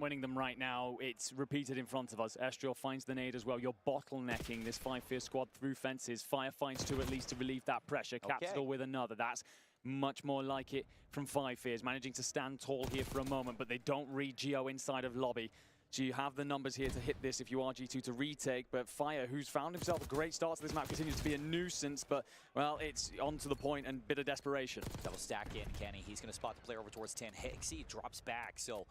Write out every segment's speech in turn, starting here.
winning them right now. It's repeated in front of us. Estriel finds the nade as well. You're bottlenecking this 5-Fear squad through fences. Fire finds 2 at least to relieve that pressure. Capsidor with another. That's much more like it from 5-Fears. Managing to stand tall here for a moment, but they don't read Geo inside of lobby. So you have the numbers here to hit this if you are G2 to retake, but Fire, who's found himself a great start to this map, continues to be a nuisance, but, well, it's on to the point and bit of desperation. Double stack in, Kenny. He's going to spot the player over towards 10. Hexy drops back, so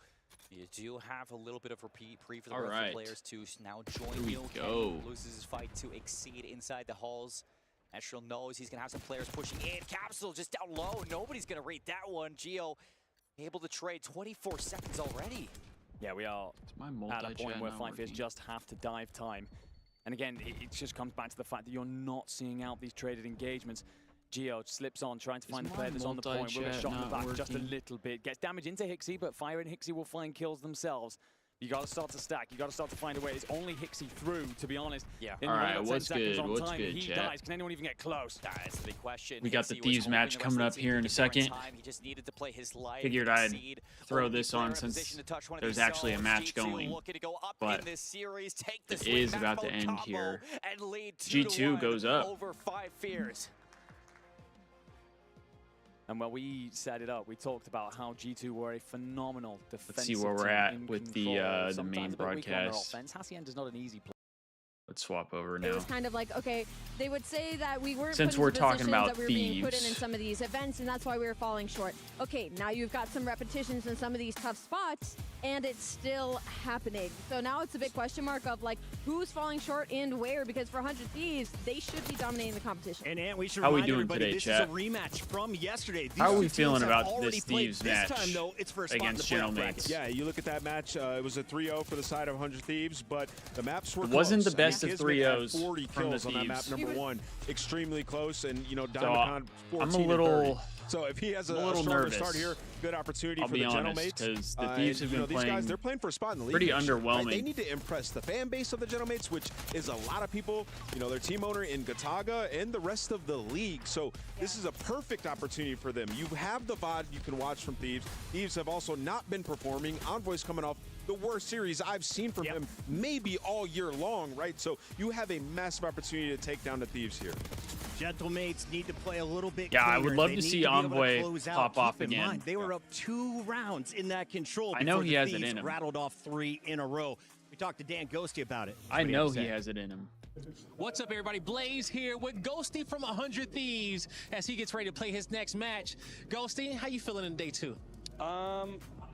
you do have a little bit of repeat pre for the rest of the players to now join you. Kenny loses his fight to Exceed inside the halls. Estriel knows he's going to have some players pushing in. Capsule just down low. Nobody's going to rate that one. Geo able to trade 24 seconds already. Yeah, we are at a point where 5-Fears just have to dive time. And again, it just comes back to the fact that you're not seeing out these traded engagements. Geo slips on, trying to find the player that's on the point. Will get shot in the back just a little bit. Gets damage into Hixie, but Fire and Hixie will find kills themselves. You got to start to stack. You got to start to find a way. It's only Hixie through, to be honest. Yeah. All right, what's good? What's good, he dies. Can anyone even get close? That's the big question. We got the Thieves match coming up here in a second. He just needed to play his life. Figured I'd throw this on since there's actually a match going, but it is about to end here. G2 goes up. Over 5-Fears. And when we set it up, we talked about how G2 were a phenomenal defensive Let's see where we're at with the main broadcast. Hacienda is not an easy play. Let's swap over now. It was kind of like, okay, they would say that we weren't Since put we're into talking positions about that we were being put Thieves. in some of these events, and that's why we were falling short. Okay, now you've got some repetitions in some of these tough spots, and it's still happening. So now it's a big question mark of like who's falling short and where, because for 100 Thieves, they should be dominating the competition. And we should How we remind doing everybody today, this chat? is a rematch from yesterday. These How are we two feeling teams have about already this played. Thieves this match time, though, it's for a spot in against the playoff General bracket. Mates? Yeah, you look at that match, it was a 3-0 for the side of 100 Thieves, but the maps were It wasn't close. the best I mean, of Kismet had 3-0s 40 from the kills on that map, Thieves. number 1. Extremely close, and, you know, So, Diamond 14 I'm a and little 30. So if he has a little stronger nervous. start here, good opportunity I'll for be the General honest, Mates. because the Thieves have been these playing guys, they're playing for a spot in the league. pretty next year, underwhelming. right? They need to impress the fan base of the General Mates, which is a lot of people, you know, their team owner in Gataga and the rest of the league. So this is a perfect opportunity for them. You have the VOD you can watch from Thieves. Thieves have also not been performing. Envoy's coming off the worst series I've seen from him maybe all year long, right? So you have a massive opportunity to take down the Thieves here. Gentlemates need to play a little bit Yeah, I would cleaner. love They to need see be able to Envoy close out. pop off Keep in again. mind, they were up 2 rounds in that control. I know before he the has it Thieves in him. rattled off 3 in a row. We talked to Dan Ghosty about it. I know he has it in him. What's up, everybody? Blaze here with Ghosty from 100 Thieves as he gets ready to play his next match. Ghosty, how you feeling in day 2?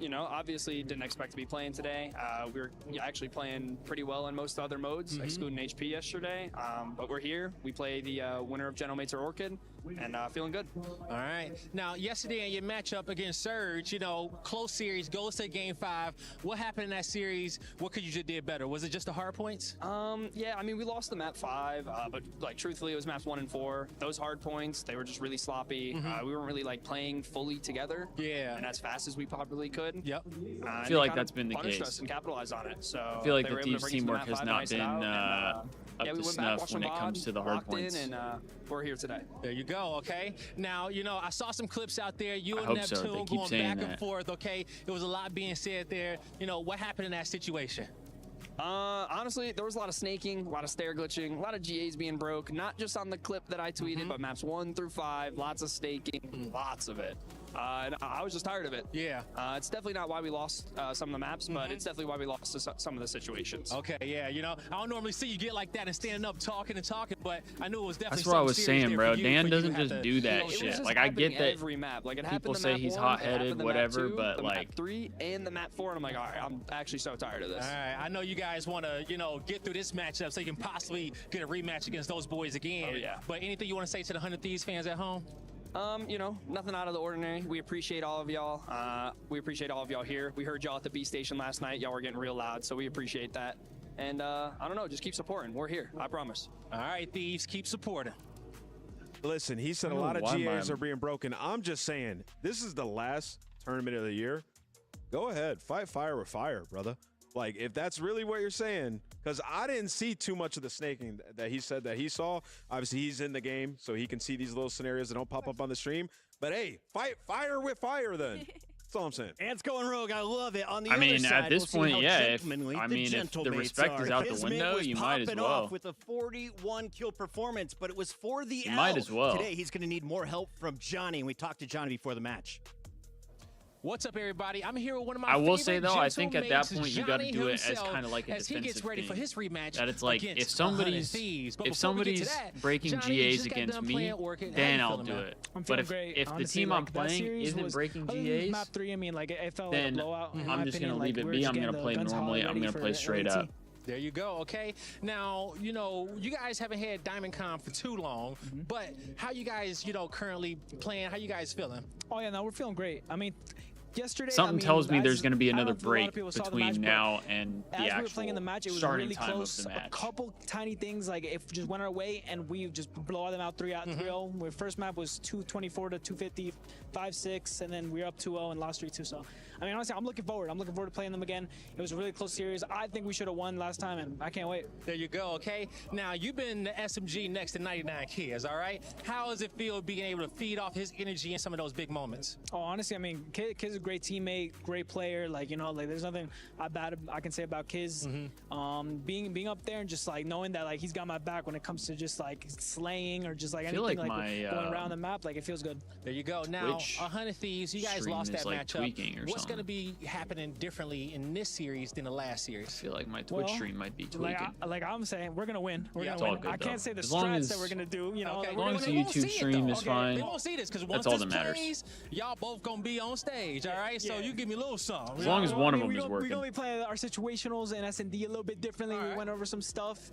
You know, obviously didn't expect to be playing today. We were actually playing pretty well in most other modes, excluding HP yesterday. But we're here. We play the winner of General Mates or Orchid, and feeling good. All right. Now, yesterday in your matchup against Surge, you know, close series, goes to game 5. What happened in that series? What could you just did better? Was it just the hard points? Yeah, I mean, we lost the map 5, but like truthfully, it was maps 1 and 4. Those hard points, they were just really sloppy. We weren't really like playing fully together. Yeah. And as fast as we probably could. Yep. I feel like that's been the punished case. us and capitalized on it. So I feel like they the were able to Thieves bring us to teamwork map has 5, not nice it been out, and, up yeah, we to went back, snuff watched when some it comes VOD, to the hard locked points. in, and we're here today. There you go, okay? Now, you know, I saw some clips out there, you and hope so. They Neptune keep going saying back and that. forth, okay? There was a lot being said there. You know, what happened in that situation? Honestly, there was a lot of snaking, a lot of stair glitching, a lot of GAs being broke, not just on the clip that I tweeted, but maps 1 through 5, lots of staking, lots of it. And I was just tired of it. Yeah. It's definitely not why we lost some of the maps, but it's definitely why we lost to some of the situations. Okay, yeah, you know, I don't normally see you get like that and standing up talking, but I knew it was definitely That's what I was something serious saying, there bro. for you, Dan for you doesn't to have just to, do you that know, It was shit. just Like, I happening get that every map. Like, it happened people the say map he's 1, hot-headed, it happened the map whatever, 2, but, the like- map 3 and the map 4, and I'm like, all right, I'm actually so tired of this. All right, I know you guys want to, you know, get through this matchup so you can possibly get a rematch against those boys again. Oh, yeah. But anything you want to say to the 100 Thieves fans at home? You know, nothing out of the ordinary. We appreciate all of y'all. We appreciate all of y'all here. We heard y'all at the B station last night. Y'all were getting real loud, so we appreciate that. And I don't know, just keep supporting. We're here, I promise. All right, Thieves, keep supporting. Listen, he said a lot of GAs are being broken. I'm just saying, this is the last tournament of the year. Go ahead, fight fire with fire, brother. Like, if that's really what you're saying, because I didn't see too much of the snaking that he said that he saw. Obviously, he's in the game, so he can see these little scenarios that don't pop up on the stream. But hey, fight fire with fire then. That's all I'm saying. And it's going rogue. I love it. On the I other mean, side, at this we'll see point, how yeah. gentlemanly If the gentlemates respect are. is out the Kismet window, was you might as popping well. off with a 41 kill performance, but it was for the You L. might as well. Today, he's going to need more help from Johnny, and we talked to Johnny before the match. What's up, everybody? I'm here with one of my I will favorite say though, I think at that gentlemates, point you got to Johnny do it as himself, kind of like a as he defensive gets ready thing. for his rematch. That it's like against if somebody's Thieves. But if before we get to somebody's that, breaking Johnny, you GAs just got against done me, playing Orchid. How then you I'll feeling, do man? it. I'm But feeling if great. if the Honestly, team like, I'm that playing series isn't was- breaking other than GAs, map 3, I mean, like it felt then like a blowout. in my I'm just opinion. gonna leave Like, it we were be. just I'm gonna getting play the guns normally. hot I'm ready gonna for play straight LAT. up. There you go, okay? Now, you guys haven't had Diamond Con for too long, but how you guys, currently playing? How you guys feeling? Oh yeah, no, we're feeling great. I mean, yesterday, Something tells me there's going to be I don't another know if a lot of break people saw the between match, but now and the as we were actual playing in the match, it was starting really time close. of the A match. couple tiny things, like if just went our way and we just blow them out 3-0. Our first map was 224 to 250, 5-6, and then we were up 2-0 and lost 3-2. So, I mean, honestly, I'm looking forward. I'm looking forward to playing them again. It was a really close series. I think we should have won last time, and I can't wait. There you go, okay? Now, you've been the SMG next to 99 Kids, all right? How does it feel being able to feed off his energy in some of those big moments? Oh, honestly, I mean, Kid's a great teammate, great player. Like, there's nothing bad I can say about Kiz. Being up there and just like knowing that like he's got my back when it comes to just like slaying or just like anything like like my, going around the map, like it feels good. There you go. Now, Twitch 100 Thieves, you guys stream lost is, that like, matchup. tweaking or What's something. going to be happening differently in this series than the last I series? feel like my Twitch Well, stream might be tweaking. Like I'm saying, we're gonna win. We're Yeah, gonna it's all win. good, I can't though. say the As long strats as- that we're gonna do. Okay. As long as They the won't YouTube see it, stream though. is Okay, fine. They won't see this because That's once all this that matters. plays, y'all both gonna be on stage, all right? So Yeah. you give me a little something. As long as one of them we're is gonna, We're working. gonna be playing our situationals and S&D a little bit differently. All We right. went over some stuff.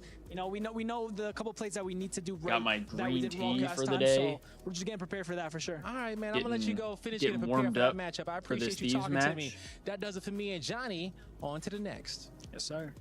We know the couple plays that we need to do right. Got my that we green did wrong tea last for the time, day. So we're just getting prepared for that for sure. All right, man. I'm gonna let you go finish Getting getting prepared warmed for that up matchup. I for this appreciate you Thieves talking match. to me. That does it for me and Johnny. On to the next. Yes, sir.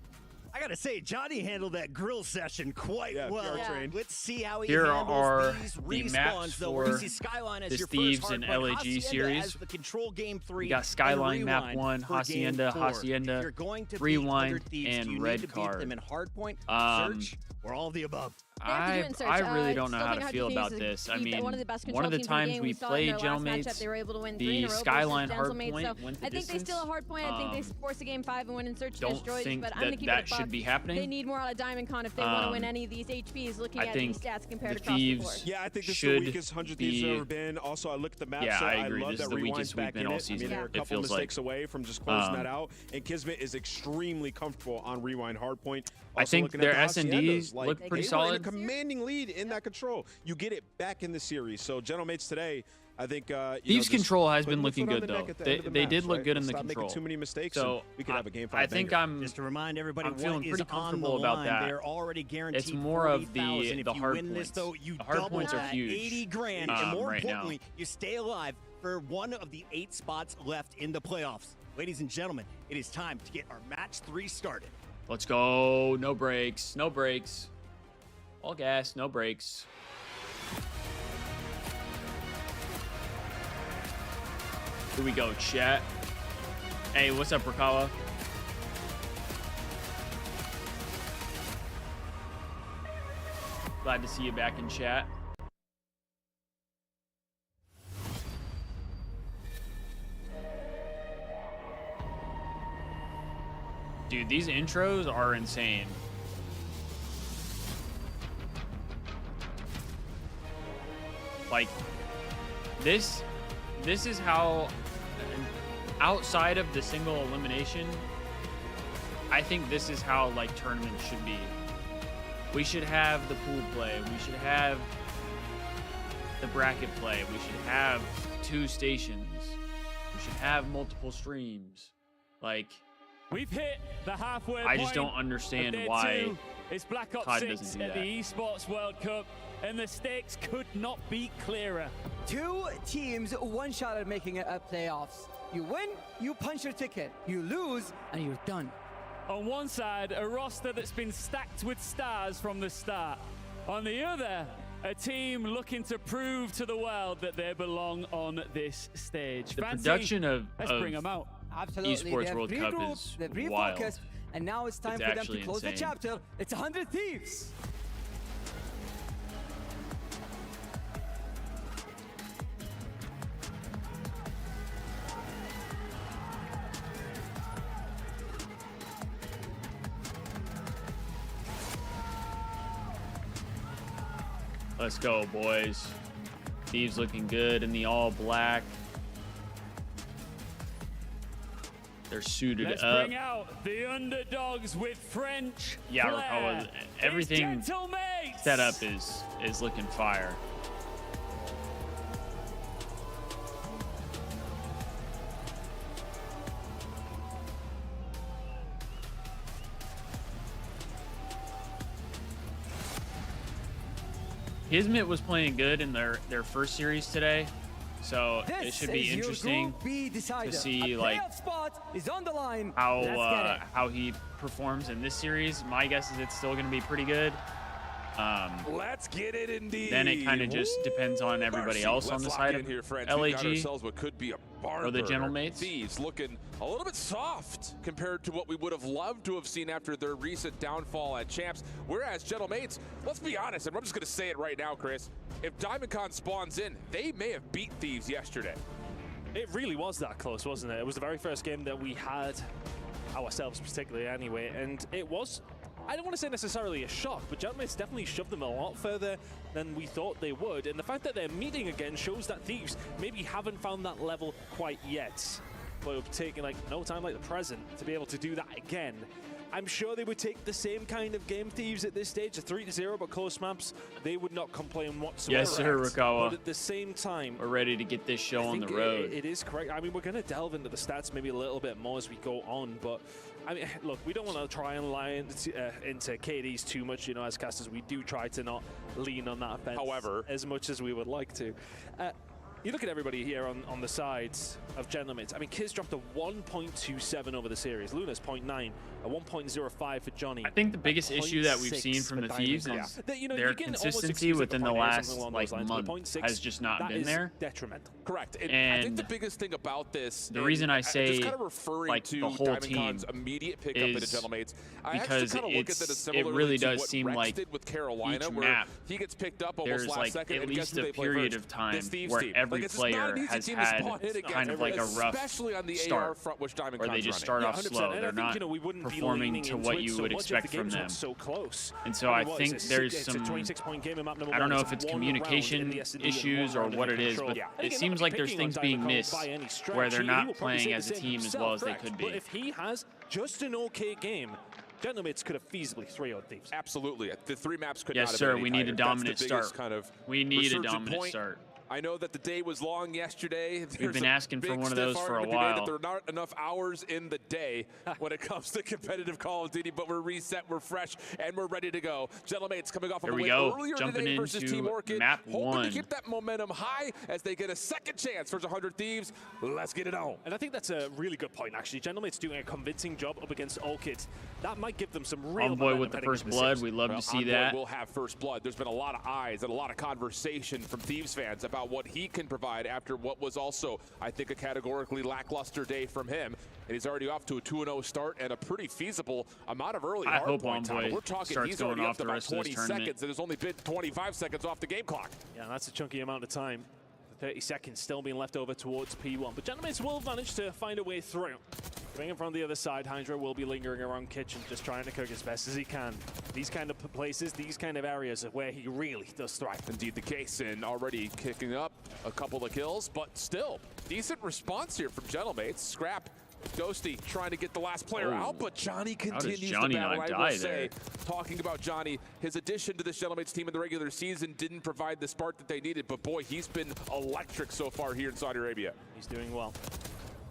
I got to say, Johnny handled that grill session quite well. PR trained. Let's see how he Here handles are these the respawns, maps though. Where you for see Skyline as this your Thieves first and hard point, LAG Hacienda series. as the control game 3. We got Skyline and map Rewind 1, for Hacienda, game 4. Hacienda, If you're going to beat Rewind, other Thieves, and do you Red need to Card. beat them in hardpoint, Search, or all of the above? They have to do it in Search. I really I don't know still how think to feel Hydro about Thieves this. I is mean, one of the best one of the control teams in times the we game. Saw it in played their last Gentlemen, matchup, they were able to win 3 the in a row versus Skyline Gentlemen, hardpoint so went the I think they steal a distance. hard point. I think they force a game 5 and win in Search Don't destroys. think But I'm gonna that keep that it a should buck. be happening. They need more out of Diamond Con if they want to win any of these HPs. Looking I at these think stats compared the across the board. Thieves Yeah, I think this is the should weakest 100 Thieves be- have ever been. Also, I looked at the map, Yeah, so I I agree. love This is that the Rewind's weakest we've back been in all it. I season, mean, they're a it couple feels like. mistakes away from just closing that out. And Kismet is extremely comfortable on Rewind hardpoint. I Also think looking their at the S&Ds Haciendas, like, look pretty they were in solid. a commanding lead in that control. You get it back in the series. So, Gentlemates today, I think Thieves just control has been putting looking the foot good on the neck though. at the end of the They match, did look right? good in the Stop control. making too many mistakes. So and we could have a game 5 I think banger. Just to remind everybody I'm feeling what is pretty on the comfortable about line. that. They're already guaranteed It's more of 40,000. the If you hard win this, points. though, you The hard double points are that, huge, 80 grand. And more right now. importantly, you stay alive for one of the 8 spots left in the playoffs. Ladies and gentlemen, it is time to get our match 3 started. Let's go. No brakes. No brakes. All gas. No brakes. Here we go, chat. Hey, what's up, Rakawa? Glad to see you back in chat. Dude, these intros are insane. Like, this is how, outside of the single elimination, I think this is how, like, tournaments should be. We should have the pool play. We should have the bracket play. We should have 2 stations. We should have multiple streams. Like, We've hit the halfway I just point don't understand of day why 2. It's Black Ops COD 6 doesn't do at the that. ESports World Cup, and the stakes could not be clearer. 2 teams, 1 shot at making it at playoffs. You win, you punch your ticket. You lose, and you're done. On one side, a roster that's been stacked with stars from the start. On the other, a team looking to prove to the world that they belong on this stage. the Fancy? production Let's bring them out. Absolutely. Esports They have World Cup regrouped, is they've wild. refocused, and now it's time It's for them to actually close the insane. chapter. It's 100 Thieves. Let's go, boys. Thieves looking good in the all black. They're suited Let's up. bring out the underdogs with French Yeah, flair. Rakawa, everything It's Gentlemates. set up is looking fire. Kismet was playing good in their first series today, so it should be interesting to see like how he performs in this series. My guess is it's still going to be pretty good. Let's get it indeed. Then it kind of just depends on everybody else on the side of LAG what could be a or the Gentlemates. Thieves looking a little bit soft compared to what we would have loved to have seen after their recent downfall at Champs. Whereas Gentlemates, let's be honest, and I'm just going to say it right now, Chris, if DiamondCon spawns in, they may have beat Thieves yesterday. It really was that close, wasn't it? It was the very first game that we had ourselves particularly anyway, and it was, I don't want to say necessarily a shock, but Gentlemates definitely shoved them a lot further than we thought they would, and the fact that they're meeting again shows that Thieves maybe haven't found that level quite yet, but it'll be taking like no time like the present to be able to do that again. I'm sure they would take the same kind of game, Thieves, at this stage, a 3-0, but close maps, they would not complain whatsoever. Yes, sir, Rakawa. But at the same time, We're ready to get this show on the road. It is correct. I mean, we're going to delve into the stats maybe a little bit more as we go on, but I mean, look, we don't want to try and lie into KDs too much, you know, as casters. We do try to not lean on that fence as much as we would like to. You look at everybody here on the sides of Gentlemates. I mean, Kiz dropped a 1.27 over the series. Luna's 0.9, a 1.05 for Johnny. I think the biggest issue that we've seen from the Thieves is their consistency within the last like month has just not been there. Detrimental. Correct. And I think the biggest thing about this, the reason I say just kind of referring like to the whole team DiamondCon's immediate pickup into Gentlemates, I because kind of look at that as it really to does what seem Rex like did with Carolina, each where map he gets picked up almost there's last like second, at and least guess who a they play period first? of time This Thieves where team. every Like, it's not player an easy has team to had spawn in against, kind of like a rough especially on the start, AR front, which DiamondCon's or they just running. start off slow. They're not performing to what you would expect from them. So close. And so I think there's some, I don't know if it's communication issues or what it is, but it seems like there's things being missed where they're not playing as a team as well as they could be. But if he has just an okay game, Gentlemates could have feasibly 3-0'd Thieves. Absolutely. The three maps could Yes, not have sir. been We any need a tighter. dominant That's the biggest start. Kind of We need a resurgent dominant point. start. I know that the day was long yesterday. We've been asking for one of those for a That while. there are not enough hours in the day when it comes to competitive Call of Duty, but we're reset, we're fresh, and we're ready to go. Gentlemates coming off of a win earlier Jumping today versus into Team Orchid. map hoping one. to keep that momentum high as they get a second chance versus 100 Thieves. Let's get it on. And I think that's a really good point, actually. Gentlemates doing a convincing job up against Orchid. That might give them some real Envoy with the first blood. We love to see Envoy that. will have first blood. There's been a lot of eyes and a lot of conversation from Thieves fans about what he can provide after what was also, I think, a categorically lackluster day from him. And he's already off to a 2-0 start and a pretty feasible amount of early hard point time. We're talking he's already up to about 20 seconds, and it's only been 25 seconds off the game clock. Yeah, that's a chunky amount of time. 30 seconds still being left over towards P1. But Gentlemates will manage to find a way through. Coming in from the other side, Hydra will be lingering around kitchen, just trying to cook as best as he can. These kind of places, these kind of areas are where he really does thrive. Indeed the case, and already kicking up a couple of kills, but still, decent response here from Gentlemates. Scrap, Ghosty trying to get the last player out, but Johnny continues the battle. I will say, talking about Johnny, his addition to this Gentlemates team in the regular season didn't provide the spark that they needed, but boy, he's been electric so far here in Saudi Arabia. He's doing well.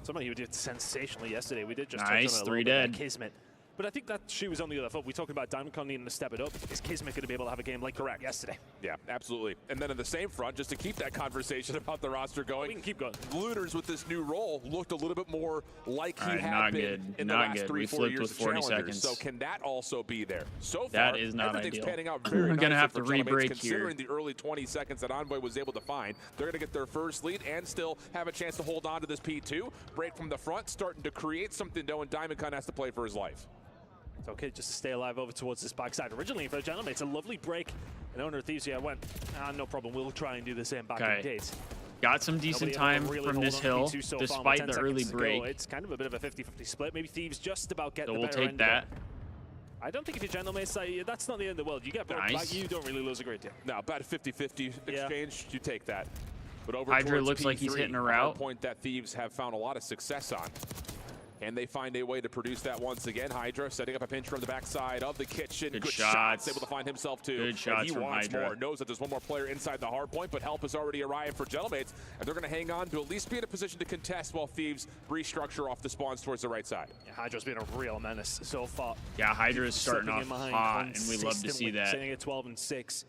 Somebody who did sensationally yesterday. We did just nice, touch on it a little bit, Kismet. But I think that shoe was on the other foot. We talked about DiamondCon needing to step it up. Is Kismet going to be able to have a game like yesterday? Yeah, absolutely. And then in the same front, just to keep that conversation about the roster going, we can keep going. Lunars with this new role looked a little bit more like he had been in the last 3-4 years of Challengers. So can that also be there? So far, that is not everything's ideal. panning out very We're going to have to re-break here. Considering the early 20 seconds that Envoy was able to find, they're going to get their first lead and still have a chance to hold on to this P2. Break from the front, starting to create something, though, and DiamondCon has to play for his life. It's okay just to stay alive over towards this backside. Originally for Gentlemen, it's a lovely break. And owner of Thieves here went, no problem, we'll try and do the same back in gates. Got some decent time from this hill, despite the early break. It's kind of a bit of a 50-50 split. Maybe Thieves just about get the we'll better take end that. I don't think if you're Gentlemates, that's not the end of the world. You get broken back, you don't really lose a great deal. No, about a 50-50 exchange, you take that. But over Hydra towards looks P3, like he's hitting a hard route. point that Thieves have found a lot of success on. Can they find a way to produce that once again? Hydra setting up a pinch from the backside of the kitchen. Good shots. shots. Able to find himself too. Good shots and he from wants Hydra. more. Knows that there's one more player inside the hard point, but help has already arrived for Gentlemates, and they're going to hang on to at least be in a position to contest while Thieves restructure off the spawns towards the right side. Yeah, Hydra's been a real menace so far. Yeah, Hydra is starting off hot, and we love to see that. Sitting at 12-6.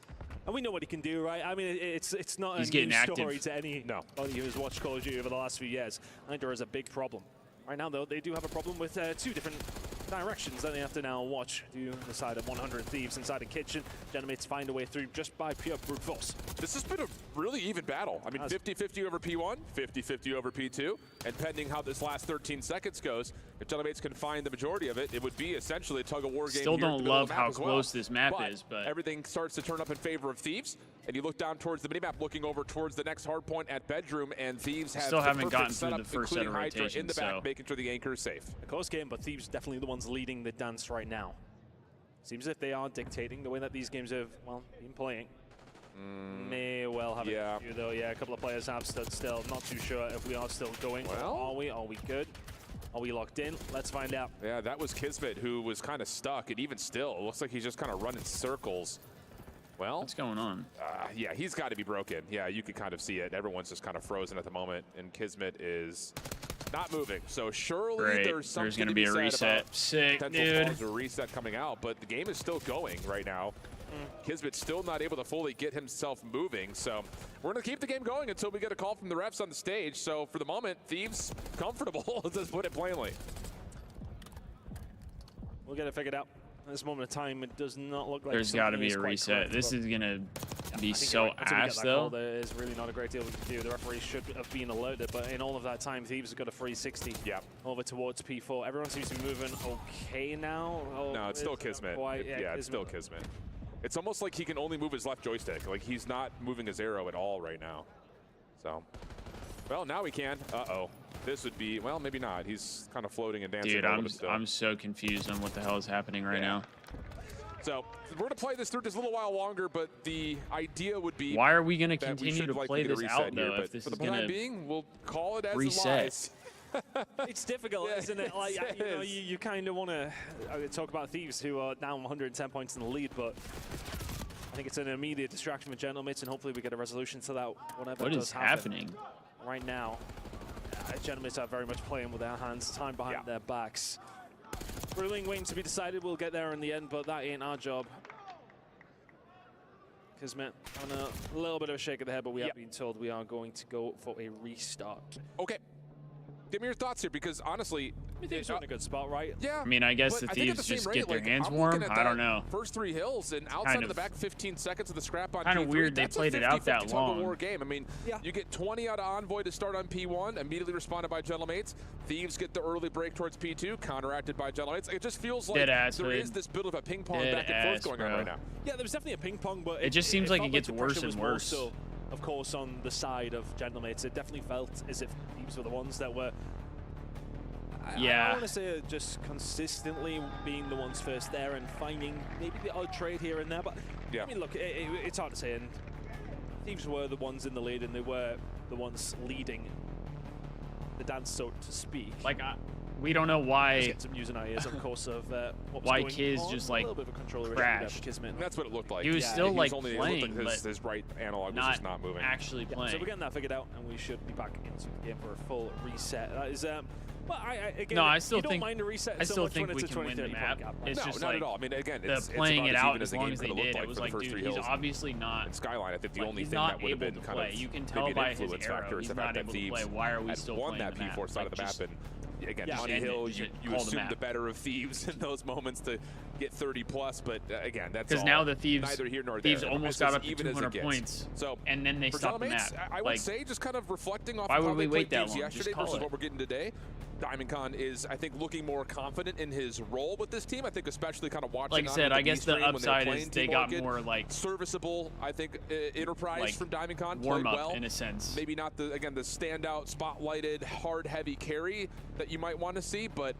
And we know what he can do, right? I mean, it's not He's a getting new active. story to anybody who's watched Call of Duty over the last few years. Hydra is a big problem. Right now, though, they do have a problem with two different directions that they have to now watch. Do the side of 100 Thieves inside the kitchen. Gentlemates find a way through just by pure brute force. This has been a really even battle. I mean, 50-50 over P1, 50-50 over P2, and pending how this last 13 seconds goes, if Gentlemates can find the majority of it, it would be essentially a tug-of-war game. Still here don't in the middle of love the how map as well. close this map is, but everything starts to turn up in favor of Thieves, and you look down towards the minimap, looking over towards the next hard point at Bedroom, and Thieves have still the haven't perfect gotten through setup, the first set of including Hydra in rotations, the back, so making sure the anchor is safe. A close game, but Thieves definitely the ones leading the dance right now. Seems as if they are dictating the way that these games have, well, been playing. May well have a few, though. Yeah, a couple of players have stood still. Not too sure if we are still going. Well, are we? Are we good? Are we locked in? Let's find out. Yeah, that was Kismet, who was kind of stuck, and even still, it looks like he's just kind of running circles. Well, what's going on? Yeah, he's got to be broken. Yeah, you can kind of see it. Everyone's just kind of frozen at the moment, and Kismet is not moving. So surely there's something There's going to be be a said reset. about Sick, potential dude. cause of reset coming out, but the game is still going right now. Kismet's still not able to fully get himself moving, so we're going to keep the game going until we get a call from the refs on the stage. So for the moment, Thieves comfortable, let's just put it plainly. We'll get it figured out. At this moment of time, it does not look like There's got to be a reset. This is going to be so ass, though. There is really not a great deal we can do. The referee should have been alerted, but in all of that time, Thieves have got a 360 over towards P4. Everyone seems to be moving okay now. No, it's still Kismet. Yeah, it's still Kismet. It's almost like he can only move his left joystick. Like, he's not moving his arrow at all right now. So, well, now he can. Uh-oh. This would be, well, maybe not. He's kind of floating and dancing. Dude, I'm so confused on what the hell is happening right now. So we're going to play this through just a little while longer, but the idea would be. Why are we going to continue to play this out, though, if this for is the going time to being, we'll call it as reset? it lies. It's difficult, isn't it? Like, you know, you kind of want to talk about Thieves, who are now 110 points in the lead, but I think it's an immediate distraction with Gentlemates, and hopefully we get a resolution to that. What is happening right now? Gentlemates are very much playing with their hands, time behind their backs. Ruling waiting to be decided. We'll get there in the end, but that ain't our job. Kismet on a little bit of a shake of the head, but we have been told we are going to go for a restart. Okay. Give me your thoughts here, because honestly, Thieves are in a good spot, right? Yeah. I mean, I guess but the I think at Thieves same just rate, get their like, hands I'm warm. looking at I don't that know. First three hills, and outside of the back 15 seconds of the scrap on Kind of P3, weird they that's played a it out that 50-50 long. tug-of-war game. I mean, you get 20 out of Envoy to start on P1, immediately responded by Gentlemates. Thieves get the early break towards P2, counteracted by Gentlemates. It just feels like there is this bit of a ping pong back and forth going on right now. Yeah, there's definitely a ping pong, but it just seems like it felt gets the worse pressure and was more worse. So, of course, on the side of Gentlemates, it definitely felt as if Thieves were the ones that were. I want to say just consistently being the ones first there and finding maybe the odd trade here and there. But I mean, look, it's hard to say. And Thieves were the ones in the lead, and they were the ones leading the dance, so to speak. Like, we don't know why. Get some news and ideas, of course, of what was why going Kiz on. just A like little bit of a controller crashed. That's what it looked like. He was still like only, playing, like but his right analog was just not moving. Actually playing. So we're getting that figured out, and we should be back into the game for a full reset. That is, well, again, no, I still you don't think mind a reset I so still much think when we it's can a win the 20-30 map. gap. It's No, just not like at all. I mean, again, the it's playing about it as out even as the long game as they could've looked did. like It was for the like, first dude, three he's hills. obviously not. And Skyline, I think the only he's thing not that would have able been to kind play. of You can maybe tell an by his influence arrow factor is he's the not fact that able to Thieves play. Why are we had still won playing that the map? P4 side of the map, Just- and again, just on end it. hill, Just you call the assume map. the better of Thieves in those moments to get 30 plus, but again, that's Because all now the Thieves, neither here nor Thieves there. almost That's got up as to even as it 200 gets. points, So and then they for stopped the Gentlemates, map. I would Like, say just kind of reflecting off why of how would we they wait played that Thieves long? yesterday Just call versus it. what we're getting today. Diamondcon is, I think, looking more confident in his role with this team. I think especially kind of watching like I on said, with I guess the B-Stream when they're upside playing is they Team got Orchid. more like Serviceable, I think, enterprise like from Diamondcon. warm played up well. in a sense. Maybe not the standout, spotlighted, hard, heavy carry that you might want to see, but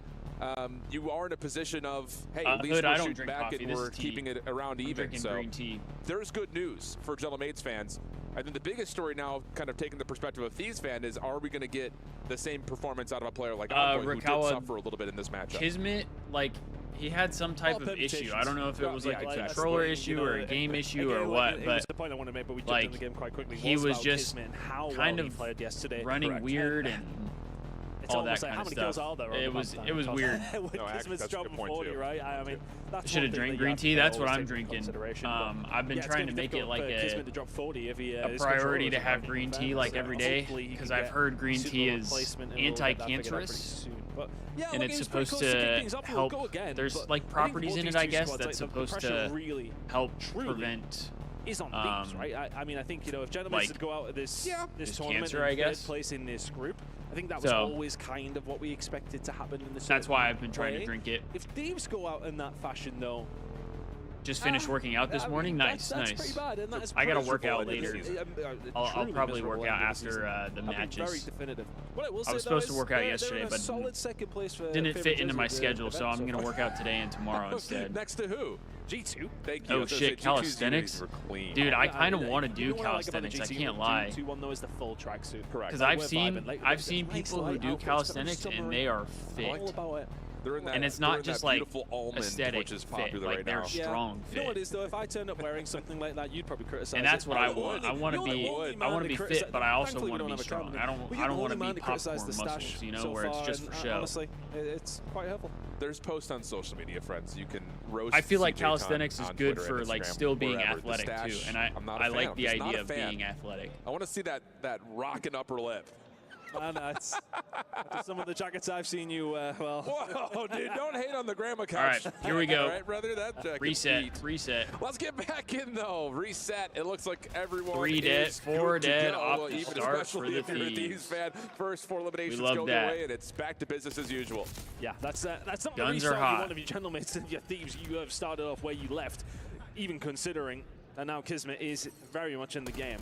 you are in a position of, hey, at least Hood, I we're don't shooting drink back coffee. and This we're is tea. keeping it around I'm even. drinking So green tea. there's good news for Gentleman's fans. I think the biggest story now, kind of taking the perspective of Thieves fan, is are we going to get the same performance out of a player like Envoy, who did suffer a little bit in this matchup? Kismet, like, he had some type of issue. I don't know if it was like a controller issue or a game issue or what, but the point I want to make, but we jumped like in the game quite quickly. he was just kind of played yesterday. running weird and all that kind how of many stuff. kills are there It was weird. No, actually, that's a good point, 40, too. right? I mean, that's Should have one thing drank that you green have to tea. That's what always I'm take into drinking. consideration, but I've been yeah, it's trying gonna to be make it difficult like for Kismet to drop 40 if he, a his priority controller to isn't have working green tea fast. like So every day, hopefully he because can I've get heard green suitable tea is replacement and we'll get that figured out pretty anti-cancerous. soon. But, yeah, And look, it's it was pretty supposed close to kick to things up. We'll help. go again, There's but like I think properties both in these it, I two guess, squads, that's like, the supposed pressure to really, help truly prevent is on Thieves, right? I mean, I think, you know, if Gentlemen like, to go out of this just tournament cancer, I in guess. third place in this group, I think that was So, always kind of what we expected to happen in this. That's why I've been trying to drink it. If Thieves go out in that fashion, though, Just finished working out this morning. Nice, that's nice. pretty bad, and that is I gotta pretty work out miserable. later. It's I'll truly probably work miserable out end of the after season. the I've been matches. very definitive. What I will I say, was though, supposed to is work out they're yesterday, in a but solid second place for didn't fit into my favoritism schedule, so event I'm gonna far. work out today and tomorrow instead. Next to who? G2. Thank you. Oh shit, calisthenics? Dude, I kind of want to do calisthenics. I can't lie. G2 though is the full tracksuit. Correct. Because I've seen people who do calisthenics and they are fit. All about it. They're in that, And it's they're not in just that like beautiful almond, aesthetic which is fit, popular like right they're now. strong You know what fit. it is though? If I turned up wearing something like that, you'd probably criticize. And that's it. what I want. I want to be fit, but I also want to be strong. I don't want to be popcorn muscles, you know, where it's just for show. Honestly, it's quite helpful. There's posts on social media, friends. You can roast. I feel like CJ calisthenics on is good Twitter and for like Instagram, still being wherever. The athletic too, stash, and I'm not a I fan. like I'm the just not idea a of fan. being athletic. I want to see that rocking upper lip. That's after some of the jackets I've seen you, well. Whoa, dude, don't hate on the grandma couch. All right, here we go. All right, brother, that jacket Reset. Let's get back in, though. Reset. It looks like everyone 3 dead, is 4 good to dead go, off the even start especially for the if you're a Thieves Thieves. fan. First 4 eliminations love go that. your way, and it's back to business as usual. Yeah, that's not Guns the are reset hot. you want of your gentlemen. If your Thieves, you have started off where you left, even considering that now Kismet is very much in the game.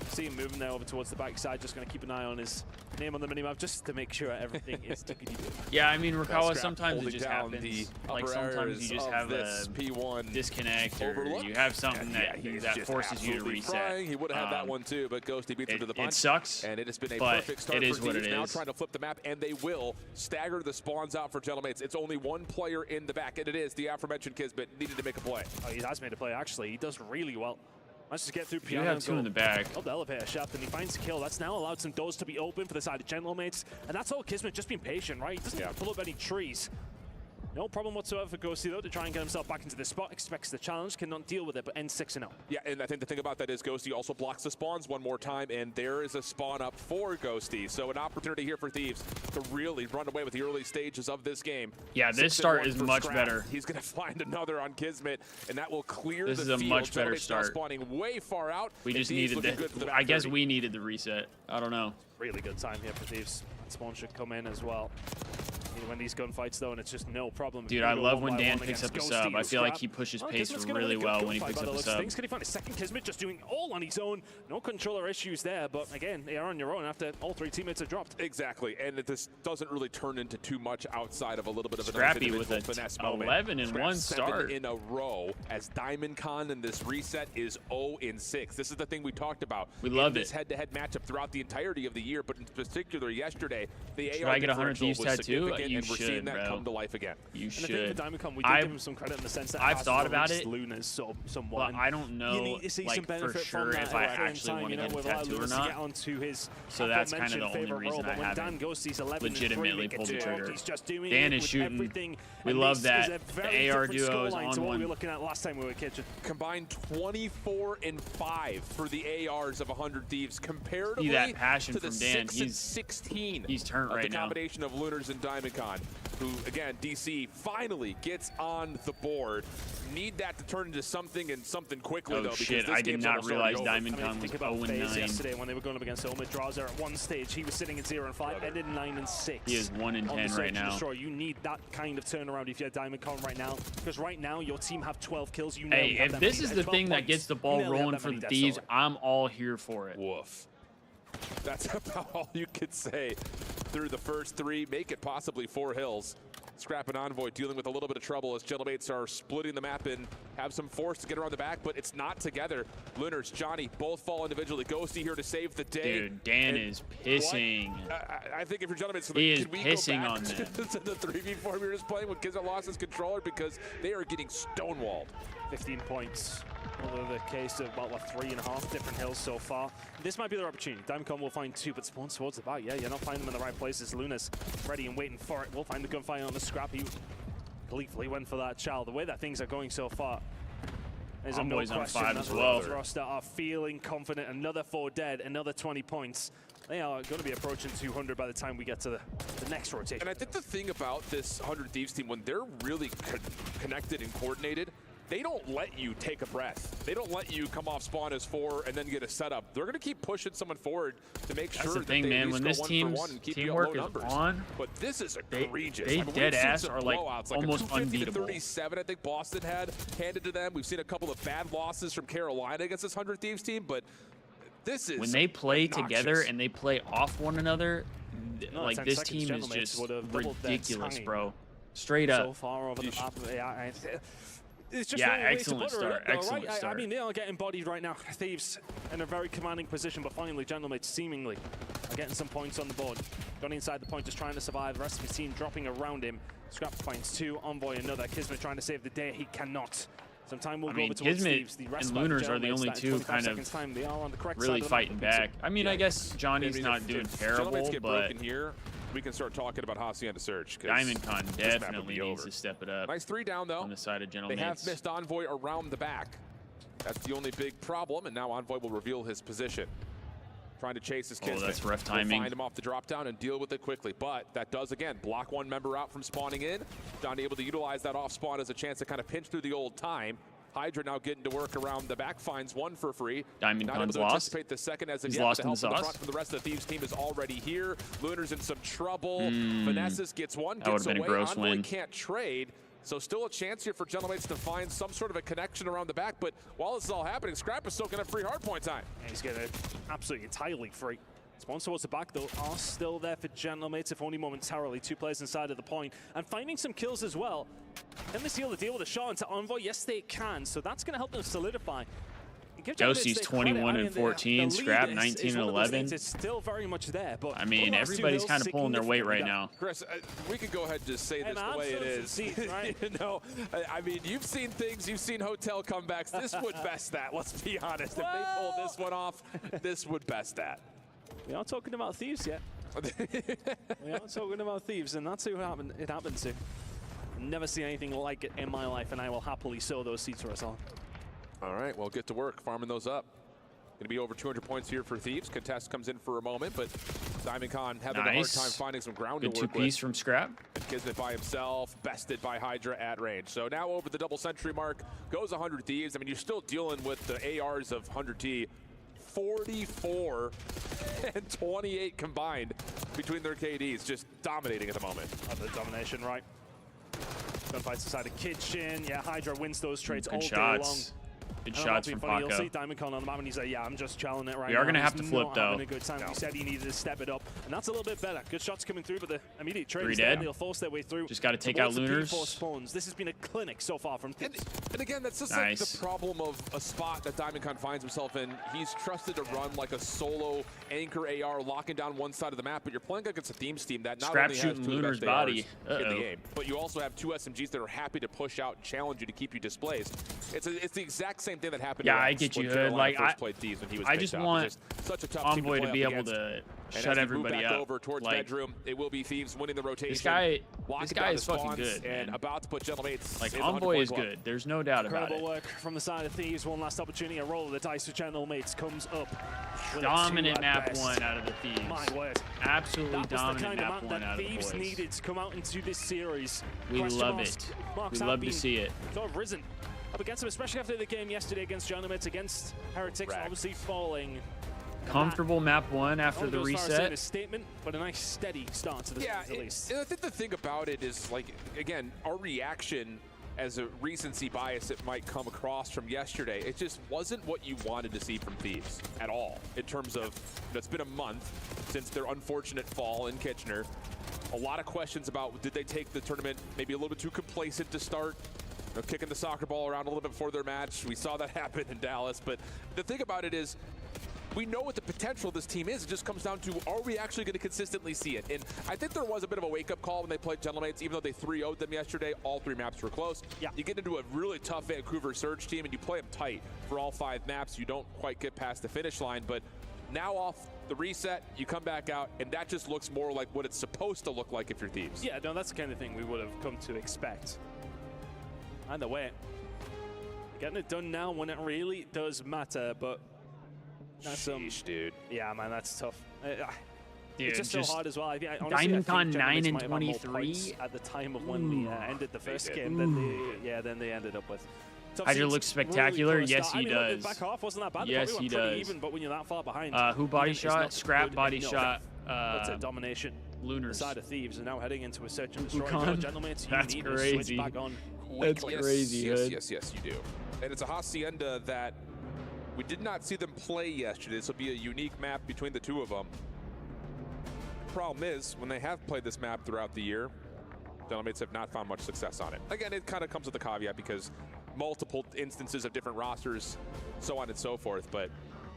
See him moving there over towards the backside, just going to keep an eye on his name on the minimap just to make sure everything is tickety-boo. Yeah, I mean, Rakawa, Scrap sometimes it holding just down happens. the Like upper sometimes areas you just of have this a P1 disconnect or overlook. you have something Yeah, that he's that just forces you to absolutely reset. Frying. He would have had that one too, but Ghosty beats him to the punch. It sucks, and it has been a but perfect start it is for what Thieves. it Now is. trying to flip the map, and they will stagger the spawns out for Gentlemates. It's only one player in the back, and it is the aforementioned Kismet needed to make a play. Oh, he has made a play, actually. He does really well. Managed to get through You piano. have 2 in the back. Up the elevator shaft, and he finds a kill. That's now allowed some doors to be open for the side of Gentlemates. And that's all Kismet, just being patient, right? He doesn't even pull up any trees. No problem whatsoever for Ghosty, though, to try and get himself back into the spot. Expects the challenge, cannot deal with it, but ends 6-0. Yeah, and I think the thing about that is Ghosty also blocks the spawns one more time, and there is a spawn up for Ghosty. So an opportunity here for Thieves to really run away with the early stages of this game. Yeah, this 6-1 start is for much Scrap. better. He's going to find another on Kismet, and that will clear This the is a field. much better Gentlemates now start. spawning way far out. We and just Thieves needed looking good for the the. I guess 30. we needed the reset. I don't know. Really good time here for Thieves. Spawn should come in as well. When these gunfights, though, and it's just no problem. Dude, I love when Dan picks up a sub. I feel like he pushes pace really well when he picks up a sub. Can he find a second? Kismet just doing all on his own. No controller issues there, but again, they are on your own after all 3 teammates are dropped. Exactly, and this doesn't really turn into too much outside of a little bit of a Scrappy with a finesse moment. 11 and Scrap 1 7 start in a row as Diamond Con in this reset is 0-6. This is the thing we talked about. We love this it. head-to-head matchup throughout the entirety of the year, but in particular yesterday, the Should AR I get a 100 differential Thieves was tattoo? significant, You and we're seeing should, that bro. come to life again. You And I think should. for Diamond Con, we did give him some credit in the sense that I've thought about it, Luna's somewhat. but I don't know You need to see like some benefit for sure from that if I at the same actually time, want you to know, get a with allowing tattoo or Lunas to not. get onto his So that's kind of the aforementioned only favorite reason role, I but when Dan haven't Ghosty's 11 legitimately and 3, pulled the trigger. He's just doing Dan it is with shooting. everything. We And love this that. is a very The AR different duo is scoreline on to what we one. were looking at last time we were kitchen. Combined 24 and 5 for the ARs of 100 Thieves, comparatively See that passion to the from Dan. 6 and 16 He's turned of right the now. combination of Lunars and Diamond Con, who again DC finally gets on the board. Need that to turn into something and something quickly Oh though. Because shit! this I did game's not almost realize already over. Diamond I mean, Con was think about 0 FaZe 9. yesterday when they were going up against Omid Drazer at one stage. He was sitting at 0 and 5, ended 9 and 6. He is 1 and on 10 the right Search and now. Destroy. You need that kind of turnaround if you're Diamond Con right now, because right now your team have 12 kills. You Hey, if this is the thing that gets the ball rolling for the Thieves, I'm all here for it. Woof. That's about all you could say through the first 3. Make it possibly 4 hills. Scrap and Envoy dealing with a little bit of trouble as Gentlemates are splitting the map and have some force to get around the back, but it's not together. Lunars, Johnny, both fall individually. Ghosty here to save the day. Dude, Dan is pissing. I think if you're Gentlemates, he is can we pissing go back on them. to the 3v4 we were just playing when Kizza lost his controller because they are getting stonewalled. 15 points. Although the case of about 3.5 different hills so far. This might be their opportunity. Diamondcon will find 2, but spawn towards the back. Yeah, you're not finding them in the right places. Luna's ready and waiting for it. We'll find the gunfire on the Scrap. He gleefully went for that child. The way that things are going so far, there's no Envoy's on question 5 that as well. the roster are feeling confident. Another 4 dead, another 20 points. They are going to be approaching 200 by the time we get to the next rotation. And I think the thing about this 100 Thieves team, when they're really connected and coordinated, they don't let you take a breath. They don't let you come off spawn as 4 and then get a setup. They're going to keep pushing someone forward to make sure the thing, that they man. at least When this go team's 1 for 1 and keep teamwork you is at low numbers. on, But this is egregious. they we've dead seen ass some are like blowouts, almost a 250 unbeatable. to 37, I think Boston had handed to them. We've seen a couple of bad losses from Carolina against this 100 Thieves team, but this is when they play obnoxious. together and they play off one another, No, like 10 this seconds, team is Gentlemates just would have doubled their ridiculous, time bro. Straight up. so far over the map. Yeah, it's just Yeah, the only way to excellent put it, start, though, excellent right? I start. mean, they are getting bodied right now. Thieves in a very commanding position, but finally, Gentlemates seemingly are getting some points on the board. Got inside the point, just trying to survive. The rest of his team dropping around him. Scrap finds 2, Envoy another. Kismet trying to save the day. He cannot. Some time will go over towards Kismet Thieves. The rest and of Lunars are the Gentlemates, only that in two 25 kind seconds of time, they are on the correct really side of fighting the map. back. I mean, I guess Johnny's not doing terrible, Gentlemates get but broken here, we can start talking about Hacienda Surge. Diamondcon definitely needs to step it up. Nice 3 down, though. On the side of They Gentlemates. have missed Envoy around the back. That's the only big problem, and now Envoy will reveal his position. Trying to chase his kids. That's rough timing. Find him off the drop down and deal with it quickly. But that does, again, block one member out from spawning in. Johnny able to utilize that off spawn as a chance to kind of pinch through the old time. Hydra now getting to work around the back, finds 1 for free. Diamondcon's not able to lost. anticipate the second as of He's yet. lost The in help the from the sauce. front from the rest of the Thieves team is already here. Lunar's in some trouble. Vanessa's gets 1, That gets would've been a away. gross Envoy win. can't trade. So still a chance here for Gentlemates to find some sort of a connection around the back. But while this is all happening, Scrap is still going to have free hardpoint time. And he's getting absolutely entirely free. Spawns towards the back, though, are still there for Gentlemates, if only momentarily. 2 players inside of the point. And finding some kills as well. Can they seal the deal with a shot into Envoy? Yes, they can. So that's going to help them solidify. Ghosty's 21 and 14, Scrap 19 and 11. It's still very much there, but I mean, everybody's kind of pulling their weight right now. Chris, we could go ahead and just say this the way it is. Seats, right? You know, I mean, you've seen things, you've seen hotel comebacks. This would best that, let's be honest. If they pull this one off, this would best that. We aren't talking about Thieves yet. We aren't talking about Thieves, and that's who it happened to. Never seen anything like it in my life, and I will happily sow those seats for us all. All right, well, get to work farming those up. Going to be over 200 points here for Thieves. Contest comes in for a moment, but Diamondcon having a hard time finding some ground Good to work 2-piece with. from Scrap. And Kismet by himself, bested by Hydra at range. So now over the double century mark goes 100 Thieves. I mean, you're still dealing with the ARs of 100T. 44 and 28 combined between their KDs, just dominating at the moment. The domination, right? Gunfights inside the kitchen. Yeah, Hydra wins those trades all Good day long. shots. Good shots from funny. You'll Paco. see Diamondcon on the map and he's like, yeah, I'm just challenging it right now. We are going to have to He's flip, not though. having a good time. He said he needed to step it up, and that's a little bit better. Good shots coming through, but the immediate trade 3 is there. dead. They'll force their way through. Just got to take towards out the Lunars. P4 spawns. This has been a clinic so far from Thieves. And again, that's just like the problem of a spot that Diamondcon finds himself in. He's trusted to run like a solo anchor AR, locking down one side of the map, but you're playing against a Thieves team that not Scrap only has shooting 2 of the Lunar's best body. ARs in the game, but you also have 2 SMGs that are happy to push out and challenge you to keep you displaced. It's the exact same thing that happened to Yeah, us I get you, when Hood. Carolina Like, first played Thieves when he was I picked just up. want It's just such a tough team Envoy to to play be up able against. to And shut as we everybody move back up. over towards Like, bedroom, it will be Thieves winning the rotation. this guy down is the fucking spawns good, and man. about to put Gentlemates. Like, in the 100 Envoy is point good. There's no doubt about Incredible it. work from the side of Thieves. One last opportunity. A roll of the dice for Gentlemates comes up. with a Dominant 2 at map best. 1 out of the Thieves. My word. Absolutely That was the dominant kind of map map 1 that out of the Thieves boys. needed to come out into this series. We Question love marks it. have We love to been see it. sort of risen up against them, especially after the game yesterday against Gentlemates, against Heretics, obviously falling. Comfortable map 1 after I the wouldn't go as far as saying reset. a statement, but a nice steady start to the season at least. And I think the thing about it is, like, again, our reaction as a recency bias it might come across from yesterday, it just wasn't what you wanted to see from Thieves at all. In terms of, it's been a month since their unfortunate fall in Kitchener. a lot of questions about did they take the tournament maybe a little bit too complacent to start, kicking the soccer ball around a little bit before their match. We saw that happen in Dallas. But the thing about it is, we know what the potential of this team is. It just comes down to, are we actually going to consistently see it? And I think there was a bit of a wake-up call when they played Gentlemates. Even though they 3-0'd them yesterday, all 3 maps were close. Yeah. You get into a really tough Vancouver Surge team, and you play them tight for all 5 maps. You don't quite get past the finish line. But now off the reset, you come back out, and that just looks more like what it's supposed to look like if you're Thieves. Yeah, no, that's the kind of thing we would have come to expect. Either way, getting it done now when it really does matter, but that's dude. Yeah, man, that's tough. Dude, it's just so hard as well. Diamondcon 9 and 23 at the time of when we ended the first game. Then they ended up with. Hydra looks spectacular. Really yes, he does. Back half wasn't that bad. Yes, he does. Even, but when you're that far behind, who body shot? Scrap body shot. That's a domination. Lunars. The side of Thieves, and now heading into a search and destroy. Gentlemans, you That's need crazy. to switch back on. That's crazy. Yes, you do. And it's a Hacienda that we did not see them play yesterday. This will be a unique map between the 2 of them. The problem is, when they have played this map throughout the year, Gentlemates have not found much success on it. Again, it kind of comes with a caveat because multiple instances of different rosters, so on and so forth. But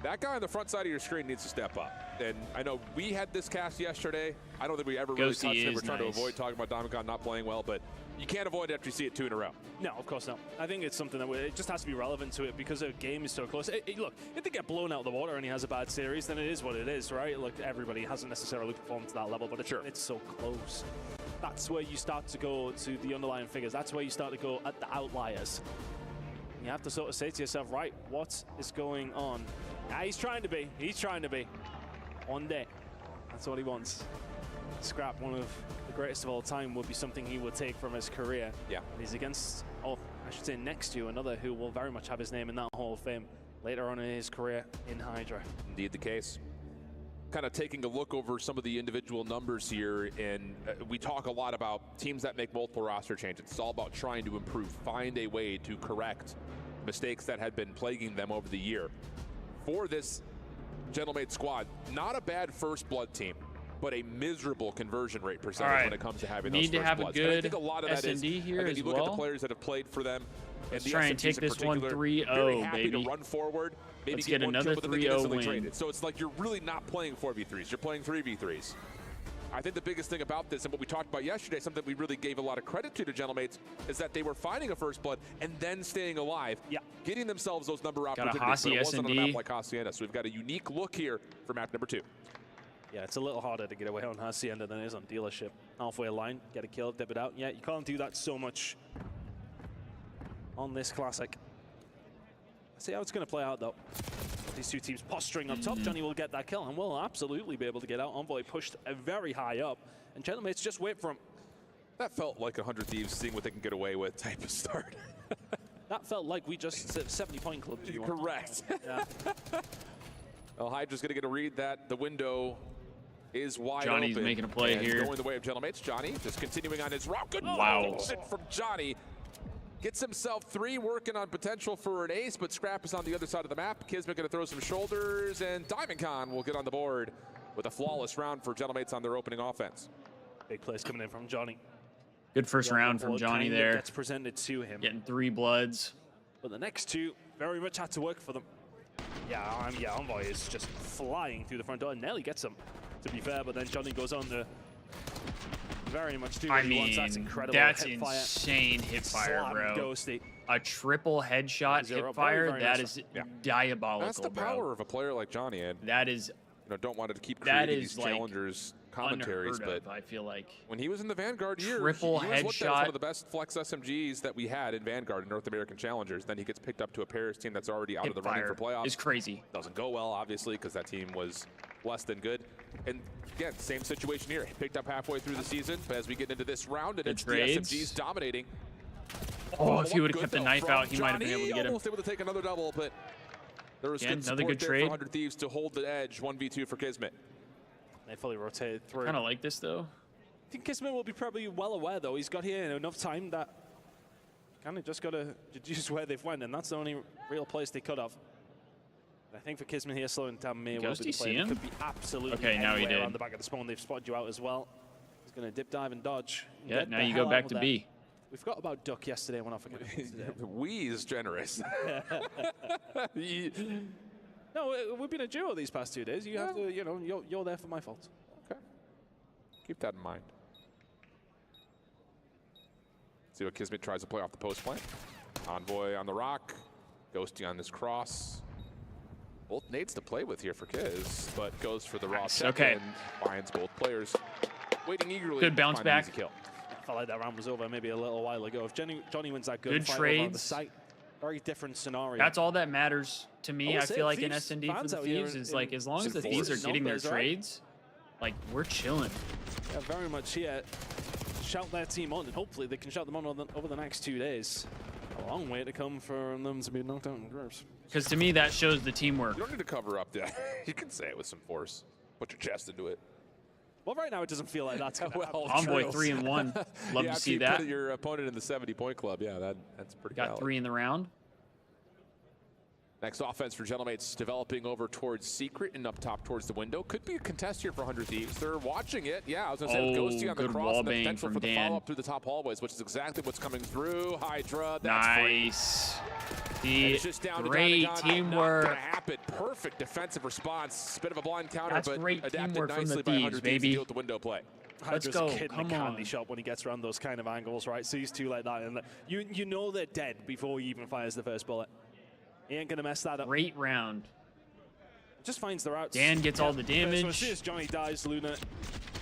that guy on the front side of your screen needs to step up. And I know we had this cast yesterday. I don't think we ever really touched it. We're trying to avoid talking about Diamondcon not playing well, but you can't avoid it after you see it 2 in a row. No, of course not. I think it's something that it just has to be relevant to it because the game is so close. Look, if they get blown out of the water and he has a bad series, then it is what it is, right? Look, everybody hasn't necessarily performed to that level, but it's so close. That's where you start to go to the underlying figures. That's where you start to go at the outliers. You have to sort of say to yourself, right, what is going on? He's trying to be. He's trying to be. One day. That's what he wants. Scrap, one of the greatest of all time, would be something he would take from his career. Yeah. He's against, I should say next to another who will very much have his name in that Hall of Fame later on in his career in Hydra. Indeed the case. Kind of taking a look over some of the individual numbers here, and we talk a lot about teams that make multiple roster changes. It's all about trying to improve, find a way to correct mistakes that had been plaguing them over the year. For this Gentlemate squad, not a bad first blood team, but a miserable conversion rate percentage when it comes to having those first bloods. And I think a lot of that is, here again, as you look at the players that have played for them, Let's and the try and SMGs take this one 3-0, very happy baby. to run forward, maybe Let's get get one another kill, but then they get 3-0 instantly win. traded. So it's like you're really not playing 4v3s, you're playing 3v3s. I think the biggest thing about this, and what we talked about yesterday, something we really gave a lot of credit to Gentlemates, is that they were finding a first blood and then staying alive, getting themselves those number opportunities. But it wasn't on a map like Hacienda, so we've got a unique look here for map number 2. Yeah, it's a little harder to get away on Hacienda than it is on Dealership. Halfway line, get a kill, dip it out. Yeah, you can't do that so much on this Classic. Let's see how it's going to play out, though. These 2 teams posturing up top. Johnny will get that kill and will absolutely be able to get out. Envoy pushed very high up, and Gentlemates just wait for him. That felt like 100 Thieves seeing what they can get away with type of start. That felt like we just 70-point club. Correct. Yeah. Well, Hydra's going to get a read that the window is wide Johnny's open. making a play and here. Going the way of Gentlemates. Johnny just continuing on his route. Good from Johnny. Gets himself 3, working on potential for an ace, but Scrap is on the other side of the map. Kismet going to throw some shoulders, and Diamondcon will get on the board with a flawless round for Gentlemates on their opening offense. Big plays coming in from Johnny. Good first round from Johnny there. Gets presented to him. Getting 3 bloods. But the next 2 very much had to work for them. Yeah, Envoy is just flying through the front door and nearly gets him, to be fair, but then Johnny goes on to very much do what he wants. That's incredible. That's hip insane hip fire, bro. Ghosty. A triple headshot hip fire, that is diabolical, That's the power of a player like Johnny, and that is, don't want to keep creating these challengers commentaries, but I feel like when he was in the Vanguard year, triple he was looked at as headshot, one of the best flex SMGs that we had in Vanguard in North American Challengers. Then he gets picked up to a Paris team that's already out of the running for playoffs. Is crazy. Doesn't go well, obviously, because that team was less than good. And again, same situation here. Picked up halfway through the season, but as we get into this round, and it's the SMGs dominating. Oh, if he would have kept the knife out, he might have been able to get him. Almost able to take another double, but there was good support there for 100 Thieves to hold the edge. 1v2 for Kismet. They fully rotated through. Kind of like this, though. I think Kismet will be probably well aware, though. He's got here enough time that kind of just got to deduce where they've went, and that's the only real place they could have. I think for Kismet here, slowing down Mir will be the play. Could be absolutely now he did. on the back of the spawn. They've spotted you out as well. He's going to dip, dive, and dodge. Yeah, now you go back to B. We forgot about Duck yesterday when I forgot. We is generous. No, we've been a duo these past 2 days. You have to, you know, you're there for my fault. Okay. Keep that in mind. See what Kismet tries to play off the post plant. Envoy on the rock. Ghosty on this cross. Both nades to play with here for Kiz, but goes for the raw check and finds both players waiting eagerly. Good bounce back. Kill. I felt like that round was over maybe a little while ago. If Johnny wins that good fight trades. on the site, very different scenario. That's all that matters to me. I feel like in Thieves SND for the Thieves is like, as long as the Thieves are getting their trades, like, we're chilling. Yeah, very much here. Shout their team on, and hopefully they can shout them on over the next 2 days. A long way to come for them to be knocked out in groups. Because to me, that shows the teamwork. You don't need to cover up that. You can say it with some force. Put your chest into it. Well, right now it doesn't feel like that's going to well, Envoy 3-1. Love to see that. Put your opponent in the 70-point club. Yeah, that's pretty Got valid. 3 in the round. Next offense for Gentlemates developing over towards Secret and up top towards the window. Could be a contest here for 100 Thieves. They're watching it. Yeah, I was going to say with Ghosty on the cross and the potential for the follow-up through the top hallways, which is exactly what's coming through. Hydra, that's nice. The great Not teamwork. gonna happen. Perfect defensive response. Bit of a blind counter, That's but great adapted teamwork from nicely the by Thieves, 100 Thieves to baby. deal with the window play. Let's Hydra's go. kid in Come the on. candy shop when he gets around those kind of angles, right? Sees two like that, and you know they're dead before he even fires the first bullet. He ain't gonna mess that up. Great round. Just finds the routes. Dan gets all the damage. As soon as Johnny dies, Luna.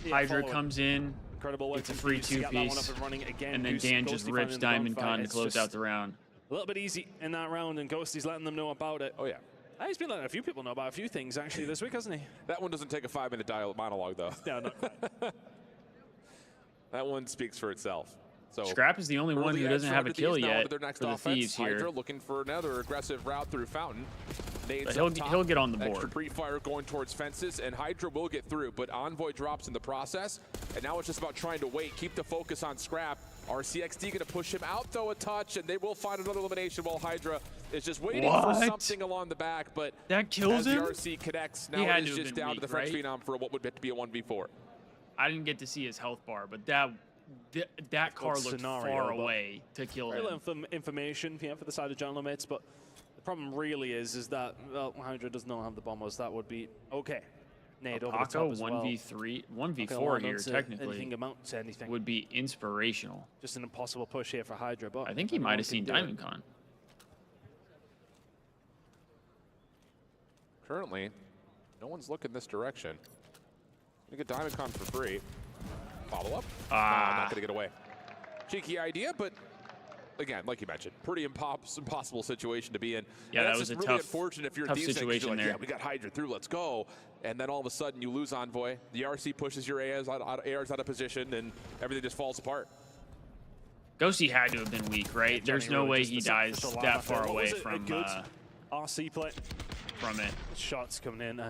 Hydra comes in. Incredible work. Gets a free to get that one up 2-piece. and running again. And then Dan just rips Diamond Con to close out the round. A little bit easy in that round, and Ghosty's letting them know about it. Oh, yeah. He's been letting a few people know about a few things, actually, this week, hasn't he? That one doesn't take a 5-minute monologue, though. No, not quite. That one speaks for itself. So Scrap is the only one who doesn't have a kill yet their next for the offense. Thieves here. Hydra looking for another aggressive route through Fountain. But he'll get on the board. Extra pre-fire going towards fences, and Hydra will get through, but Envoy drops in the process, and now it's just about trying to wait, keep the focus on Scrap. RCXD going to push him out, though, a touch, and they will find another elimination while Hydra is just waiting for something along the back, but that kills him? as the RC connects, now it is just down to the French Phenom for what would be a 1v4. I didn't get to see his health bar, but that car looked far away to kill him. Very information for the side of Gentlemates, but the problem really is that Hydra does not have the bombers. That would be okay. Nade over the top as well. 1v3, 1v4 here technically amount to anything. would be inspirational. Just an impossible push here for Hydra, but I think he might have seen Diamond Con. Currently, no one's looking this direction. You get Diamond Con for free. Follow up. No, not going to get away. Cheeky idea, but again, like you mentioned, pretty impossible situation to be in. Yeah, that was a really tough, unfortunate if you're tough in these situation things, there. yeah, we got Hydra through, let's go. And then all of a sudden you lose Envoy. The RC pushes your ARs out of position, and everything just falls apart. Ghosty had to have been weak, right? There's no way he dies that far away from RC play from it. Shots coming in.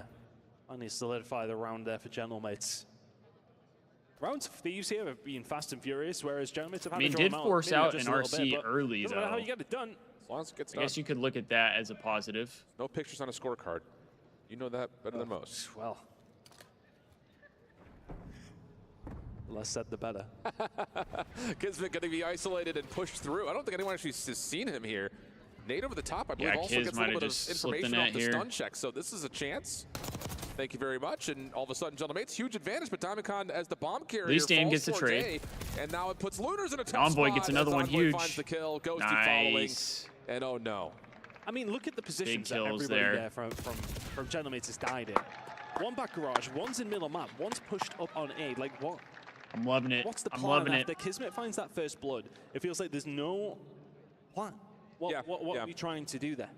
Only solidify the round there for Gentlemates. Rounds of Thieves here have been fast and furious, whereas Gentlemates have had to draw did them force out an RC early, doesn't though. matter how you get it done. As long as it gets I guess you could look at that as a positive. No pictures on a scorecard. You know that better than most. Well, less said the better. Kismet going to be isolated and pushed through. I don't think anyone actually has seen him here. Nade over the top, I believe, also Kiz gets a little bit of information off the stun check. So this is a chance. Thank you very much. And all of a sudden, Gentlemates, huge advantage, but Diamond Con as the bomb carrier. At least Dan falls gets a towards trade. And now it puts Lunars in a tough Envoy spot gets another one Envoy huge. Finds the kill, Ghosty Nice. following. And oh no. I mean, look at the positions that kills everybody there. from Gentlemates has died in. One back garage, one's in middle map, one's pushed up on A. Like, what? I'm loving it. What's the I'm plan loving after it. Kismet finds that first blood? It feels like there's no plan. What are we trying to do there?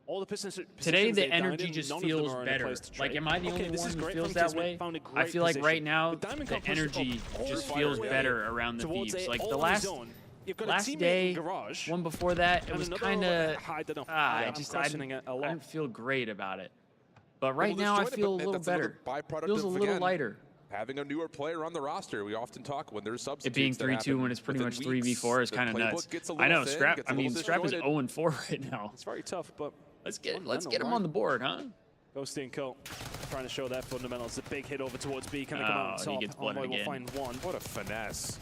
All the positions Today, they the died energy in, just none of them feels are in a better. place to Like, trade. am I the Okay, only this one is who great feels from that Kismet, way? found a I great feel like right position. now, But Diamond the Con pushes energy up just all feels the way better around the towards Thieves. A, Like, all the on his last own. You've got a last teammate day, in garage, one before that, it and was another kind of, I don't know. I I'm questioning it a lot. didn't feel great about it. But right Well, now, I disjointed, feel a but little that's another better. byproduct Feels a of, little again, lighter. Having a newer player on the roster, we often talk when there's substitutes. It being that 3-2 happen when it's pretty much within weeks, 3v4 is the kind of playbook nuts. gets a I little know, thin, Scrap. gets a I mean, little Scrap is disjointed. 0-4 right now. It's very tough, but Let's get him on the board, huh? Ghosty and Co. trying to show their fundamentals. The big hit over towards B. Can they come out on top? He gets blooded Envoy will again. find one. What a finesse.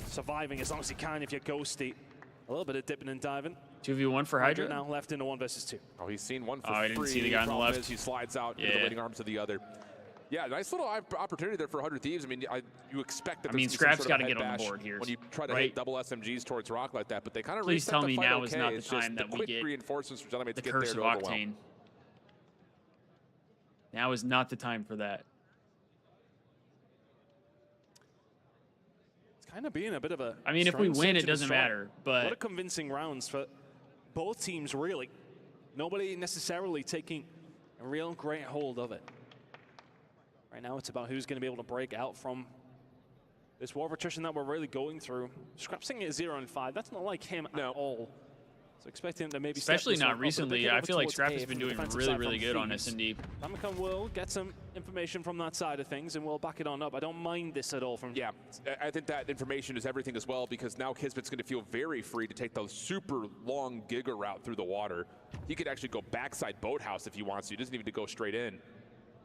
Surviving as long as he can if you're Ghosty. A little bit of dipping and diving. 2v1 for Hydra. Now left into 1 versus 2. Oh, he's seen one for I free. didn't see the guy on the Problem left. is he slides out into the waiting arms of the other. Yeah, nice little opportunity there for 100 Thieves. I mean, you expect that. I mean, Scrap's got to get on the board here. When you try to hit double SMGs towards Rock like that, but they kind of Please tell me now okay. is not the It's time just that we quick get reinforcements from Gentlemen the to get curse there of to overwhelm. Octane. Now is not the time for that. It's kind of being a bit of a. I mean, if we strange win, search it in the doesn't storm. matter. But what a convincing rounds for both teams, really. Nobody necessarily taking a real great hold of it. Right now, it's about who's going to be able to break out from this war of attrition that we're really going through. Scrap sitting at 0-5. That's not like him at all. So expecting him to maybe especially step this not one up, but a recently. big hit I over feel like towards Scrap A has from been the doing defensive really, side really from good on Thieves. S&D. Damicon will get some information from that side of things, and we'll back it on up. I don't mind this at all from. Yeah, I think that information is everything as well, because now Kismet's going to feel very free to take the super long Giga route through the water. He could actually go backside boathouse if he wants to. He doesn't even need to go straight in.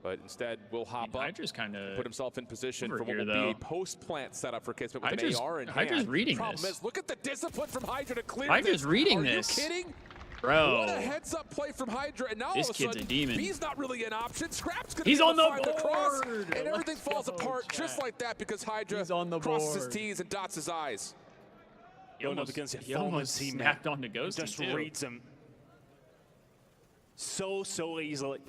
But instead, will hop up, Hydra's kind of put himself in position for what here, will though. be a post-plant setup for Kismet with Hydra's, an AR in Hydra's hand. reading Problem this. is, look at the discipline from Hydra to clear Hydra's this. reading this. Are you kidding? Bro. What a heads-up play from Hydra, and now This all of a kid's sudden, a demon. B's not really an option. Scrap's gonna He's be able on to the find the cross, board. and everything Let's falls go, apart chat. just like that because Hydra He's on the crosses his board. T's and dots his I's. He almost he almost teammate. snapped onto Ghosty, Just too. reads him so easily.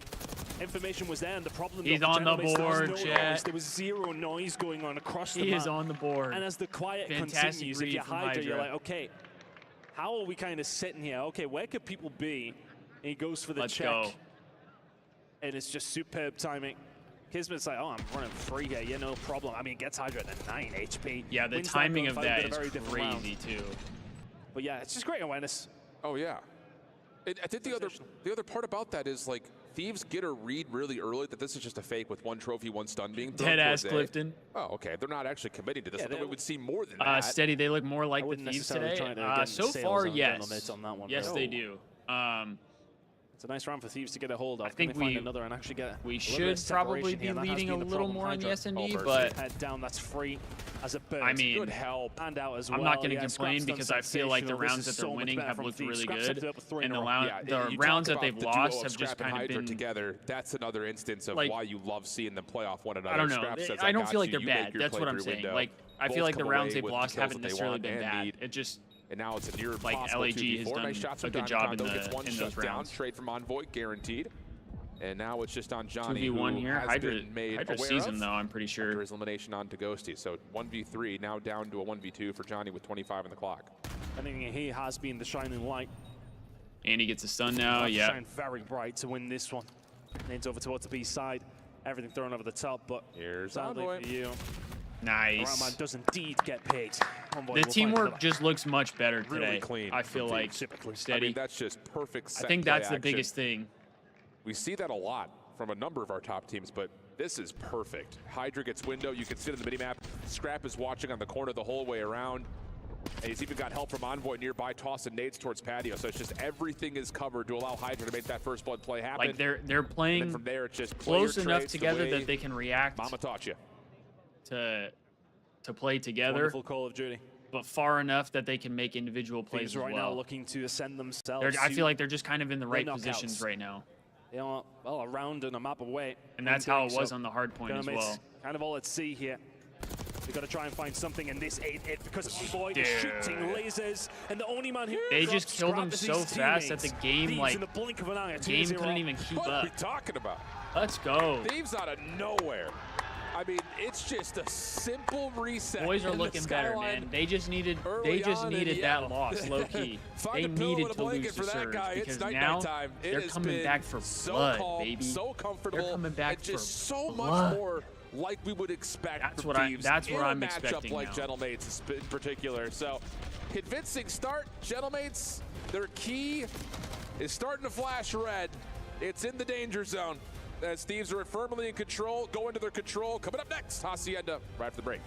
Information was there, and the problem. He's though, for on the Gentlemen, there was board, no chat. noise. There was zero noise going on across the He map. is on the board. And as the quiet Fantastic continues, if read you're from Hydra, you're Hydra. like, okay, how are we kind of sitting here? Okay, where could people be? And he goes for the Let's check. go. And it's just superb timing. Kismet's like, oh, I'm running free here. Yeah, no problem. I mean, gets Hydra at 9 HP. Yeah, the Wins that timing of gunfight, that but a very is different round. crazy, too. But yeah, it's just great awareness. Oh yeah. I think the other part about that is like Thieves get a read really early that this is just a fake with 1 trophy, 1 stun being thrown Dead ass towards A. Clifton. Oh, okay. They're not actually committing to this. Yeah, I thought they- we would see more than that. Steady, they look more like the wouldn't Thieves necessarily today. try to, again, So sails far, on yes. Gentlemen on that one, Yes, but- they do. It's a nice round for Thieves to get a hold of. I think Can they find we- another and actually get We a little bit should of probably separation be here. That has leading a been the little problem. more on the Hydra, S&D, mercy. but head down, that's free as a burst. I mean, Good help. And out as well. I'm not going to Yeah, complain Scrap's done because I feel like the sensational. This rounds is that they're so much winning better have from looked Thieves. really Scrap's good, ended up with 3 and in a the, row. You rounds talk that they've about the lost duo of have just Scrap and kind of Hydra been together. That's another instance of like- why you love seeing them play off one another. I don't know. Scrap says, I don't got feel like you. they're You make bad. your That's what I'm playthrough saying. window. Like, I Both feel like the come rounds away they've with the lost kills haven't that they necessarily want been and bad. need. It just And now it's a near like, impossible LAG has 2v4. done Nice shots a from good job in Dominic. Gets the- one in shut those down. rounds. Trade from Envoy guaranteed. And now it's just on Johnny, 2v1 who here. has Hydra been made aware sees him of though, I'm pretty after sure. his elimination on to Ghosty. So 1v3 now down to a 1v2 for Johnny with 25 on the clock. I think he has been the shining light. And he gets a stun now. Has Yeah. Shine very bright to win this one. Heads over towards the B side. Everything thrown over the top, but Here's sadly Envoy. for you, Nice. Roundman does indeed get paid. Envoy The will find teamwork another. just looks much better Really today. clean I feel from like Thieves. I steady. mean, that's just perfect set I think play that's the action. biggest thing. We see that a lot from a number of our top teams, but this is perfect. Hydra gets window. You can see it in the minimap. Scrap is watching on the corner the whole way around. And he's even got help from Envoy nearby, tossing nades towards patio. So it's just everything is covered to allow Hydra to make that first blood play happen. Like they're and then playing from there, it's just close player enough trades the together way that they can react Mama taught you. to play together, Wonderful Call of Duty. but far enough that they can make individual plays Thieves as right well. now looking to ascend themselves. I to feel like they're just kind of in the right knockouts. positions right now. They are well around and a map away. And that's from how doing it was so. on the hard point as Gentlemen, well. it's kind of all at sea here. We've got to try and find something, and this ain't it because Envoy Dude. is shooting lasers, and the only man who They drops just killed Scrap him is so his fast that the teammates. game, Thieves like, in the blink of an eye, Game 2-0 couldn't even keep What are up. we talking about? Let's go. Thieves out of nowhere. I mean, it's just a simple reset. Boys are in the looking better, skyline. man. They just needed Early on, and yeah. that loss, low key. Find They a pillow needed and a to blanket lose for to that Surge guy. because It's night now time. It they're has coming been back for so blood, calm, baby. So comfortable. They're coming back and just for so blood. much more like we would expect That's from what I- Thieves that's in what a I'm matchup expecting like now. Gentlemates in particular. So convincing start. Gentlemates, their key is starting to flash red. It's in the danger zone. As Thieves are firmly in control, go into their control. Coming up next, Hacienda, right after the break.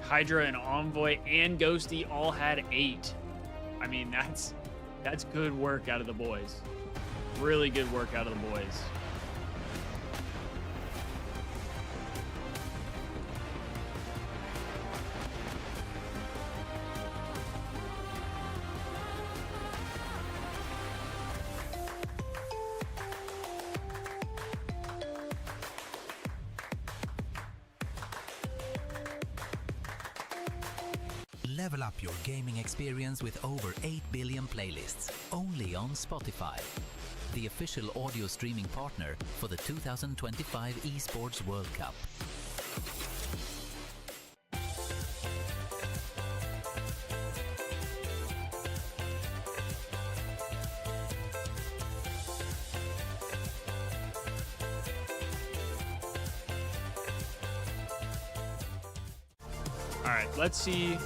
Hydra and Envoy and Ghosty all had 8. I mean, that's good work out of the boys. Really good work out of the boys. Level up your gaming experience with over 8 billion playlists, only on Spotify, the official audio streaming partner for the 2025 ESports World Cup. All right, let's see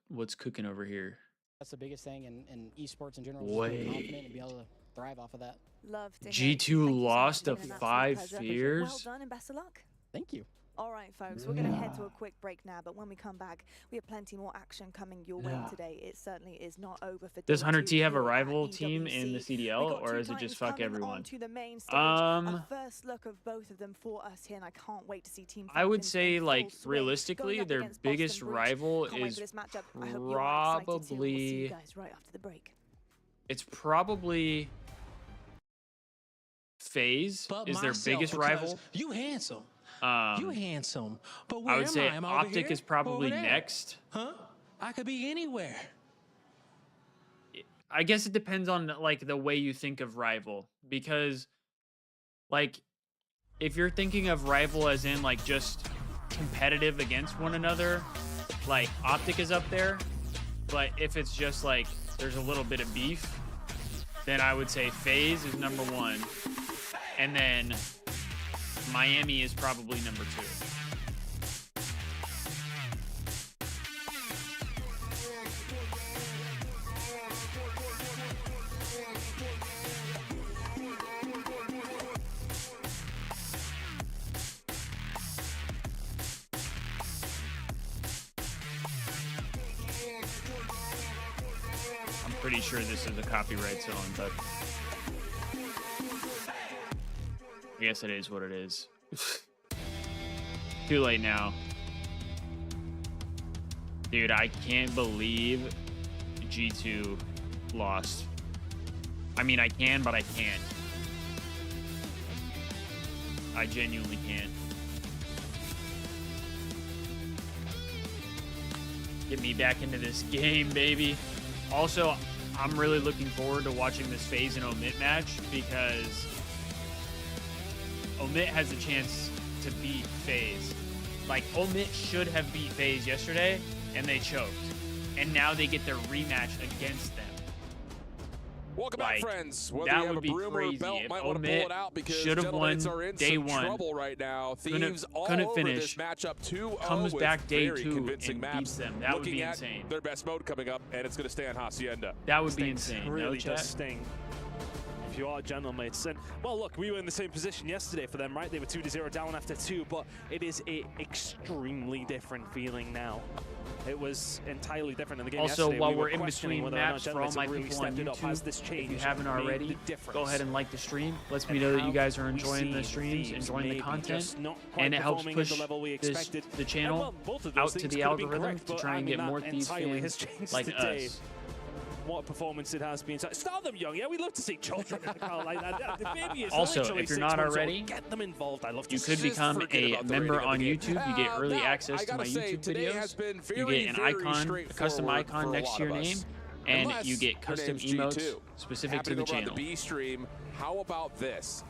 what's cooking over here. That's the biggest thing in esports in general. Wait. Just being confident and be able to thrive off of that. Love to G2 lost to 5 fears. Well done and best of luck. Thank you. All right, folks, we're going to head to a quick break now, but when we come back, we have plenty more action coming your way today. It certainly is not over for Does Hunter Day T have a here at rival team EWC. in the CDL, or is it just fuck everyone? To the main stage. A first look of both of them for us here, and I can't wait to see Team I would Falcons say, in like, full swing. realistically, Going up their against biggest Boston Bridge. rival Can't wait is for this matchup. I hope you are excited too. We'll see you probably guys right after the break. it's probably FaZe But is their myself, biggest because rival. You handsome. You handsome. But where I would say am I? I'm over Optic here is probably or over there? next. Huh? I could be anywhere. I guess it depends on like the way you think of rival, because like if you're thinking of rival as in like just competitive against one another, like Optic is up there. But if it's just like there's a little bit of beef, then I would say FaZe is number 1, and then Miami is probably number 2. I'm pretty sure this is a copyright song, but I guess it is what it is. Too late now. Dude, I can't believe G2 lost. I mean, I can, but I can't. I genuinely can't. Get me back into this game, baby. Also, I'm really looking forward to watching this FaZe and Omit match, because Omit has a chance to beat FaZe. Like, Omit should have beat FaZe yesterday, and they choked. And now they get their rematch against them. Welcome back, friends. Whether that you have would a be broom or a crazy. belt, If might want to Omit pull it out because should have won Gentlemen are in day some 1. trouble right now. Thieves all couldn't over finish. this matchup 2-0 Comes with back day very 2 convincing and maps. beats them. That would Looking be at insane. their best mode coming up, and it's going to stay on Hacienda. That would be Stings. insane. Really No does chat? sting. If you are Gentlemates. And, well, look, we were in the same position yesterday for them, right? They were 2-0 down after 2, but it is an extremely different feeling now. It was entirely different in the game Also, yesterday. while We were we're in questioning between whether or not maps, for all Gentlemates my have really people on stepped it up. Has YouTube, this if you change haven't made already, the difference? go ahead and like the stream. Lets me And know that you guys are have we enjoying the seen streams, Thieves enjoying the maybe content, just not quite and it helps performing at push the level we the expected? channel And, well, both of those out to things the could have been algorithm correct, to but, try I and mean, get more that Thieves entirely has fans changed like today. us. What a performance it has been. Start them young, yeah? We love to see children in the crowd like that. The baby is Also, literally if you're 6 not months old. already, Get them involved. I love to you see could it. become a member on YouTube. You get early now, access I to my gotta say, YouTube today has videos. been You very, get an very icon, a custom straightforward icon for a next lot to your of us. name, and Unless you get your custom name's emotes G2. specific to Happening the over on channel. the B stream. How about this?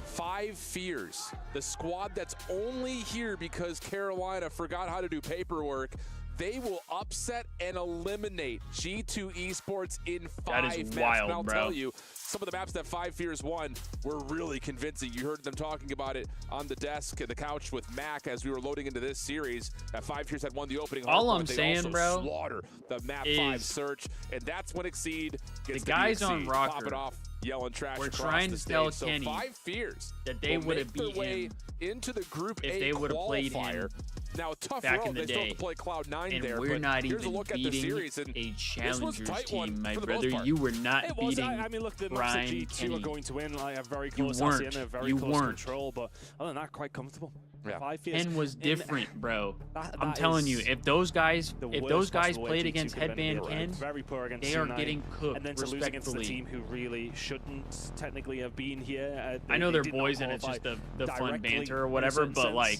5 Fears, the squad that's only here because Carolina forgot how to do paperwork. They will upset and eliminate G2 Esports in 5 That is maps. wild, And I'll bro. tell you, some of the maps that 5 Fears won were really convincing. You heard them talking about it on the desk and the couch with Mac as we were loading into this series. That 5 Fears had won the opening. All hardpoint. I'm They saying, also bro, slaughter the map is 5 search, and that's when Exceed gets the guys to be on Exceed, Rocker popping off, yelling trash were across trying the to tell stage. Kenny so 5 Fears that they will would have make their beat way him into the Group if A they would have played qualifier. him Now, tough back road. in the They still day, have to play Cloud9 and there, we're but not here's a even look at the beating series, and a this was a challengers tight one team, my for the brother. most part. You were not It was. beating I mean, look, the Brian G2 Kenny. are going to win. Like, a very You close weren't. and a very You close weren't. control, but other than that, quite comfortable. Yeah. 5 years. Ken was different, bro. That I'm telling you, is if those guys the played worst possible way against G2 could have Headband been. Ken, Very poor against they are C9, getting cooked. and then to lose against the respectfully. team who really shouldn't technically have been here. I know they're did not boys and it's just qualify the fun directly banter or in a whatever, certain but sense. like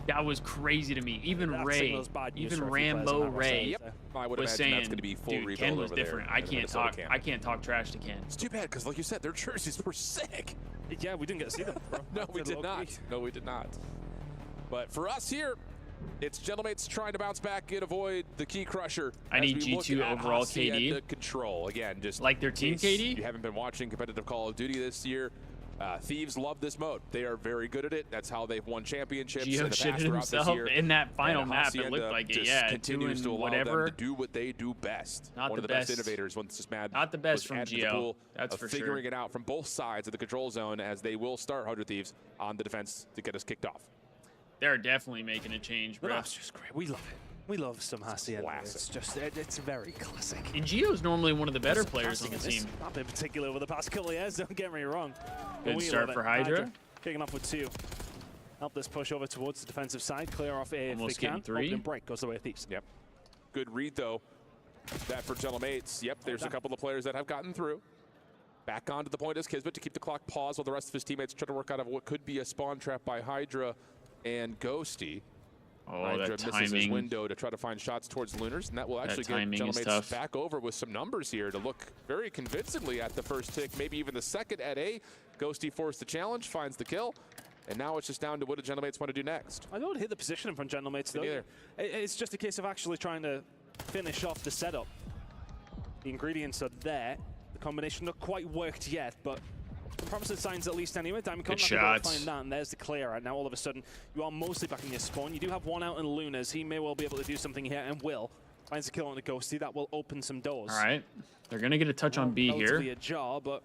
that was crazy to me. Even That Ray, signals bad news even for a few players on Rambo that roster, Ray Yep. I would was imagine saying, that's going to be full dude, rebuild Ken was over there different. in I the can't Minnesota talk. camp. I can't talk trash to Ken. It's too bad because, like you said, their jerseys were sick. Yeah, we didn't get to see them. Bro. No, we That's did low not. key. No, we did not. But for us here, it's Gentlemates trying to bounce back and avoid the key crusher. I as need we look G2 at overall Hacienda KD. Control. Again, just Like their team in case KD? You haven't been watching competitive Call of Duty this year. Thieves love this mode. They are very good at it. That's how they've won championships in Gio the past shitted throughout this himself year. in that final And map. It Hacienda looked like it. just Yeah, continues to doing allow whatever. them to do what they do best. Not One the of the best best. innovators once this mad Not the best was from added to the Gio. pool That's of for figuring sure. it out from both sides of the control zone as they will start 100 Thieves on the defense to get us kicked off. They're definitely making a change, The bro. map's just great. We love it. We love some Hacienda. It's just, it's very classic. And Gio's normally one of the better Some players on passing the in this team. map in particular over the past couple of years, don't get me wrong. But Good we start love for it. Hydra. Kicking off with 2. Help this push over towards the defensive side. Clear off A if Almost they can. getting 3. Opening break goes the way of Thieves. Yep. Good read, though. That for Gentlemates. Yep, there's a couple of players that have gotten through. Back onto the point is Kismet to keep the clock paused while the rest of his teammates try to work out of what could be a spawn trap by Hydra and Ghosty. Oh, Hydra that misses his timing. window to try to find shots towards Lunars, and that will actually get timing is Gentlemates tough. back over with some numbers here to look very convincingly at the first tick, maybe even the second at A. Ghosty forced the challenge, finds the kill, and now it's just down to what do Gentlemates want to do next. I don't hit the position from Gentlemates, though. Neither. It's just a case of actually trying to finish off the setup. The ingredients are there. The combination not quite worked yet, but some promising signs at least anyway. Diamond Good Con not gonna shots. find that, and there's the clear. Right now, all of a sudden, you are mostly back in your spawn. You do have one out in Lunas. He may well be able to do something here, and will. Finds a kill on the Ghosty. That will open some doors. All right. They're going to get a touch on B here. Relatively ajar, but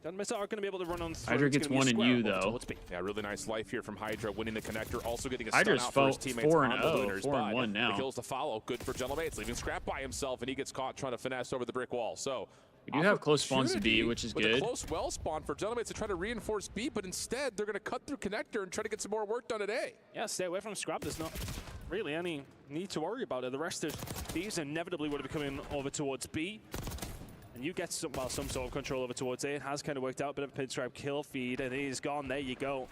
Gentlemates are going to be able to run on through. Hydra It's gets gonna be a 1 and square U, over though. towards B. Yeah, really nice life here from Hydra, winning the connector, also getting a Hydra's stun out for his teammates 4 on and the 0, Lunars. 4 and but 1 now. The kills to follow, good for Gentlemates, leaving Scrap by himself, and he gets caught trying to finesse over the brick wall. So We do have close spawns to B, opportunity which is with good. a close well spawn for Gentlemates to try to reinforce B, but instead they're going to cut through connector and try to get some more work done at A. Yeah, stay away from Scrap. There's not really any need to worry about it. The rest of these inevitably would have been coming over towards B. And you get some sort of control over towards A. It has kind of worked out. A bit of a pinstripe kill feed, and he's gone. There you go.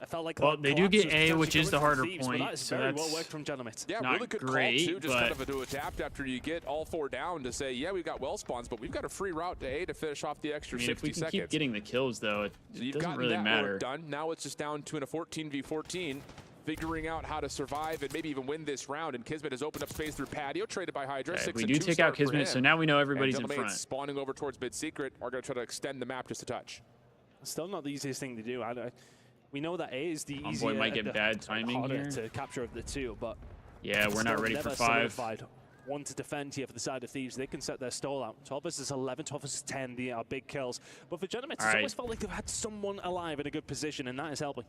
I felt like Well, that they do collapse get was A, potentially which is coming the from harder Thieves, point, But that is so very that's well worked from Gentlemates. Yeah, not really good great, call, too. Just but- kind of a do adapt after you get all 4 down to say, yeah, we've got well spawns, but we've got a free route to A to finish off the extra I mean, 60 if we can seconds. keep getting the kills, though, it So you've doesn't gotten really that matter. work done. Now it's just down to a 14v14, figuring out how to survive and maybe even win this round. And Kismet has opened up space through Patio, traded by Hydra. Okay, 6 we and do 2 take out start for Kismet, so him. now we know everybody's And in Gentlemates front. spawning over towards Mid Secret are going to try to extend the map just a touch. Still not the easiest thing to do. We know that A is the Envoy easier might get and bad timing harder here. to capture of the two, but Yeah, we're not still ready for never 5. solidified. One to defend here for the side of Thieves. They can set their stall out. 12 versus 11, 12 versus 10, the big kills. But for Gentlemates, it's All right. always felt like they've had someone alive in a good position, and that is helping.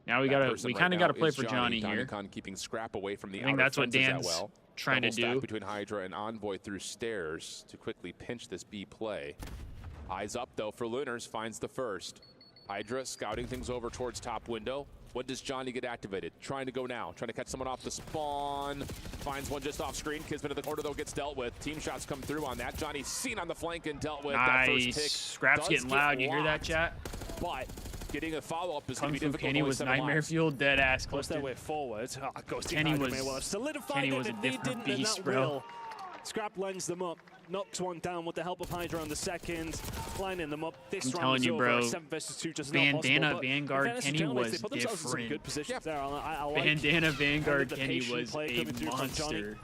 Now we That gotta, person we right kind of now got to play is for Johnny here. Con keeping Scrap away from the I think outer that's what fences Dan's that well. trying to Double stack do. between Hydra and Envoy through stairs to quickly pinch this B play. Eyes up though for Lunars, finds the first. Hydra scouting things over towards top window. When does Johnny get activated? Trying to go now, trying to catch someone off the spawn. Finds one just off screen. Kismet in the corner though gets dealt with. Team shots come through on that. Johnny seen on the flank and dealt with. That first Nice. tick Scrap's does getting get loud. You hear that, locked, chat? But getting a follow-up is Kung going to be Fu difficult. Kenny Only was 7 Nightmare lives. Fuel, dead ass Close close their to way forward. Ghosty Kenny Hydra was- may well have solidified Kenny it. was a If they different didn't, then beast, that bro. will. Scrap lines them up, knocks one down with the help of Hydra on the second, lining them up. This I'm round telling is you, over. bro, 7 versus 2 just not Bandana possible. But in Vanguard fairness to Kenny Gentlemates, was they put themselves in some different. good positions there. I like Bandana Vanguard the Kenny patient was play a coming through from Johnny. monster.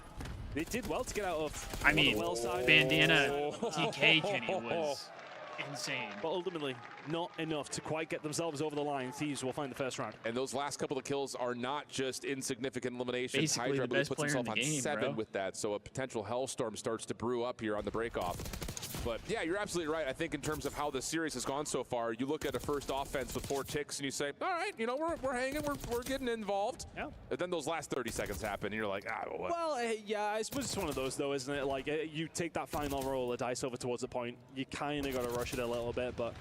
They did well to get out of I mean, the well side. Bandana TK Kenny was insane. But ultimately, not enough to quite get themselves over the line. Thieves will find the first round. And those last couple of kills are not just insignificant eliminations. Basically Hydra, I the believe, best puts player in himself the on game, 7 bro. with that, so a potential hellstorm starts to brew up here on the breakoff. But yeah, you're absolutely right. I think in terms of how the series has gone so far, you look at a first offense with 4 ticks and you say, all right, you know, we're hanging, we're getting involved. Yeah. And then those last 30 seconds happen and you're like, ah, what? Well, yeah, I suppose it's one of those though, isn't it? Like, you take that final roll of dice over towards the point, you kind of got to rush it a little bit, but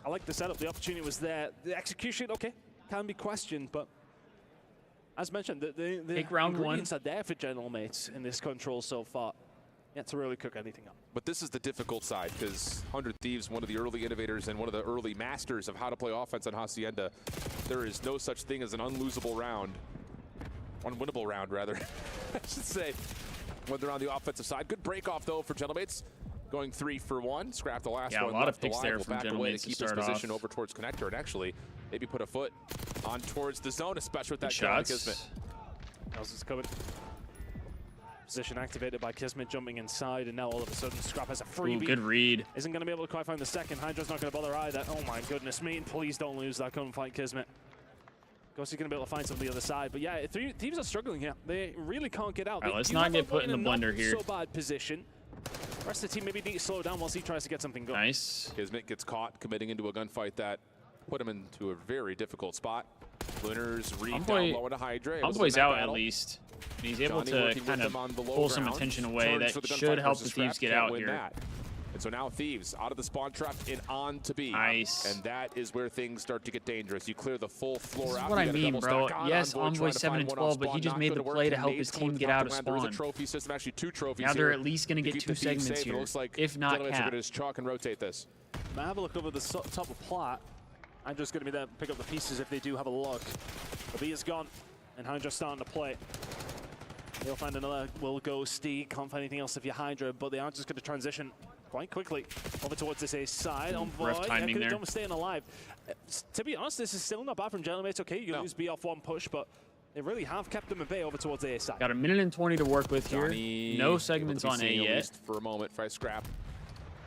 I like the setup. The opportunity was there. The execution, okay, can be questioned, but as mentioned, the ingredients are there for General Mates in this control so far. Yet to really cook anything up. But this is the difficult side because 100 Thieves, one of the early innovators and one of the early masters of how to play offense on Hacienda. There is no such thing as an unlosable round, unwinnable round rather, I should say, when they're on the offensive side. Good break off though for Gentlemates, going 3 for 1. Scrap the last one. Yeah, a lot of picks alive. there Will from back away to Gentlemates keep to his start position off. over towards connector and actually maybe put a foot on towards the zone, especially with that Good kill on shots. Kismet. How's this coming? Position activated by Kismet jumping inside, and now all of a sudden Scrap has a freebie. Ooh, good read. Isn't going to be able to quite find the second. Hydra's not going to bother either. Oh my goodness me, please don't lose that gunfight, Kismet. Ghosty's going to be able to find some on the other side, but yeah, Thieves are struggling here. They really can't get out. All right, let's not get put in the blender here. So bad position. The rest of the team maybe need to slow down whilst he tries to get something going. Nice. Kismet gets caught committing into a gunfight that put him into a very difficult spot. Lunars read down low into Hydra. Homeboy's out at least. He's able to kind of pull some attention away. That should help the Thieves get out here. And so now Thieves out of the spawn trap and on to B. Nice. And that is where things start to get dangerous. You clear the full floor This is out. what I mean, bro. Yes, Envoy 7 and 12, but he just made the play to help his team get out of spawn. There's a trophy system, actually 2 trophies. Now they're at least going to get 2 segments here, Looks like if not Gentlemates are cap. going to just chalk and rotate this. Now have a look over the top of Plat. I'm just going to be there to pick up the pieces if they do have a look. The B is gone, and Hydra's starting to play. They'll find another Will Ghosty. Can't find anything else if you're Hydra, but they are just going to transition quite quickly over towards this A side. Envoy, rough timing could have there. done staying alive. To be honest, this is still not bad from Gentlemates. Okay, you lose B off 1 push, but they really have kept them at bay over towards the A side. Got a minute and 20 to work with here. Johnny No segments able to be on A seen at yet. least for a moment. Fry Scrap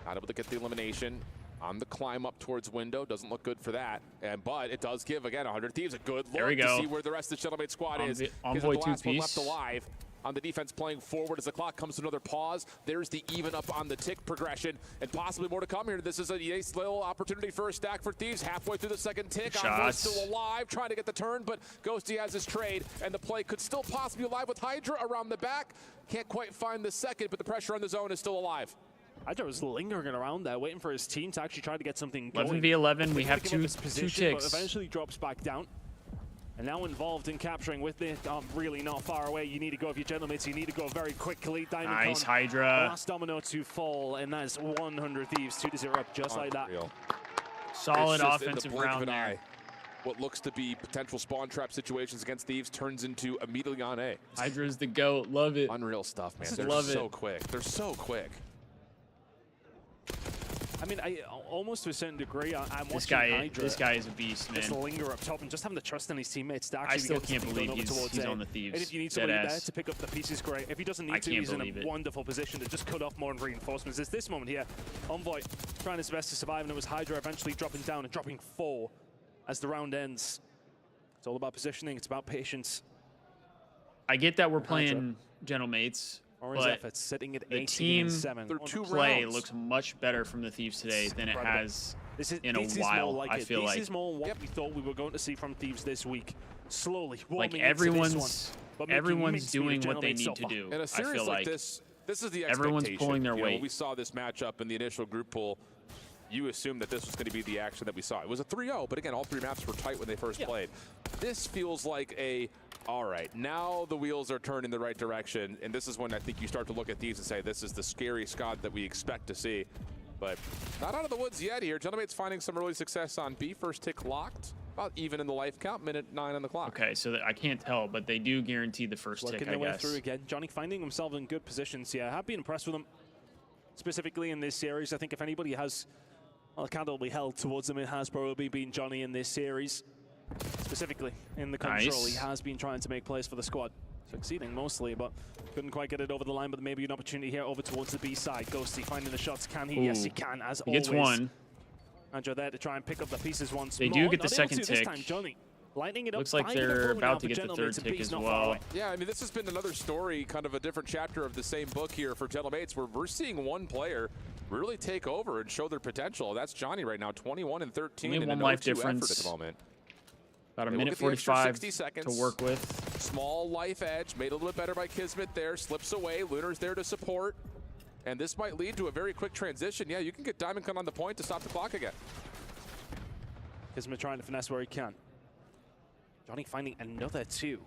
not able to get the elimination on the climb up towards window. Doesn't look good for that. But it does give, again, 100 Thieves a good look There we to go. see where the rest of the Gentleman squad is. Envoy the last one 2-piece. left alive. On the defense playing forward as the clock comes to another pause. There's the even up on the tick progression and possibly more to come here. This is a nice little opportunity for a stack for Thieves. Halfway through the second tick. Envoy's still alive, trying to get the turn, but Ghosty has his trade and the play could still possibly be alive with Hydra around the back. Can't quite find the second, but the pressure on the zone is still alive. Hydra was lingering around there, waiting for his team to actually try to get something going. 11v11, we have two ticks. ticks. But eventually drops back down. And now involved in capturing with it, really not far away. You need to go if you're Gentlemates, you need to go very quickly. Diamond Nice, Con, Hydra. Last domino to fall, and that is 100 Thieves, 2-0 up, just like that. Solid offensive round there. Eye, what looks to be potential spawn trap situations against Thieves turns into immediately on A. Hydra's the GOAT, love it. Unreal stuff, man. They're Love so it. quick. They're so quick. I mean, almost to a certain degree, I'm watching Hydra. This guy is a beast, man. Just linger up top and just having the trust in his teammates to actually I still get can't something believe done over towards he's A. on the Thieves. And if you need somebody Deadass. there to pick up the pieces, great. If he doesn't need to, can't he's in believe a it. wonderful position to just cut off more reinforcements. It's this moment here. Envoy trying his best to survive, and it was Hydra eventually dropping down and dropping 4 as the round ends. It's all about positioning. It's about patience. I get that we're playing Gentlemates, Orange but efforts sitting at the 18 team and 7. play looks much better from the Thieves today than it has in a while, I feel like. This is more what we thought we were going to see from Thieves this week. Slowly Like warming into this one, but everyone's making doing mincemeat of what they Gentlemates need so to far. do. In a I series feel like like this is the expectation. everyone's pulling their You know, weight. when we saw this matchup in the initial group pool, you assumed that this was going to be the action that we saw. It was a 3-0, but again, all 3 maps were tight when they first played. This feels like all right, now the wheels are turned in the right direction, and this is when I think you start to look at these and say, this is the scary squad that we expect to see. But not out of the woods yet here. Gentlemates finding some early success on B. First tick locked. About even in the life count, minute 9 on the clock. Okay, so I can't tell, but they do guarantee the first tick, I Way guess. through again. Johnny finding himself in good positions here. I've been impressed with him, specifically in this series. I think if anybody has a candle will be held towards him, it has probably been Johnny in this series. Specifically in the control, he has been trying to make plays for the squad. Succeeding mostly, but couldn't quite get it over the line, but maybe an opportunity here over towards the B side. Ghosty finding the shots. Can he? Ooh. Yes, he can, as He gets always. one. Andrew there to try and pick up the pieces once They more. do get the Not able second to this tick. time, Johnny. Lighting it up. Looks like finding a they're goal now about to for get the Gentlemates, third and tick B's as not far well. away. Yeah, I mean, this has been another story, kind of a different chapter of the same book here for Gentlemates, where we're seeing one player really take over and show their potential. That's Johnny right now, 21 and 13. Only and one an life 0-2 difference. effort at the moment. About a They minute look at the extra 45 60 seconds. to work with. Small life edge, made a little bit better by Kismet there, slips away. Lunar's there to support. And this might lead to a very quick transition. Yeah, you can get Diamond on the point to stop the clock again. Kismet trying to finesse where he can. Johnny finding another 2.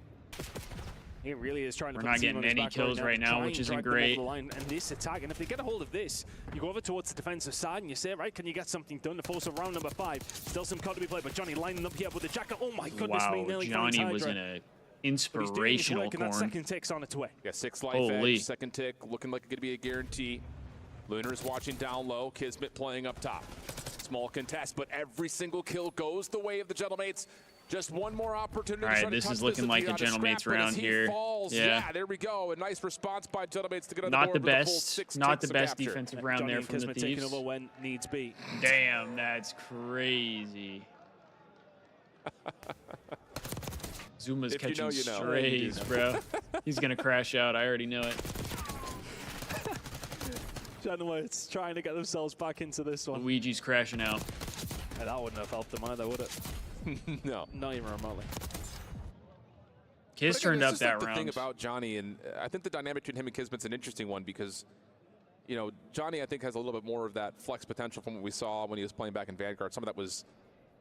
He really is trying to We're put not the team getting on his any back kills right now, Try which and isn't drag them over great. the line. And this attack, and if they get a hold of this, you go over towards the defensive side and you say, right, can you get something done to force a round number 5? Still some card to be played, but Johnny lining up here with the jacket. Oh my goodness me, Wow, nearly Johnny finds was Hydra. in an But he's doing his inspirational work, and that corn. second tick's on its way. Yeah, 6 life Holy. edge, second tick, looking like it's going to be a guarantee. Lunar's watching down low, Kismet playing up top. Small contest, but every single kill goes the way of the Gentlemates. Just one more opportunity. All right, this is looking like a Gentlemates round here. Yeah, there we go. A nice response by Gentlemates to get on the Not board the with a full best, 6 not the ticks of best capture. defensive round Johnny there and from the Kismet taking Thieves. over when needs be. Damn, that's crazy. Zuma's If you catching know, you know. strays, bro. He's gonna crash out. I already know it. Gentlemates trying to get themselves back into this one. Luigi's crashing out. And that wouldn't have helped them either, would it? No. Not even remotely. Kiz But again, turned this up is that like the round. thing about Johnny, and I think the dynamic between him and Kismet's an interesting one because, you know, Johnny, I think, has a little bit more of that flex potential from what we saw when he was playing back in Vanguard. Some of that was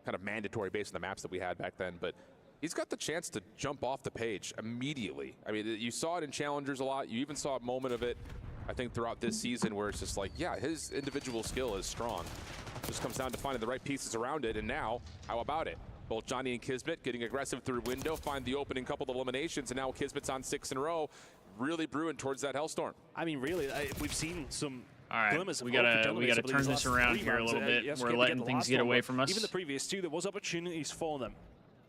kind of mandatory based on the maps that we had back then, but he's got the chance to jump off the page immediately. I mean, you saw it in Challengers a lot. You even saw a moment of it, I think, throughout this season where it's just like, yeah, his individual skill is strong. Just comes down to finding the right pieces around it, and now, how about it? Both Johnny and Kismet getting aggressive through window, find the opening couple of eliminations, and now Kismet's on 6 in a row, really brewing towards that Hellstorm. I mean, really, we've seen some All right, glimmers of we hope for gotta Gentlemates over turn these this last around 3 here a rounds. little bit. Yes, We're okay, letting the things last get one, away but from us. Even the previous 2, there was opportunities for them.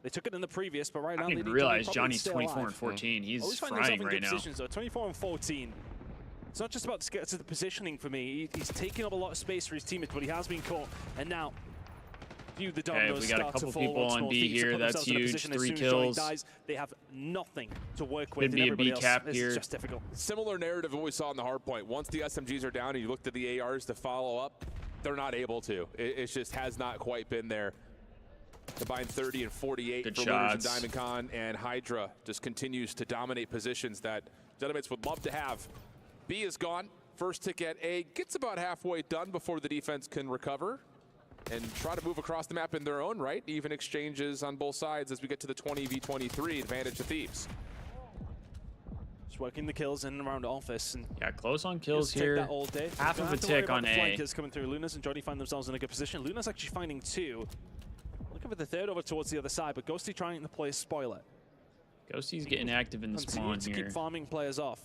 They took it in the previous, but right now I they didn't need even realize Johnny Johnny's probably to 24 stay and alive. 14. He's Always find himself frying in right good now. positions, though. 24 and 14. It's not just about the positioning for me. He's taking up a lot of space for his teammates, but he has been caught. And now, the Okay, dominoes we got a start to couple fall people once on more. B Thieves have here. put That's themselves in a huge. position as 3 soon as Johnny kills. dies, they have nothing to work with. Could be and a everybody B else, cap it's here. just difficult. Similar narrative of what we saw in the hard point. Once the SMGs are down and you look to the ARs to follow up, they're not able to. It just has not quite been there. Combined 30 and 48 Good for Lunars and shots. Diamond Con, and Hydra just continues to dominate positions that Gentlemates would love to have. B is gone. First tick at A gets about halfway done before the defense can recover and try to move across the map in their own right. Even exchanges on both sides as we get to the 20v23 advantage to Thieves. Just working the kills in and around the office. And Yeah, close on kills just take here. that all day. Half Don't of a have to worry tick about on the A. flankers coming through. Lunas and Johnny find themselves in a good position. Luna's actually finding 2. Looking for the 3rd over towards the other side, but Ghosty trying to play a spoiler. Ghosty's getting active in the Continue spawn to here. keep farming players off.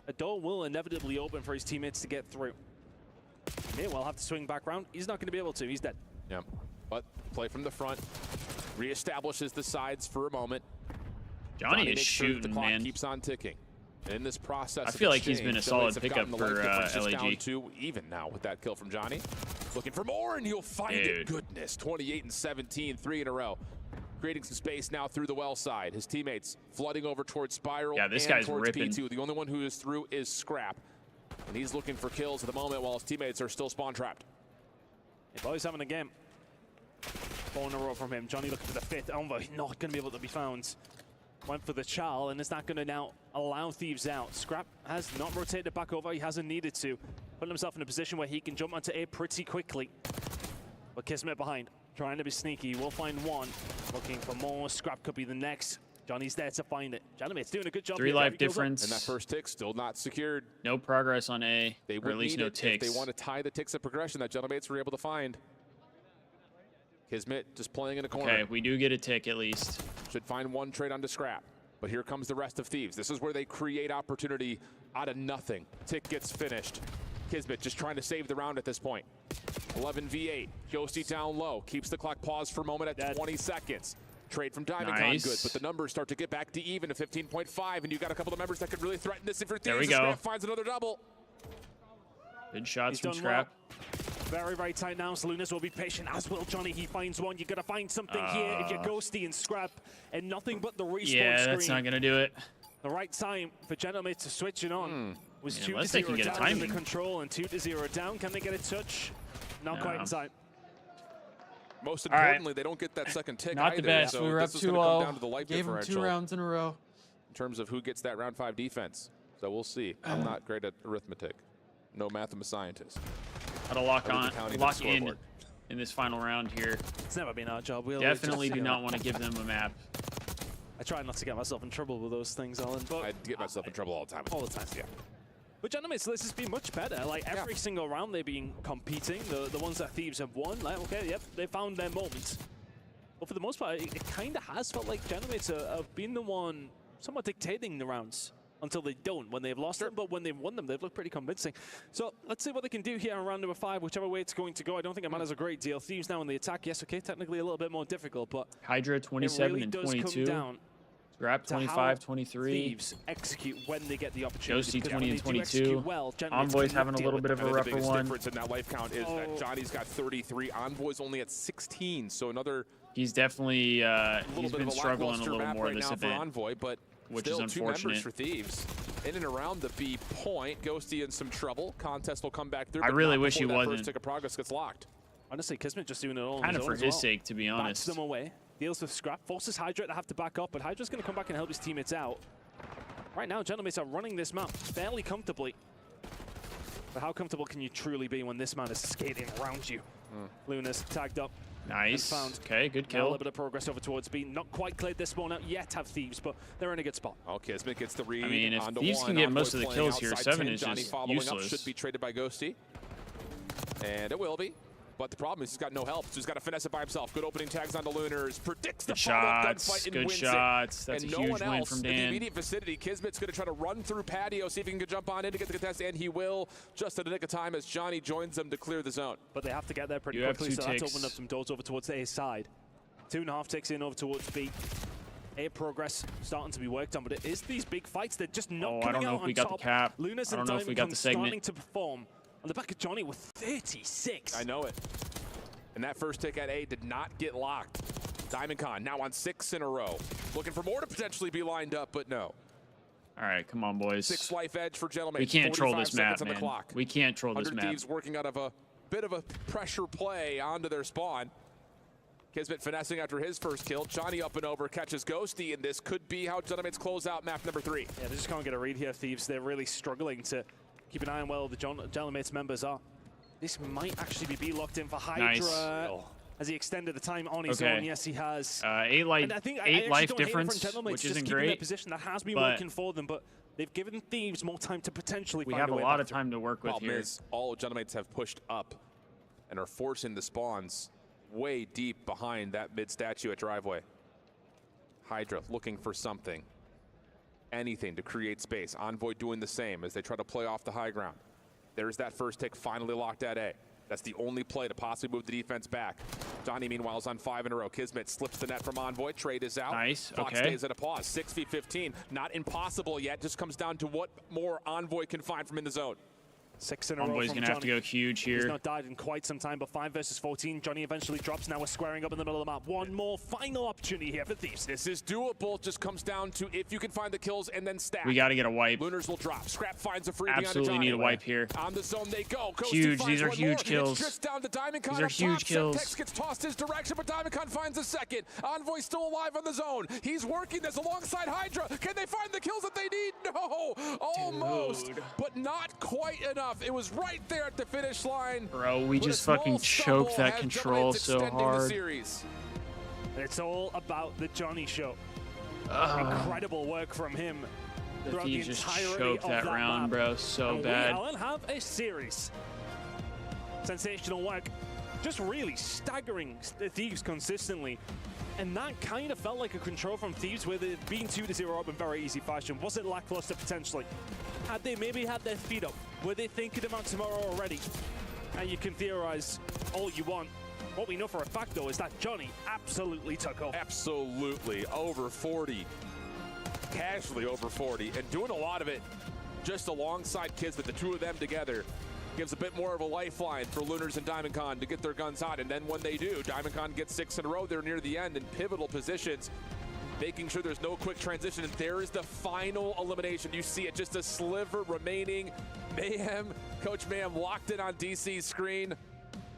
A door will inevitably open for his teammates to get through. May well have to swing back round. He's not going to be able to. He's dead. Yeah, but play from the front. Reestablishes the sides for a moment. Johnny is makes sure that the shooting, clock man. keeps on ticking. And in this process, I of feel like he's been a exchange, solid Gentlemates have pickup gotten the life for, difference just down LAG. to even now with that kill from Johnny. Looking for more, and he'll find it. Goodness, 28 and 17, 3 in a row. Creating some space now through the well side. His teammates flooding over towards Spiral. Yeah, this and guy's towards ripping. P2. The only one who is through is Scrap. And he's looking for kills at the moment while his teammates are still spawn trapped. If Boy's having a game. 4 in a row from him. Johnny looking for the 5th. Alva not going to be able to be found. Went for the Charl, and it's not going to now allow Thieves out. Scrap has not rotated back over. He hasn't needed to. Putting himself in a position where he can jump onto A pretty quickly. But Kismet behind. Trying to be sneaky. We'll find one. Looking for more. Scrap could be the next. Johnny's there to find it. Gentlemate's doing a good job. 3 here. life Every kill's up. difference. And that first tick still not secured. No progress on A, They or would at least need no it ticks. if they want to tie the ticks of progression that Gentlemates were able to find. Kismet just playing in a corner. Okay, we do get a tick at least. Should find one trade onto Scrap. But here comes the rest of Thieves. This is where they create opportunity out of nothing. Tick gets finished. Kismet just trying to save the round at this point. 11v8. Ghosty down low. Keeps the clock paused for a moment at 20 seconds. Trade from Diamond Con Nice. good, but the numbers start to get back to even to 15.5, and you got a couple of members that could really threaten this if you're Thieves. There we And go. Scrap finds another double. Good shots He's from done Scrap. Very, very tight now. So Lunas will be patient, as will Johnny. He finds one. You got to find something here if you're Ghosty and Scrap, and nothing but the respawn Yeah, screen. that's not going to do it. The right time for Gentlemates to switch it on. Was Yeah, 2 unless to they 0 can get a down in the timing. control and 2 to 0 down. Can they get a touch? Not quite in time. Most All right. importantly, they don't get that second tick Not either. the best. So We were up this is going to come down to the 2-0. life Gave them differential 2 rounds in a row. in terms of who gets that round 5 defense. So we'll see. I'm not great at arithmetic. No mathematician scientist. How to lock Everything counting to the lock in scoreboard. in this final round here. It's never been our job. We'll Definitely just, do you know, not want to give them a map. I try not to get myself in trouble with those things, Alan. But I get myself in trouble all the time. all the time, yeah. But gentlemen, so this has been much better. Like every single round they've been competing. The ones that Thieves have won, like okay, yep, they found their moments. But for the most part, it kind of has felt like gentlemen have been the one somewhat dictating the rounds until they don't when they've lost them. But when they've won them, they've looked pretty convincing. So let's see what they can do here in round number 5, whichever way it's going to go. I don't think it matters a great deal. Thieves now in the attack, yes, okay, technically a little bit more difficult, but Hydra 27 really and does 22. come down Scrap to how 25, 23. Thieves execute when they get the opportunity. Ghosty because 20 when and they do 22. execute well, gentlemen, Envoy's cannot having a deal little with bit of them. a And the rougher biggest one. difference in that life count is that Johnny's got 33. Envoy's only at 16. So another He's definitely he's bit been of a struggling a lackluster little map more right this now for event, Envoy, but which still is 2 members unfortunate. for Thieves. In and around the B point, Ghosty in some trouble. Contest will come back through. I but really not wish he before that wasn't. First tick of progress gets locked. Honestly, Kismet just doing it all on Kind his of own for as his well. sake, to be Backs honest. them away. Deals with Scrap. Forces Hydra to have to back up, but Hydra's going to come back and help his teammates out. Right now, gentlemen are running this map fairly comfortably. But how comfortable can you truly be when this man is skating around you? Luna's tagged up. Nice. And found. Okay, good Now a kill. little bit of progress over towards B. Not quite cleared this spawn out yet, have Thieves, but they're in a good spot. Okay, Kismet gets the read. I mean, if onto Thieves one. can get Envoy most of the playing kills here, outside 7 10. is Johnny just following useless. up, should be traded by Ghosty. And it will be. But the problem is he's got no help, so he's got to finesse it by himself. Good opening tags onto Lunars. Predicts the Good follow-up shots. gunfight and Good wins shots. it. That's and a no huge one win else from in the Dan. immediate vicinity. Kismet's going to try to run through patio, see if he can jump on in to get the contest, and he will just at the nick of time as Johnny joins them to clear the zone. But they have to get there pretty You have quickly, 2 so that's ticks. opened up some doors over towards A side. 2.5 ticks in over towards B. A progress starting to be worked on, but it is these big fights. They're just not Oh, I coming don't know out if we on got the top. cap. Lunas I don't and know if we got Diamond the starting segment. to perform. On the back of Johnny with 36. I know it. And that first tick at A did not get locked. Diamond Con now on 6 in a row. Looking for more to potentially be lined up, but no. All right, come on, boys. 6 life edge for gentlemen. We can't troll 45 this map, seconds on the man. clock. We can't troll this 100 map. Thieves working out of a bit of a pressure play onto their spawn. Kismet finessing after his first kill. Johnny up and over, catches Ghosty, and this could be how Gentlemates close out map number 3. Yeah, they just can't get a read here, Thieves. They're really struggling to keep an eye on where all the Gentlemates members are. This might actually be B locked in for Hydra. Nice. Has he extended the time on his Okay. own? Yes, he has. 8 life, And I think I 8 actually life don't hate it difference, from Gentlemates which just isn't keeping their great. position. That has been but working for them, but they've given Thieves more time to potentially we find have a way lot back of through. time to work with Problem here. is, all Gentlemates have pushed up and are forcing the spawns way deep behind that mid statue at driveway. Hydra looking for something, anything to create space. Envoy doing the same as they try to play off the high ground. There's that first tick finally locked at A. That's the only play to possibly move the defense back. Johnny, meanwhile, is on 5 in a row. Kismet slips the net from Envoy. Trade is out. Nice, Clock okay. stays at a pause. 6v15. Not impossible yet. Just comes down to what more Envoy can find from in the zone. 6 in a row Envoy's from going to have to Johnny. go huge He's here. not died in quite some time, but 5 versus 14. Johnny eventually drops. Now we're squaring up in the middle of the map. One more final opportunity here for Thieves. This is doable. Just comes down to if you can find the kills and then stack. We got to get a wipe. Lunars will drop. Scrap finds a free Absolutely beyond need a wipe here. On the zone they go. Ghosty Huge. finds These are one huge more. kills. It's drifts down to Diamond Con These are up huge top. kills. Semtex gets tossed his direction, but Diamond Con finds a second. Envoy still alive on the zone. He's working this alongside Hydra. Can they find the kills that they need? No. Almost. Dude. But not quite enough. It was right there at the finish line. Bro, we But a just fucking small choked stumble that has control Gentlemates so extending the hard. series. It's all about the Johnny show. Ugh. Incredible work from him. The throughout Thieves the just entirety choked of that that round, map. bro. So And bad. we, Alan, have a series. Sensational work. Just really staggering the Thieves consistently. And that kind of felt like a control from Thieves where they'd been 2-0 up in very easy fashion. Wasn't lackluster potentially. Had they maybe had their feet up, were they thinking about tomorrow already? And you can theorize all you want. What we know for a fact, though, is that Johnny absolutely took off. Absolutely. Over 40. Casually over 40. And doing a lot of it just alongside Kismet. The two of them together gives a bit more of a lifeline for Lunars and Diamond Con to get their guns hot. And then when they do, Diamond Con gets 6 in a row. They're near the end in pivotal positions. making sure there's no quick transition. And there is the final elimination. You see it, just a sliver remaining. Mayhem, Coach Mayhem locked in on DC's screen,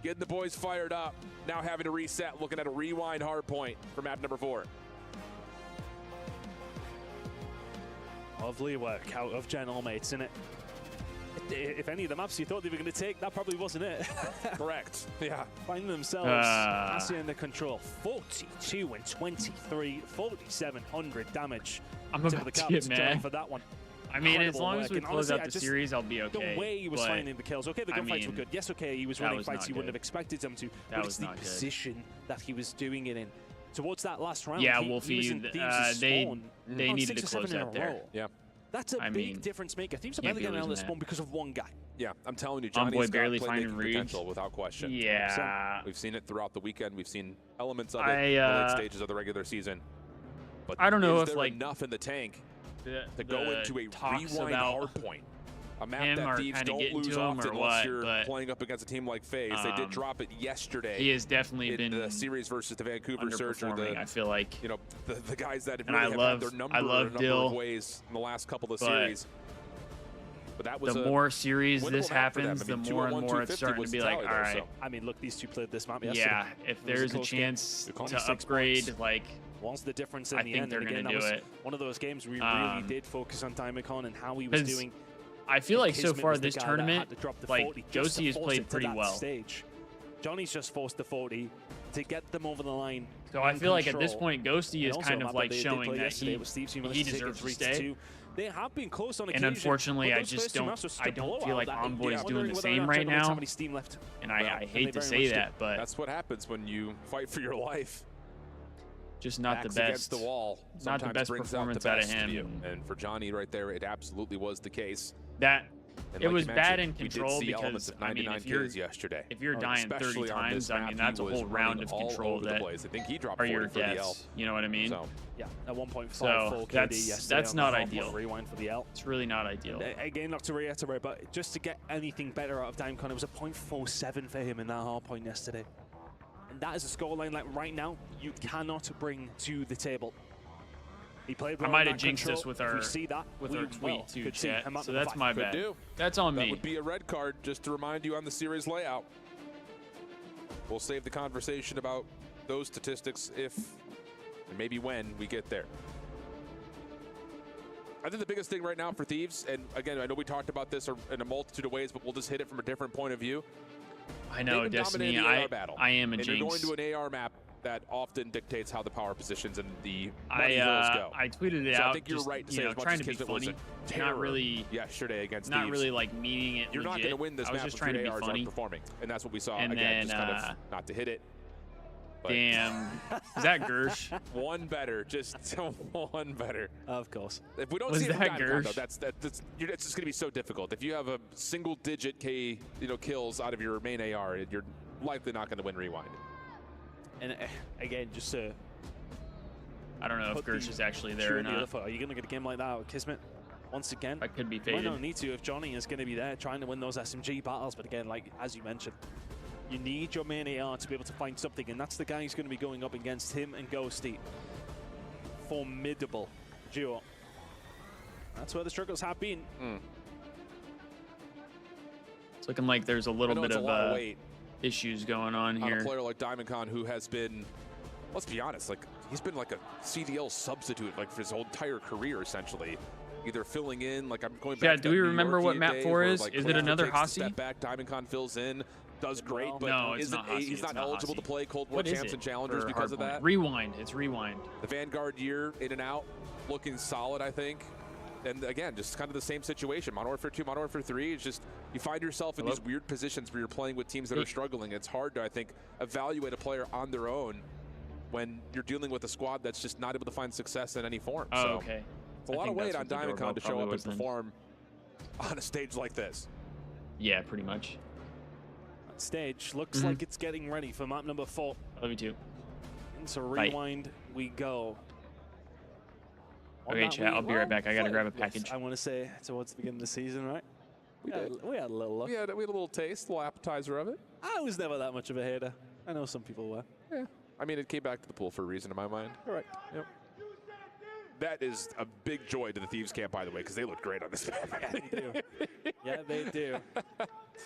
getting the boys fired up. Now having to reset, looking at a rewind hard point for map number 4. Lovely work out of Gentlemates, isn't it? If any of the maps you thought they were going to take, that probably wasn't it. Correct. Yeah. Finding themselves massively under control. 42 and 23, 4,700 damage. I'm about to get mad for that one. I mean, Incredible as long as we work. And close honestly, out the series, I'll be okay. The way he was finding the kills. Okay, the gunfights were good. Yes, okay, he was winning fights you wouldn't have expected him to. But it's the position that he was doing it in. Towards that last round, yeah, Wolfie, they needed to close out there. Yeah. That's a big difference maker. Thieves are barely getting out of the spawn because of one guy. Yeah, I'm telling you, Johnny's got barely playmaking finding potential without question. Yeah. We've seen it throughout the weekend. We've seen elements of it in the late stages of the regular season. But I don't know is if there like enough in the tank to go into a rewind hard point. A map that Thieves don't lose often unless you're playing up against a team like FaZe. They did drop it yesterday. He has definitely been the series versus the Vancouver Surge. I feel like, you know, the guys that and really have had their number in a number of ways in the last couple of series. But that was the more series this happens, the more and more it's starting to be like, all right. So, I mean, look, these two played this map yesterday. Yeah, if there's a chance to upgrade, like, what's the difference in I the think end? they're going to do it. One of those games we really did focus on Diamond and how he was doing. I feel like so far this tournament, like, Ghosty has played pretty well. Johnny's just forced the 40 to get them over the line. So I feel like at this point, Ghosty is kind of like showing that he deserves to stay. They have been close on occasion. And unfortunately, I just don't feel like Envoy is doing the same right now. And I hate to say that, but that's what happens when you fight for your life. Just not the best. Against the wall. Not the best performance out of him. And for Johnny right there, it absolutely was the case. It was bad in control because, I mean, if you're dying 30 times, I mean, that's a whole round of control that are your deaths. You know what I mean? Yeah, at 1.54 so KD that's not ideal. Rewind for the L. It's really not ideal. Again, not to reiterate, but just to get anything better out of Dimecon, it was a 0.47 for him in that hard point yesterday. And that is a scoreline like right now you cannot bring to the table. He played well. I might have jinxed us with our tweet too, chat. So that's my bad. That's on me. That would be a red card, just to remind you on the series layout. We'll save the conversation about those statistics if and maybe when we get there. I think the biggest thing right now for Thieves, and again, I know we talked about this in a multitude of ways, but we'll just hit it from a different point of view. I know, Destiny, I am a jinx. And you're going to an AR map that often dictates how the power positions and the money hills go. I tweeted it so out. I think you're right to say as much trying as to be funny, not really yesterday against not Thieves. really like meaning it. You're not going to win this I was map just trying to be ARs funny. Performing, and that's what we saw. And again, then, just kind of not to hit it. But damn, is that Gersh? One better, just one better. Of course. If we don't see it from Gersh? That's it's just going to be so difficult. If you have a single-digit kills out of your main AR, you're likely not going to win rewind. And again, just to I don't know if Gersh is actually there or not. Are you going to get a game like that with Kismet? Once again, I could be faded. We don't need to if Johnny is going to be there trying to win those SMG battles. But again, like as you mentioned, you need your main AR to be able to find something, and that's the guy who's going to be going up against him and Ghosty. Formidable duo. That's where the struggles have been. It's looking like there's a little bit of issues going on here. A player like Diamondcon who has been, let's be honest, like he's been like a CDL substitute like for his whole entire career essentially. Either filling in, like I'm going back. Yeah, do we remember what map 4 is? Like is it another Hossie? Step back, Diamondcon fills in, does great, but no, it's not Hossie. He's not eligible to play Cold War Champs and Challengers because of that. Rewind, it's Rewind. The Vanguard year in and out, looking solid, I think. And again, just kind of the same situation. Modern Warfare 2, Modern Warfare 3, it's just you find yourself in these weird positions where you're playing with teams that are struggling. It's hard to, I think, evaluate a player on their own when you're dealing with a squad that's just not able to find success in any form. Oh, so okay. It's a lot of weight on Diamondcon to show up and perform on a stage like this. Yeah, pretty much. That stage looks like it's getting ready for map number 4. Love you too. Into Rewind we go. Okay, chat, I'll be right back. I gotta grab a package. Yes, I want to say towards the beginning of the season, right? We had a little look. We had a little taste, a little appetizer of it. I was never that much of a hater. I know some people were. Yeah. I mean, it came back to the pool for a reason in my mind. Correct. Yep. that is a big joy to the Thieves camp, by the way, because they look great on this map. Yeah, they do. Yeah, they do.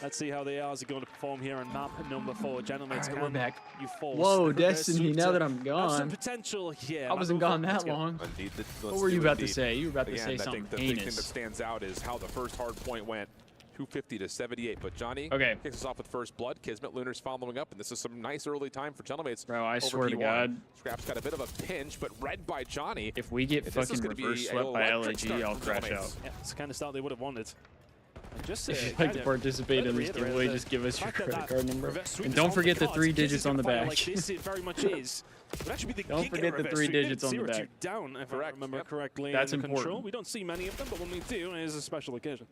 Let's see how the ARs are going to perform here on map number 4. Gentlemen, All right, we're back. You force Whoa, Destiny, now that I'm have gone. some potential here. I wasn't gone that long. Indeed, What were you about to say? You were about to Again, say I something think the big thing that heinous. stands out is how the first hard point went. 250 to 78, but Johnny kicks us off with first blood. Kismet Lunar's following up, and this is some nice early time for Gentlemates. Bro, I over swear to P1. God. Scrap's got a bit of a pinch, but read by Johnny. If we get fucking reverse swept by LAG, I'll crash out. Yeah, it's the kind of start they would have wanted. And just If you'd like to participate in this giveaway, just give us your credit card number. And don't forget the 3 digits on the back. Like this, it very much is. It would actually be the Don't forget the 3 digits on the back. Down, if I remember correctly. That's in the important. Control. We don't see many of them, but when we do, it is a special occasion.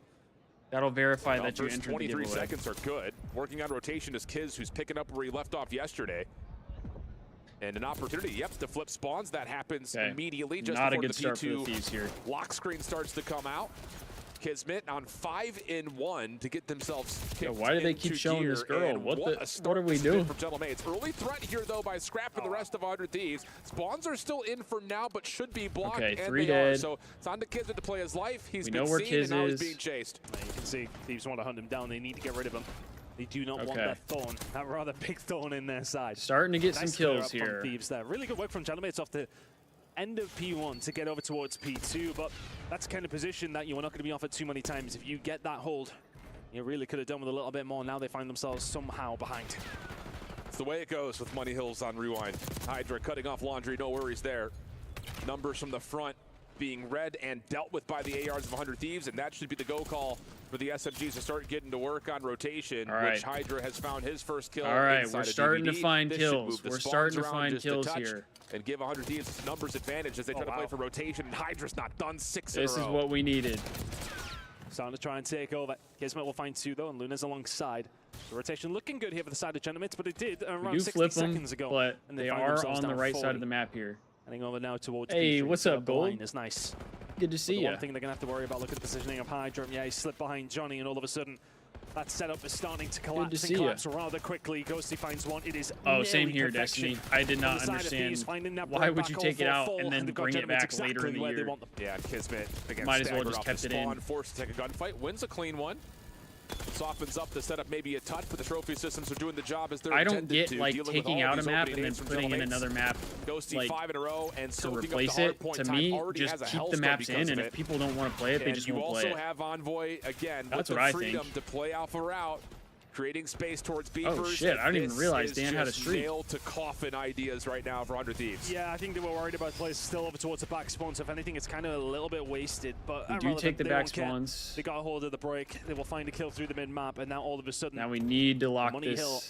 That'll verify that you first entered the 23 giveaway. seconds are good. Working on rotation is Kiz, who's picking up where he left off yesterday. And an opportunity, to flip spawns. That happens immediately. Just Not a before good the start for P2 the Thieves here. lock screen starts to come out. Kismet on 5-in-1 to get themselves kicked why do they keep into showing gear, this girl? and What a are start we this has been doing? from Gentlemates. Early threat here, though, by Scrap and the rest of 100 Thieves. Spawns are still in for now, but should be blocked, Okay, and 3 they are. dead. So it's on to Kismet to play his life. He's We been know where seen, and now Kiz he's is. being chased. You can see Thieves want to hunt him down. They need to get rid of him. They do not want that thorn, that rather big thorn in their side. Starting to get Nice some clear kills up from here. Thieves there. Really good work from Gentlemates off the end of P1 to get over towards P2, but that's the kind of position that you're not going to be offered too many times. If you get that hold, you really could have done with a little bit more. Now they find themselves somehow behind. It's the way it goes with Money Hills on Rewind. Hydra cutting off Laundry, no worries there. Numbers from the front being read and dealt with by the ARs of 100 Thieves, and that should be the go call for the SMGs to start getting to work on rotation, which Hydra has found his first kill. All right, inside we're of starting to DVD. find This should kills. move the We're spawns starting to around find just a kills touch here. and give 100 Thieves numbers advantage as they try to play for rotation, and Hydra's not done 6 in a row. This is what we needed. Starting to try and take over. Kismet will find 2 though, and Luna's alongside. The rotation looking good here for the side of Gentlemates, but it did around We do 60 flip them, seconds ago. but and they find are themselves on the down right 40. side of the map here. Heading over now towards Hey, P3. what's The up, Gold? line is nice. Good to see The you. one thing they're going to have to worry about, look at the positioning of Hydra. Yeah, he slipped behind Johnny, and all of a sudden, that setup is starting to collapse see and ya. collapse rather quickly. Ghosty finds one. It is Same nearly here, perfection. Destiny. I did On not the side of understand Thieves, finding that why break would you back take it all out full, and then they've got bring it Gentlemates back later exactly in the where they year. want them. Yeah, and Kismet, again, Might as well staggered just off kept the it in. spawn, forced to take a gunfight, wins a clean one. Softens up the setup maybe a touch, but the trophy systems are doing the job as they're I don't intended get to, like dealing with taking all out a these map opening and then names from putting in Gentlemates. another map Ghosty like, 5 in a row and to soaking replace up the hard it. point To time. me, Already just has a keep the hellstorm maps because in, and of if it. people don't want to play it, they And just you won't also play it. have Envoy again That's with what I the freedom think. to play off a route, creating space towards beepers. Oh shit! I didn't even realize Dan had a streak. Nail to coffin ideas right now for 100 Thieves. Yeah, I think they were worried about players still over towards the back spawn, so if anything, it's kind of a little bit wasted. But We do irrelevant, take the they back won't care. spawns. They got a hold of the break. They will find a kill through the mid-map, and now all of a sudden, Now we need to lock Money Hill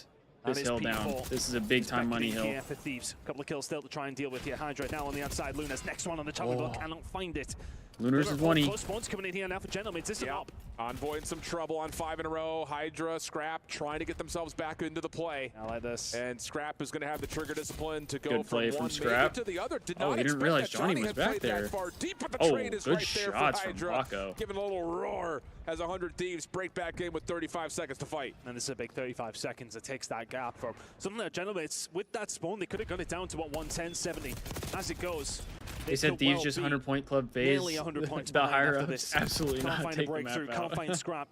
this and hill his down. P4 This is a big time Money expected Hill. here for Thieves. A couple of kills still to try and deal with here. Hydra now on the outside. Luna's next one on the chopping block. Cannot find it. Lunars is 1-y. Close spawns coming in here now for Gentlemates. This is up. Envoy in some trouble on 5 in a row. Hydra, Scrap trying to get themselves back into the play. I like this. And Scrap is going to have the trigger discipline to go Good play from from one Scrap. maybe to the other. Did Oh, not he didn't expect realize that Johnny was had back played there. That far. Deep, but the Oh, trade is good right there shots for from Hydra. Rocco. Giving a little roar as 100 Thieves break back in with 35 seconds to fight. And this is a big 35 seconds. It takes that gap from something that Gentlemates, with that spawn, they could have got it down to what, 110, 70. As it goes, They said could Thieves well just be 100 point club phase. nearly 100 points The behind higher after ups this. absolutely Can't not find a take the map breakthrough, out. can't find Scrap.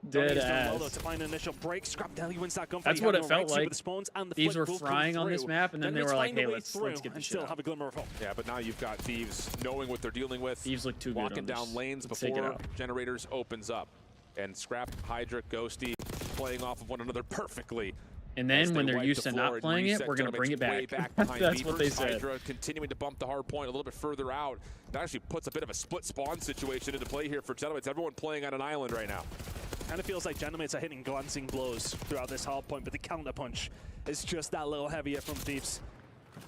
Dead Johnny's done well, ass. though, to find an initial break. Scrap Deli wins that gunfight. That's He what had it no felt right to like. with the spawns, and the Thieves flick were will come frying on this through. map, and then they Gentlemates were like, find a hey, way let's through get the and shit still out. have a glimmer of hope. Yeah, but now you've got Thieves knowing what they're dealing with. Thieves look too good Walking on down this. lanes Let's take it before out. Generators opens up. And Scrap, Hydra, Ghosty playing off of one another perfectly. And As then they when they're wipe used the to floor not and playing it, reset we're going to bring it Way back. back behind That's what they Beepers. said. Hydra continuing to bump the hard point a little bit further out. That actually puts a bit of a split spawn situation into play here for Gentlemates. Everyone playing on an island right now. Kind of feels like Gentlemates are hitting glancing blows throughout this hard point, but the counter punch is just that little heavier from Thieves.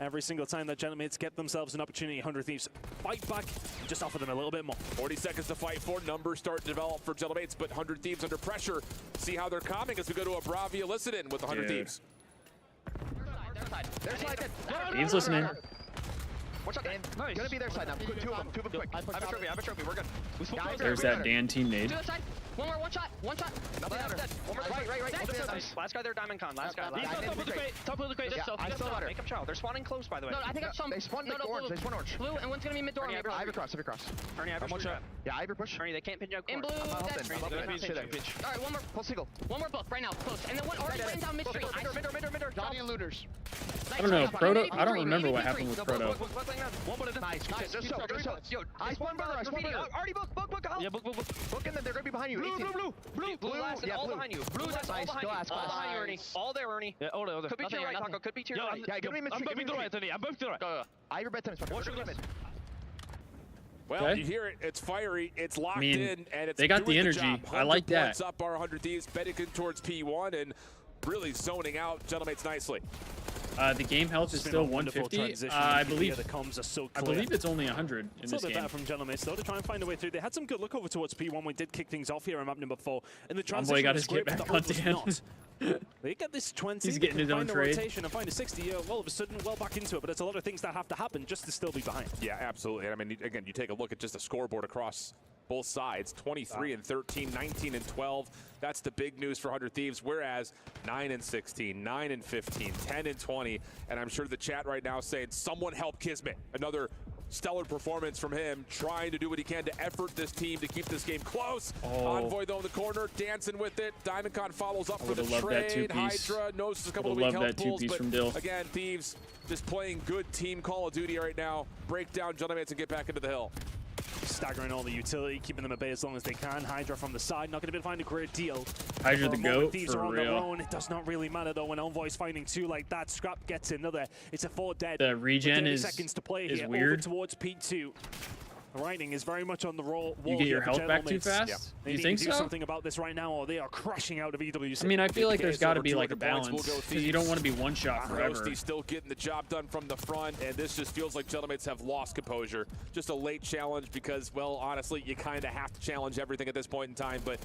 Every single time that Gentlemates get themselves an opportunity, 100 Thieves fight back and just offer them a little bit more. 40 seconds to fight for. Numbers start to develop for Gentlemates, but 100 Thieves under pressure. See how they're calming as we go to a Bravia Listen with 100 Thieves. Thieves listening. Watch out, Dan. Nice. Gonna be their side now. Two of them quick. I have a trophy, we're good. There's that Dan team nade. To the side. One more, one shot. One more. Right. Last guy there, Diamond Con. Last guy. He's on top of the crate. Top of the crate. Yeah, I still got her. Make them chow. They're spawning close, by the way. No, I think I saw them. They spawned orange. They spawned orange. Blue, and one's gonna be mid door. Ivy cross. Ernie, Ivy push. Yeah, Ivy push. Ernie, they can't pinch out. In blue, I'm helping. All right, one more. Full single. One more book right now, close. And then one already ran down midstream. Mid. Johnny and Looters. I don't know. Proto. I don't remember what happened with Proto. Nice. Yo, I spawned brother. Already book. Yeah, book. Book, and then they're gonna be behind you. Blue last and all behind you. Blue last, all behind you. All behind you, Ernie. All there, Ernie. Yeah, all there. Could be to your right, Taco. Could be to your right. Yeah, give me mid. I'm both to the right, Tony. I'm both to the right. Go. Ivy bedtime. Well, Okay. you hear it. It's fiery. It's locked I mean, in, and it's they got the doing energy. job. I like 100 that. points up our 100 Thieves, betting towards P1, and really zoning out Gentlemates nicely. The game health is still 150. I believe the comms are so I clear. believe it's only 100 in It's this a little bit game. better from Gentlemates, though, to try and find a way through. They had some good look over towards P1. We did kick things off here on map number 4. And the transition Envoy got was his great, get but back the on hook was Dan. not. They get this 20, He's getting they his own find the trade. rotation and find a 60, all of a sudden, well back into it. But it's a lot of things that have to happen just to still be behind. Yeah, absolutely. And I mean, again, you take a look at just the scoreboard across both sides, 23 and 13, 19 and 12. That's the big news for 100 Thieves, whereas 9 and 16, 9 and 15, 10 and 20. And I'm sure the chat right now saying, someone help Kismet. Another stellar performance from him, trying to do what he can to effort this team to keep this game close. Envoy, though, in the corner, dancing with it. Diamondcon follows up for the trade. Hydra knows a couple of weak health pulls, but again, Thieves just playing good team Call of Duty right now. Break down Gentlemates and get back into the hill. Staggering all the utility, keeping them at bay as long as they can. Hydra from the side, not going to be able to find a great deal. Hydra the goat, Thieves for are on real. their own. It does not really matter, though, when Envoy's finding 2 like that. Scrap gets another. It's a 4 dead. The regen With 30 is seconds to play here. weird. Over towards P2. The writing is very much on the wall. You get your health back too fast? Yeah. They You need think to do so? something about this right now, or they are crashing out of EWC. I mean, I feel like there's got to be like a 200 points, balance we'll go because you don't want to be one shot forever. Roasty still getting the job done from the front, and this just feels like Gentlemates have lost composure. Just a late challenge because, well, honestly, you kind of have to challenge everything at this point in time, but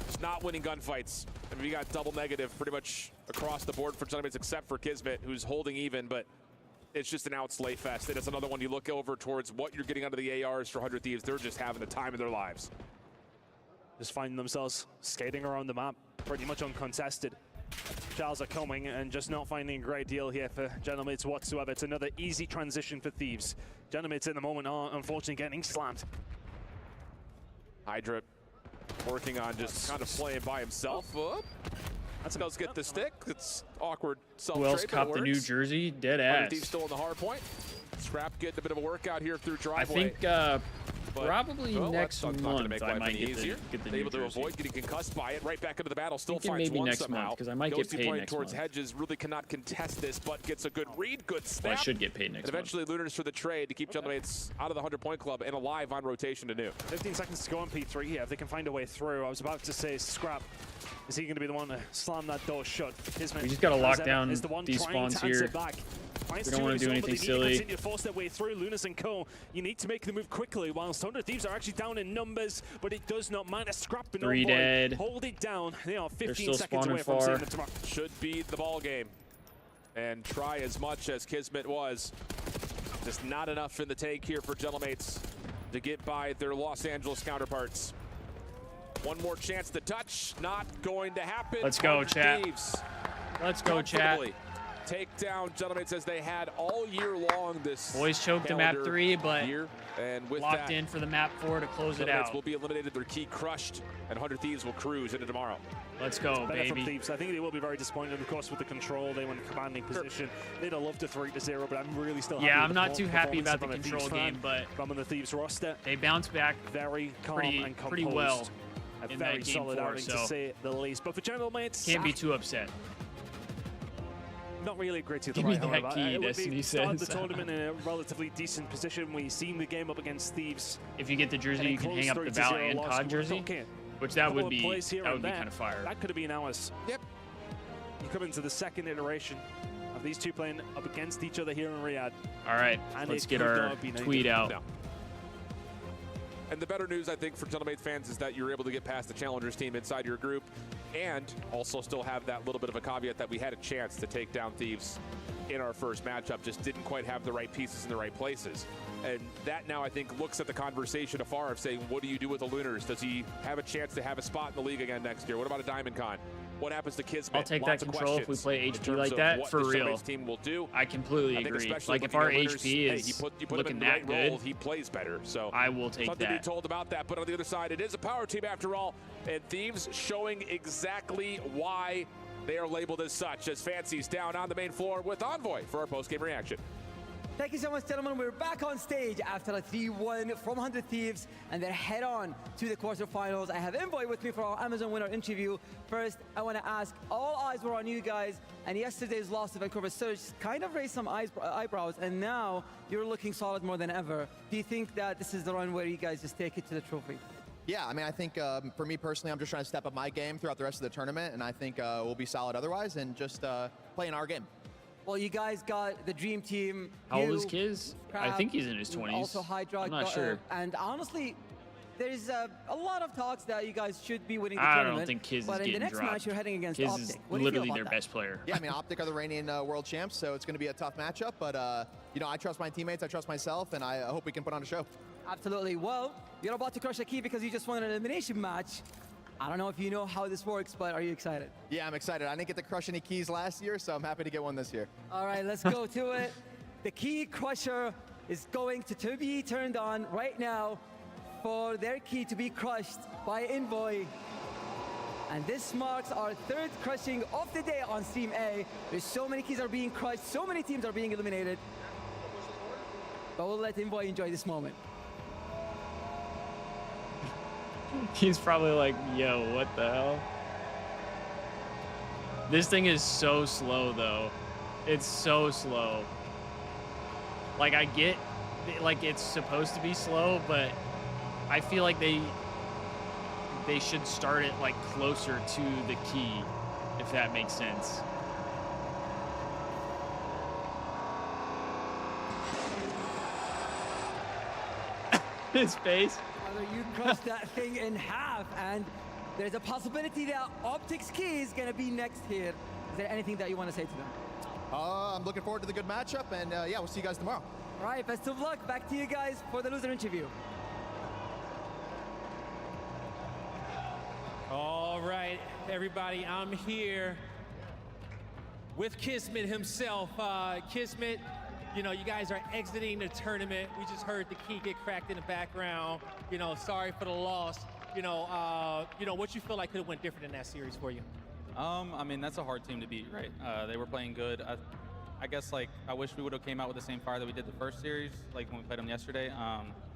it's not winning gunfights. I mean, we got double negative pretty much across the board for Gentlemates except for Kismet, who's holding even, but it's just an out slate fest. And it's another one you look over towards what you're getting out of the ARs for 100 Thieves. They're just having the time of their lives. Just finding themselves skating around the map, pretty much uncontested. Charles are coming and just not finding a great deal here for Gentlemates whatsoever. It's another easy transition for Thieves. Gentlemates at the moment are unfortunately getting slammed. Hydra working on just kind of playing by himself. That does get the stick. It's awkward self-trade. Who else copped the New Jersey? Dead ass. Thieves still in the hard point. Scrap getting a bit of a workout here through driveway. I think probably next month I might get the New able to Jersey. avoid getting concussed by it. Right back into the battle. Still Thinking finds maybe one next somehow. month because I might get Ghosty paid playing next towards month. Hedges really cannot contest this, but gets a good read, good snap. Well, I should get paid next And eventually Lunars for the trade to keep Gentlemates out of the 100-point club and alive on rotation to new. 15 seconds to go on P3 here. If they can find a way through, I was about to say Scrap. Is he going to be the one to slam that door shut? We just got to lock down is the one these trying spawns to answer here. back. We don't want to do anything silly. They need to continue to force their way through. Lunas and Co. You need to make the move quickly. Whilst 100 Thieves are actually down in numbers, but it does not matter. Scrap and 3 Envoy dead. hold it down. They are 15 still seconds away spawning from seeing far. them tomorrow. Should be the ball game and try as much as Kismet was. Just not enough in the tank here for Gentlemates to get by their Los Angeles counterparts. One more chance to touch, not going to happen. Let's go, 100 chat. Thieves Let's go, chat. comfortably take down Gentlemates as they had all year long this Boys choked the map calendar 3, but year. And with locked that, in for the map 4 to close it Gentlemates out. will be eliminated, their key crushed, and 100 Thieves will cruise into tomorrow. Let's go, Better from baby. Thieves. I think they will be very disappointed, of course, with the control. They went in commanding position. They'd have loved to 3-0, but I'm really still happy Yeah, with I'm not too happy about the performance control from a Thieves game, fan, but from the Thieves roster. They bounced back very calm and composed. pretty well A in very that game solid 4, outing, so to say the least. But for Gentlemates, can't be too upset. not really a great deal to Give me write home that about. key, It would Destiny be started the says. tournament in a relatively decent position. We've seen the game up against Thieves. If you get the jersey, you can hang up the Val and COD jersey, which that would be kind of fire. That could have been ours. Yep. You come into the second iteration of these two playing up against each other here in Riyadh. All right, And let's it get could our not have been tweet anything. out. No. And the better news, I think, for Gentlemates fans is that you're able to get past the Challengers team inside your group and also still have that little bit of a caveat that we had a chance to take down Thieves in our first matchup, just didn't quite have the right pieces in the right places. And that now, I think, looks at the conversation afar of saying, what do you do with the Lunars? Does he have a chance to have a spot in the league again next year? What about a Diamond Con? what happens to Kismet. I'll take that control if we play HP like that, for real. Team will do. I completely agree. Like, if our HP is looking that good, he plays better. So I will take something that. to be told about that. But on the other side, it is a power team after all, and Thieves showing exactly why they are labeled as such, as Fancy's down on the main floor with Envoy for our post-game reaction. Thank you so much, gentlemen. We're back on stage after a 3-1 from 100 Thieves, and they're head on to the quarterfinals. I have Envoy with me for our Amazon winner interview. First, I want to ask, all eyes were on you guys, and yesterday's loss to Vancouver Surge kind of raised some eyebrows, and now you're looking solid more than ever. Do you think that this is the run where you guys just take it to the trophy? Yeah, I mean, I think for me personally, I'm just trying to step up my game throughout the rest of the tournament, and I think we'll be solid otherwise, and just playing our game. Well, you guys got the dream team. How old is Kiz? I think he's in his 20s. Also Hydra. I'm not sure. And honestly, there's a lot of talks that you guys should be winning the I tournament. don't think Kiz is but in getting the next dropped. match, you're heading against Kiz Optic. is What do you feel literally about their that? best player. Yeah, I mean, Optic are the reigning world champs, so it's going to be a tough matchup. But, you know, I trust my teammates, I trust myself, and I hope we can put on a show. Absolutely. Well, you're about to crush a key because you just won an elimination match. I don't know if you know how this works, but are you excited? Yeah, I'm excited. I didn't get to crush any keys last year, so I'm happy to get one this year. All right, let's go to it. The key crusher is going to be turned on right now for their key to be crushed by Envoy. And this marks our third crushing of the day on Stream A. There's so many keys are being crushed, so many teams are being eliminated. But we'll let Envoy enjoy this moment. He's probably like, yo, what the hell? This thing is so slow, though. It's so slow. Like, I get, like, it's supposed to be slow, but I feel like they should start it, like, closer to the key, if that makes sense. His face. You crush that thing in half, and there's a possibility that Optic's key is going to be next here. Is there anything that you want to say to them? I'm looking forward to the good matchup, and yeah, we'll see you guys tomorrow. All right, best of luck. Back to you guys for the loser interview. All right, everybody, I'm here with Kismet himself. Kismet, you know, you guys are exiting the tournament. We just heard the key get cracked in the background. You know, sorry for the loss. You know, what you feel like could have went different in that series for you? I mean, that's a hard team to beat, right? They were playing good. I guess, like, I wish we would have came out with the same fire that we did the first series, like when we played them yesterday.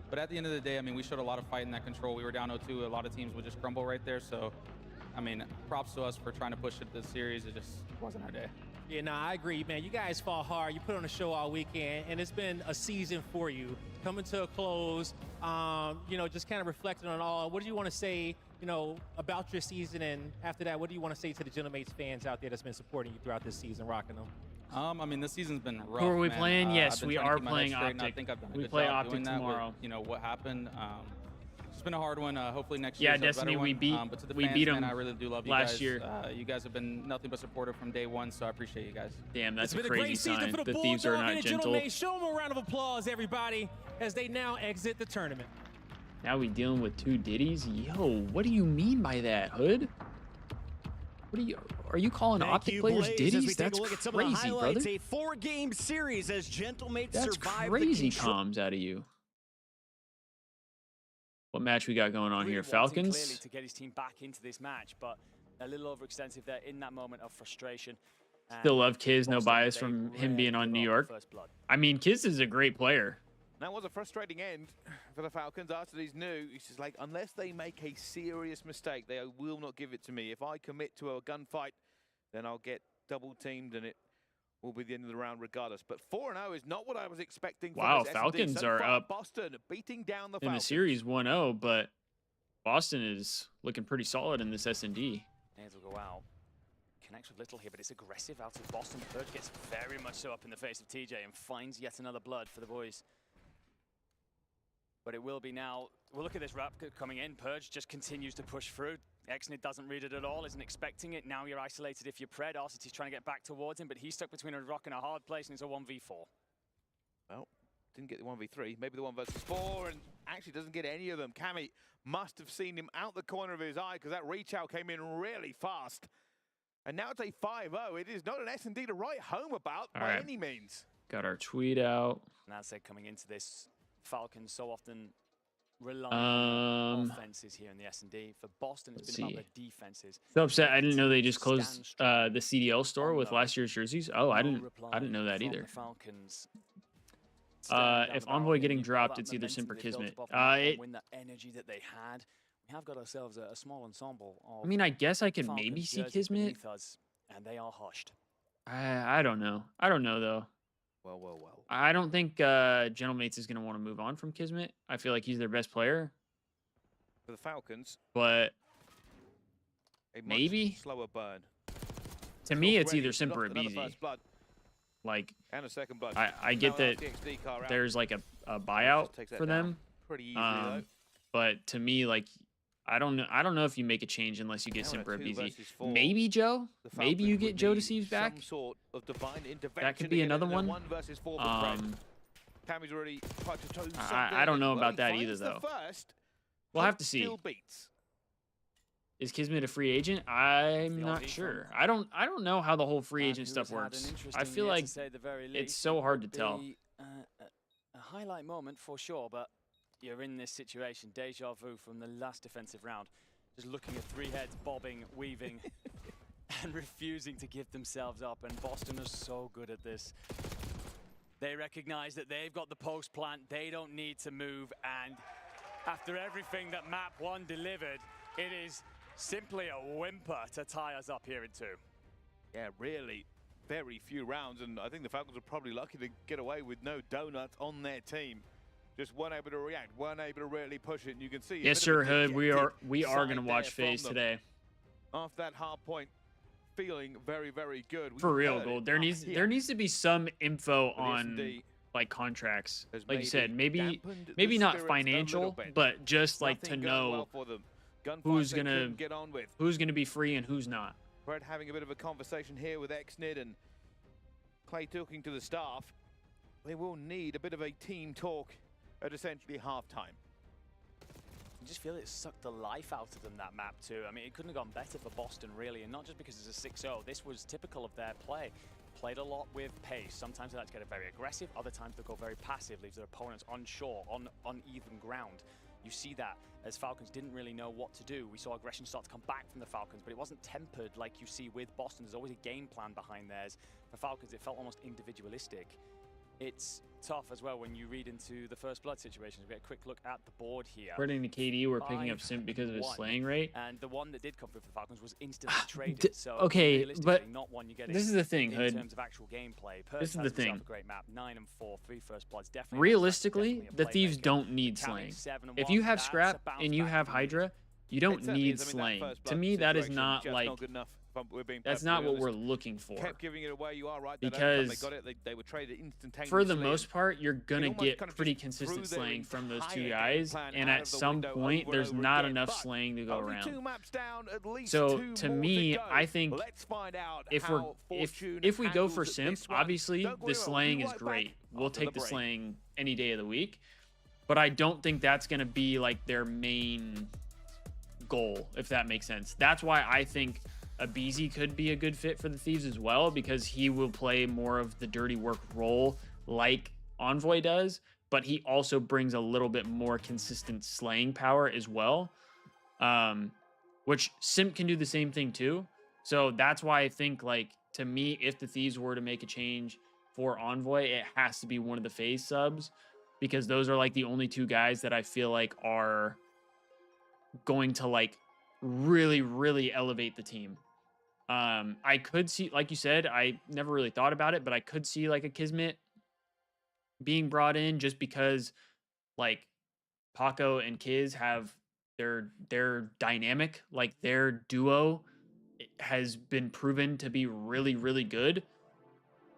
But at the end of the day, I mean, we showed a lot of fight in that control. We were down 0-2. A lot of teams would just crumble right there. So, I mean, props to us for trying to push it this series. It just wasn't our day. Yeah, no, I agree, man. You guys fought hard. You put on a show all weekend, and it's been a season for you. Coming to a close, you know, just kind of reflecting on all. What do you want to say, you know, about your season? And after that, what do you want to say to the Gentlemates fans out there that's been supporting you throughout this season, rocking them? I mean, this season's been rough. Who are we man. playing? Yes, we are keep my head playing straight, and I Optic. think I've done a We good play job Optic doing that tomorrow. with, you know, what happened. It's been a hard one. Hopefully next year. Yeah, is a better Destiny, one. we beat but to the we fans, beat man, them I really do love you last guys. year. You guys have been nothing but supportive from day one, so I appreciate you guys. Damn, that's It's a been a crazy great season sign. for the Thieves are Bulldog not and the gentle. Gentlemates. Show them a round of applause, everybody, as they now exit the tournament. Now we dealing with two Diddies? Yo, what do you mean by that, Hood? What are you calling Optic players Diddies? That's crazy, brother. A 4-game series as Gentlemates That's survive crazy the control. comms out of you. What match we got going on Really here? wanting Falcons? clearly to get his team back into this match, but a little overextensive there in that moment of frustration. Still love Kiz, no bias from him being on New York. I mean, Kiz is a great player. That was a frustrating end for the Falcons. After he's new, he's just like, unless they make a serious mistake, they will not give it to me. If I commit to a gunfight, then I'll get double teamed and it will be the end of the round regardless. But 4-0 is not what I was expecting. Wow, from Falcons so are far, up Boston beating down the in the Falcons. series 1-0, but Boston is looking pretty solid in this S&D. Nades will go out. Connects with little here, but it's aggressive out of Boston. Purge gets very much so up in the face of TJ and finds yet another blood for the boys. But it will be now. We'll look at this wrap coming in. Purge just continues to push through. Exnid doesn't read it at all, isn't expecting it. Now you're isolated if you're Pred. Arcity's trying to get back towards him, but he's stuck between a rock and a hard place, and it's a 1v4. Well, didn't get the 1v3, maybe the 1 versus 4, and actually doesn't get any of them. Cammy must have seen him out the corner of his eye because that reach out came in really fast. And now it's a 5-0. It is not an S&D to write home about by any means. Got our tweet out. And that's it, coming into this, Falcons so often rely on offenses here in the S&D. For Boston, it's been about the defenses. So upset. I didn't know they just closed the CDL store with last year's jerseys. Oh, I didn't know that either. If Envoy getting dropped, it's either Simp or Kismet. Win that energy that they had. We have got ourselves a small ensemble. I mean, I guess I could maybe see Kismet. And they are hushed. I don't know. I don't know though. Well. I don't think Gentlemates is going to want to move on from Kismet. I feel like he's their best player. For the Falcons. But a maybe slower burn. To me, it's either Simp or Abizi. Like, and a second blood. I get that there's like a buyout for them. Pretty easily, though. But to me, like, I don't know if you make a change unless you get Simp or Abizi. Maybe Joe. Maybe you get Joe Deceives back. That could be another one. I don't know about that either, though. We'll have to see. Is Kismet a free agent? I'm not sure. I don't know how the whole free agent stuff works. I feel like it's so hard to tell. A highlight moment for sure, but you're in this situation. Deja vu from the last defensive round. Just looking at three heads bobbing, weaving, and refusing to give themselves up. And Boston is so good at this. They recognize that they've got the post plant. They don't need to move. And after everything that map 1 delivered, it is simply a whimper to tie us up here in 2. Yeah, really very few rounds, and I think the Falcons are probably lucky to get away with no donuts on their team. Just weren't able to react, weren't able to really push it, and you can see. Yes, sir, Hood. We are going to watch FaZe today. After that hard point, feeling very, very good. For real, Gold. There needs to be some info on like contracts. Like you said, maybe not financial, but just like to know who's gonna be free and who's not. Brett having a bit of a conversation here with XNID and Clay talking to the staff. They will need a bit of a team talk at essentially halftime. You just feel it sucked the life out of them, that map too. I mean, it couldn't have gone better for Boston, really, and not just because it's a 6-0. This was typical of their play. Played a lot with pace. Sometimes they like to get it very aggressive. Other times they go very passive, leaves their opponents unsure, on uneven ground. You see that as Falcons didn't really know what to do. We saw aggression start to come back from the Falcons, but it wasn't tempered like you see with Boston. There's always a game plan behind theirs. For Falcons, it felt almost individualistic. It's tough as well when you read into the first blood situations. We get a quick look at the board here. According to KD, we're picking up Simp because of his slaying rate. And the one that did come through for the Falcons was instantly traded. So okay, but not one you get this is the thing, Hood. In terms of actual gameplay. This is the thing. A great map, 9 and 4, 3 first bloods. Definitely. Realistically, the Thieves don't need slaying. If you have Scrap and you have Hydra, you don't need slaying. To me, that is not like. That's not what we're looking for. Kept giving it away. You are right. Because they got it. They were traded instantaneously. For the most part, you're gonna get pretty consistent slaying from those two guys, and at some point, there's not enough slaying to go around. So to me, I think if we go for Simp, obviously the slaying is great. We'll take the slaying any day of the week, but I don't think that's gonna be like their main goal, if that makes sense. That's why I think Abizi could be a good fit for the Thieves as well, because he will play more of the dirty work role like Envoy does, but he also brings a little bit more consistent slaying power as well, which Simp can do the same thing too. So that's why I think, like, to me, if the Thieves were to make a change for Envoy, it has to be one of the FaZe subs, because those are like the only two guys that I feel like are going to like really elevate the team. I could see, like you said, I never really thought about it, but I could see like a Kismet being brought in just because like Paco and Kiz have their dynamic, like their duo has been proven to be really good.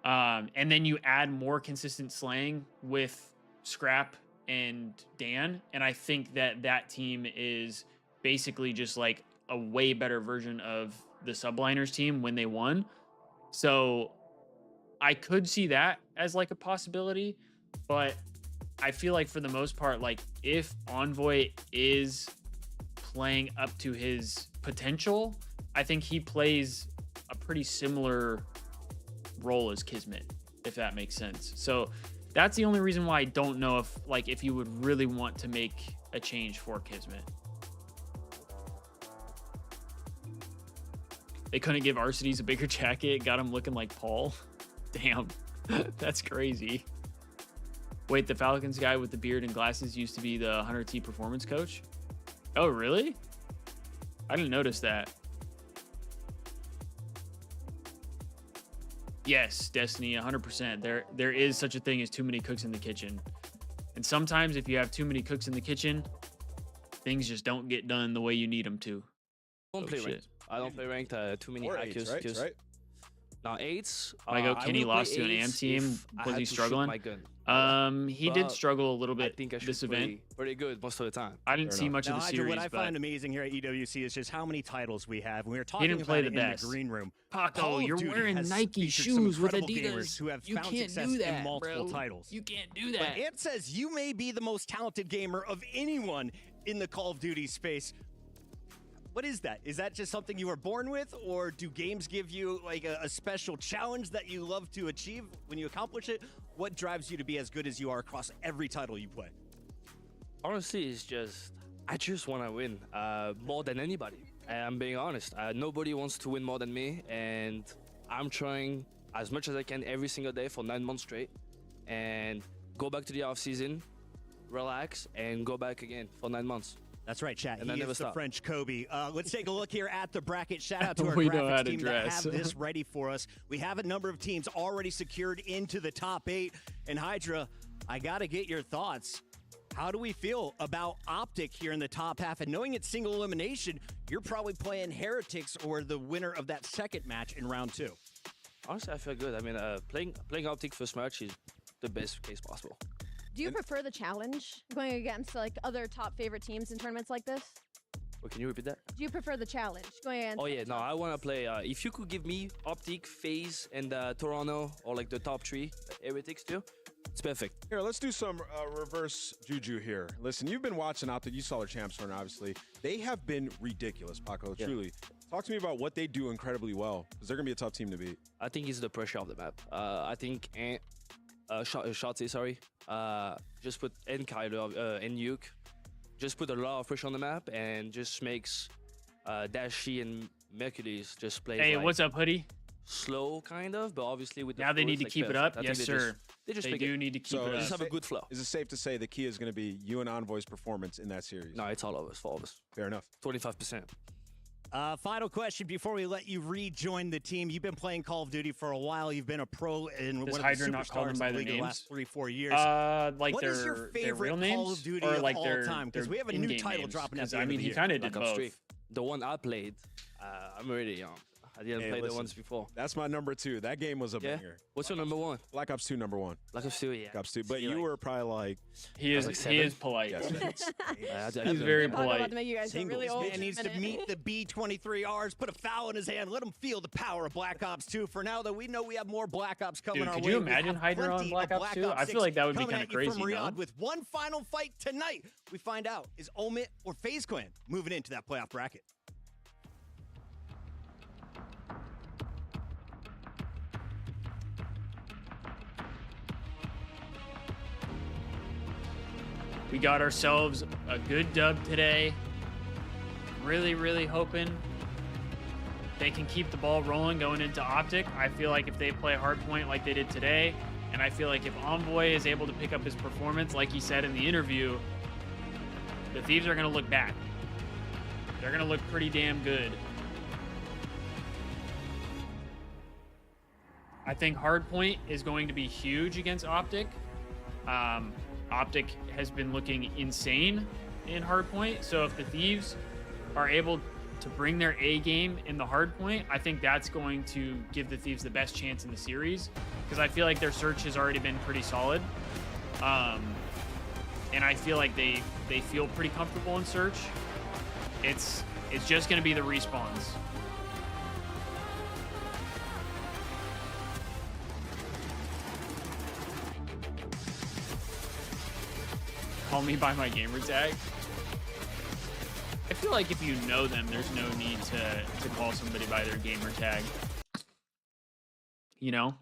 And then you add more consistent slaying with Scrap and Dan, and I think that team is basically just like a way better version of the Subliners team when they won. So I could see that as like a possibility, but I feel like for the most part, like if Envoy is playing up to his potential, I think he plays a pretty pretty similar role as Kismet, if that makes sense. So that's the only reason why I don't know if you would really want to make a change for Kismet. They couldn't give Arcides a bigger jacket, got him looking like Paul. Damn, that's crazy. Wait, the Falcons guy with the beard and glasses used to be the 100T performance coach? Oh, really? I didn't notice that. Yes, Destiny, 100%. There is such a thing as too many cooks in the kitchen. And sometimes if you have too many cooks in the kitchen, things just don't get done the way you need them to. Don't play ranked. I don't play ranked. Too many hackers. Right? Now 8s. Kenny lost to an AM team. Was he struggling? He did struggle a little bit this event. Pretty good most of the time. I didn't see much of the series. What I find amazing here at EWC is just how many titles we have. We were He didn't talking play about the it in best. the green room. Paco, you're wearing Nike shoes with Adidas. Who have You found can't success do that, in multiple bro. titles. You can't do But that. Ant says you may be the most talented gamer of anyone in the Call of Duty space. What is that? Is that just something you were born with, or do games give you like a special challenge that you love to achieve when you accomplish it? What drives you to be as good as you are across every title you play? Honestly, it's just I just want to win more than anybody. I'm being honest. Nobody wants to win more than me, and I'm trying as much as I can every single day for 9 months straight, and go back to the off season, relax, and go back again for 9 months. That's right, chat. And He I never is the stop. French Kobe. Let's take a look here at the bracket. Shout out to our We know how graphics to team dress. that have this ready for us. We have a number of teams already secured into the top 8. And Hydra, I got to get your thoughts. How do we feel about Optic here in the top half? And knowing it's single elimination, you're probably playing Heretics or the winner of that second match in round 2. Honestly, I feel good. I mean, playing Optic first match is the best case possible. Do you prefer the challenge going against like other top favorite teams in tournaments like this? Well, can you repeat that? Do you prefer the challenge going against? Oh yeah, no, I want to play. If you could give me Optic, FaZe, and Toronto, or like the top 3 Heretics too, it's perfect. Here, let's do some reverse juju here. Listen, you've been watching Optic. You saw their champs run, obviously. They have been ridiculous, Paco, truly. Talk to me about what they do incredibly well, because they're going to be a tough team to beat. I think it's the pressure of the map. I think Shotzi, sorry, just put and Kyler and Nuke, just put a lot of pressure on the map and just makes Dashi and Mercury's just play. Hey, what's up, Hoodie? Slow, kind of, but obviously with the Now they flow, need it's to like keep it perfect. up. I Yes, think sir. They just They make do it. need to keep it up. Just have a good flow. Is it safe to say the key is going to be you and Envoy's performance in that series? No, it's all of us, for all of us. Fair enough. 25%. Final question before we let you rejoin the team. You've been playing Call of Duty for a while. You've been a pro in Does one Hydra of the not call them superstars by in the their league the names? last 3-4 years. Like what is your their favorite real Call names, of Duty or of like all their time? Because we have a new in-game title names? dropping at 'Cause, the end I mean, of the he year. kind of did Black Ops both. 3. The one I played, I'm already young. I didn't play the ones before. That's my number 2. That game was a banger. What's your number 1? Black Ops 2, number 1. Black Ops 2, yeah. Black Ops 2. But you were probably like... He is polite. Yes, He's very I'm about polite. to make you guys feel Singles really old. man needs to meet the B-23Rs, put a foul in his hand, let him feel the power of Black Ops 2. For now, though, we know we have more Black Ops coming Dude, our could way. you We imagine have Hydra on plenty Black of Ops 2? I 6 feel like that would be coming kind at of you crazy, from no? Riyadh with one final fight tonight. We find out, is Omit or FaZe Clan moving into that playoff bracket? We got ourselves a good dub today. Really, really hoping they can keep the ball rolling going into Optic. I feel like if they play hardpoint like they did today, and I feel like if Envoy is able to pick up his performance, like he said in the interview, the Thieves are going to look back. They're going to look pretty damn good. I think hardpoint is going to be huge against Optic. Optic has been looking insane in hardpoint, so if the Thieves are able to bring their A game in the hardpoint, I think that's going to give the Thieves the best chance in the series, because I feel like their search has already been pretty solid, and I feel like they feel pretty comfortable in search. It's just going to be the respawns. Call me by my gamer tag. I feel like if you know them, there's no need to call somebody by their gamer tag. you know?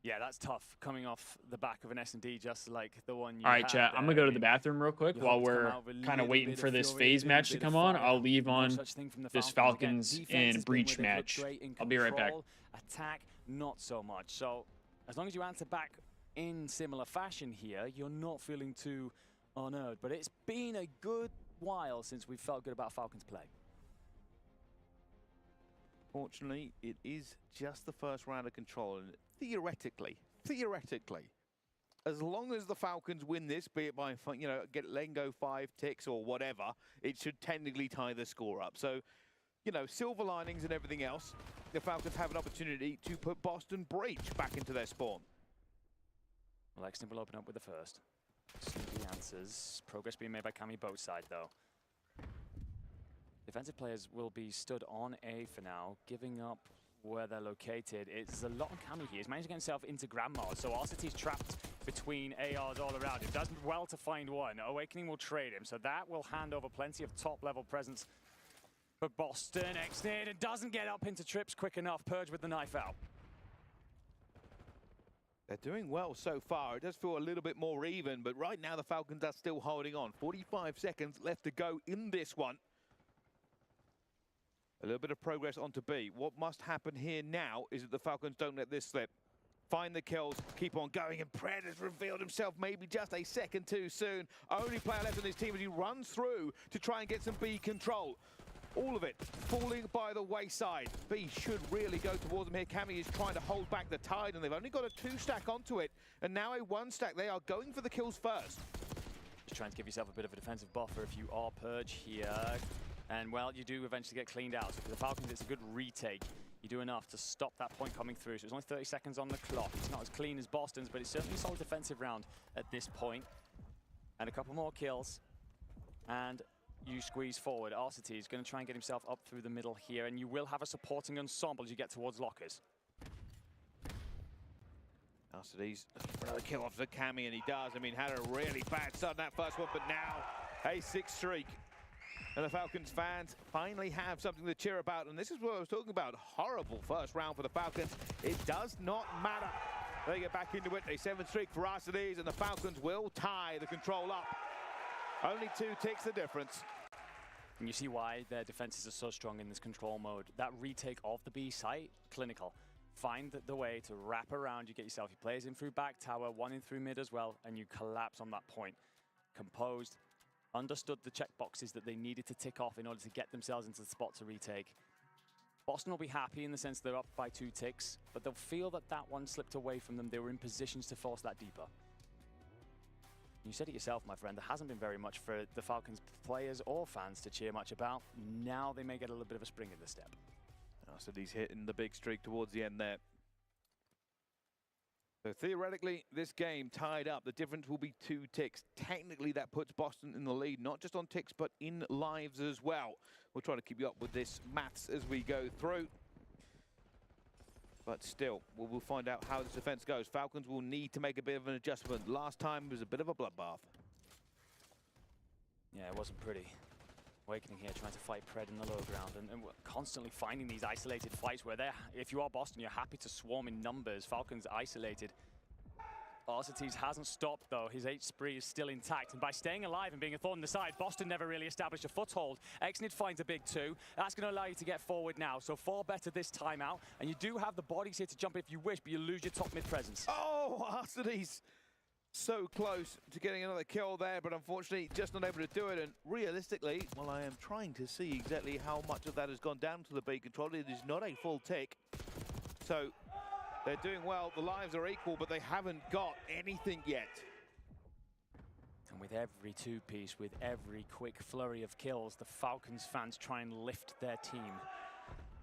Yeah, that's tough, coming off the back of an S&D just like the one you All right, had chat. there. I'm going to go I to the mean, bathroom real quick you while hope to come we're out with a kind of little waiting bit for of this fury, phase a match to little bit come of on. fire. I'll leave No on such thing from the this Falcons. Falcons Again, defense and has been where Breach they've looked match. great in I'll be right back. control. Attack, not so much. So as long as you answer back in similar fashion here, you're not feeling too unnerved. But it's been a good while since we've felt good about Falcons play. Fortunately, it is just the first round of control, and theoretically, as long as the Falcons win this, be it by, you know, letting go 5 ticks or whatever, it should technically tie the score up. So, you know, silver linings and everything else, the Falcons have an opportunity to put Boston Breach back into their spawn. Lexington will open up with the first. Snoopy answers. Progress being made by Cammy both side, though. Defensive players will be stood on A for now, giving up where they're located. It's a lot of Cammy here. He's managed to get himself into Grandma's, so Arcity's trapped between ARs all around him. Does well to find one. Awakening will trade him, so that will hand over plenty of top-level presence for Boston. Exnid, and doesn't get up into trips quick enough. Purge with the knife out. They're doing well so far. It does feel a little bit more even, but right now the Falcons are still holding on. 45 seconds left to go in this one. A little bit of progress onto B. What must happen here now is that the Falcons don't let this slip. Find the kills, keep on going, and Pred has revealed himself maybe just a second too soon. Only player left on his team as he runs through to try and get some B control. All of it falling by the wayside. B should really go towards them here. Cammy is trying to hold back the tide, and they've only got a 2-stack onto it, and now a 1-stack. They are going for the kills first. Just trying to give yourself a bit of a defensive buffer if you are Purge here. And, well, you do eventually get cleaned out. So for the Falcons, it's a good retake. You do enough to stop that point coming through. So it's only 30 seconds on the clock. It's not as clean as Boston's, but it's certainly a solid defensive round at this point. And a couple more kills. And you squeeze forward. Arcity is going to try and get himself up through the middle here. And you will have a supporting ensemble as you get towards lockers. Arcity's for another kill off the Cammy, and he does. I mean, had a really bad start in that first one, but now a 6 streak. And the Falcons fans finally have something to cheer about. And this is what I was talking about. Horrible first round for the Falcons. It does not matter. They get back into it. A 7 streak for Arcides, and the Falcons will tie the control up. Only 2 ticks the difference. And you see why their defenses are so strong in this control mode. That retake of the B site, clinical. Find the way to wrap around. You get yourself your players in through back tower, 1 in through mid as well, and you collapse on that point. Composed. Understood the checkboxes that they needed to tick off in order to get themselves into the spot to retake. Boston will be happy in the sense they're up by 2 ticks, but they'll feel that that one slipped away from them. They were in positions to force that deeper. You said it yourself, my friend. There hasn't been very much for the Falcons players or fans to cheer much about. Now they may get a little bit of a spring in the step. So he's hitting the big streak towards the end there. So theoretically, this game tied up. The difference will be 2 ticks. Technically, that puts Boston in the lead, not just on ticks, but in lives as well. We'll try to keep you up with this maths as we go through. But still, we'll find out how this defense goes. Falcons will need to make a bit of an adjustment. Last time was a bit of a bloodbath. Yeah, it wasn't pretty. Awakening here, trying to fight Pred in the low ground, and we're constantly finding these isolated fights where if you are Boston, you're happy to swarm in numbers. Falcons isolated. Arcites hasn't stopped, though. His H spree is still intact, and by staying alive and being a thorn in the side, Boston never really established a foothold. Exnid finds a big 2. That's going to allow you to get forward now, so 4 better this time out, and you do have the bodies here to jump if you wish, but you lose your top mid presence. Oh, Arcites! So close to getting another kill there, but unfortunately just not able to do it. And realistically, well, I am trying to see exactly how much of that has gone down to the B control. It is not a full tick. So they're doing well. The lives are equal, but they haven't got anything yet. And with every 2-piece, with every quick flurry of kills, the Falcons fans try and lift their team.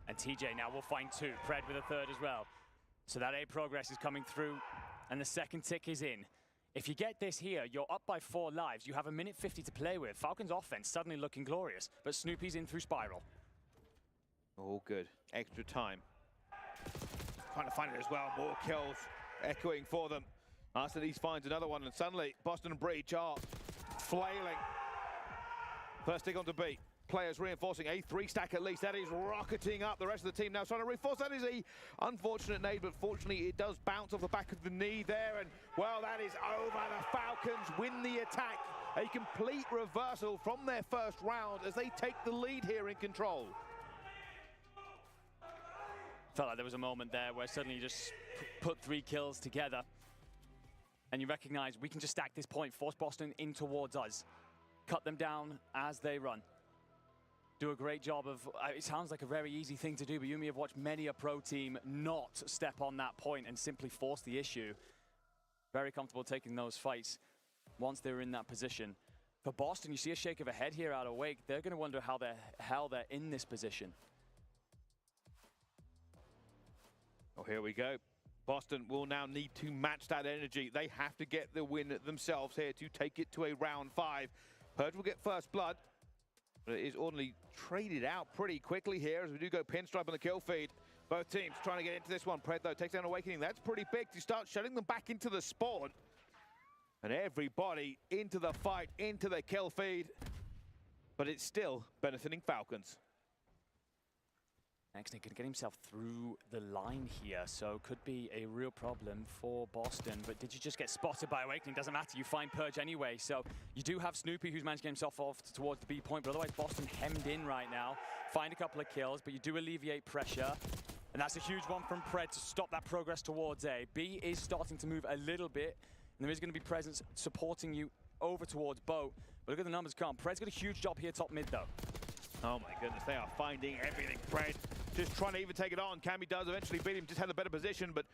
And TJ now will find 2. Pred with a 3rd as well. So that A progress is coming through, and the second tick is in. If you get this here, you're up by 4 lives. You have a minute 50 to play with. Falcons offense suddenly looking glorious, but Snoopy's in through Spiral. All good. Extra time. Trying to find it as well. More kills echoing for them. Arcides finds another one, and suddenly Boston and Breach are flailing. First tick onto B. players reinforcing a 3-stack at least. That is rocketing up. The rest of the team now trying to reinforce. That is a unfortunate nade, but fortunately it does bounce off the back of the knee there. And, well, that is over. The Falcons win the attack. A complete reversal from their first round as they take the lead here in control. Felt like there was a moment there where suddenly you just put 3 kills together and you recognize we can just stack this point, force Boston in towards us, cut them down as they run. Do a great job of, it sounds like a very easy thing to do, but you may have watched many a pro team not step on that point and simply force the issue. Very comfortable taking those fights once they're in that position. For Boston, you see a shake of a head here out of Wake. They're going to wonder how the hell they're in this position. Oh, here we go. Boston will now need to match that energy. They have to get the win themselves here to take it to a round 5. Purge will get first blood, but it is ordinarily traded out pretty quickly here as we do go pinstripe on the kill feed. Both teams trying to get into this one. Pred, though, takes down Awakening. That's pretty big to start shutting them back into the spawn. And everybody into the fight, into the kill feed. But it's still benefiting Falcons. Exney can get himself through the line here, so could be a real problem for Boston. But did you just get spotted by Awakening? Doesn't matter, you find Purge anyway. So you do have Snoopy who's managed to get himself off towards the B point, but otherwise Boston hemmed in right now. Find a couple of kills, but you do alleviate pressure. And that's a huge one from Pred to stop that progress towards A. B is starting to move a little bit, and there is going to be presence supporting you over towards Boat. But look at the numbers come. Pred's got a huge job here top mid though. Oh my goodness, they are finding everything. Pred just trying to even take it on. Cammy does eventually beat him, just had a better position, but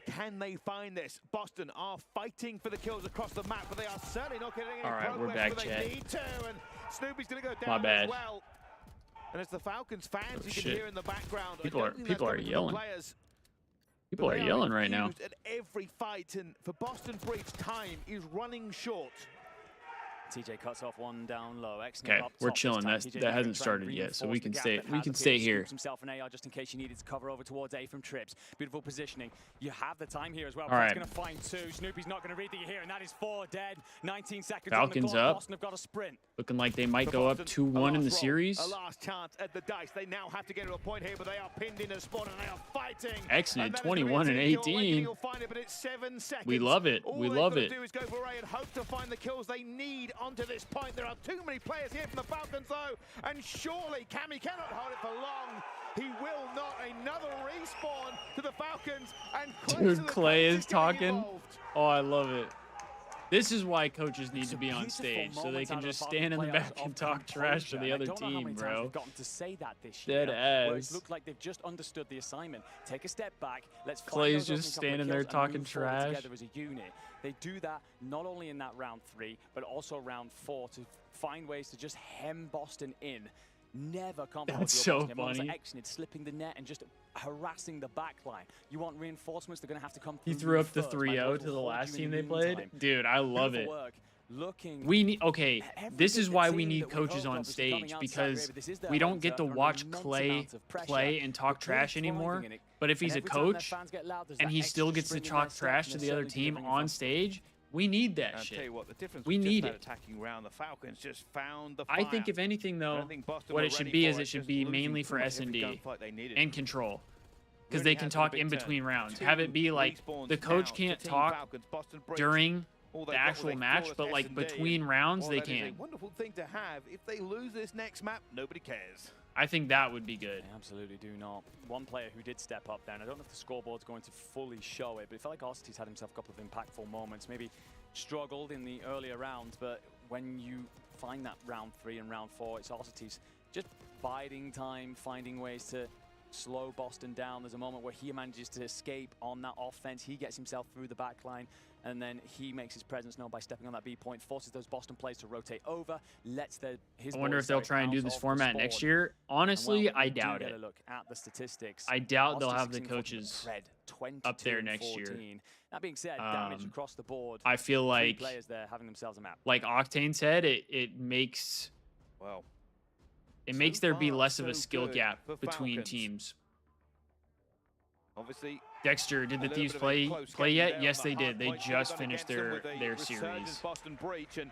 can they find this? Boston are fighting for the kills across the map, but they are certainly not getting any progress. We're back, they chat. need to, and Snoopy's gonna go down My bad. as well. And it's the Falcons fans you can hear in the background. People are yelling. People But are they yelling right now. infused at every fight, and for Boston Breach, time is running short. TJ cuts off one down low. Okay, we're chilling. That hasn't started yet, so we can stay. We can stay here. Himself an AR just in case you needed to cover over towards A from Trips. Beautiful positioning. You have the time here as well. All right. Going to find 2. Snoopy's not going to read that you're here, and that is 4 dead. 19 seconds Falcons on the clock. up. Boston have got a sprint. Looking like they might go up 2-1 in the series. A last chance at the dice. They now have to get to a point here, but they are pinned in a spot and they are fighting. Excellent, 21 and 18. Find it, but it's 7 seconds. We love it. We love it. All they've got to do is go for A and hope to find the kills they need onto this point. There are too many players here from the Falcons, though, and surely Cammy cannot hold it for long. He will not. Another respawn to the Falcons, and Dude, Clay is talking. Oh, I love it. This is why coaches need to be on stage, so they can just stand in the back and talk trash to the other team, bro. We've gotten to say that this year. Dead ass. It looks like they've just understood the assignment. Take a step back. Let's Clay's just standing there talking trash. Together as a unit. They do that not only in that round 3, but also round 4 to find ways to just hem Boston in. Never comfortable. That's so funny. Exnid slipping the net and just harassing the back line. You want reinforcements, they're going to have to come He through. threw up the first. 3-0 to the last team they played. Dude, I love it. Looking We need, okay, this is why we need coaches on stage, because we don't get to watch Clay play and talk trash anymore. But if he's a coach and he still gets to talk trash to the other team on stage, we need that I'll shit. tell you what, the difference We was need just it. that attacking round. The Falcons just found the I fire. think if anything, though, what it should be is it should be mainly for S&D and control. Because they can talk in between rounds. Have it be like the coach can't talk during the actual match, but like between rounds they That is can. a wonderful thing to have. If they lose this next map, nobody cares. I think that would be good. They absolutely do not. One player who did step up there, and I don't know if the scoreboard's going to fully show it, but it felt like Arcity's had himself a couple of impactful moments. Maybe struggled in the earlier rounds, but when you find that round 3 and round 4, it's Arcity's just biding time, finding ways to slow Boston down. There's a moment where he manages to escape on that offense. He gets himself through the back line, and then he makes his presence known by stepping on that B point, forces those Boston players to rotate over, lets his I wonder boys if they'll start try and do bounce this off the format spawn. next year. Honestly, And, well, I we do doubt get it. a look at the statistics. I doubt they'll Arcity have the 16 from coaches Pred, up there 22 next year. 14. That being said, damage across the board. I feel 3 like, players there having themselves a map. like Octane said, it makes Well, it makes there be far, less of a so skill good gap for between Falcons. teams. Obviously, Dexter, did the little Thieves bit of a play close play game yet? there Yes, on they the did. They hard point. just Should've gone finished against them their with a their resurgent series. Boston Breach, and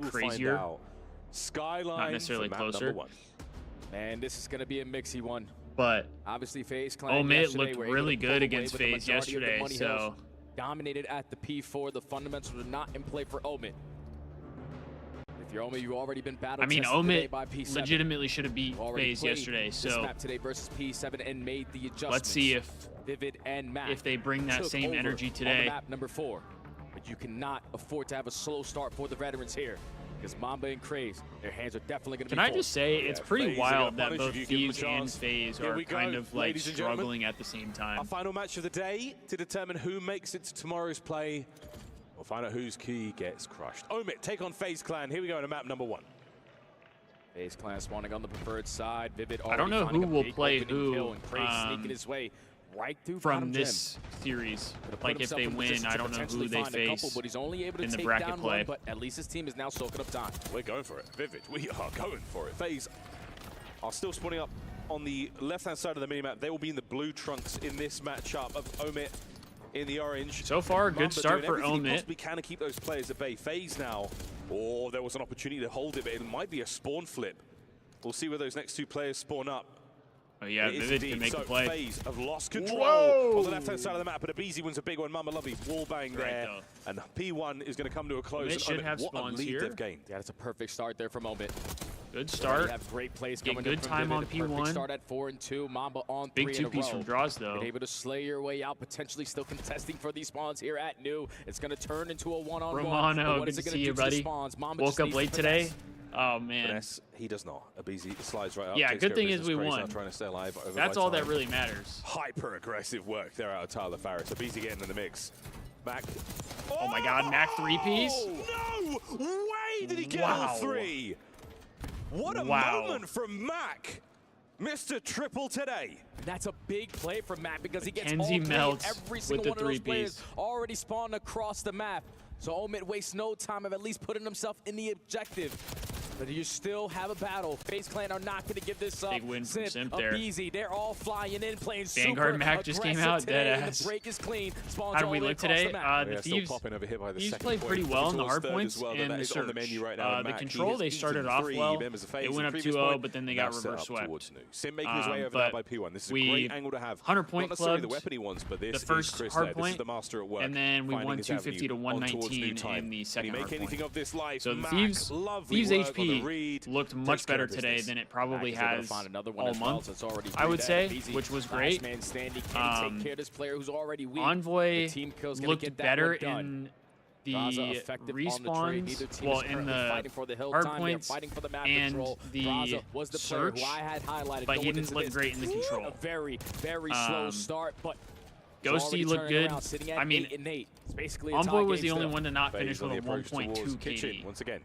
will crazier. Find out. Skyline Not necessarily for map closer. number 1. Man, this is going to be a mixy one. But obviously, FaZe Clan Omit looked really good against FaZe yesterday, so dominated at the P4. The fundamentals were not in play for Omit. If you're Omit, you've already been battle tested today by P7. Legitimately should have beat FaZe yesterday. This So map today versus P7 and made the adjustments. let's see if Vivid and Matt they bring that took same over energy on today. the map number 4. But you cannot afford to have a slow start for the veterans here. Because Mamba and Craze, their hands are definitely going to be Can I full. just say, it's pretty wild that both if you give Thieves them a and chance. FaZe Here are we go, kind of like ladies and gentlemen. struggling at the same time. Our final match of the day to determine who makes it to tomorrow's play We'll find out whose key gets crushed. Omit take on FaZe Clan. Here we go to map number 1. FaZe Clan spawning on the preferred side. Vivid I don't know who will play who sneaking his way right through from this series. Like if they win, I don't know who they face but he's only able to in the take bracket down play. one, but at least his team is now soaking up time. We're going for it. Vivid, we are going for it. FaZe are still spawning up on the left-hand side of the minimap. They will be in the blue trunks in this matchup of Omit in the orange. So far, a good Mamba start doing for everything he Omit. possibly can to keep those players at bay. FaZe now. Oh, there was an opportunity to hold it, but it might be a spawn flip. We'll see where those next 2 players spawn up. Oh yeah, Vivid can make so a play. FaZe have lost control on the left-hand side of the map, but Abizi wins a big one. Mama Lovey wall bang there, and P1 is going to come to a close. Omit should have what a spawns lead here. they've gained. Yeah, it's a perfect start there from Omit. Good start. Have great plays Get coming good up from time Vivid. on A perfect P1. start at 4 and 2. Mamba on Big 3 in a 2-piece row. from Draws though. Been able to slay your way out, potentially still contesting for these spawns here at New. It's going to turn into a one-on-one. Romano, what good is it to going see to you, do to the buddy. spawns? Mamba Woke just up needs late to today. finesse. Oh man. Finesse, he does not. Abizi slides right up. Yeah, takes good care of thing is business. we Crazy won. now trying to stay alive over That's by all that time. really matters. Hyper aggressive work there out of Tyler Farris. Abizi getting in the mix. Mac. Oh my God, Mac 3-piece. No way did he get all 3. What a moment from Mac. Mr. Triple today. That's a big play from Mac because he gets Kenzie all 3. melts Every single with one the of those 3-piece. players already spawned across the map. So Omit wastes no time of at least putting himself in the objective. But you still have a battle. FaZe Clan are not going to give this up. Big win from Simp there. Easy. They're all flying in, playing Vanguard super Mac just came out today, dead and ass. the break is clean. Spawns How did all we the way look across today? the map. The still popping over here by the Thieves second played point. pretty well in the Towards hard third points as well, and that the is on the search. menu right now. The Mac, control, they started off well. It went up 2-0, but then they got reverse swept. Sim making his way over there by P1. This is a great angle to have. 100 point Not necessarily the clubbed weapony ones, but this the first is Chris hard there. point, This is the master at work. and then we finding won his 250 to avenue on towards 119 new time. in the second Can he make hard anything point. of this life? So the Mac, Thieves lovely Thieves work on the HP read. looked Takes much care better of today business. than it probably Mac is able to has find another one all as well, month. so it's already I would three say, there. Easy. which was Last great. man standing. Can he take care of this player who's already weak? Envoy The team kill's gonna looked get that better one done. in the Raza effective on the trade. Neither respawns, team well, is in currently the fighting for the hill hard time. points They're fighting for the map and control. the Raza was the player search, who I had highlighted but he going didn't into look this. great in the control. A very, very slow start, but Ghosty looked good. I mean, it's basically Envoy was the only one to not finish with a approach 1.2 towards Kitchen KD. once again.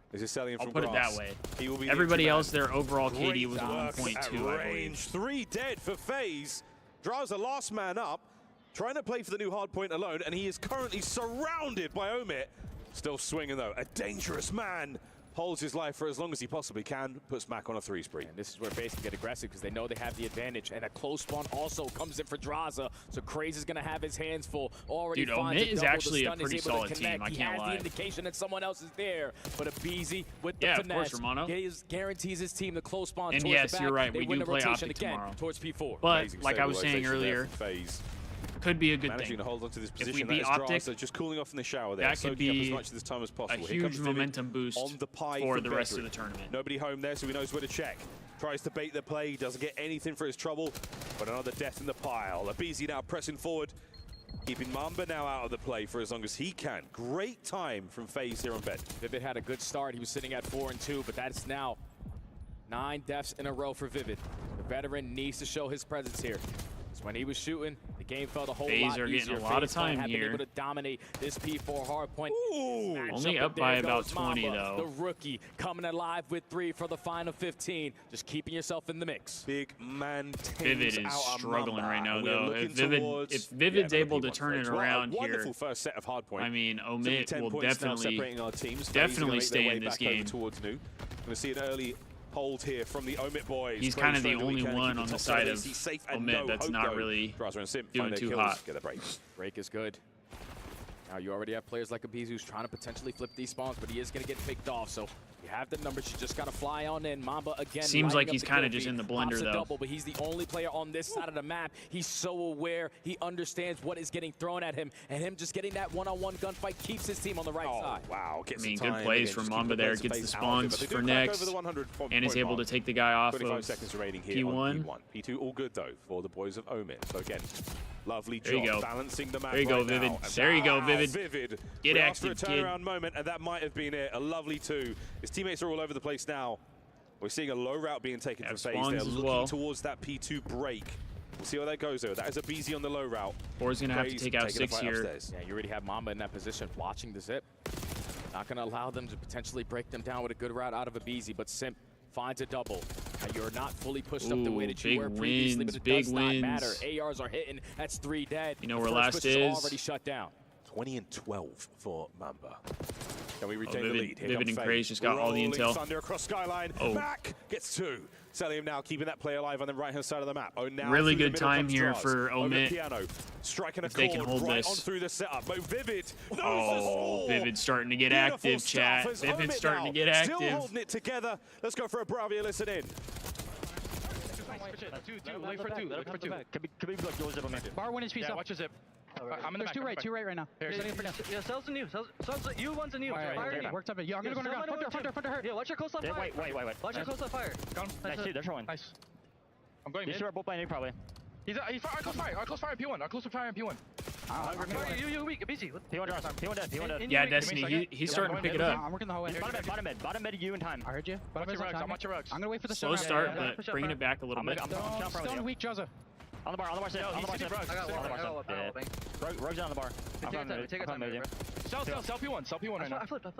This is selling I'll from put it grass. that way. He will be Everybody the else, man. their overall KD Great was a work 1.2, at I range. believe. 3 dead for FaZe. Draws the last man up, trying to play for the new hard point alone, and he is currently surrounded by Omit. Still swinging though, a dangerous man. Holds his life for as long as he possibly can, puts Mac on a 3 spree. And this is where FaZe can get aggressive because they know they have the advantage. And a close spawn also comes in for Draza. So Crazy's going to have his hands full. Already Dude, finds Omit a is double. actually The a stun is pretty able to solid connect. team, I he can't has lie. the indication that someone else is there. But Abizi with the Yeah, of finesse course, Romano. guarantees his team the close spawn And towards yes, the back. you're right, They we win do the play rotation Optic again tomorrow. towards P4. But, Amazing like I was saying stabilization there earlier, from FaZe. could be a good Managing thing. to hold onto this If position. we beat that is Optic, Draza just cooling off in the shower there. that could soaking up as be much of this time as possible. a Here comes huge Vivid momentum boost on the pie for from the rest of Bedford. the tournament. Nobody home there, so he knows where to check. Tries to bait the play, doesn't get anything for his trouble, but another death in the pile. Abizi now pressing forward, keeping Mamba now out of the play for as long as he can. Great time from FaZe here on Bed. Vivid had a good start. He was sitting at 4 and 2, but that's now 9 deaths in a row for Vivid. The veteran needs to show his presence here. So when he was shooting, the game felt a whole FaZe lot are getting easier. a lot of FaZe Clan time have been here. able to dominate this P4 hard point. Only up by about 20 though. The rookie coming alive with 3 for the final 15. Just keeping yourself in the mix. Big man Vivid is struggling right now though. If Vivid's able to turn it around here, wonderful first set of hard point. I mean, Omit will separating our teams. definitely stay in this game. Towards New. Going to see an early hold here from the Omit boys. He's kind of the only one on the side of Omit that's not really doing too hot. Get the break. Break is good. Now you already have players like Abizi who's trying to potentially flip these spawns, but he is going to get picked off. So you have the numbers. You just got to fly on in. Mamba again. Seems like lighting up he's the kind of kill just feed. in the blender Pops a though. double, but he's the only player on this side of the map. He's so aware. He understands what is getting thrown at him, and him just getting that one-on-one gunfight keeps his team on the right side. Wow, I mean, good plays from Mamba there. Gets the spawns for next, and is able to take the guy off 25 of seconds remaining here on P1. P1. P2 all good though for the boys of Omit. So again, lovely There you job go. balancing the map. There you go, right Vivid. now. There you go, Wow, Vivid. Vivid. Get We asked for active, a kid. turnaround moment, and that might have been it. A lovely 2. His teammates are all over the place now. We're seeing a low route being taken from FaZe. spawns They're as looking well. towards that P2 break. We'll see where that goes, though. That is a BZ on the low route. Or he's going to have to take out 6 here. Upstairs. Yeah, you already have Mamba in that position, watching the zip. Not going to allow them to potentially break them down with a good route out of a BZ, but Simp finds a double. And you're not fully pushed up the way that you were previously, but it does not matter. ARs are hitting. That's 3 dead. You know where last is? Already shut down. 20 and 12 for Mamba. Can we retain the Vivid, lead? Here Vivid and comes Craze just got all the intel. Thunder across Skyline. Mac gets 2. Celium now keeping that play alive on the right-hand side of the map. Oh, now really good time here for Omit. Striking a they can hold right this. on through the setup. But Vivid. Vivid's starting to get active, chat. Vivid's starting to get active. Still holding it together. Let's go for a Bravia listen in. Wait for 2. Look for 2. Can we block yours up, man? Bar 1 HP. Yeah, watch your zip. I'm in the There's 2 right, 2 right now. Here, yeah, cells and you. You one's and you. Right. Worked up. Yeah, I'm gonna go to Hunter hurt. Yeah, watch your coastline fire. Wait. Watch your coastline fire. Nice, dude. They're showing. Nice. I'm going. These two are both by probably. He's our close fire. Our close fire in P1. Our close fire in P1. You weak. Busy. P1 draws. P1 dead. Yeah, Destiny. He's starting to pick it up. I'm working the whole way. Bottom mid. You in time. I heard you. Watch your rugs. I'm gonna wait for the slow start, but bringing it back a little bit. Still weak, Jazza. On the bar, sit. On the bar, sit. Rugs on the bar. Take it time, Sell P1 right now. I flipped. A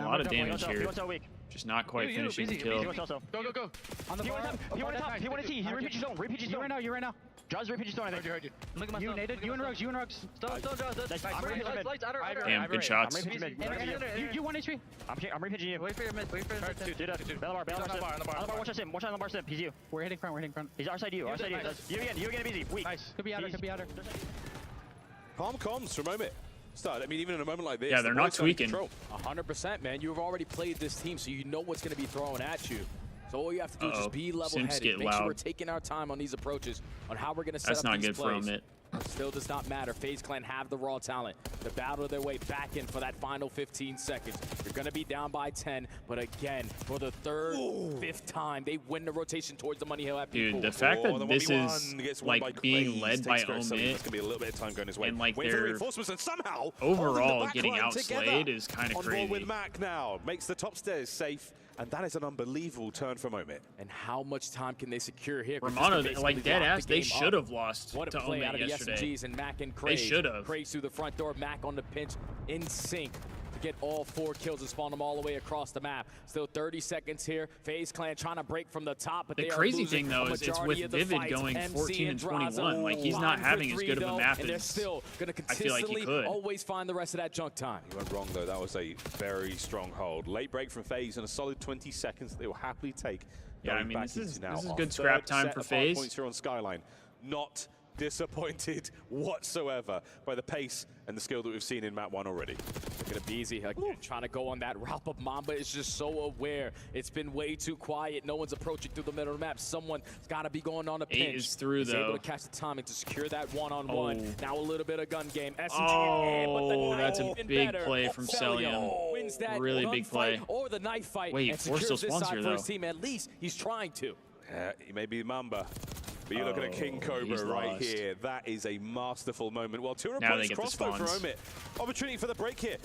lot of damage here. Just not quite finishing the kill. Go. On the bar. P1 T. You repeat your zone. You right now. Jaws, repeat your zone, I think. Heard you. You naded. You and Rugs. Stone, Jaws. Lights, Damn, good shots. You 1 HP. I'm repitching you. Wait for your mid. Do that. Bail on the bar. Watch on the bar, Sim. He's you. We're hitting front. He's our side, you. You again, busy. Weak. Nice. Could be out there. Calm comms for a moment. I mean, even in a moment like this. Yeah, they're not tweaking. 100%, man. You've already played this team, so you know what's going to be thrown at you. So all you have to do is just be level-headed. Make sure we're taking our time on these approaches, on how we're going to set up these plays. That's not good for Omit. Still does not matter. FaZe Clan have the raw talent to battle their way back in for that final 15 seconds. You're going to be down by 10, but again, for the 5th time, they win the rotation towards the money hill at people. Dude, the fact that this is like being led by Omit, it's going to be a little bit of time going his way. And like they're and somehow overall getting outslayed is kind of on crazy. Board with Mac now makes the top stairs safe. And that is an unbelievable turn from Omit. And how much time can they secure here? Romano, like dead ass, they should have lost what a to play Omit out of yesterday. The SMGs and Mac and Craze. They should have. Craze through the front door, Mac on the pinch, in sync to get all 4 kills and spawn them all the way across the map. Still 30 seconds here. FaZe Clan trying to break from the top, but the crazy thing though is it's with Vivid going 14 and 21. Like he's not having as good of a map as still gonna I feel like he could. Always find the rest of that junk time. You went wrong though. That was a very strong hold. Late break from FaZe and a solid 20 seconds that they will happily take. Yeah, I mean this is good 3rd scrap time for FaZe. Points here on Skyline. Not disappointed whatsoever by the pace and the skill that we've seen in map 1 already. Look at Beezy again, trying to go on that route, but Mamba is just so aware. It's been way too quiet. No one's approaching through the middle of the map. Someone's got to be going on a pinch. 8 is through, He's though. able to catch the timing to secure that one-on-one. Now a little bit of gun game. Oh, that's a big play from Celium. Wins that really big play. Or the knife fight. Wait, and Force still spawns here, though. His team. At least he's trying to. He may be Mamba. But you're looking at King Cobra right here. That is a masterful moment. Well, 200 points crossbow for Omit. Opportunity for the break here.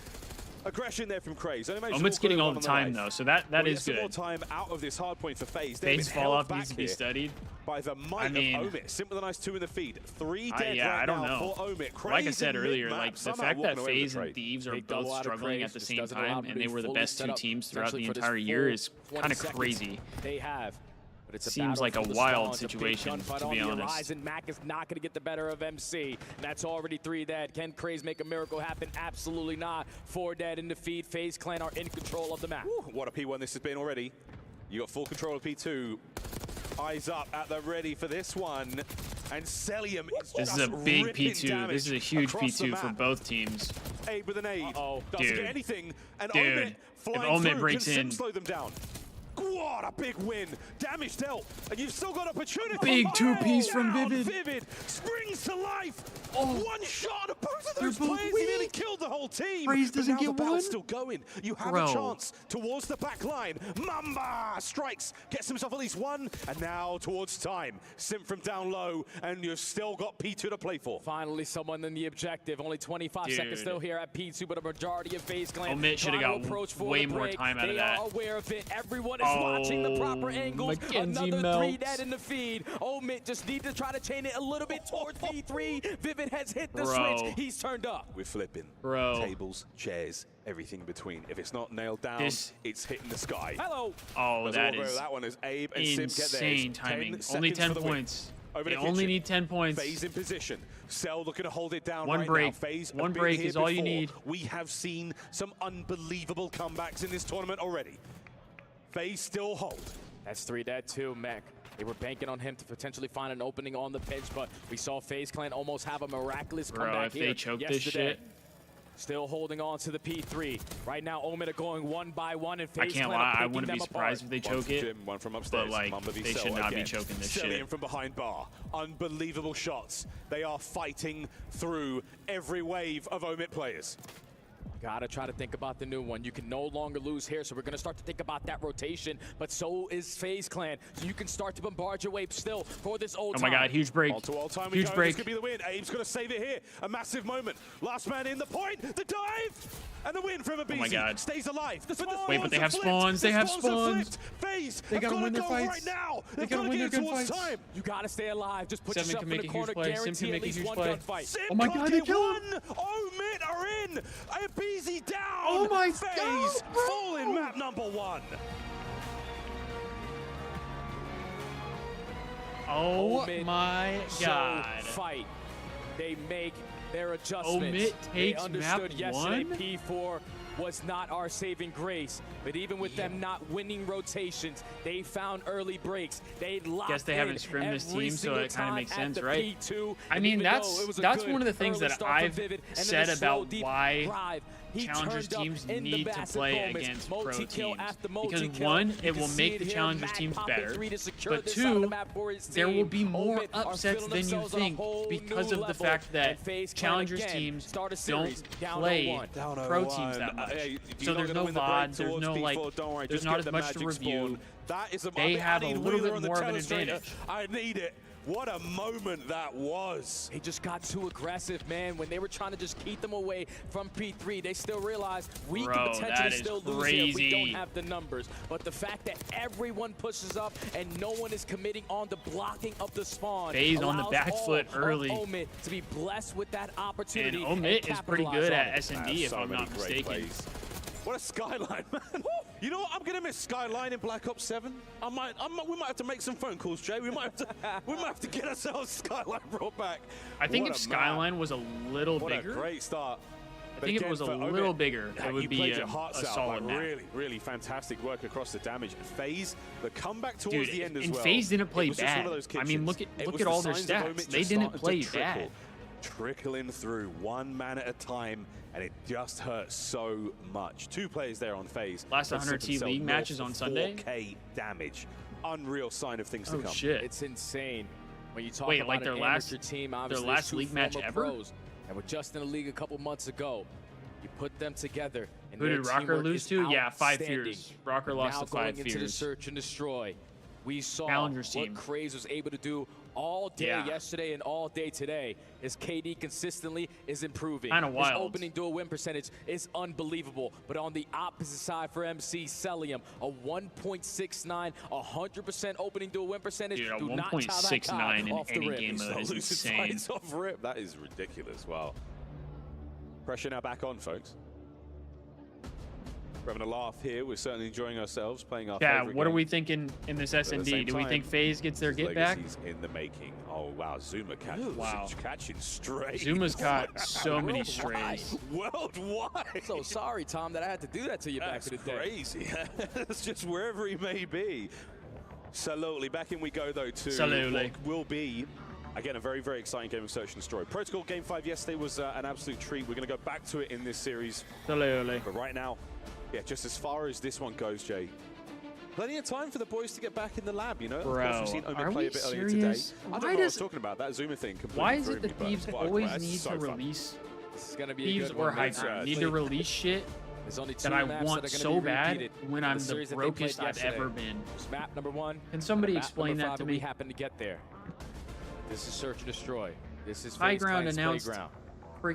Aggression there from Craze. Omit's getting all the time though, so that is good. More time out of this hard point for FaZe. FaZe fall off needs to be studied. By the might of Omit. Simple and nice 2 in the feed. 3 dead I don't know. for Omit. Like I said earlier, like the fact that FaZe and Thieves are both struggling at the same time, and they were the best 2 teams throughout the entire year is kind of crazy. They have. But it's seems like a wild situation, to be honest. Mac is not going to get the better of MC. And that's already 3 dead. Can Craze make a miracle happen? Absolutely not. 4 dead in the feed. FaZe Clan are in control of the map. Ooh, what a P1 this has been already. You got full control of P2. Eyes up at the ready for this one. And Celium is This is a big P2. This is a huge P2 for both teams. Aid with an aid. Doesn't Dude. get anything. And Dude. Omit If Omit breaks can in. slow them down. What a big win. Damage dealt. And you've still got opportunity. Big 2-piece from Now Vivid. Vivid springs to life. Oh. One shot of both of those players. He nearly killed them. the whole team. FaZe But doesn't now get the battle's one? still going. You have Bro. a chance towards the back line. Mamba strikes, gets himself at least one, and now towards time. Simp from down low, and you've still got P2 to play for. Finally, someone in the objective. Only 25 seconds still here at P2, but a majority of FaZe Clan Omit should have trying to got approach for way the more break. time out of They that. are aware of it. Everyone is watching the proper angles. Mackenzie Another melts. 3 dead in the feed. Omit just need to try to chain it a little bit towards P3. Vivid has hit the Bro. switch. He's turned up. We're flipping. Bro. Tables, chairs, everything in between. If it's not nailed down, it's hitting the sky. Hello. Oh, As that well, is that one is Abe and Sim get there. insane It's timing. 10 Only seconds 10 for the win. points. Over They the only kitchen. need 10 points. FaZe in position. Cell looking to hold it down One right break. now. FaZe have One been break here is all you before. need. We have seen some unbelievable comebacks in this tournament already. FaZe still hold. That's 3 dead too, Mech. They were banking on him to potentially find an opening on the pinch, but we saw FaZe Clan almost have a miraculous Bro, comeback if here they choke this yesterday. shit. Still holding on to the P3. Right now, Omid are going one by one, and I FaZe can't Clan lie, are I picking wouldn't them be surprised apart. if they One choke from it. Jim, one from upstairs. But like, Mamba v they Cell should not be again. choking this Selling shit. from behind bar. Unbelievable shots. They are fighting through every wave of Omid players. Gotta try to think about the new one. You can no longer lose here, so we're gonna start to think about that rotation, but so is FaZe Clan. So you can start to bombard your way still for this old Oh my god, huge break. All to all time we Huge go. break. This could be the win. Abe's gonna save it here. A massive moment. Last man in, the point, the dive, and the win from Abizi. Oh my god. Stays alive. The spawns Wait, but they are have flipped. spawns. They The have are spawns. flipped. FaZe They have gotta gotta win their go fights. right now. They They've gotta gotta win get their towards gunfights. time. You gotta stay alive. Just put Seven yourself can in make the a corner. huge play. Sim Guarantee can at make a least huge one play. gunfight. Sim Oh my can't god, they get kill one. Omid are in. Abizi down. Oh my FaZe god, bro. fall in map number 1. Oh Omid my god. so fight. They make their adjustments. Omid They takes understood map yesterday one? P4 was not our saving grace. But even with them not winning rotations, they found early breaks. They locked Guess they in haven't scrimmed this every team, so single it kind of time makes at sense, the right? P2. I And mean, even though it was a that's good one of the things early that start from I've Vivid, and then said a slow, about deep why drive. He challengers turned up teams in the need to massive play moments. against pro Multi-kill teams. after Because multi-kill. one, You it can will see make it the here. challengers Mac teams popping better. 3 to secure But this side of the two, map for his there will team. be more Omid are upsets feeling than you themselves on a think whole because new of the level. fact that And FaZe Clan challengers again teams start a series don't down play 0-1. pro teams that much. So there's no VOD, there's no like, there's not as much to review. That is They have a little bit more of an advantage. I need it. What a moment that was. They just got too aggressive, man. When they were trying to just keep them away from P3, they still realized we Bro, can potentially that is still lose here if we don't crazy. have the numbers. But the fact that everyone pushes up and no one is committing on the blocking of the spawn FaZe on the allows back all foot of early. Omid to be blessed with that opportunity. And Omid is pretty capitalize good on at it. S&D, if I'm not mistaken. What a skyline, man. You know what? I'm gonna miss skyline in Black Ops 7. We might have to make some phone calls, Jay. We might have to get ourselves skyline brought back. I think What if a map. Skyline was a little What bigger, a great start. I think if it was a little bigger, it would be a solid map. Really, really fantastic work across the damage. And FaZe, the comeback towards Dude, the end as and well. FaZe didn't play it was just one bad. of those I mean, kitchens. look It at was all the their signs of stats. Omid They just didn't starting to play trickle. bad. Trickling through one man at a time, and it just hurts so much. 2 players there on FaZe. Last They 100 set T themselves League north matches of on Sunday. 4K damage. Unreal sign of things to Oh come. shit! It's insane. When you talk Wait, about like their an last- amateur team, their obviously last there's 2 league match former ever? pros, and we're just in the league a couple months ago. You put them together. And Who their did Rocker teamwork lose is to? Yeah, 5 outstanding. fears. Rocker lost Now to 5 going into the fears. search and destroy. We saw Challengers what team. Craze was able to do all day Yeah. yesterday and all day today. His KD consistently is improving. Kinda His wild. opening dual win percentage is unbelievable. But on the opposite side for MC, Celium, a 1.69, 100% opening dual win percentage. Dude, a Do not tell that 1.69 guy in off the any rip. game He's mode not is losing insane. fights Off rip. That is ridiculous. Wow. Pressure now back on, folks. We're having a laugh here. We're certainly enjoying ourselves playing our Yeah, favorite what are game. we thinking in this But at the S&D? same Do we time, think FaZe gets their his get back? legacy's in the making. Oh wow, Zuma Wow. catching straight. Zuma's got so many strays. Worldwide. So sorry, Tom, that I had to do that to you That's back in the day. crazy. That's just wherever he may be. Slowly, back in we go though to Slowly. what will be, again, a very, very exciting game of Search and Destroy. Protocol Game 5 yesterday was an absolute treat. We're going to go back to it in this series. Slowly. But right now, yeah, just as far as this one goes, Jay, plenty of time for the boys to get back in the lab, you know? Bro, of course, we've seen are Omid play we a bit earlier serious? today. I Why don't know what I was does- talking about. That Zuma thing completely Why is threw it the me, but Thieves what a- always that's need so to fun. release This is gonna be Thieves a good or one. high ground need to release shit There's only that two I maps want that are so gonna be bad repeated when in I'm the the series that they played brokest I've yesterday. ever been. There's map number 1. Can somebody map explain number that 5 to we me? happen to get there. This is Search and Destroy. This is High FaZe ground Clan's announced playground.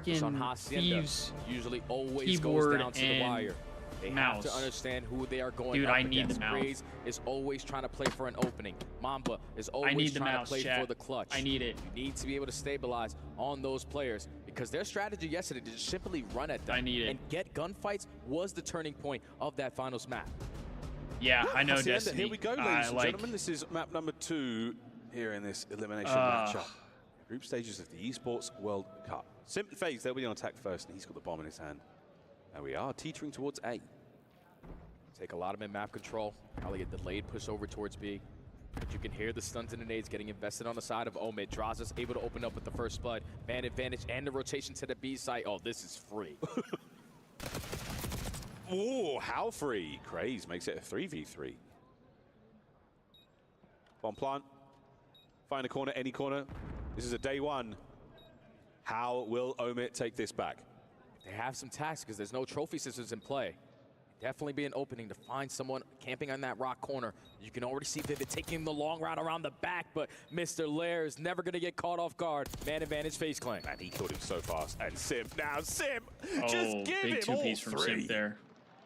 This on freaking Hacienda Thieves usually always keyboard goes down to the and wire. They mouse. have to understand who they are going Dude, up I need against. the mouse. Craze is always trying to play for an opening. Mamba is I always need the trying mouse, to play chat. for the clutch. I need it. You need to be able to stabilize on those players because their strategy yesterday to just simply run at them I need it. and get gunfights was the turning point of that finals map. Yeah, I know Hacienda, Destiny. Here we go, ladies and gentlemen. This is map number 2 here in this elimination matchup. Group stages of the Esports World Cup. Simp FaZe, they'll be on attack first, and he's got the bomb in his hand. And we are teetering towards A. Take a lot of map control. Probably get delayed push over towards B. But you can hear the stuns and the nades getting invested on the side of Omid. Draza's able to open up with the first blood. Man advantage and the rotation to the B site. Oh, this is free. Oh, how free. Craze makes it a 3v3. Bomb plant. Find a corner, any corner. This is a day 1. How will Omid take this back? They have some tax because there's no trophy systems in play. Definitely be an opening to find someone camping on that rock corner. You can already see Vivid taking the long route around the back, but Mr. Lair is never going to get caught off guard. Man advantage FaZe Clan. And he killed him so fast. And Simp now, Simp! Oh, Just give big him 2-piece all from 3. Simp there.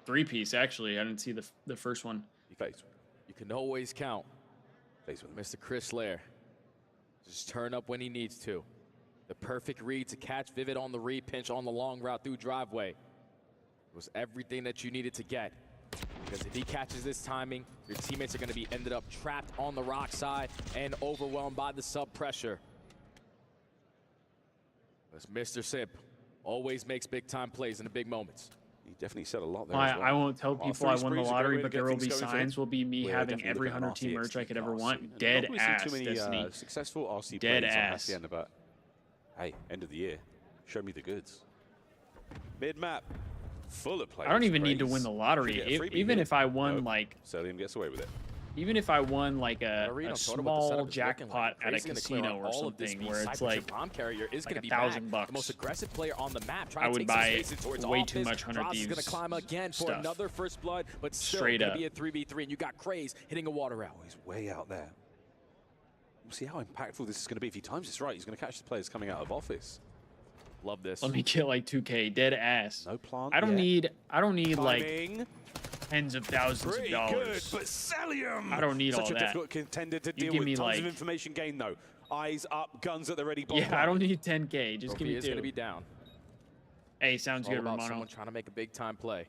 3-piece, actually. I didn't see the first one. You can always count. FaZe with Mr. Chris Lair. Just turn up when he needs to. The perfect read to catch Vivid on the re-pinch on the long route through driveway. It was everything that you needed to get. Because if he catches this timing, your teammates are going to be ended up trapped on the rock side and overwhelmed by the sub pressure. As Mr. Simp always makes big time plays in the big moments. He definitely said a lot there. I won't tell people I won the lottery, but there will be signs. Will be me We're having definitely every looking at 100-team RCX merch I could ever cars want. soon. Dead Not really seen ass, too many Destiny. successful RC Dead plays on ass. Hacienda, but hey, end of the year. Show me the goods. Mid-map, full of players. I don't even need to Craze. win the lottery. Should get a freebie Even here. if I won Nope. like, Celia gets away with it. even if I won like a Total what the small setup is looking jackpot like. at a Crazy gonna clear casino out or all of this something B where side, it's but your like bomb carrier is like going to be $1,000 back. The most aggressive player on the map. I Trying would to take some buy spaces towards way office. too much 100 Droz is going Thieves to climb again for stuff. another first blood, but still Straight going up. to be a 3v3, and you got Craze hitting a water out. He's way out there. We'll see how impactful this is going to be. If he times this right, he's going to catch the players coming out of office. Love this. Let me get like 2K, dead ass. No plant I don't yet. need like Timing. tens of thousands Pretty of good, dollars. but Celium! I don't need Such all a that. difficult contender to You deal give with. me, Tons like- of information gained, though. Eyes up, guns at the ready. Bomb Yeah, I plant. don't need 10K. Just give Trophy me is going to 2. be down. Hey, sounds It's all good, about Romano. someone trying to make a big time play.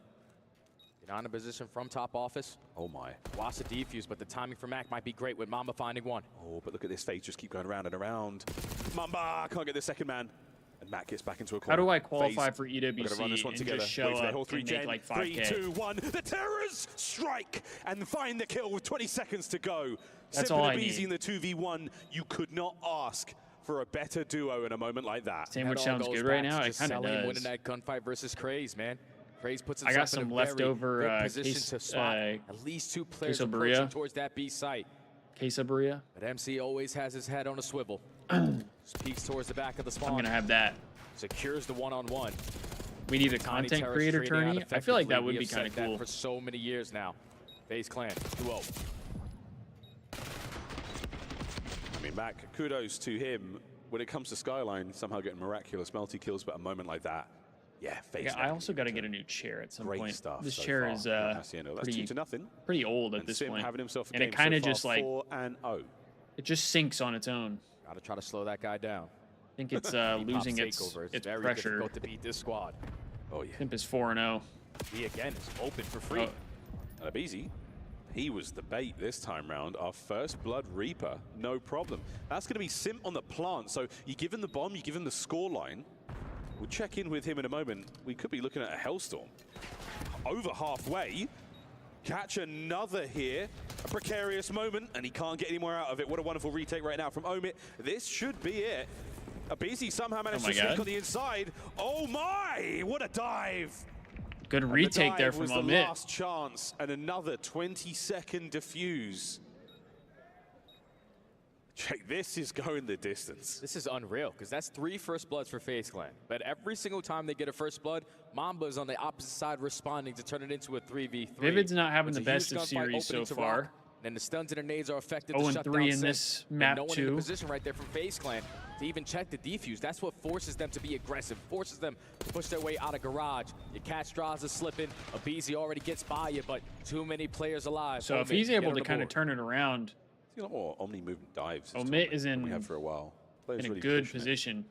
Get on a position from top office. Oh my. Watch the defuse, but the timing for Mac might be great with Mamba finding one. Oh, but look at this FaZe just keep going around and around. Mamba can't get the second man. And Matt gets back into a corner. How do I qualify FaZe, for we're gonna run this EWC one and together. just show Wait for their up whole and 3 make gen. like 3, 5K? 2, 1. The Terrors strike and find the kill with 20 seconds to go. That's Simp all and I Abizi need. in the 2v1. You could not ask for a better duo in a moment like that. Sandwich That all sounds goes good right back now. to It just kind of Celia does. winning that gunfight versus Craze, man. Craze puts I himself got in some a very leftover, good position case- to spot at least 2 players queso approaching burrito. towards that B site. Quesabria. But MC always has his head on a swivel. Just peeks towards the back of the spawn. I'm gonna have that. Secures the one-on-one. We need a Tiny content Terrors creator trading out tourney. I feel like that effectively. would We be have kind of said that cool. for so many years now. FaZe Clan 2-0. I mean, Mac, kudos to him. When it comes to Skyline, somehow getting miraculous multi-kills, but a moment like that, yeah, FaZe. Yeah, I also got to get a new chair at some Great point. stuff This so chair far is from Hacienda. That's pretty 2-0. pretty old at And this Sim point. having himself a And game it kind of so far, just like 4-0. it just sinks on its own. Gotta try to slow that guy down. I think it's He losing pops its takeover. its very pressure. difficult to beat this squad. Oh yeah. Simp is 4-0. He again is open for free. Oh. And Abizi, he was the bait this time round. Our first Blood Reaper, no problem. That's going to be Simp on the plant. So you give him the bomb, you give him the score line. We'll check in with him in a moment. We could be looking at a Hellstorm. Over halfway. Catch another here. A precarious moment, and he can't get any more out of it. What a wonderful retake right now from Omid. This should be it. Abizi somehow managed Oh my to sneak God. on the inside. Oh my! What a dive! Good And the retake there dive from was the Omid. last chance, and another 20-second defuse. Check, this is going the distance. This is unreal, because that's 3 first bloods for FaZe Clan. But every single time they get a first blood, Mamba's on the opposite side responding to turn it into a 3v3. Vivid's not having It's the a huge best of gunfight series so opening to far. Rock, and the stuns and the nades are effective 0 to shut 3 down in Sim. this And map no one in too. the position right there from FaZe Clan to even check the defuse. That's what forces them to be aggressive, forces them to push their way out of garage. Your catch draws is slipping. Abizi already gets by you, but too many players alive. So if Omit, he's get able on to the kind of board. turn it around, A lot more Omni movement dives. this Omit tournament is than we in have for a while. Players a really good pushing it. position.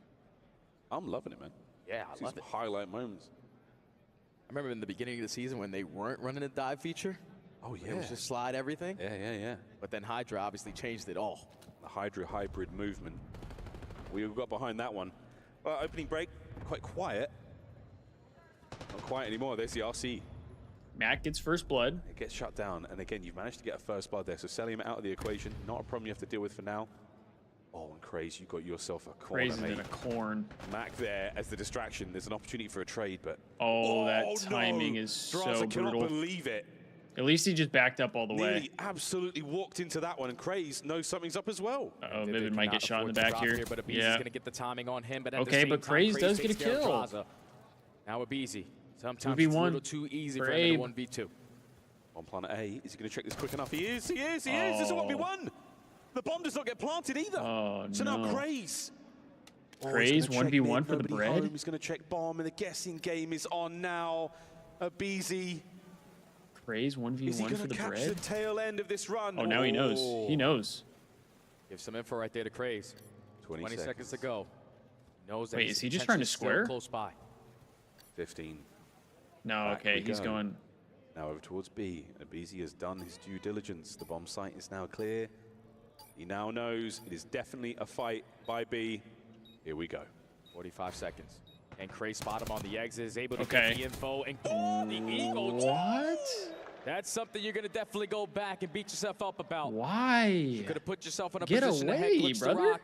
I'm loving it, man. Yeah, I See love some it. highlight moments. I remember in the beginning of the season when they weren't running a dive feature. Oh, It was just slide everything. Yeah. But then Hydra obviously changed it all. The Hydra hybrid movement. We got behind that one. Well, opening break, quite quiet. Not quiet anymore. There's the RC. Matt gets first blood. It gets shut down. And again, you've managed to get a first blood there. So selling him out of the equation, not a problem you have to deal with for now. Oh, and Craze, you got yourself a corner, Crazy in mate. a corn. Mac there as the distraction. There's an opportunity for a trade, but... Oh, that no. timing is Draza so cannot brutal. believe it. At least he just backed up all the way. Nearly absolutely walked into that one, and Craze knows something's up as well. Oh, Vivid might get shot in the back here. But Abizi's Yeah. going to get the timing on him. But at the Okay, same but time, Craze does get a takes care of kill. Draza. Now Abizi. Sometimes 2v1 it's a little too easy for for him in a Abe. 1v2. On planet A, is he going to check this quick enough? He is, he is, he is. This is what we won. The bomb does not get planted either. Oh, so no. now Craze. Craze 1v1 for the bread. He's going to check bomb, and the guessing game is on now. Abizi. Craze Is he 1v1 going for to the catch bread. the tail end of this run? Oh, now he knows. He knows. Give some info right there to Craze. 20 seconds to go. He knows that Wait, he's is he just trying to potentially square? still close by. 15. No, Back okay, we he's go. going. Now over towards B. Abizi has done his due diligence. The bomb site is now clear. He now knows it is definitely a fight by B. Here we go. 45 seconds. And Craze spot him on the exit, is able to Okay. get the info and the eagle. What? That's something you're going to definitely go back and beat yourself up about. Why? You could have put yourself in a Get position to head away, glitch the brother. rock.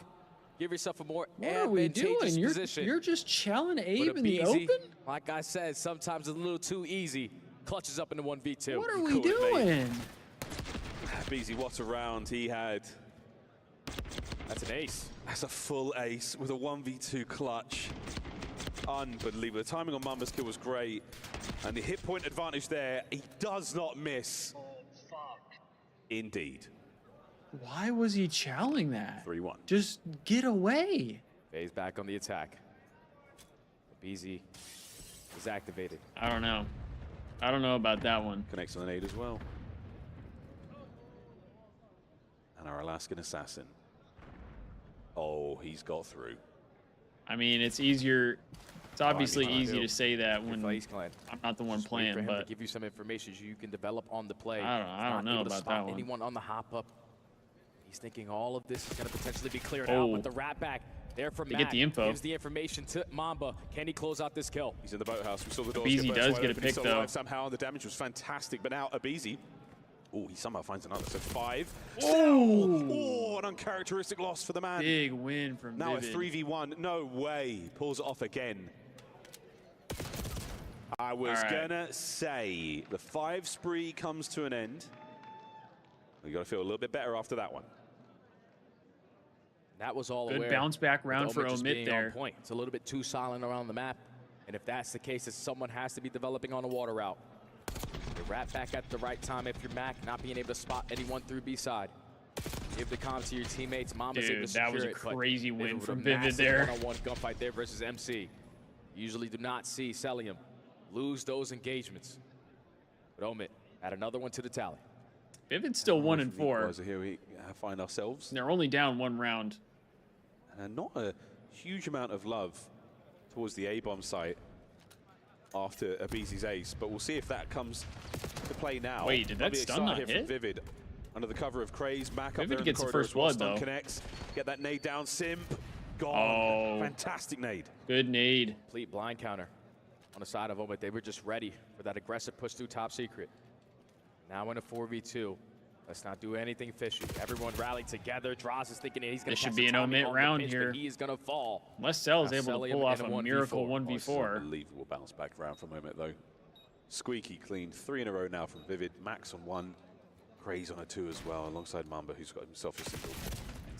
Give yourself a more What are we advantageous doing? position. You're just challenging But Abe in the Abizi, open? like I said, sometimes it's a little too easy. Clutches up into 1v2. What are we doing? Abizi, what a round he had. That's an ace. That's a full ace with a 1v2 clutch. Unbelievable. The timing on Mamba's kill was great. And the hit point advantage there, he does not miss. Indeed. Why was he challenging that? 3-1. Just get away. FaZe back on the attack. Abizi is activated. I don't know. I don't know about that one. Connects on an 8 as well. And our Alaskan assassin. Oh, he's got through. I mean, it's easier. It's obviously Fine, easy fine. to say that when FaZe Clan. I'm not the one Just wait for playing, him but to give you some information so you can develop on the play. I don't He's not know able to about spot that one. anyone on the hop up. He's thinking all of this is going to potentially be cleared Oh. out with the rat back there from They Mac. get the info. Gives the information to Mamba. Can he close out this kill? He's in the boathouse. We saw the doors Abizi burst does wide get a open. He's pick, still though. alive somehow. The damage was fantastic, but now Abizi. Oh, he somehow finds another. So 5. Oh, an uncharacteristic loss for the man. Big win from Now Vivid. a 3v1. No way. Pulls it off again. I was All right. gonna say the 5 spree comes to an end. We got to feel a little bit better after that one. That was all Good aware. bounce back with round for just Omit being there. On point. It's a little bit too silent around the map. And if that's the case, then someone has to be developing on a water route. The rat back at the right time if you're Mac, not being able to spot anyone through B side. Give the comms to your teammates. Mamba's able to Dude, that was a secure it, but crazy win with a from Vivid massive there. One-on-one gunfight there versus MC. Usually do not see Celium lose those engagements. But Omit add another one to the tally. Vivid's still 1 and 4. So here we find ourselves. They're only down 1 round. Not a huge amount of love towards the A-bomb site after Abizi's ace, but we'll see if that comes to play now. Wait, did that Lovely stun start not here from hit? Vivid. Under the cover of Craze, Mac up Vivid there in gets the the corridor first as well. blood, Stun though. connects. Get that nade down, Simp. Gone. Oh. Fantastic nade. Good nade. Complete blind counter on the side of Omit. They were just ready for that aggressive push through top secret. Now in a 4v2. Let's not do anything fishy. Everyone rallied together. Droz is thinking he's going This to should be an Omit round here. He is going to fall. Unless Cell is Now able to Celium pull off in a 1v4. miracle Oh, it's 1v4. unbelievable bounce back round from Moment though. Squeaky clean. 3 in a row now from Vivid. Max on 1. Craze on a 2 as well, alongside Mamba, who's got himself a single. And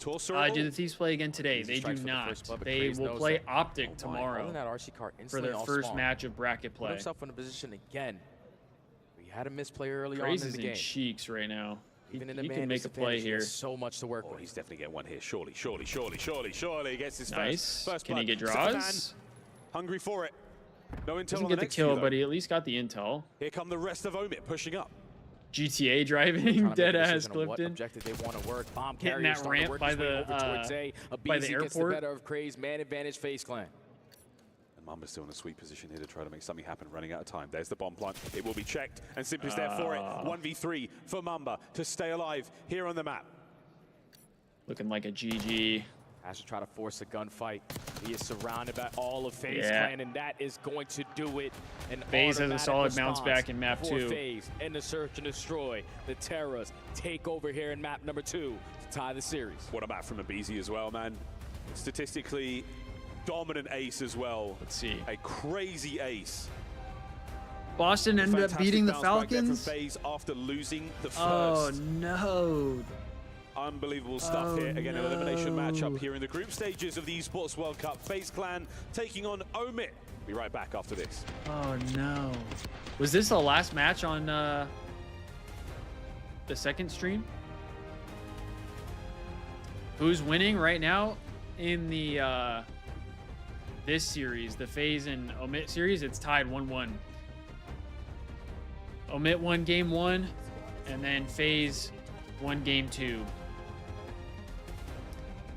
torso. Do the Thieves play again today? They do not. They will play Optic tomorrow That RC car for their first match of bracket Put play. himself in a position again. He had a misplay early Craze on in is the in game. cheeks right now. Even in He the can make a play here. So much to work with. He's definitely getting one here. Surely. Gets his Nice. first Can he blood. get Superman, draws? hungry for it. No intel Doesn't on get the the next few, kill, though. but he at least got the intel. Here come the rest of Omit pushing up. GTA driving, Trying to make a dead ass decision on what Clifton. objective they want to work. Bomb Hitting carrier that starting to ramp work by his way the, over towards A. by the Abizi gets the airport. better of Craze. Man advantage FaZe Clan. And Mamba's still in a sweet position here to try to make something happen, running out of time. There's the bomb plant. It will be checked, and Simply's there for it. 1v3 for Mamba to stay alive here on the map. Looking like a GG. Has to try to force a gunfight. He is surrounded by all of FaZe Clan, and that is going to do it. An FaZe has a automatic solid bounce response back in map for 2. FaZe and the search and destroy. The Terras take over here in map number 2 to tie the series. What a map from Abizi as well, man. Statistically dominant ace as well. Let's see. A crazy ace. Boston ended up beating the Fantastic bounce back there from Falcons. FaZe after losing the first. Oh no. Unbelievable stuff here. Again, an elimination matchup here in the group stages of the Esports World Cup. FaZe Clan taking on Omit. Be right back after this. Oh no. Was this the last match on the second stream? Who's winning right now in the this series, the FaZe and Omit series? It's tied 1-1. Omit won game 1, and then FaZe won game 2.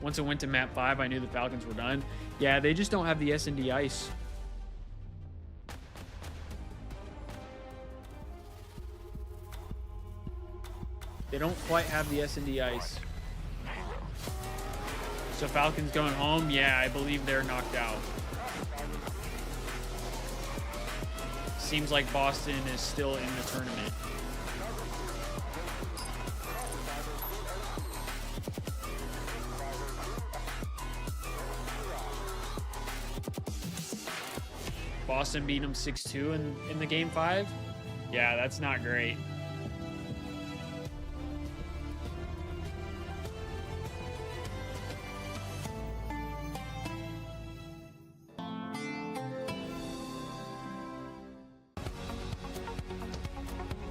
Once it went to map 5, I knew the Falcons were done. Yeah, they just don't have the S&D ice. They don't quite have the S&D ice. So Falcons going home? Yeah, I believe they're knocked out. Seems like Boston is still in the tournament. Boston beat them 6-2 in the game 5. Yeah, that's not great.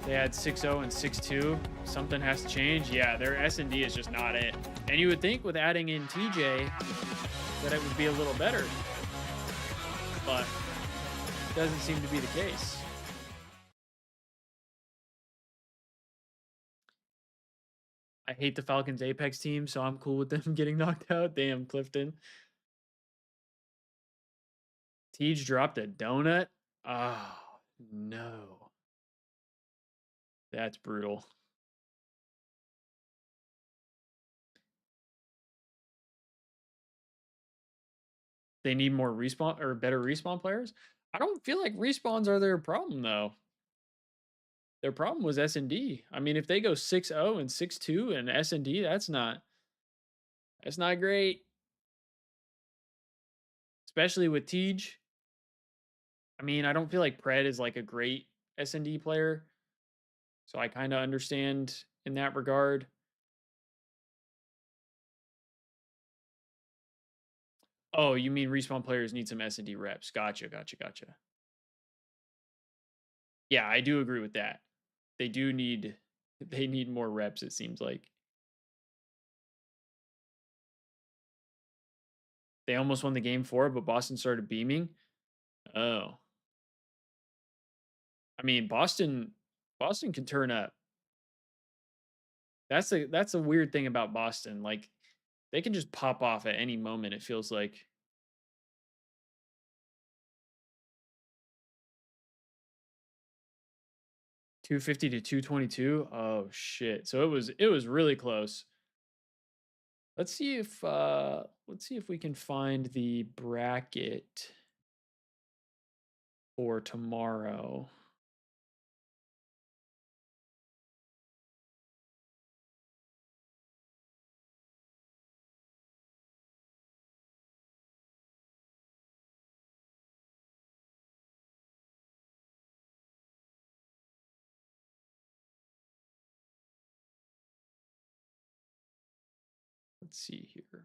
They had 6-0 and 6-2. Something has to change. Yeah, their S&D is just not it. And you would think with adding in TJ that it would be a little better. But it doesn't seem to be the case. I hate the Falcons Apex team, so I'm cool with them getting knocked out. Damn, Clifton. Tej dropped a donut? Oh, no. That's brutal. They need more respawn or better respawn players. I don't feel like respawns are their problem though. Their problem was S&D. I mean, if they go 6-0 and 6-2 and S&D, that's not great. Especially with Tej. I mean, I don't feel like Pred is like a great S&D player. So I kind of understand in that regard. Oh, you mean respawn players need some S&D reps. Gotcha. Yeah, I do agree with that. They need more reps, it seems like. They almost won the game 4, but Boston started beaming. Oh. I mean, Boston can turn up. That's a weird thing about Boston. Like, they can just pop off at any moment, it feels like. $250 to $222. Oh shit. So it was really close. Let's see if we can find the bracket for tomorrow. Let's see here.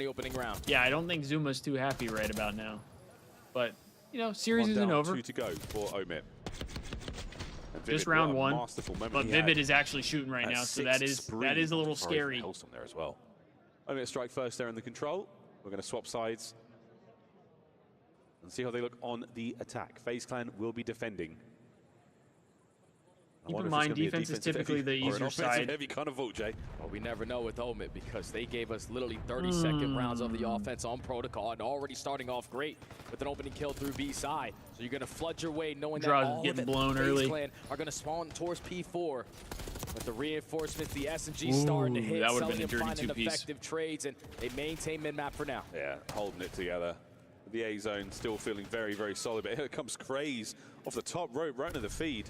the opening round. Yeah, I don't think Zuma's too happy right about now. But, you know, series One isn't down, over. 2 to go for Omid. And Just Vivid, round what a 1. masterful moment But he Vivid had. is actually shooting right now, so that is a little scary. Hellstorm there as well. Omid strike first there in the control. We're going to swap sides and see how they look on the attack. FaZe Clan will be defending Keep in mind, defense is typically the easier side. Heavy kind of vote, Jay. Well, we never know with Omit because they gave us literally 30-second rounds of the offense on protocol and already starting off great with an opening kill through B side. So you're going to flood your way knowing that all getting of it blown FaZe early. Clan are going to spawn towards P4. With the reinforcements, the S&G starting to hit, that would've been a Cellium dirty finding two-piece. effective trades, and they maintain mid-map for now. Yeah, holding it together. The A zone still feeling very, very solid, but here comes Craze off the top rope, right into the feed.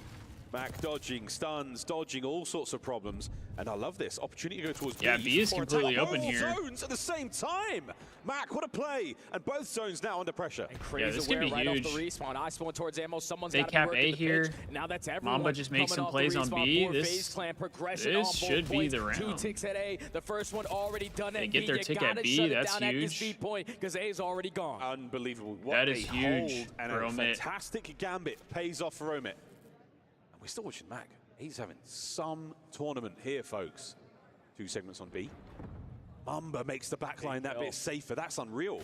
Mac dodging, stuns, dodging all sorts of problems. And I love this. Opportunity to go towards B. Yeah, B is for completely attack. open All here. zones at the same time. Mac, what a play. And both zones now under pressure. And Craze this could aware be right huge. off the respawn. I spawn towards ammo. Someone's They got to cap be A working the here. pitch. Now that's everyone Mamba just makes coming some off plays the on respawn B. for This- FaZe Clan. Progression this on both should be points. the 2 round. ticks at A. The first one already done They at get B. their You tick at gotta B, shut it that's down at this huge. B point because A is already gone. Unbelievable. What That a is huge hold and for a Omit. fantastic gambit pays off for Omit. And we're still watching Mac. He's having some tournament here, folks. 2 segments on B. Mamba makes the backline that bit safer. That's unreal.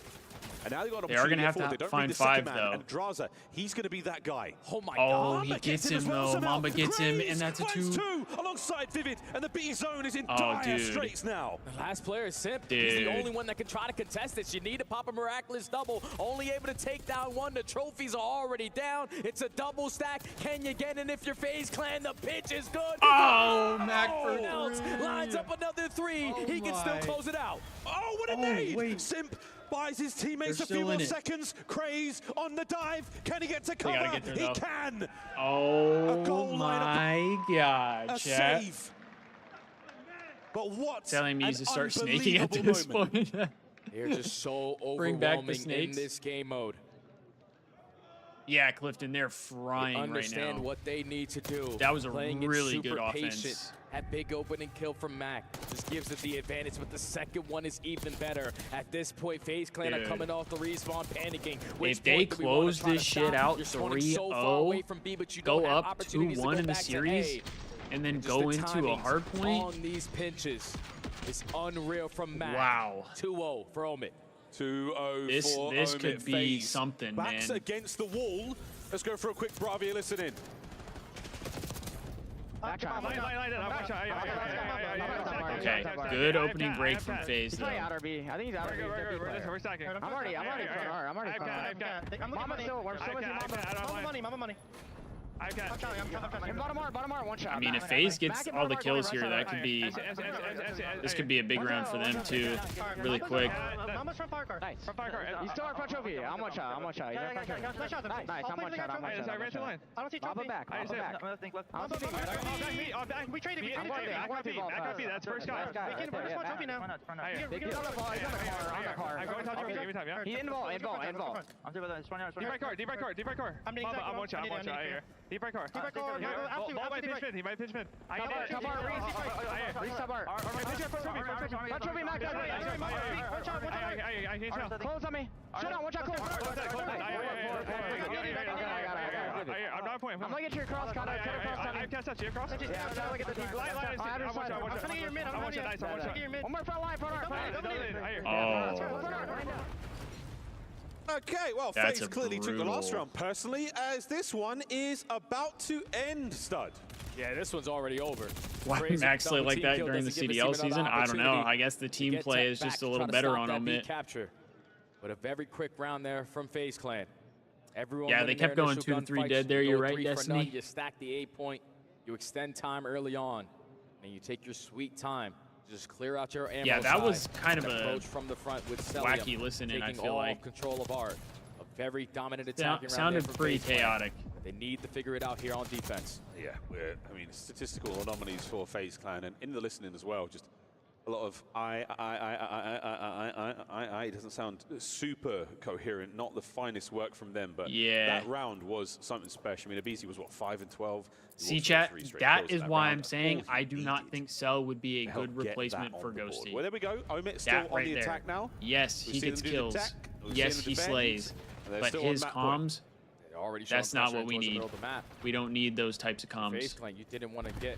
And now they've got an They are opportunity gonna have forward. to They don't find read the second 5 man. though. And Draza, he's going to be that guy. Oh my Oh, God. he Mamba gets him as well though. somehow. Mamba gets him, Craze and that's a finds 2. alongside Vivid, and the B zone is in Oh, dire dude. straits now. The last player is Simp. He's the Dude. only one that can try to contest this. You need to pop a miraculous double. Only able to take down 1. The trophies are already down. It's a double stack. Can you get it if your FaZe Clan? The pitch is good. Oh, Mac for Everyone else 3. lines up another 3. He can still close it out. Oh, what a Oh, nade! wait. Simp buys his teammates They're a few still more in it. seconds. Craze on the dive. Can he get to cover? gotta get there, He though. can. Oh A goal line my God, A chat. save. But what Telling me an to start snaking at unbelievable this moment. point. They're just so Bring back the overwhelming in snakes. this game mode. Yeah, Clifton, they're They frying right understand now. what they need to do. That was a Playing it really super good offense. patient. That big opening kill from Mac just gives it the advantage, but the second one is even better. At this point, FaZe Clan are Dude. coming off the respawn, panicking. Which If they point do we wanna close try to this shit stop? out You're spawning so far 3-0, away from B, but you go don't have up opportunities to 2-1 go in the back to series, A. and then Just go the into a timings hard point. on these pinches is unreal from Mac. Wow. 2-0 for Omit. 2-0 This for could Omit be FaZe. something, Backs man. against the wall. Let's go for a quick Bravia listen in. Okay, good opening break from FaZe He's though. probably out or B. I think he's out or B. We're stacking. I'm already front R. I'm already front R. Mama still, we're still missing Mama. Mama money. I'm trying. Bottom R, one shot. I mean, if FaZe gets all the kills here, that could be. This could be a big round for them too, really quick. Mama's front fire car. Nice. He's still our front trophy. I'm one shot. He's our front trophy. Nice. I'm one shot. I don't see trophy. Mama back. We traded. I'm going to ball. That's first guy. We can first trophy now. He's on the car. I'm going to talk to you every time, yeah? He's in ball. I'm deep right car. I'm one shot. Deep right car. Ball might pitch mid. He might pitch mid. Close on me. Shut up. Watch out. Close. I'm not pointing. I'm looking at your cross. I can't touch you. Cross? Yeah, I'm trying to look at the deep. I'm trying to get your mid. I'm one shot. One more front line. Okay, well, That's FaZe a clearly took the last brutal- round personally, as this one is about to end, Stud. Yeah, this one's already over. Why Crazy Max play double like team that kill during the doesn't give CDL us even season? another I don't know. opportunity I guess the to team get play Tech is back just to a try little to better stop on that B Omit. capture. But a very quick round there from FaZe Clan. Everyone Yeah, winning they kept their going initial 2 to 3 gunfights. dead there. You You're go right, 3 for Destiny. none, you stack the 8 point. You extend time early on, and you take your sweet time. Just clear out your ammo. Yeah, that was side kind of and a approach from the front with Cellium, wacky listen-in, I taking feel all like. control of art. A very dominant attacking round Sounded there from pretty FaZe Clan. chaotic. But they need to figure it out here on defense. Yeah, I mean, statistical anomalies for FaZe Clan, and in the listening as well, just a lot of it doesn't sound super coherent, not the finest work from them, but Yeah. that round was something special. I mean, Abizi was, what, 5 and 12? See, chat, that is why I'm saying I do not think Cell would be a good replacement for Ghosty. Well, there we go. Omit still That on right the there. attack now. Yes, We've he seen gets them do the kills. attack. We've Yes, seen he them defend. slays. And they're But still on his map point. comms, They're already showing that's not pressure what we towards the need. middle of the map. We don't need those types of FaZe comms. Clan, you didn't want to get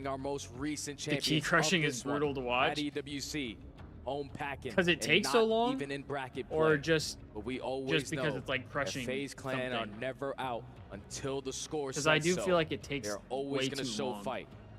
defending our most recent The champions. key crushing of is this one brutal to watch. At EWC, home packing. Because it takes so long, even in bracket play. or just but we always because know it's like crushing that FaZe Clan something. are never out until the score. Because I do so. feel like it takes They're always way gonna too show long. fight.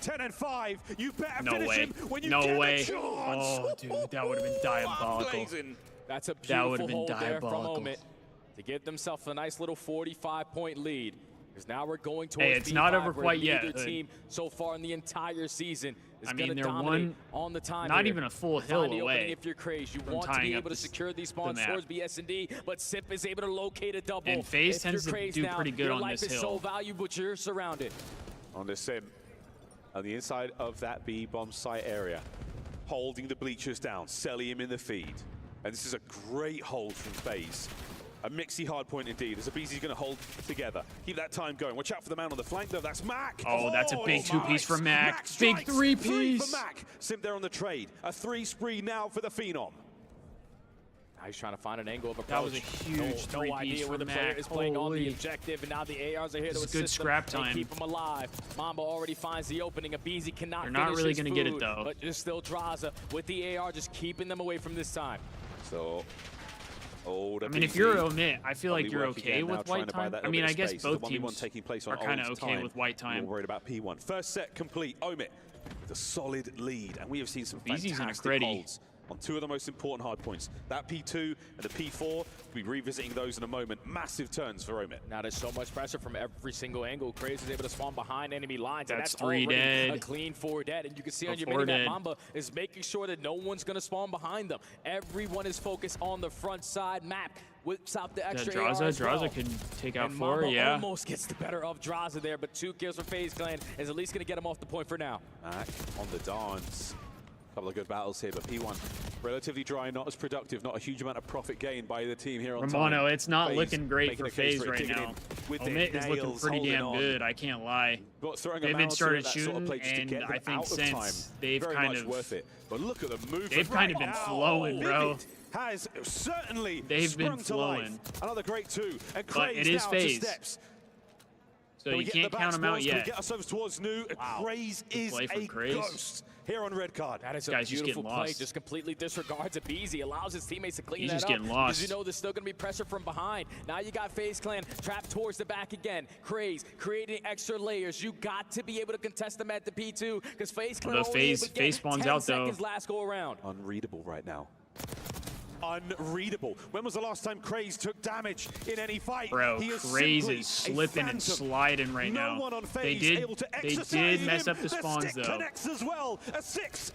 10 and 5. You better No finish way. him when you No get way. a chance. Oh, dude, that would have been diabolical. That's a That would beautiful have been hold there for a diabolical. moment to get themselves a nice little 45-point lead. Because now we're going towards it's not over quite yet. Neither team so far in the entire season is I going mean, to they're dominate on the time. not here. even a full Find hill the away. opening if you're crazy. You want to be able to secure these spawns towards BS&D, but Simp is able to locate a double. And FaZe tends to do pretty good on this hill. Your life is so valuable, but you're surrounded. On the Simp, on the inside of that B bomb site area, holding the bleachers down, selling him in the feed. And this is a great hold from FaZe. A mixy hard point indeed, as aBeZy's going to hold together. Keep that time going. Watch out for the man on the flank, though. That's Mac. Oh, that's a big two-piece from Mac. Big Three three-piece. for Mac. Simp there on the trade. A 3 spree now for the Phenom. Now he's trying to find an angle of approach. That was a huge no idea where the player is playing on the objective, and now the ARs are here to assist good scrap them and time. keep him alive. Mamba already finds the opening. aBeZy cannot They're not finish really his going to get it, food, though. But just still Draza with the AR just keeping them away from this time. So, I mean, if you're Omit, I feel like you're okay with white time. I mean, I guess both teams are kind of okay with white time. We're worried about P1. First set complete. Omit with a solid lead, and we have seen some fantastic holds on 2 of the most important hard points. That P2 and the P4, we'll be revisiting those in a moment. Massive turns for Omit. Now there's so much pressure from every single angle. Craze is able to spawn behind enemy lines. That's and 3 dead. A clean 4 dead. And you can see on your 4 minimap, dead. Mamba is making sure that no one's going to spawn behind them. Everyone is focused on the front side map. Whips out the extra AR as well. Draza can take out and 4, Mamba yeah. almost gets the better of Draza there, but 2 kills for FaZe Clan is at least going to get him off the point for now. Mac on the dance. Couple of good battles here, but P1 relatively dry, not as productive, not a huge amount of profit gained by the team here on Romano, time. it's not FaZe looking great making for a case FaZe it, right digging now. in with Omit their is looking nails, pretty damn holding on. good, I can't lie. But throwing a They've been mouse started at that shooting, sort of play just to and get them I think out of since time, they've very kind much of worth it. But look at the movement. They've kind of been flowing, bro. Vivid has certainly They've been sprung to life. flowing. Another great 2, and But Craze it is now FaZe. to steps. So Can we you get can't the count them out backspawns? Can we yet. get ourselves towards new? Wow. Craze Good is play from a Craze. ghost here on red card. That is This guy's a just beautiful getting play. lost. Just completely disregards aBeZy, allows his teammates to clean He's that just up. getting lost. Because you know there's still going to be pressure from behind. Now you got FaZe Clan trapped towards the back again. Craze creating extra layers. You got to be able to contest them at the P2 because FaZe Clan Although only able to get FaZe spawns 10 out, though. seconds last go around. Unreadable right now. Unreadable. When was the last time Craze took damage in any fight? Bro, He is Craze simply is a slipping and phantom. sliding right No now. one on They FaZe able to did exercise mess him. up the spawns, stick though. connects as well. A 6.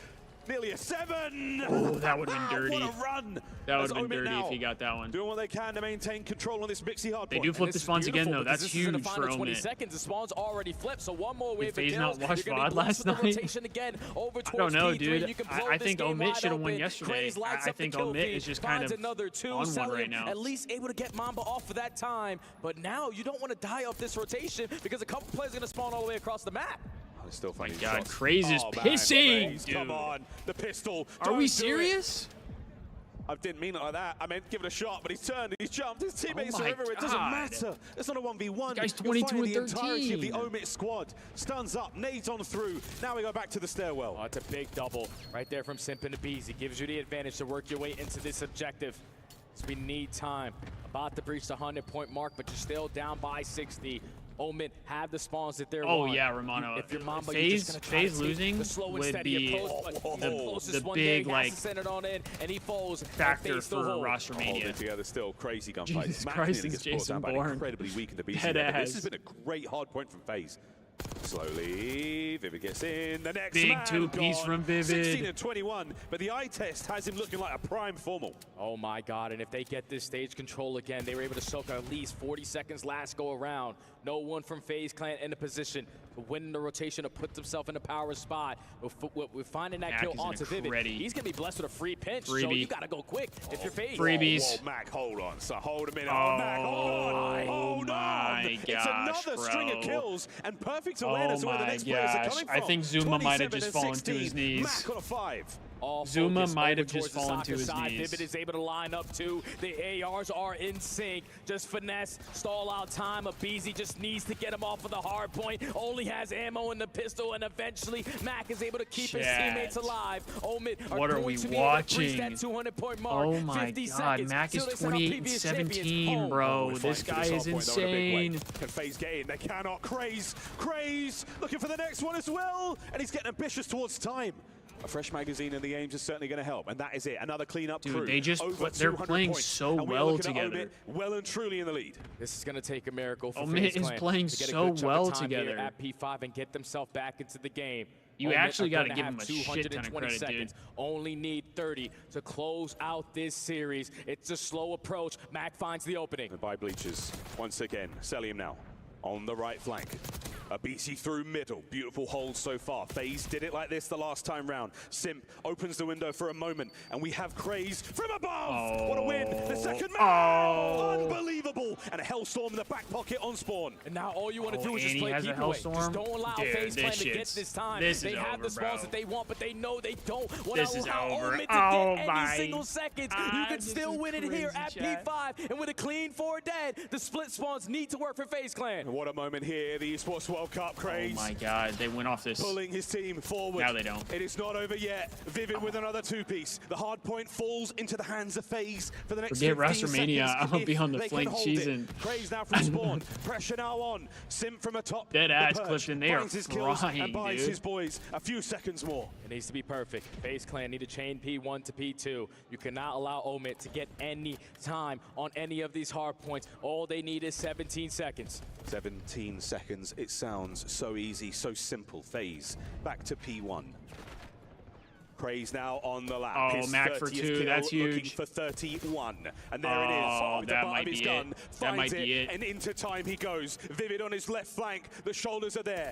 Nearly a 7. Oh, that would've been dirty. What a run. That As would have been Omit dirty now if he got that one. doing what they can to maintain control on this mixy hard They point. do flip And the this is spawns again, beautiful though. That's because this is in the huge final for 20 Omit. seconds. The spawns already flipped, so one more wave of FaZe kills. not watched You're gonna VOD be last blessed with the night? rotation again over I don't towards know, P3. dude. You can blow I this think game Omit wide should have won open. yesterday. Craze lights I up the think kill Omit feed, is just kind finds of another 2, on one Selling, right now. At least able to get Mamba off for that time. But now you don't want to die off this rotation because a couple players are going to spawn all the way across the map. Still My finding God, shots. Craze is Oh, man, pissing, Craze, dude. Come on, the pistol. Are we Don't do it. serious? I didn't mean it like that. I meant give it a shot, but he's turned, he's jumped, his teammates Oh are my everywhere. It doesn't God. matter. It's not a 1v1. This guy's You're 22 fighting and the entirety of the 13. Omit squad. Stuns up, nades on through. Now we go back to the stairwell. Oh, it's a big double right there from Simp and aBeZy. Gives you the advantage to work your way into this objective. So we need time. About to breach the 100-point mark, but you're still down by 60. Omit have the spawns that they're Oh yeah, Romano. If you're Mamba, you're just gonna try FaZe to take losing the slow and would steady be approach, but the closest the one big there, he has like to send it on in, and he falls. factor and for hold. roster Holding mania. together still, crazy gunfight. Jesus Mac Christ, nearly it's gets brought Jason down by an Bourne. incredibly weakened aBeZy. Dead This ass. has been a great hard point from FaZe. Slowly, Vivid gets in. The next Big man two-piece gone. from Vivid. 16 and 21, but the eye test has him looking like a prime formal. Oh my God, and if they get this stage control again, they were able to soak at least 40 seconds last go around. No one from FaZe Clan in a position to win the rotation to put themselves in a power spot. We're finding that Mac kill is in a onto Vivid. creddy. He's going to be blessed with a free pinch, so Freebie. you got to go quick if you're FaZe. Freebies. Whoa, Mac, hold on. So hold a minute. Oh, Oh, Mac, hold on. Hold my on. It's gosh, another string of bro. kills and perfect awareness Oh of where the my next players are gosh. coming I from. think Zuma might have 27 just and fallen to 16. his knees. Mac on a 5. All Zuma focus might over have just towards the fallen to soccer his side. knees. Vivid is able to line up too. The ARs are in sync. Just finesse, stall out time. aBeZy just needs to get him off of the hard point. Only has ammo in the pistol, and eventually Mac is able to keep his Chat. teammates alive. Omit are What are going we to be able to breach watching? that 200-point mark. Oh my 50 God, seconds Mac is till they send our 28 and previous champions 17, home. bro. We're This fighting for guy hard is point, though, in a big way. insane. Can FaZe get in? They cannot. Craze looking for the next one as well, and he's getting ambitious towards time. A fresh magazine in the aims is certainly going to help, and that is it. Another cleanup Dude, crew. they just Over they're 200 playing points. so And we are well looking at together. Omit well and truly in the lead. This is going to take a miracle for Omit FaZe is Clan playing to get a so good chunk well of time here together. at P5 and get themselves back into the game. You Omit actually got gotta to give him a shit ton of 220 credit, dude. seconds. Only need 30 to close out this series. It's a slow approach. Mac finds the opening. The by bleachers once again. Celium now on the right flank. A BC through middle. Beautiful hold so far. FaZe did it like this the last time round. Simp opens the window for a moment, and we have Craze from above. What a win. The second man. Unbelievable. And a Hellstorm in the back pocket on spawn. And now all you want to do is just and play he has a keep away. Hellstorm? Just don't allow Dude, FaZe Clan this to get shit's- this time. this They is have over, the spawns bro. that they want, but they know they don't want This to is allow over. Omit to Oh get my any single seconds. You can this still is win it here at crazy, chat. P5. And with a clean 4 dead, the split spawns need to work for FaZe Clan. And what a moment here. The Esports World Cup. Craze. Oh my god, they went off this. Pulling his team forward. Now they don't. It is not over yet. Vivid with another 2-piece. The hard point falls into the hands of FaZe for the next Forget 15 WrestleMania, seconds. I'm gonna if be on the they can flank hold season. it. Craze now from spawn. Pressure now on. Simp from atop. Dead the ass perch. Clifton, they are Finds his kills frying, and buys dude. his boys a few seconds more. It needs to be perfect. FaZe Clan need to chain P1 to P2. You cannot allow Omit to get any time on any of these hard points. All they need is 17 seconds. 17 seconds. It sounds so easy, so simple. FaZe back to P1. Craze now on the lap. Oh, His Mac for 30th 2, kill, that's looking huge. for 31. And there it is. Oh, With the that butt might of his be gun. it. That Finds might be it. And into time he goes. Vivid on his left flank. The shoulders are there.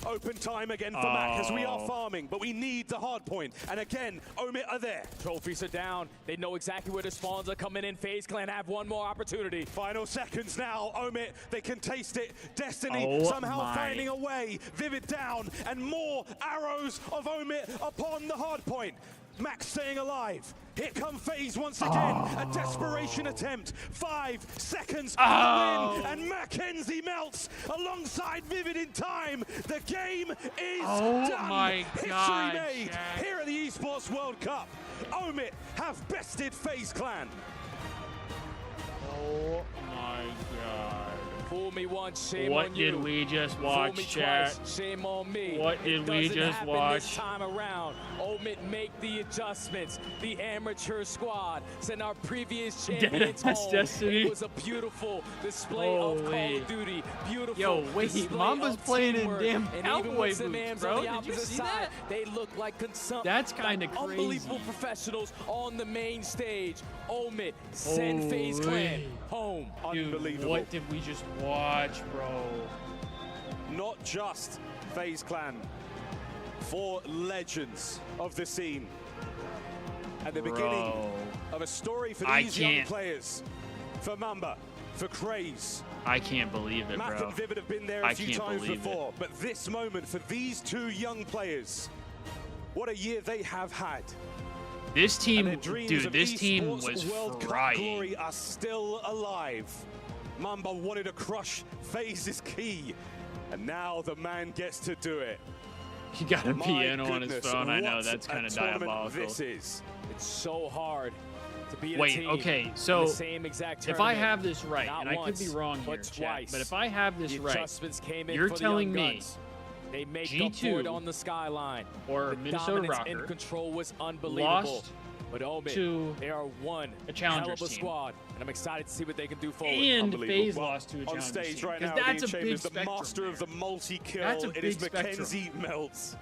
Open time again for Mac as we are farming, but we need the hard point. And again, Omit are there. Trophies are down. They know exactly where the spawns are coming in. FaZe Clan have one more opportunity. Final seconds now. Omit, they can taste it. Destiny Oh somehow my. finding a way. Vivid down, and more arrows of Omit upon the hard point. Max staying alive. Here come FaZe once again. A desperation attempt. 5 seconds for the win. And Mackenzie melts alongside Vivid in time. The game is done. my God, History made Jack. here at the Esports World Cup. Omit have bested FaZe Clan. Oh my god. Fool me once, shame What on you. did we just Fool watch, me chat? twice, shame on me. What did It we doesn't just happen watch? This time around, Omit make the adjustments. The amateur squad sent our previous champions Deadass home. Destiny. It was a beautiful display of Call Holy. of Duty. Beautiful. Yo, wait, display Mamba's of playing in teamwork. damn And cowboy even with some boots, AMs bro. on the Did you opposite see side, that? they look like That's kinda crazy. unbelievable professionals on the main stage. Omit send FaZe Clan home. Dude, Unbelievable. what did we just watch, bro? Not just FaZe Clan, 4 legends of the scene. At the beginning of a story for I these young can't. players. For Mamba, for Craze. I can't believe it, Mac bro. and Vivid have been there a I few can't times believe before, but this moment for these 2 young players, what a year they have had. This And team, their dreams dude, of this team esports was World Cup frying. glory are still alive. Mamba wanted to crush FaZe's key, and now the man gets to do it. He got a My piano on his goodness, phone. I know what that's a kind of tournament diabolical. This is. It's so hard to be in a Wait, team okay, in so the same exact if I tournament. have this right, Not and I could once, be wrong here, but chat, twice. but if I have this The right, adjustments came in you're for the telling young me guns. They make up for G2 it on the skyline. or the Minnesota dominance Rocker and control was unbelievable. lost But Omit, to they are one a challengers hell of a team. squad, and I'm excited to see what they can do forward. And Unbelievable. FaZe Well, lost to a on challengers stage team. right 'Cause now, that's Ian a big Chambers, the spectrum master there. of the multi-kill. That's a It is big spectrum. Mackenzie Melts.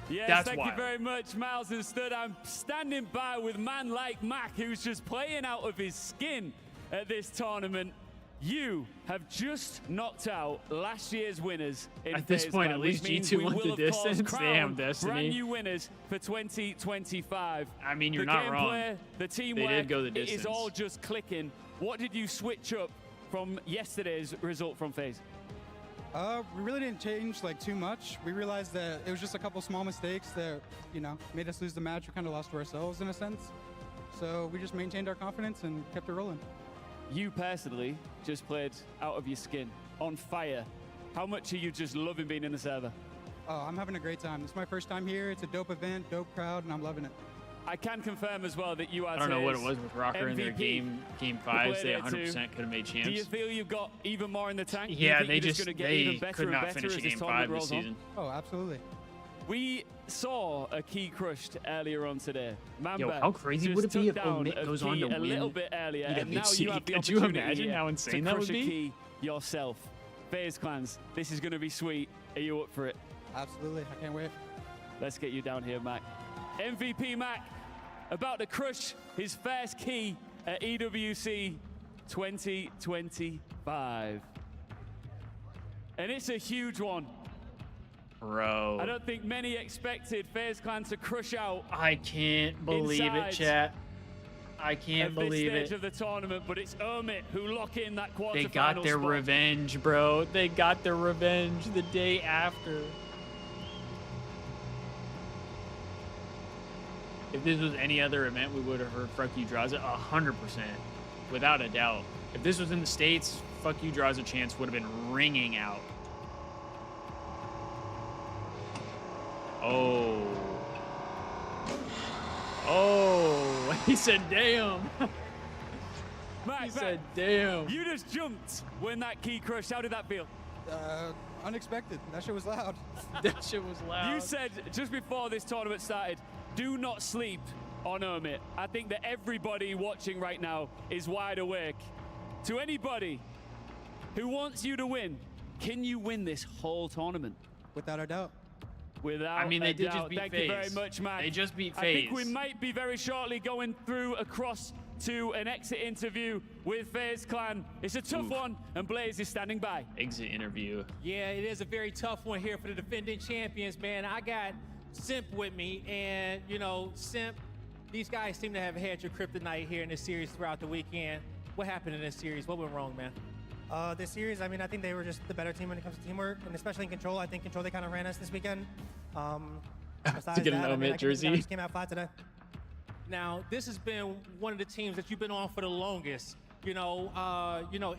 Yes, That's thank wild. you very much, Miles and Stud. I'm standing by with man like Mac, who's just playing out of his skin at this tournament. You have just knocked out last year's winners. In At this FaZe point, Clan, at which least means G2 we went will, the of course, distance. crown Damn, Destiny. brand new winners for 2025. I mean, you're the not wrong. gameplay, the teamwork, did go the it is distance. all just clicking. What did you switch up from yesterday's result from FaZe? We really didn't change like too much. We realized that it was just a couple small mistakes that, you know, made us lose the match. We kind of lost to ourselves in a sense. So we just maintained our confidence and kept it rolling. You personally just played out of your skin, on fire. How much are you just loving being in the server? Oh, I'm having a great time. This is my first time here. It's a dope event, dope crowd, and I'm loving it. I can confirm as well that you are I don't know what it was with Rocker in their MVP. game 5. They You played it 100% could have made Do you champs. feel you've got even more in the tank? Do you Yeah, think they you're just gonna get they even better could and not better finish as a this game tournament 5 this rolls on? season. Oh, absolutely. We saw a key crushed earlier on today. Mamba Yo, how crazy just would it be took if down Omit a goes on key to a win little bit earlier, and now EWC? you have the Could you opportunity imagine here how to insane that crush would a be? key yourself. FaZe Clans, this is going to be sweet. Are you up for it? Absolutely. I can't wait. Let's get you down here, Mac. MVP Mac about to crush his first key at EWC 2025. And it's a huge one. Bro. I don't think many expected FaZe Clan to crush out. I can't believe inside it, chat. I can't at believe this stage it. of the tournament, but it's Omit who lock in that quarterfinal They got their spot. revenge, bro. They got their revenge the day after. If this was any other event, we would have heard "Fuck You, Draza" 100%, without a doubt. If this was in the States, "Fuck You, Draza" chants would have been ringing out. Oh. Oh, he said, damn. Mac, He said, damn. You just jumped when that key crushed. How did that feel? Unexpected. That shit was loud. That shit was loud. You said just before this tournament started, do not sleep on Omit. I think that everybody watching right now is wide awake. To anybody who wants you to win, can you win this whole tournament? Without a doubt. Without I mean, they a did doubt. just beat Thank you very FaZe. much, Mac. They just beat I think we FaZe. might be very shortly going through across to an exit interview with FaZe Clan. It's a tough one, and Blaze is standing by. Exit interview. Yeah, it is a very tough one here for the defending champions, man. I got Simp with me, and, you know, Simp, these guys seem to have had your kryptonite here in this series throughout the weekend. What happened in this series? What went wrong, man? This series, I mean, I think they were just the better team when it comes to teamwork, and especially in Control. I think Control, they kind of ran us this weekend. Besides To get an that, I mean, Omit I jersey. just came out flat today. Now, this has been one of the teams that you've been on for the longest. You know,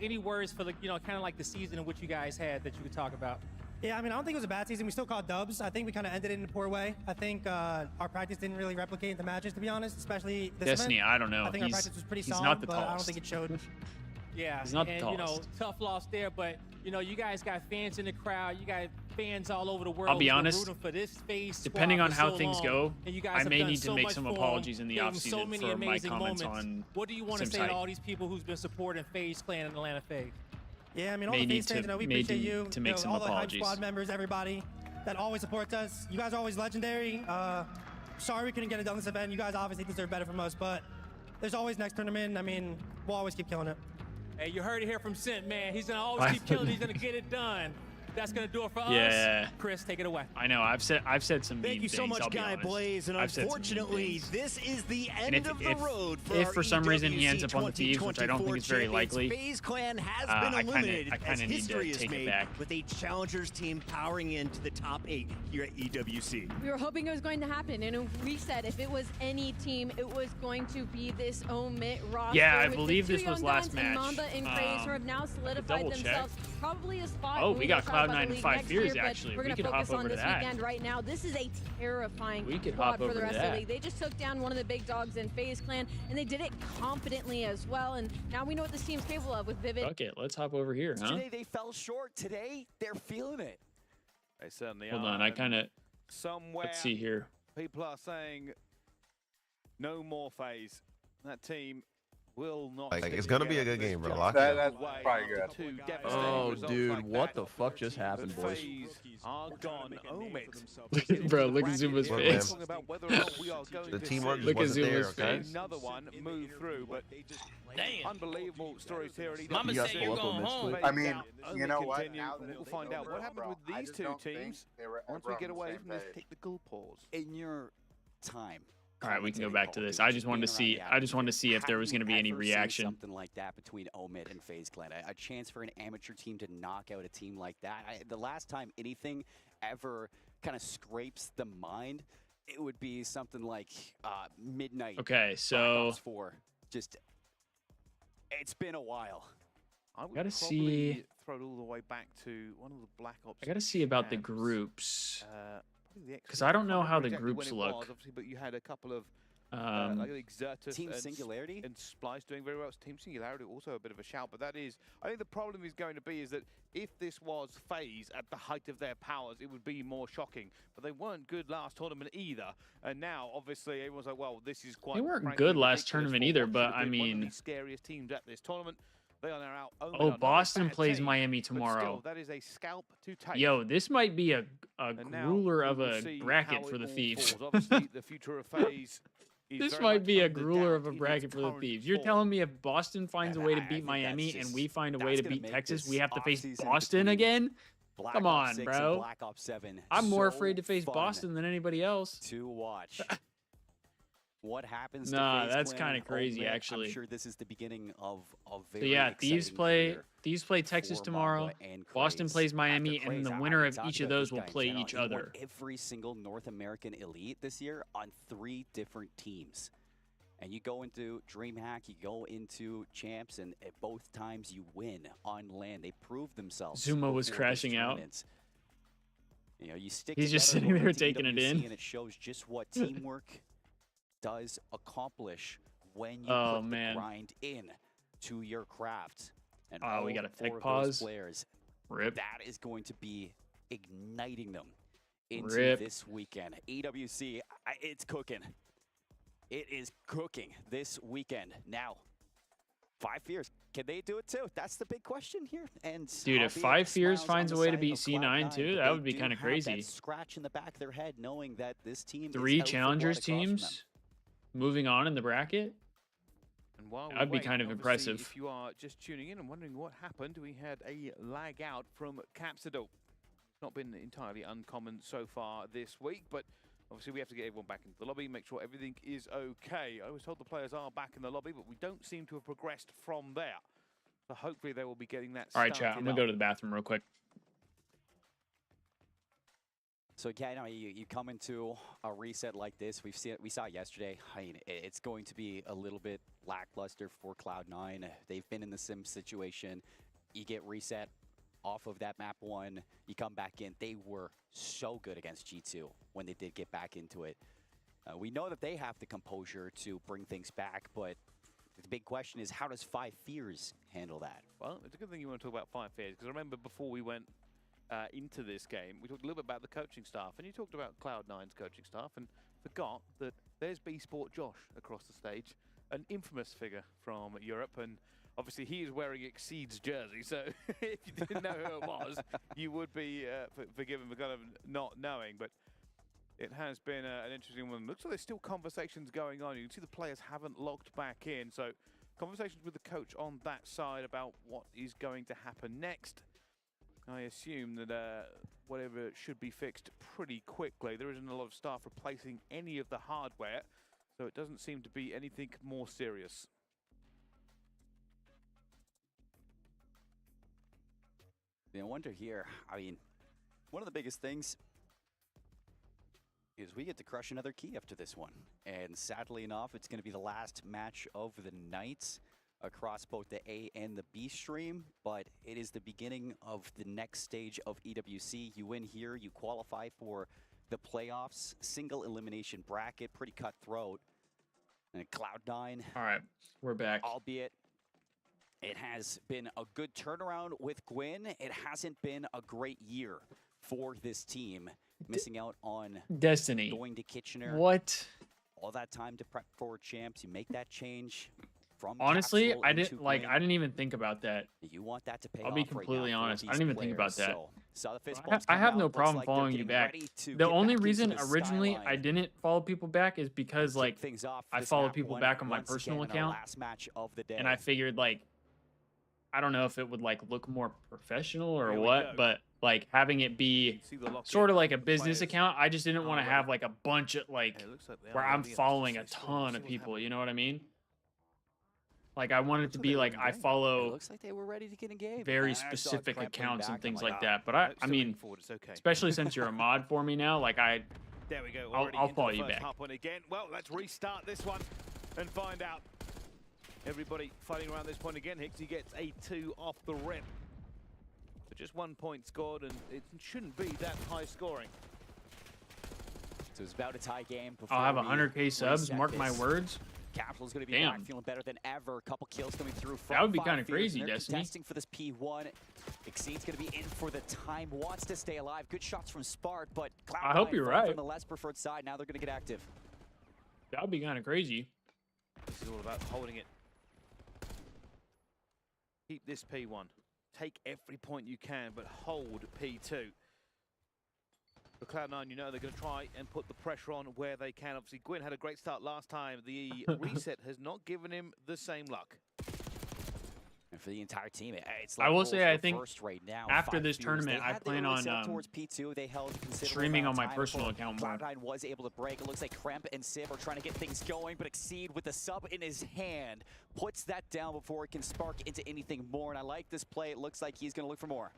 any words for the, kind of like the season in which you guys had that you could talk about? Yeah, I mean, I don't think it was a bad season. We still caught dubs. I think we kind of ended it in a poor way. I think our practice didn't really replicate the matches, to be honest, especially this Destiny, event. I don't know. I think our He's- practice was pretty he's solid, not the but I don't tallest. think it showed. Yeah, He's not the and tallest. tough loss there, but you guys got fans in the crowd. You got fans all over the world. I'll be who's been honest, rooting for this FaZe depending squad on for how so things long, go, and you guys I have may done need to so make much some for 'em, apologies in the gave 'em so offseason many for my amazing comments moments. on What do you want to Sim's say to height. all these people who's been supporting FaZe Clan and Atlanta FaZe? Yeah, I mean, all May the need FaZe fans, to- we may appreciate need you. to make some all the Hype apologies. Squad members, everybody that always supports us. You guys are always legendary. Sorry we couldn't get it done this event. You guys obviously deserve better from us, but there's always next tournament. I mean, we'll always keep killing it. Hey, you heard it here from Simp, man. He's gonna always keep killing. He's gonna get it done. That's gonna do it for Yeah. us. Chris, take it away. I know. I've said some Thank mean you so things, much, I'll be Guy honest. Blaze. And I've said some mean unfortunately, things. this is the And end of the road for if our for some reason he EWC ends up on the Thieves, which I don't think is very 2024 likely, FaZe Clan has I been kinda- eliminated I kinda as need to history is take it made back. with a challengers team powering into the top 8 here at EWC. We were hoping it was going to happen, and we said if it was any team, it was going to be this Omit roster. Yeah, I with the believe two this was young last guns, and match. Mamba and Craze, who have now solidified double check. themselves probably a spot. Oh, when we go got talk about Cloud9 the and league 5 next Fears, year, but actually. We're We gonna could hop focus on over to this that. weekend right now. This is a terrifying We could squad hop for over the to rest of that. the league. They just took down one of the big dogs in FaZe Clan, and they did it confidently as well. And now we know what this team's capable of with Vivid. Okay, let's hop over here, huh? Today they fell short. Today they're feeling it. They certainly Hold are. on, I and kind of. somewhere. Let's see here. People are saying no more FaZe. That team will not. Like, stick it's gonna be a together. good game, bro. Just Lock go it away up. after Probably good. two devastating Oh, results dude, like what that. the fuck just happened, But boys? FaZe are gone. Omit. Bro, look at Zuma's Look, face. man. About whether or not we are going The to teamwork see just Look at wasn't there, Zuma's okay? face. another one move through, but unbelievable stories here at Mama EWC. said you're going home. Fade I mean, out, you only know what? continue. Now that We'll it's find out over, what happens bro, with I these just two don't think teams they were once ever we on get the away same from this page. technical pause. In your time. All right, we can go back to this. I just wanted to see. I just wanted to see if there was going to be any reaction. Something like that between Omit and FaZe Clan. A chance for an amateur team to knock out a team like that. The last time anything ever kind of scrapes the mind, it would be something like Midnight. Okay, so Black Ops 4. Just, it's been a while. I would Gotta probably see- throw it all the way back to one of the Black Ops. I got to see about the camps. groups. Probably the Because I don't know how the exactly groups when it was, look. obviously, but you had a couple of Like Exertus Team and Singularity? and Splice doing very well. Team Singularity also a bit of a shout, but that is, I think the problem is going to be is that if this was FaZe at the height of their powers, it would be more shocking. But they weren't good last tournament either, and now obviously everyone's like, well, this is quite. They weren't frankly good last ridiculous tournament for either, what but should have I been one of mean, the scariest teams at this tournament. They are now out. oh, Boston plays Miami But tomorrow. still, that is a scalp to take. Yo, this might be a And now grueler we of will a see bracket how for it the all Thieves. falls. Obviously, the future of FaZe is This very might much be a under grueler doubt of a in its bracket for the current Thieves. You're form. telling me if Boston finds a way to I beat think Miami that's and just- we find a way that's to gonna beat make Texas, this we have to face offseason Boston between again? Black Come Ops on, 6 bro. and Black Ops 7. I'm more So afraid to face fun Boston than anybody else. to watch. What happens Nah, to FaZe that's Clan kinda crazy, Ultimate, actually. I'm sure this is the beginning of a So very yeah, Thieves exciting play Texas for tomorrow. Mamba and Boston Craze. plays Miami, After and the Craze, winner I of talked each of about those this will guy in play general. each He won other. every single North American Elite this year on 3 different teams. And you go into DreamHack, you go into Champs, and at both times you win on LAN. They prove themselves. Zuma was before these crashing out. tournaments. You know, you stick He's just together, sitting go there into taking it EWC, in. and it shows just what teamwork does accomplish when you Oh, put man. the grind in to your craft. And Oh, we all got a 4 tech of those pause. players, Rip. that is going to be igniting them into Rip. this weekend. EWC, it's cooking. It is cooking this weekend. Now, 5 Fears, can they do it too? That's the big question here. And Dude, if albeit 5 Fears smiles finds on a the way to side beat of C9 Cloud9, too, but that they would be do kind of have crazy. that scratch in the back of their head, knowing that this team 3 is out for blood challengers across from them. teams moving on in the bracket. And while we That'd be wait, kind of obviously, impressive. If you are just tuning in and wondering what happened, we had a lag out from Capsidal. It's not been entirely uncommon so far this week, but obviously we have to get everyone back into the lobby, make sure everything is okay. I was told the players are back in the lobby, but we don't seem to have progressed from there. So hopefully they will be getting that All right, started chat. I'm gonna up. go to the bathroom real quick. So yeah, no, you come into a reset like this. We saw it yesterday. I mean, it's going to be a little bit lackluster for Cloud9. They've been in the sim situation. You get reset off of that map 1. You come back in. They were so good against G2 when they did get back into it. We know that they have the composure to bring things back, but the big question is, how does 5 Fears handle that? Well, it's a good thing you want to talk about 5 Fears, because I remember before we went into this game, we talked a little bit about the coaching staff, and you talked about Cloud9's coaching staff, and forgot that there's B-Sport Josh across the stage, an infamous figure from Europe, and obviously he is wearing Exceed's jersey, so if you didn't know who it was, you would be forgiven for kind of not knowing, but it has been an interesting one. Looks like there's still conversations going on. You can see the players haven't logged back in, so conversations with the coach on that side about what is going to happen next. I assume that whatever should be fixed pretty quickly. There isn't a lot of staff replacing any of the hardware, so it doesn't seem to be anything more serious. I wonder here, I mean, one of the biggest things is we get to crush another key after this one. And sadly enough, it's going to be the last match of the night across both the A and the B stream, but it is the beginning of the next stage of EWC. You win here, you qualify for the playoffs, single elimination bracket, pretty cutthroat. And Cloud9. All right, we're back. Albeit it has been a good turnaround with Gwyn. It hasn't been a great year for this team. Missing out on Destiny. going to Kitchener. What? All that time to prep for champs. You make that change from Honestly, Capsule I into didn't like. Gwyn. I didn't even think about that. You want that to pay I'll off be right completely now for honest. I these didn't even think about players. that. So, saw the fist I bumps I come have out. no Looks problem like they're following you getting back. ready to The get only back reason into the originally I skyline. didn't follow people back is because like things off I this follow map people one back on my once personal again in our account, last match of the day. and I figured like I don't know if it would like look more professional or Here we what, go. but like having it be See the lock-in, sort of like a the business players account, I just didn't want to are have ready. like a bunch of like It looks like they where are I'm ready. following a Let's see ton what's of people. happening. You know what I mean? Like I want it to Looks like be they were like in I game. It follow looks like they were ready to get in game. very I saw specific Kremlin accounts back, and I'm things like, like ah. that. But I Still mean, moving forward, it's okay. especially since you're a mod for me now, like There we go. I'll Already follow into you the first back. hop one again. Well, let's restart this one and find out. Everybody fighting around this point again. Hixie gets a 2 off the rip. But just 1 point scored, and it shouldn't be that high scoring. So it's about a tie game. Before I'll have we 100K subs. reset Mark my this. words. Capital's going to be Damn. back, feeling better than ever. A couple kills coming through from That would be kind of crazy, Destiny. Contesting for this P1. Exceed's going to be in for the time. Wants to stay alive. Good shots from Spart, but Cloud9 I hope you're right. from the less preferred side. Now they're going to get active. That would be kind of crazy. This is all about holding it. Keep this P1. Take every point you can, but hold P2. For Cloud9, you know they're going to try and put the pressure on where they can. Obviously, Gwyn had a great start last time. The reset has not given him the same luck. And for the entire team, it's I will say, I think right now. after this tournament, I plan on towards P2. They held streaming on my personal account more. Cloud9 was able to break. It looks like Kremp and Civ are trying to get things going, but Exceed with the sub in his hand puts that down before it can spark into anything more. And I like this play. It looks like he's going to look for more.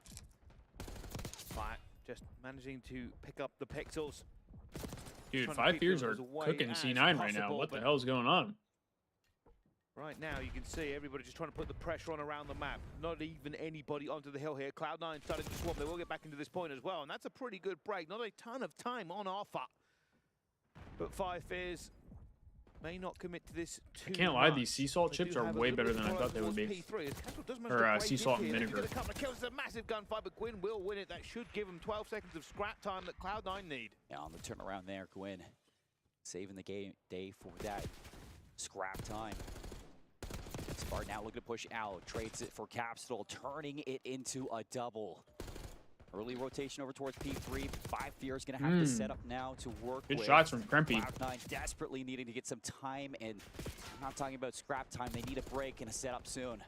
Fire just managing to pick up the pixels. Dude, 5 Fears are cooking C9 right now. What the hell is going on? Right now, you can see everybody just trying to put the pressure on around the map. Not even anybody onto the hill here. Cloud9 starting to swap. They will get back into this point as well, and that's a pretty good break. Not a ton of time on offer. But 5 Fears may not commit to this too I can't lie, much. these sea salt chips are way better than I thought they would be. Or sea salt and vinegar. A couple of kills. It's a massive gunfight, but Gwyn will win it. That should give him 12 seconds of scrap time that Cloud9 need. Yeah, on the turnaround there, Gwyn saving the game day for that scrap time. Spart now looking to push out, trades it for Capsule, turning it into a double. Early rotation over towards P3. 5 Fears going to have to set up now to work Good with. shots from Krempy. Cloud9 desperately needing to get some time, and I'm not talking about scrap time. They need a break and a setup soon.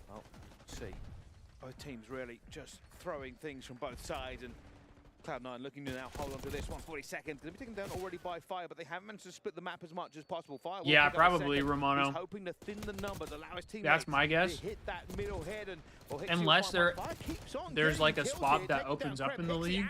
Well, see, both teams really just throwing things from both sides, and Cloud9 looking to now hold on to this one. 40 seconds. They've been taken down already by Fire, but they haven't managed to split the map as much as possible. Fire will Yeah, pick up a probably, second. Romano. He's hoping to thin the numbers, allow his teammates That's my guess. to hit that middle head and Unless there's like a spot that opens up in the league,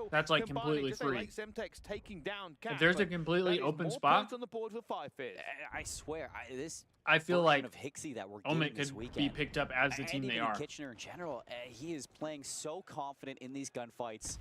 that's like completely free. If there's a completely open spot, on the board for 5 Fears. I swear, this I feel like of Hixie that we're Omen getting this could weekend, be picked up as the team and they even are. Kitchener in general, he is playing so confident in these gunfights.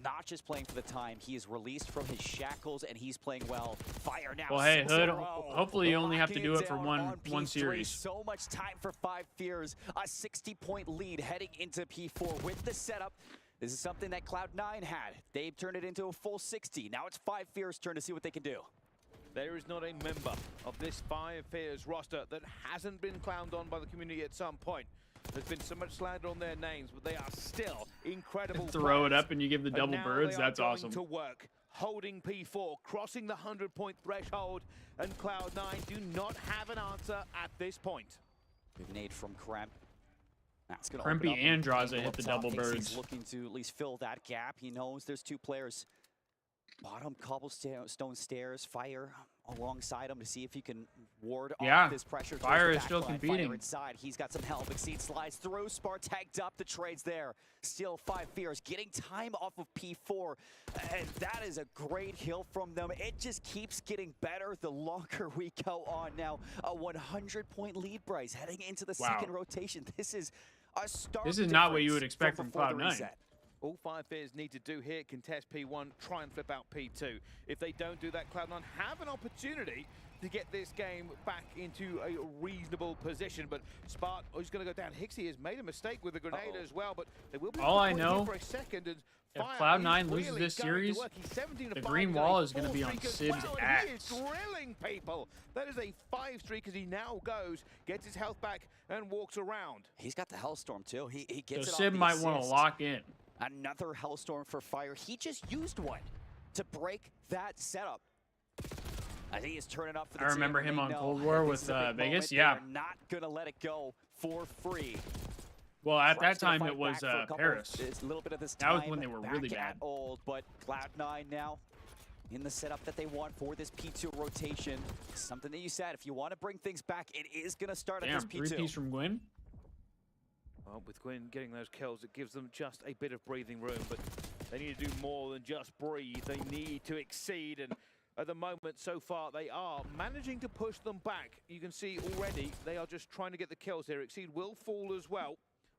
Not just playing for the time, he is released from his shackles and he's playing well. Fire now. Well, hey, Hood, 6-0. hopefully you only have to Locking do it for down one on P3. series. So much time for 5 Fears. A 60-point lead heading into P4 with the setup. This is something that Cloud9 had. They've turned it into a full 60. Now it's 5 Fears' turn to see what they can do. There is not a member of this 5 Fears roster that hasn't been clowned on by the community at some point. There's been so much slander on their names, but they are still incredible. Throw it players. up and you give the double now birds. they are That's going awesome. to work, holding P4, crossing the 100-point threshold, and Cloud9 do not have an answer at this point. Good nade from Kremp. That's going to Krempy open up and Draza angle hit up the top. double Hixie's birds. looking to at least fill that gap. He knows there's 2 players. Bottom cobblestone stairs, Fire alongside him to see if he can ward off this pressure. Fire is still competing. Fire inside, he's got some help. Exceed slides through, Spart tagged up, the trades there. Still 5 Fears, getting time off of P4, and that is a great hill from them. It just keeps getting better the longer we go on now. A 100-point lead, Bryce, heading into the second rotation. This is a stark This is not what you would expect from Cloud9. All 5 Fears need to do here, contest P1, try and flip out P2. If they don't do that, Cloud9 have an opportunity to get this game back into a reasonable position. But Spart is going to go down. Hixie has made a mistake with the grenade as well, but they will be all I here know, for a second. And if Fire Cloud9 is loses really this going to series, work. He's 17 to the 5. green He's wall a is going to be on 4 streak as Sib's well, and ass. He is drilling people. That is a 5 streak as he now goes, gets his health back, and walks around. He's got the Hellstorm too. He gets So it Sib off the might want to assist. lock in. Another Hellstorm for Fire. He just used one to break that setup. I think he's turning up for the I remember team. him They on know Cold War this with is a big Vegas. moment. Yeah. They're not going to let it go for free. Well, at Fry's that gonna time fight it was back for a couple Paris. It's a little bit of this That was time when they were back really at bad. Old, but Cloud9 now in the setup that they want for this P2 rotation. Something that you said, if you want to bring things back, it is going to start Damn, at this P2. 3-piece from Gwyn. Well, with Gwyn getting those kills, it gives them just a bit of breathing room, but they need to do more than just breathe. They need to exceed, and at the moment, so far, they are managing to push them back. You can see already they are just trying to get the kills here. Exceed will fall as well.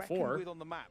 reckoned before. with on the map.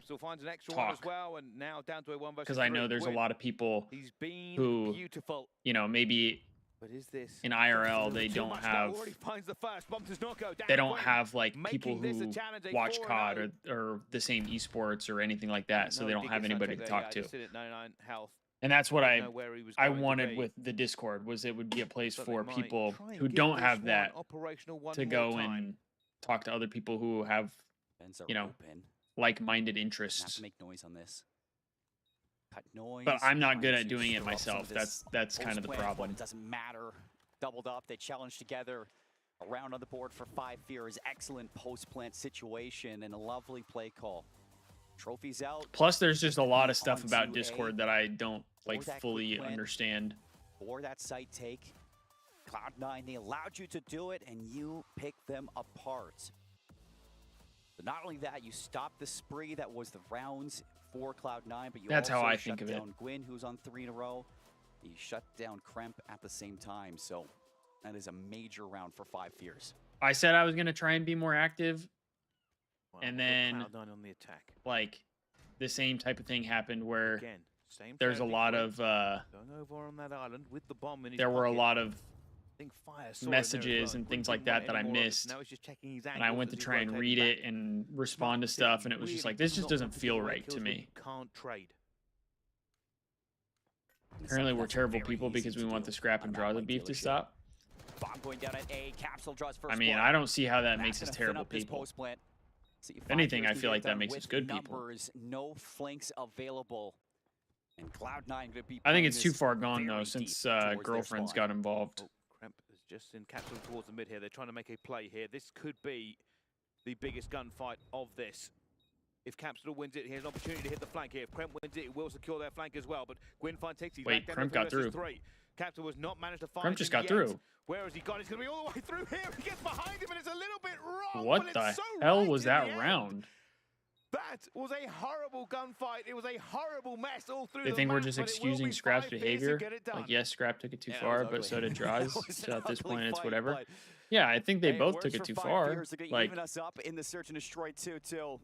Capsule finds an extra one as talk. well, and now down to a 1 versus 3. Because I know there's a lot of people He's been who, beautiful. you know, maybe But is this in IRL they don't have like people who watch COD or the same esports or anything like that, so they don't have anybody to talk to. Just sit at 99 health. And that's what I know where he was I going to wanted be. with the Discord, was it would be a place But they for might people try and who get don't this have one that operational one to more go time. and talk to other people who have, Vents are you know, open. like-minded Have interests. to make noise on this. Cut noise. But I'm not trying good to at doing it stir up some myself. of this That's kind of the post-plant, but problem. It doesn't matter. Doubled up. They challenge together. A round on the board for 5 Fears. Excellent post-plant situation and a lovely play call. Trophies out. Plus, there's just a lot of stuff Onto about A. Discord that I don't like that fully quick plant. understand. For that site take, Cloud9, they allowed you to do it, and you picked them apart. But not only that, you stopped the spree that was the rounds for Cloud9, but you That's also how I shut think of it. down Gwyn, who's on 3 in a row. You shut down Kremp at the same time, so that is a major round for 5 Fears. I said I was gonna try and be more active, and then Cloud9 on the attack. like the same type of thing happened where Again, same there's a strategy, lot Gwyn of going over on that island with the bomb in his there were a pocket. lot of I think Fire saw it there as messages well. and Gwyn things like didn't that want that I any more of it. missed, Now he's just checking his and I angles went as to he's try and rotating read back. it and respond to Smart stuff, thing, and it was just really like, this do just not doesn't want to feel give away right to kills when me. you can't trade. Apparently, we're That's terrible very people easy because we to want do the scrap on and a draw map the like beef to Dealership. stop. Bomb going down at A. Capsule draws first I mean, blood. I don't see how that That's makes us gonna thin terrible up this people. post-plant. So If anything, I feel like that makes us with good people. numbers, no flanks available. And Cloud9 going to be I think playing it's too this far gone though, very since deep towards their girlfriends spawn. got involved. Kremp is just encapsulated towards the mid here. They're trying to make a play here. This could be the biggest gunfight of this. If Capsule wins it, he has an opportunity to hit the flank here. If Kremp wins it, it will secure their flank as well. But Gwynfine takes his Wait, back down Kremp to got 3 versus through. 3. Capsule was not managed to find Kremp just him got yet. through. Where has he gone? He's going to be all the way through here. He gets behind him and it's a little bit wrong. What but the it's so hell right was in that the end. round? That was a horrible gunfight. It was a horrible mess all through They the think we're map, just but it will excusing be Scrap's 5 Fears to behavior. get it done. Like, yes, Scrap took it too Yeah, it far, was but ugly. so did Draws. It was So an at this ugly point, it's fight, whatever. but Yeah, I think they hey, both works took it for too 5 far. Fears. They're gonna Like, even us up in the search and destroy 2-2.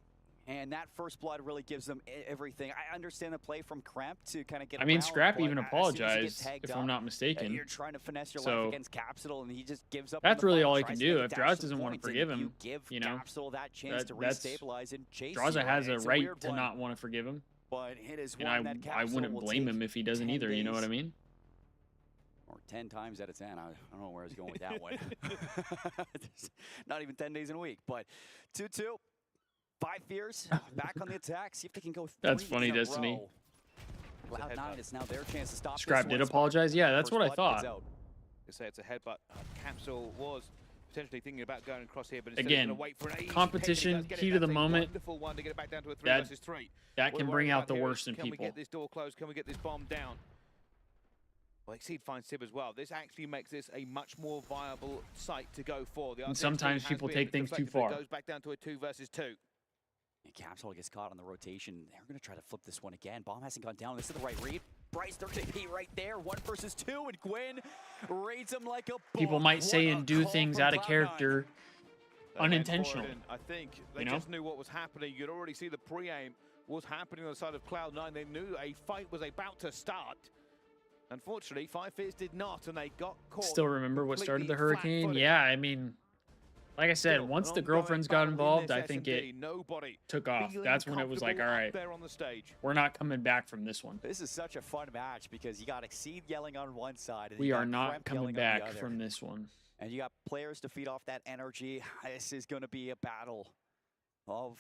And that first blood really gives them everything. I understand the play from Kremp to kind of get I mean, around, Scrap but even as soon as he gets apologized, tagged if up, I'm not mistaken. You're trying to finesse your So, life against Capsule, and he just gives up. on that's the really fight, all he tries can to do. make If a Draws dash to doesn't the want to point, and forgive him, you give you know, Capsule that chance to that's restabilize and chase Draws you. has a It's right weird to one, not want to forgive him. But it is And one that I Capsule wouldn't will blame take him if he doesn't 10 either. You know what I days. mean? Or 10 times out of 10. I don't know where I was going with that one. Not even 10 days in a week. But 2-2. 5 Fears back on the attack. See if they can go 3 That's funny, in a Destiny. row. Cloud9, it's now their chance to stop Scrap this did one. apologize? Yeah, that's First what I blood gets thought. out. They say it's a headbutt. Capsule was potentially thinking about going across here, but instead Again, he's going to wait for an easy competition, pick, and he does get it. heat of the That's a moment. Wonderful one to get it back down to a 3 That- versus 3. that What can we're bring worried out about the here worst is, in can people. we get this door closed? Can we get this bomb down? Well, Exceed finds Sib as well. This actually makes this a much more viable site to go for. The And RTX sometimes has people been take things too deflected, but it far. goes back down to a 2 versus 2. And Capsule gets caught on the rotation. They're going to try to flip this one again. Bomb hasn't gone down. This is the right read. Bryce, they're going to be right there. 1 versus 2, and Gwyn raids him like a People book. might say What a and do call things from out of Cloud9. character They went for it, unintentionally. and I think they You know? just knew what was happening. You could already see the pre-aim was happening on the side of Cloud9. They knew a fight was about to start. Unfortunately, 5 Fears did not, and they got caught. Still remember what started the completely hurricane? flat-footed. Yeah, I mean, like I said, Still, once an the ongoing girlfriends got battle in involved, this I think S&D. it Nobody took off. feeling That's when it was like, all comfortable right, up there on the stage. we're not coming back from this one. This is such a fun match because you got Exceed yelling on one side. And We you are got not Kremp coming yelling on back the other. from this one. And you got players to feed off that energy. This is going to be a battle of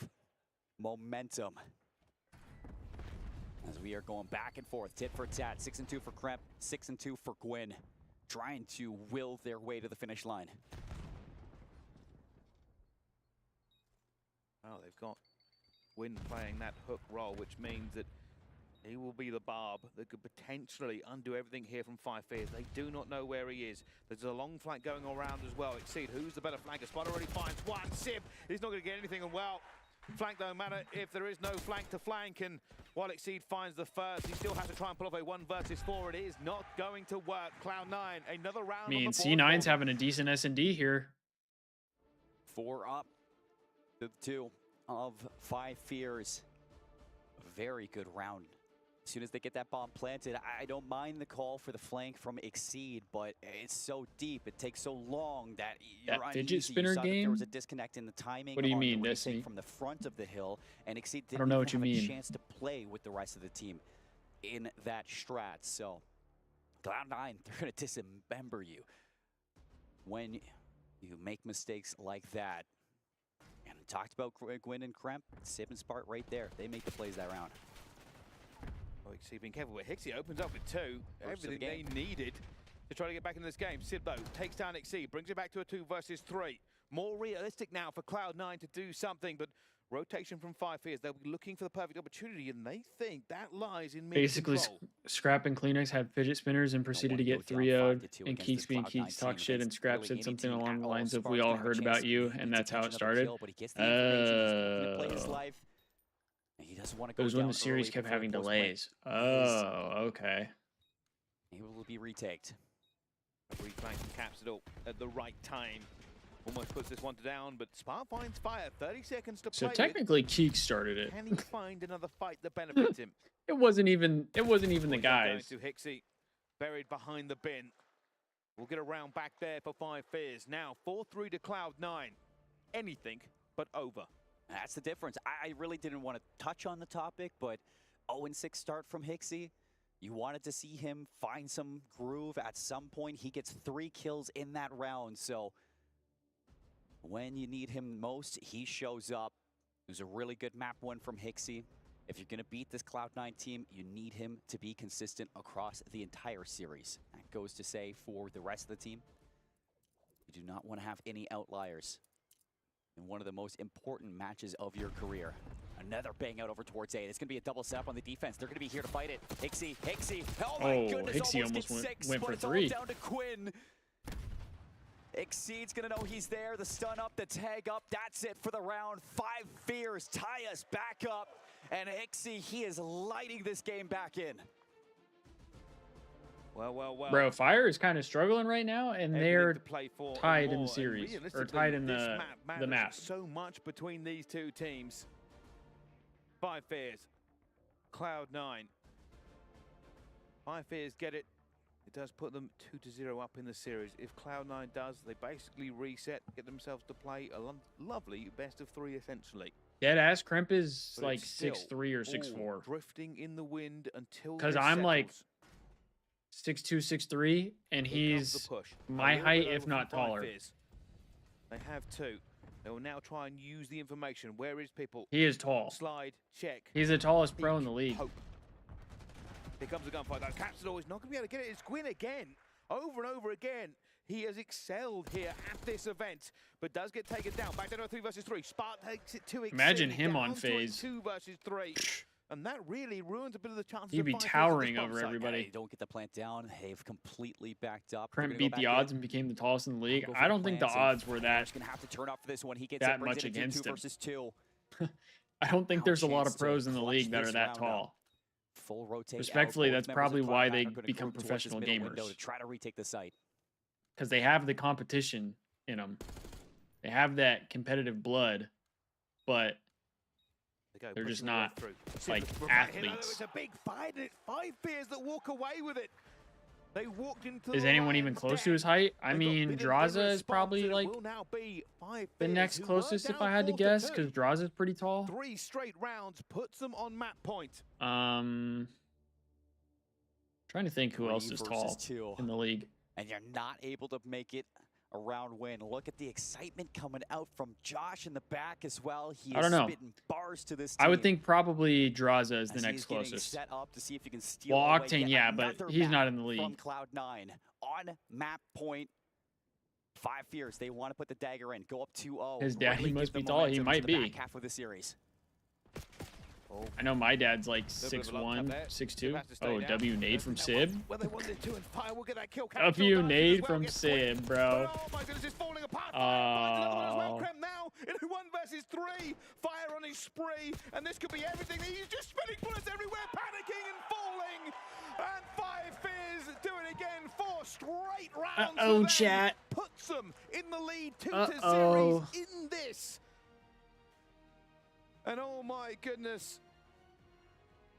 momentum. As we are going back and forth, tit for tat, 6-2 for Kremp, 6-2 for Gwyn, trying to will their way to the finish line. Oh, they've got Gwyn playing that hook role, which means that he will be the barb that could potentially undo everything here from 5 Fears. They do not know where he is. There's a long flank going around as well. Exceed, who's the better flanker? Spot already finds one. Sib, he's not going to get anything, and well, flank don't matter if there is no flank to flank, and while Exceed finds the first, he still has to try and pull off a 1 versus 4. It is not going to work. Cloud9, another round I mean, on the board C9's for having a decent S&D here. 4 up to 2 of 5 Fears. A very good round. As soon as they get that bomb planted, I don't mind the call for the flank from Exceed, but it's so deep, it takes so long that you're That fidget uneasy. spinner You saw that there was a game? disconnect in the timing. What do you on the mean, retake Destiny? from the front of the hill, and Exceed I didn't don't know even what you have a mean. chance to play with the rest of the team. in that strat. So Cloud9, they're going to dismember you when you make mistakes like that. And we talked about Gwyn and Kremp, Sib and Spart right there. They make the plays that round. Oh, Hixie being careful, but Hixie opens up with 2. Everything they needed to try to get back into this game. Sib, though, takes down Hixie, brings it back to a 2 versus 3. More realistic now for Cloud9 to do something, but rotation from 5 Fears. They'll be looking for the perfect opportunity, and they think that lies in mid Basically, control. Scrap and Kleenex had fidget spinners and proceeded to get 3-0'd, and Keeks being Keeks talk shit, and Scrap said something along the lines of, "We all heard about you," and that's how it started. It was when the series kept having delays. Oh, okay. He will be retaked. Replaying from Capsidal at the right time. Almost puts this one down, but Spart finds fire. 30 seconds to play. So technically, Keeks started it. Can he find another fight that benefits him? It wasn't even the guys. To Hixie, buried behind the bin. We'll get a round back there for 5 Fears. Now 4-3 to Cloud9. Anything but over. That's the difference. I really didn't want to touch on the topic, but 0-6 start from Hixie. You wanted to see him find some groove at some point. He gets 3 kills in that round, so when you need him most, he shows up. It was a really good map win from Hixie. If you're going to beat this Cloud9 team, you need him to be consistent across the entire series. That goes to say for the rest of the team, you do not want to have any outliers in one of the most important matches of your career. Another bang out over towards A. It's going to be a double setup on the defense. They're going to be here to fight it. Hixie, oh my goodness, Hixie almost went gets 6, for but it's 3. all down to Quinn. Exceed's gonna know he's there. The stun up, the tag up. That's it for the round. 5 Fears tie us back up. And Hixie, he is lighting this game back in. Well. Bro, Fire is kind of struggling right now, and they're tied in the more. series, or tied in the map. So much between these two teams. 5 Fears, Cloud9. 5 Fears get it. It does put them 2-0 up in the series. If Cloud9 does, they basically reset, get themselves to play a lovely best of 3 essentially. Deadass Kremp is But like it's still 6'3" or 6'4". Drifting in the wind until Because this I'm like settles. 6'2", 6'3", and Here comes the he's push. my A little height, bit if over not from 5 taller. Fears. They have 2. They will now try and use the information. Where is people? He is tall. Slide, check. He's the tallest pro in the league. Hope. Here comes the gunfight. That Capsidal is not going to be able to get it. It's Gwyn again. Over and over again. He has excelled here at this event, but does get taken down. Back down to 3 versus 3. Spart takes it to Imagine Exceed, him down on to phase. 2 versus 3. And that really ruins a bit of the chances. He'd of be 5 Fears at towering this bomb over site. everybody. They don't get the plant down. They've completely backed up. Kremp beat the odds and became the tallest in the league. Go for I don't think the plants, odds were and that Fire's gonna have to turn up for this one. He gets that it, brings much it into against 2 him. versus 2. I don't think there's a lot chance of pros to in the clutch league that this are that round tall. out. Full rotate. Respectfully, out. Both that's members probably of why Cloud9 they are gonna become group towards this professional middle window gamers. to try to retake the site. Because they have the competition in them. They have that competitive blood, but they're just not like athletes. It's a big fight, and it's 5 Fears that walk away with it. They walked into Is the anyone even lion's close to den. his height? I They got mean, bit in Draza response, is probably and it like will now be 5 the Fears next who were closest if down I had to 4-2. guess, because Draza's pretty tall. 3 straight rounds puts them on map point. Trying to think who 3 else is versus tall 2. in the league. And you're not able to make it a round win. Look at the excitement coming out from Josh in the back as well. He I is don't know. spitting bars to this team. I would think probably Draza is the as next he's getting closest. set up to see if he can steal Well, away Octane, yet yeah, but another he's map not in the from league. Cloud9 on map point. 5 Fears. They want to put the dagger in. Go up 2-0. His daddy really must give be them tall. He momentum might to the be. back half of the series. I know my dad's like Little bit of a luck 6'1", there. 6'2". Has to stay Oh, down. W nade from Sib. Well, they wanted to, and Fire will get that kill. W Capsidal nade does as well, from gets Gwyn. Sib, bro. But, oh my goodness, it's falling apart. Fire finds another one as well. Oh. Kremp now in 1 versus 3. Fire on his spree, and this could be everything. He's just spinning bullets everywhere, panicking and falling. And 5 Fears do it again. 4 straight rounds. for Uh-oh, them. chat. Puts them in the lead 2 Uh-oh. series in this. And oh my goodness.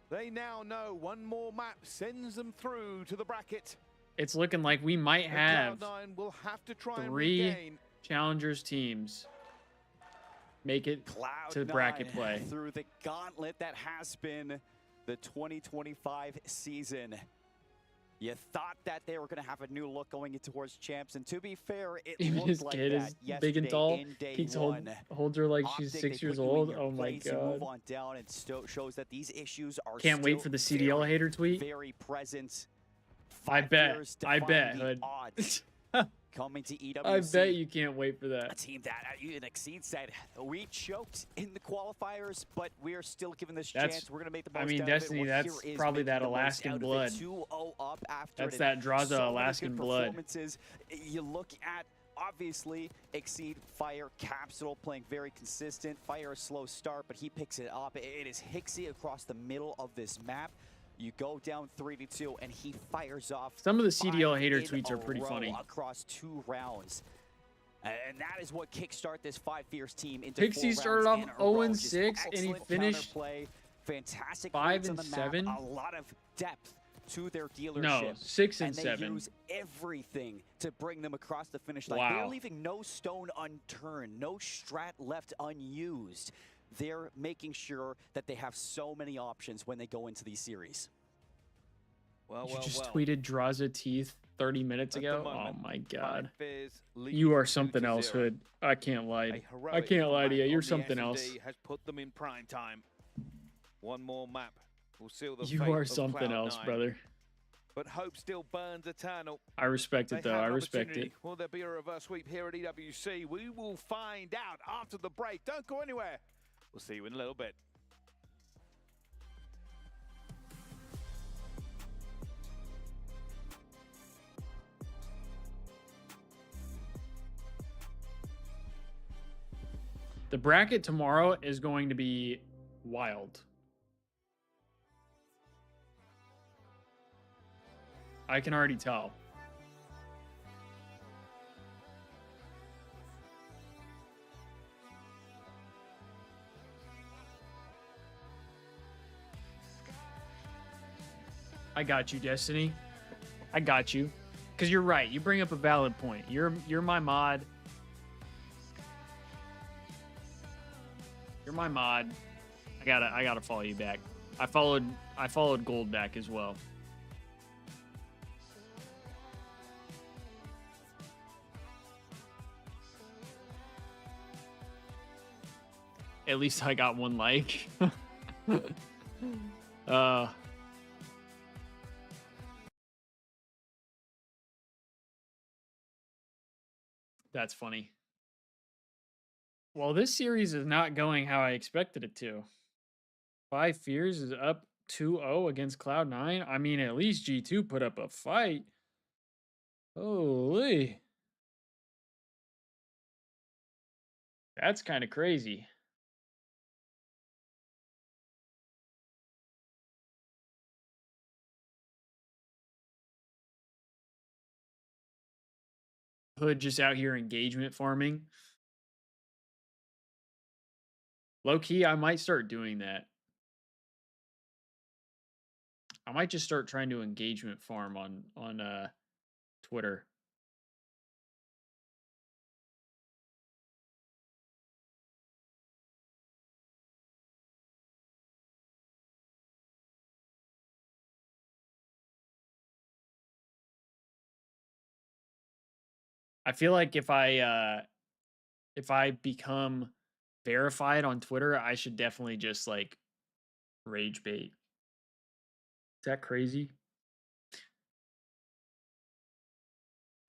They now know one more map sends them through to the bracket. It's looking like we might And have Cloud9 will have to try and 3 regain. challengers teams make it to Cloud9 bracket play. through the gauntlet that has been the 2025 season. You thought that they were going to have a new look going into towards champs, and to be fair, it Even looked his like kid that is big and tall. yesterday in day Keeps one. holds her like she's Optic, 6 they years put you in old. your Oh my place and move god. on down, and shows that these issues are Can't wait still for the CDL hater tweet. very present. I 5 bet. years I define bet, the Hood. odds coming to EWC. I bet you can't wait for A that. team that you Exceed said we choked in the qualifiers, but we are still given this That's- chance. We're gonna make the most I mean, out Destiny, of it. Well, that's here is probably making that the most Alaskan out of it. blood. 2-0 up after That's it. that Draza So many Alaskan good blood. performances. You look at obviously Exceed, Fire, Capsule playing very consistent. Fire a slow start, but he picks it up. It is Hixie across the middle of this map. You go down 3-2, and he fires off. Some of the CDL 5 hater in tweets a are pretty row funny. across 2 rounds. And that is what kickstart this 5 Fierce team into Pixie 4 started rounds off in a row. 0-6, Just and he excellent finished counterplay, fantastic 5 reads on and the map, 7. a lot of depth to their dealership. No, 6 and they 7. use everything to bring them across the finish line. Wow. They're leaving no stone unturned, no strat left unused. They're making sure that they have so many options when they go into these series. You just tweeted Draza Teeth 30 minutes At the ago. moment, Oh my god. Fierce lead You are 2-0. something else, Hood. I can't lie. A I heroic can't lie to you. comeback You're on the something else. S&D has put them in prime time. One more map will seal the You fate are of something else, Cloud9. brother. But hope still burns eternal. I respect They it though. have I an respect it. opportunity. Will there be a reverse sweep here at EWC? We will find out after the break. Don't go anywhere. We'll see you in a little bit. The bracket tomorrow is going to be wild. I can already tell. I got you, Destiny. I got you. Because you're right. You bring up a valid point. You're my mod. You're my mod. I gotta follow you back. I followed Gold back as well. At least I got one like. That's funny. Well, this series is not going how I expected it to. 5 Fears is up 2-0 against Cloud9. I mean, at least G2 put up a fight. Holy. That's kind of crazy. Hood just out here engagement farming. Low key, I might start doing that. I might just start trying to engagement farm on Twitter. I feel like if I become verified on Twitter, I should definitely just like rage bait. Is that crazy?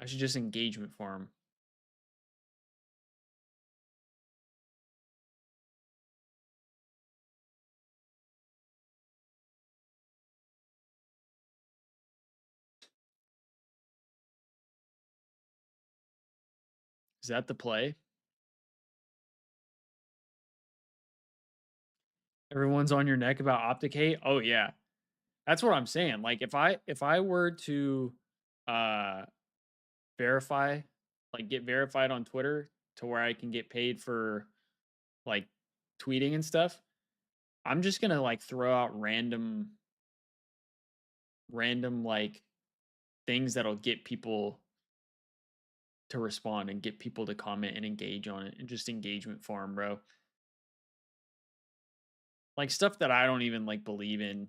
I should just engagement farm. Is that the play? Everyone's on your neck about Opticate. Oh yeah. That's what I'm saying. Like if I were to verify, like get verified on Twitter to where I can get paid for like tweeting and stuff, I'm just going to like throw out random like things that'll get people to respond and get people to comment and engage on it and just engagement farm, bro. Like stuff that I don't even like believe in.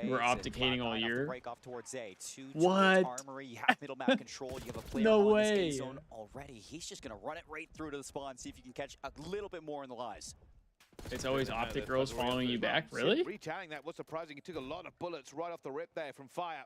away. We're It's a opticating all Cloud9 off the year. break off towards A. Two What? towards Armory. You have middle map control. You have a player No on way. this A zone already. He's just going to run it right through to the spawn, see if you can catch a little bit more in the lies. It's always optic girls following you back. Really? Retelling that was surprising. He took a lot of bullets right off the rip there from Fire.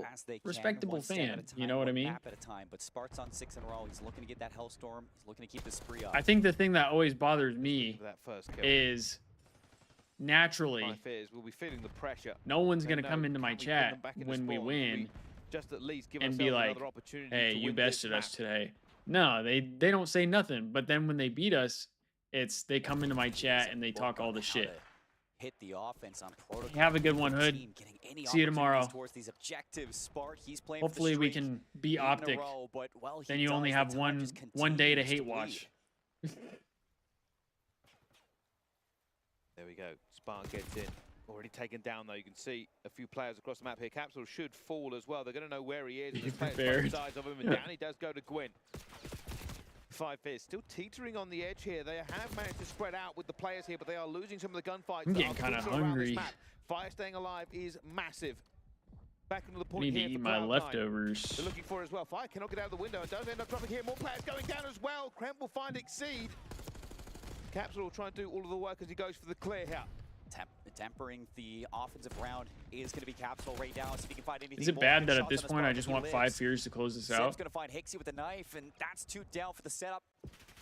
still as they can, respectable one step at a fan. time, You know what I one mean? map at a time. But Spart's on 6 in a row. He's looking to get that Hellstorm. He's looking to keep the spree up. I think the thing that always bothers me That first kill. is naturally My fears, we'll be feeling the pressure. no one's They gonna know, come into my can we pin them chat back in the when we spawn? win just at least give and ourselves be like, another opportunity hey, to you win this bested us map. today. No, they don't say nothing. But then when they beat us, they come into my chat and they talk all the shit. Hit the offense on protocol. Have a good one, Hood. See you tomorrow. These objectives. Spark, he's playing Hopefully we can be Optic. Then you only have one day to hate watch. There we go. Spark gets in. Already taken down, though. You can see a few players across the map here. Capsule should fall as well. They're going to know where he is. Be There's players prepared. both sides of him, and down he does go to Gwyn. 5 Fizz still teetering on the edge here. They have managed to spread out with the players here, but they are losing some of the gunfights. I'm getting kind of hungry. Fire staying alive is massive. Back into the point Need to here eat for my Cloud9. leftovers. They're looking for it as well. Fire cannot get out of the window and does end up dropping here. More players going down as well. Kremp will find Exceed. Capsule will try and do all of the work as he goes for the clear here. Tempering the offensive round is going to be Capsule right now. So if he can find anything. Is it bad that at this point I just want 5 fears to close this out? Sim's going to find Hixie with a knife, and that's 2 down for the setup.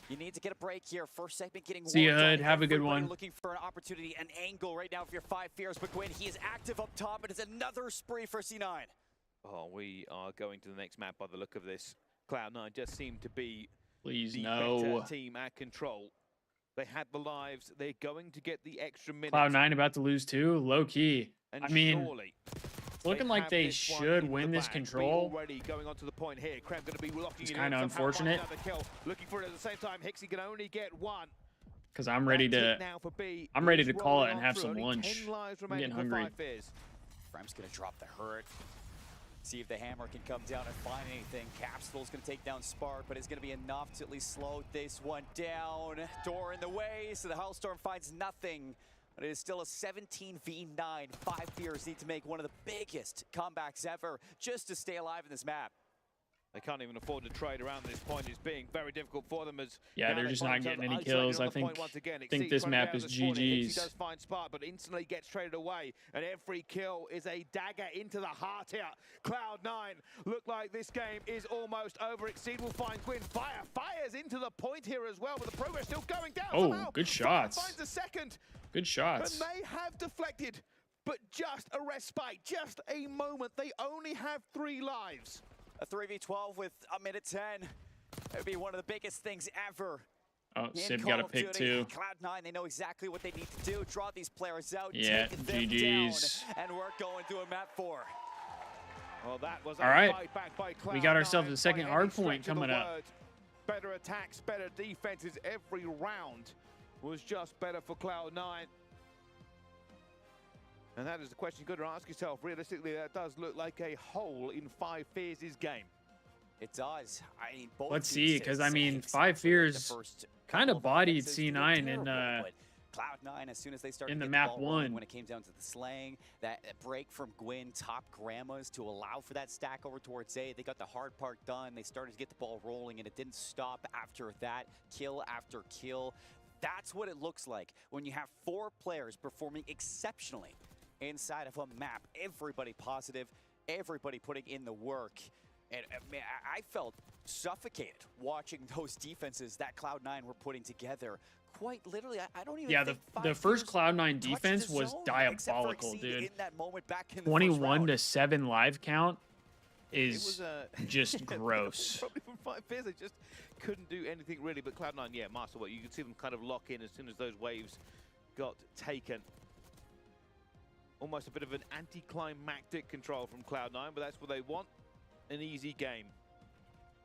You need to get a break here. First segment getting See you, worked on. Hood. Have a good Everybody one. Looking for an opportunity, an angle right now for your 5 fears. But Gwyn, he is active up top, and it's another spree for C9. Oh, we are going to the next map by the look of this. Cloud9 just seemed to be Please, the no. better team at control. They had the lives. They're going to get the extra minutes. Cloud9 about to lose too? Low key. And I mean, surely it's looking like have they this one should in win the this bag. control. Already going on to the point here. Kremp going to be locking It's it kind in. of Somehow find unfortunate. another kill. Looking for it at the same time. Hixie can only get 1. Because I'm ready to. Now for B. I'm ready He's to call it rolling and on have through. some Only lunch. 10 lives I'm remaining getting for hungry. 5 Fizz. Frem's going to drop the hurt. See if the hammer can come down and find anything. Capsule's going to take down Spark, but it's going to be enough to at least slow this one down. Door in the way, so the Hellstorm finds nothing. But it is still a 17v9. 5 fears need to make one of the biggest comebacks ever just to stay alive in this map. They can't even afford to trade around at this point. It's being very difficult for them as Yeah, they're just not getting any kills. I think this map is GG's. He does find Spark, but instantly gets traded away. And every kill is a dagger into the heart here. Cloud9 look like this game is almost over. Exceed will find Gwyn. Fires into the point here as well, but the progress still going down. Oh, somehow. good shots. Finds a second. Good shots. And they have deflected, but just a respite, just a moment. They only have 3 lives. A 3v12 with a minute 10. It would be one of the biggest things ever. Oh, in Sib Call got a of pick Duty. too. Cloud9, they know exactly what they need to do. Draw these players out, Yeah, take them GG's. down, and we're going to a map 4. Well, that was All a right. fight back by We got Cloud9 ourselves a second by hard any stretch point of the coming up. word. Better attacks, better defenses. Every round was just better for Cloud9. And that is the question you've got to ask yourself. Realistically, that does look like a hole in 5 Fears' game. It does. I mean, both Let's see, teams because say I mean, except 5 for fears the first kind couple of bodied offenses, they were C9 in terrible, but Cloud9, as soon as they started in to the get map ball rolling, 1. when it came down to the slaying, that break from Gwyn, top grandmas to allow for that stack over towards A, they got the hard part done. They started to get the ball rolling, and it didn't stop after that. Kill after kill. That's what it looks like when you have 4 players performing exceptionally inside of a map. Everybody positive, everybody putting in the work. And man, I felt suffocated watching those defenses that Cloud9 were putting together. Quite literally, I don't even think the first Cloud9 defense was diabolical, dude. 21 to 7 live count is just gross. Probably from 5 Fears, they just couldn't do anything really. But Cloud9, yeah, masterwork. You could see them kind of lock in as soon as those waves got taken. Almost a bit of an anticlimactic control from Cloud9, but that's what they want. An easy game.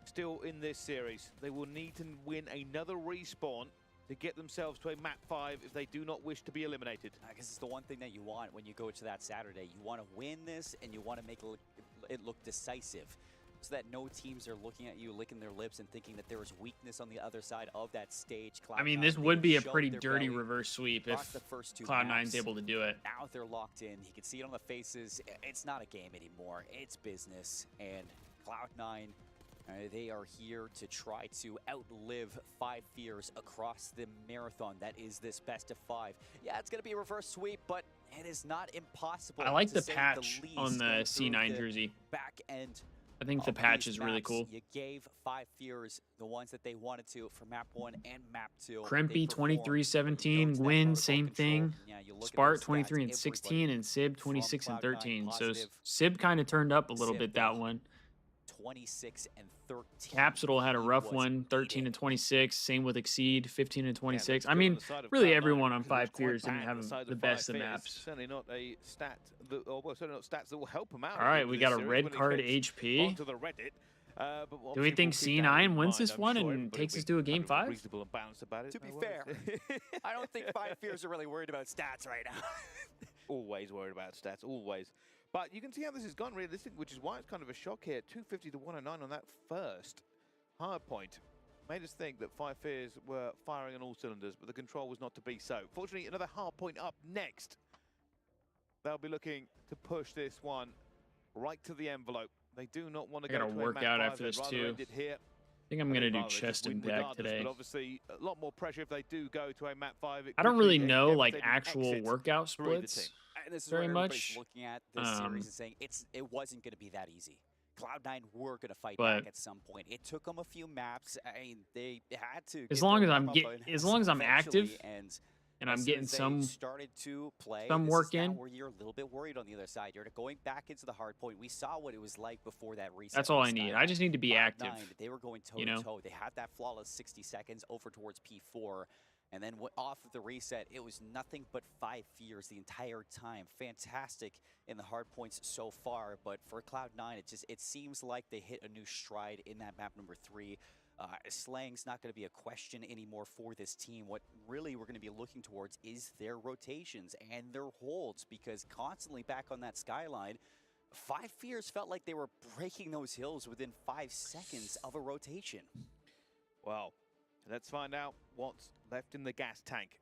Still in this series, they will need to win another respawn to get themselves to a map 5 if they do not wish to be eliminated. I guess it's the one thing that you want when you go to that Saturday. You want to win this, and you want to make it look decisive, so that no teams are looking at you, licking their lips, and thinking that there is weakness on the other side of that stage. I mean, this would be a pretty dirty reverse sweep if Cloud9's able to do it. Now they're locked in. You can see it on the faces. It's not a game anymore. It's business. And Cloud9, they are here to try to outlive 5 Fears across the marathon that is this best of 5. Yeah, it's going to be a reverse sweep, but it is not impossible. I like to the say patch least, on the going through C9 the jersey. Back end. I think the patch is really cool. You gave 5 Fears the ones that they wanted to for map 1 and map 2. Krempy 23-17, Gwyn, same thing. Spart 23 and 16, and Sib 26 and 13. So Sib kind of turned up a little bit that one. 26 and 13. Capsule had a rough one, 13 and 26. Same with Exceed, 15 and 26. I mean, really everyone on 5 Fears didn't have the best of maps. Certainly not a stat that, well, certainly not stats that will help them out. All right, we got a red card HP. Onto the Reddit. Do we think C9 wins this one and takes us to a game 5? Reasonable and balanced about it. To be fair, I don't think 5 Fears are really worried about stats right now. Always worried about stats, always. But you can see how this has gone realistic, which is why it's kind of a shock here. 250 to 109 on that first hard point. Made us think that 5 Fears were firing on all cylinders, but the control was not to be so. Fortunately, another hard point up next. They'll be looking to push this one right to the envelope. They do not want to go to a work out after this too. I think I'm gonna do chest and back today. But obviously, a lot more pressure if they do go to a map 5. I don't really know like actual workout splits And this is very where much. Looking at this series and saying it wasn't going to be that easy. Cloud9 were going to fight back at some point. It took them a few maps. I mean, they had to. As long as I'm active and I'm getting some work in. Where you're a little bit worried on the other side. You're going back into the hard point. We saw what it was like before that reset. That's all I need. I just need to be active. They were going toe to toe. They had that flawless 60 seconds over towards P4. And then off of the reset, it was nothing but 5 Fears the entire time. Fantastic in the hard points so far, but for Cloud9, it seems like they hit a new stride in that map number 3. Slang's not going to be a question anymore for this team. What really we're going to be looking towards is their rotations and their holds, because constantly back on that skyline, 5 Fears felt like they were breaking those hills within 5 seconds of a rotation. Well, let's find out what's left in the gas tank.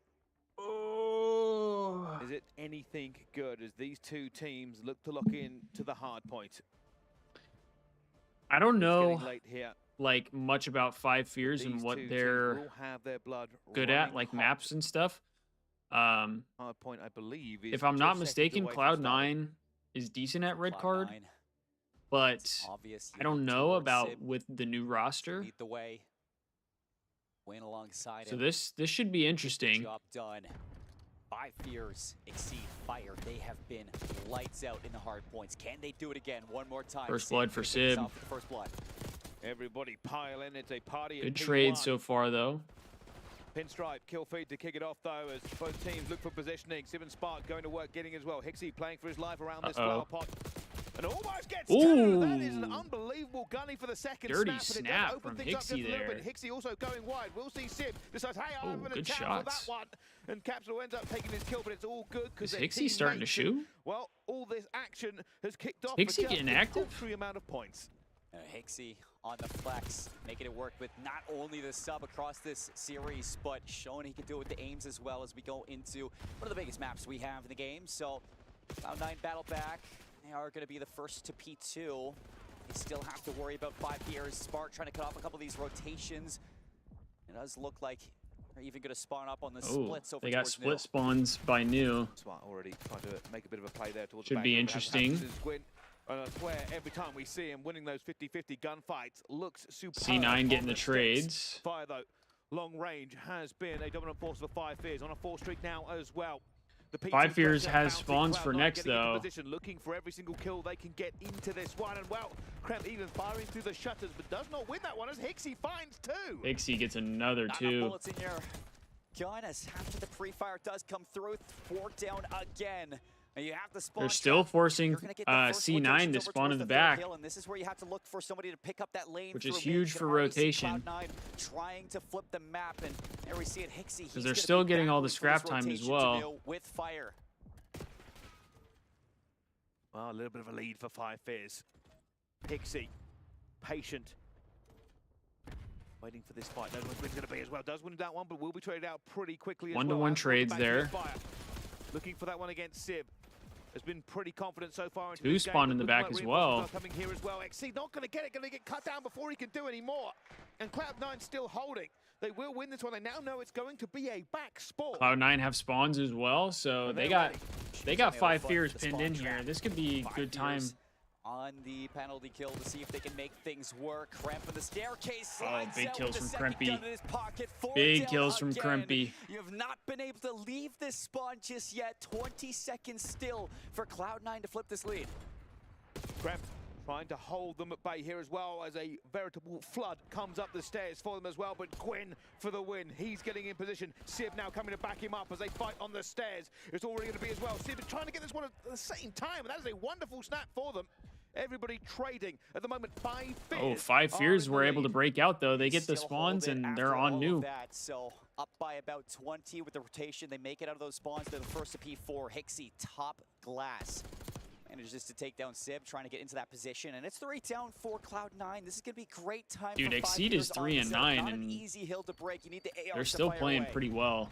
Oh. Is it anything good as these two teams look to lock in to the hard point? I don't know late here. Like much about 5 Fears and what they're good at, like maps and stuff. Hard point, I believe. If I'm not mistaken, Cloud9 is decent at red card, but I don't know about with the new roster. Lead the way. Win alongside So this should be interesting. Job done. 5 Fears exceed fire. They have been lights out in the hard points. Can they do it again one more time? First blood for Sib. First blood. Everybody pile in. It's a party. Good trade so far, though. Pinstripe, kill feed to kick it off, though, as both teams look for positioning. Sib and Spark going to work, getting as well. Hixie playing for his life around this flower pot. And almost gets two. That is an unbelievable gunny for the second dirty snap. From Hixie there. Hixie also going wide. We'll see Sib decides, hey, I'm going to challenge that one. And Capsule ends up taking his kill, but it's all good because Hixie starting to shoot? Well, all this action has kicked off. Hixie getting active? Amount of points. Hixie on the flex, making it work with not only the sub across this series, but showing he can do it with the aims as well as we go into one of the biggest maps we have in the game. So, Cloud9 battle back. They are going to be the first to P2. They still have to worry about 5 Fears. Spark trying to cut off a couple of these rotations. It does look like they're even going to spawn up on the splits over they got split New. spawns by New. Smart already trying to make a bit of a play there towards Should the back. be interesting. And I swear, every time we see him winning those 50-50 gunfights, looks superb. C9 getting the trades. Fire, though, long range has been a dominant force for 5 Fears on a 4 streak now as well. 5 Fears has spawns for next, though. Position, looking for every single kill they can get into this one. And, well, Kremp even firing through the shutters, but does not win that one as Hixie finds 2. Hixie gets another 2. Bullets in your gun as after the pre-fire does come through. 4 down again. You have to spawn. They're still forcing C9 to spawn in the back, and this is where you have to look for somebody to pick up that lane, which is huge for rotation. Cloud9 trying to flip the map, and there we see it. Hixie, because they're still getting all the scrap time as well. With fire. Well, a little bit of a lead for 5 Fears. Hixie, patient, waiting for this fight. No one's going to be as well. Does win that one, but will be traded out pretty quickly. One-to-one trades there. Looking for that one against Sib. Has been pretty confident so far. 2 spawn in the back as well. Coming here as well. XC not going to get it. Going to get cut down before he can do any more. And Cloud9 still holding. They will win this one. They now know it's going to be a back spawn. Cloud9 have spawns as well, so they got 5 Fears pinned in here. This could be good time on the penalty kill to see if they can make things work. Kremp in the staircase. Oh, big kills from Krempy. Big Big kills from Krempy. You have not been able to leave this spawn just yet. 20 seconds still for Cloud9 to flip this lead. Kremp trying to hold them at bay here as well as a veritable flood comes up the stairs for them as well, but Gwyn for the win. He's getting in position. Sib now coming to back him up as they fight on the stairs. It's already going to be as well. Sib is trying to get this one at the same time, and that is a wonderful snap for them. Everybody trading at the moment. 5 Fears. Oh, 5 Fears were able to break out though. They get the spawns and they're on new. So up by about 20 with the rotation. They make it out of those spawns. They're the first to P4. Hixie top glass. Manages to take down Sib, trying to get into that position, and it's 3 down for Cloud9. This is going to be great time. Dude, for Exceed is 3 and 9, and easy hill to break. You need the AR they're still playing pretty well.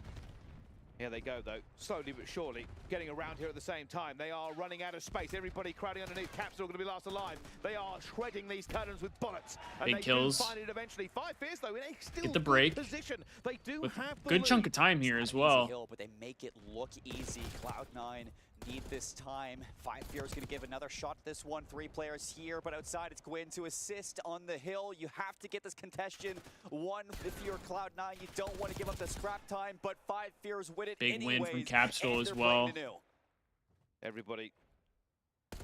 Here they go, though, slowly but surely, getting around here at the same time. They are running out of space. Everybody crowding underneath. Caps are going to be last alive. They are shredding these curtains with bullets. And Big they kills. do find it eventually. 5 Fears, though, in a still Get the break. good position. They do With have the good lead. chunk of time here as well. Hill, but they make it look easy. Cloud9 need this time. 5 Fears going to give another shot at this one. 3 players here, but outside it's Gwyn to assist on the hill. You have to get this contention one. If you're Cloud9, you don't want to give up the scrap time, but 5 Fears win it Big anyways, win from Capstone and as they're well. playing anew. Everybody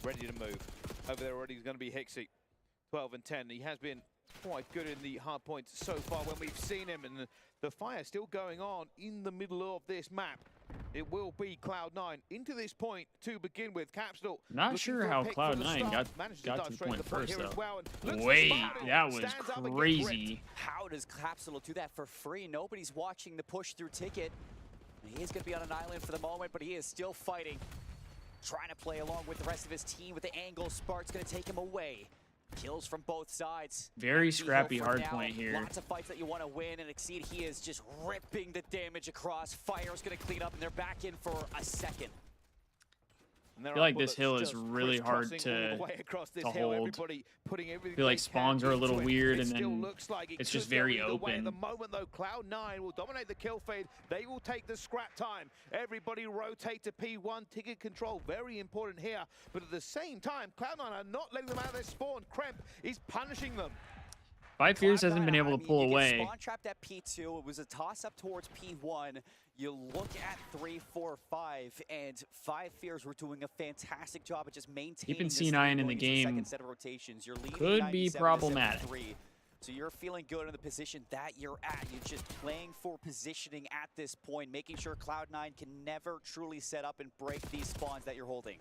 ready to move. Over there already is going to be Hixie. 12 and 10. He has been quite good in the hard points so far when we've seen him, and the fire still going on in the middle of this map. It will be Cloud9 into this point to begin with. Capsule. Not sure how Cloud9 got to the point first though. Wait, that was crazy. How does Capsule do that for free? Nobody's watching the push through ticket. He is going to be on an island for the moment, but he is still fighting. Trying to play along with the rest of his team with the angle. Spark's going to take him away. Kills from both sides. Very scrappy hardpoint here. Lots of fights that you want to win, and Exceed, he is just ripping the damage across. Fire's going to clean up, and they're back in for a second. I feel like this hill is really hard to hold. I feel like spawns are a little weird, and then it's just very open. At the moment, though, Cloud9 will dominate the kill feed. They will take the scrap time. Everybody rotate to P1. Ticket control, very important here. But at the same time, Cloud9 are not letting them out of their spawn. Kremp is punishing them. 5 Fears hasn't been able to pull away. Spawn trapped at P2. It was a toss-up towards P1. You look at 3, 4, 5, and 5 Fears were doing a fantastic job at just maintaining Keeping this C9 lead in the going into game second set of rotations. You're leading could be 97 to problematic. 73. So you're feeling good in the position that you're at. You're just playing for positioning at this point, making sure Cloud9 can never truly set up and break these spawns that you're holding.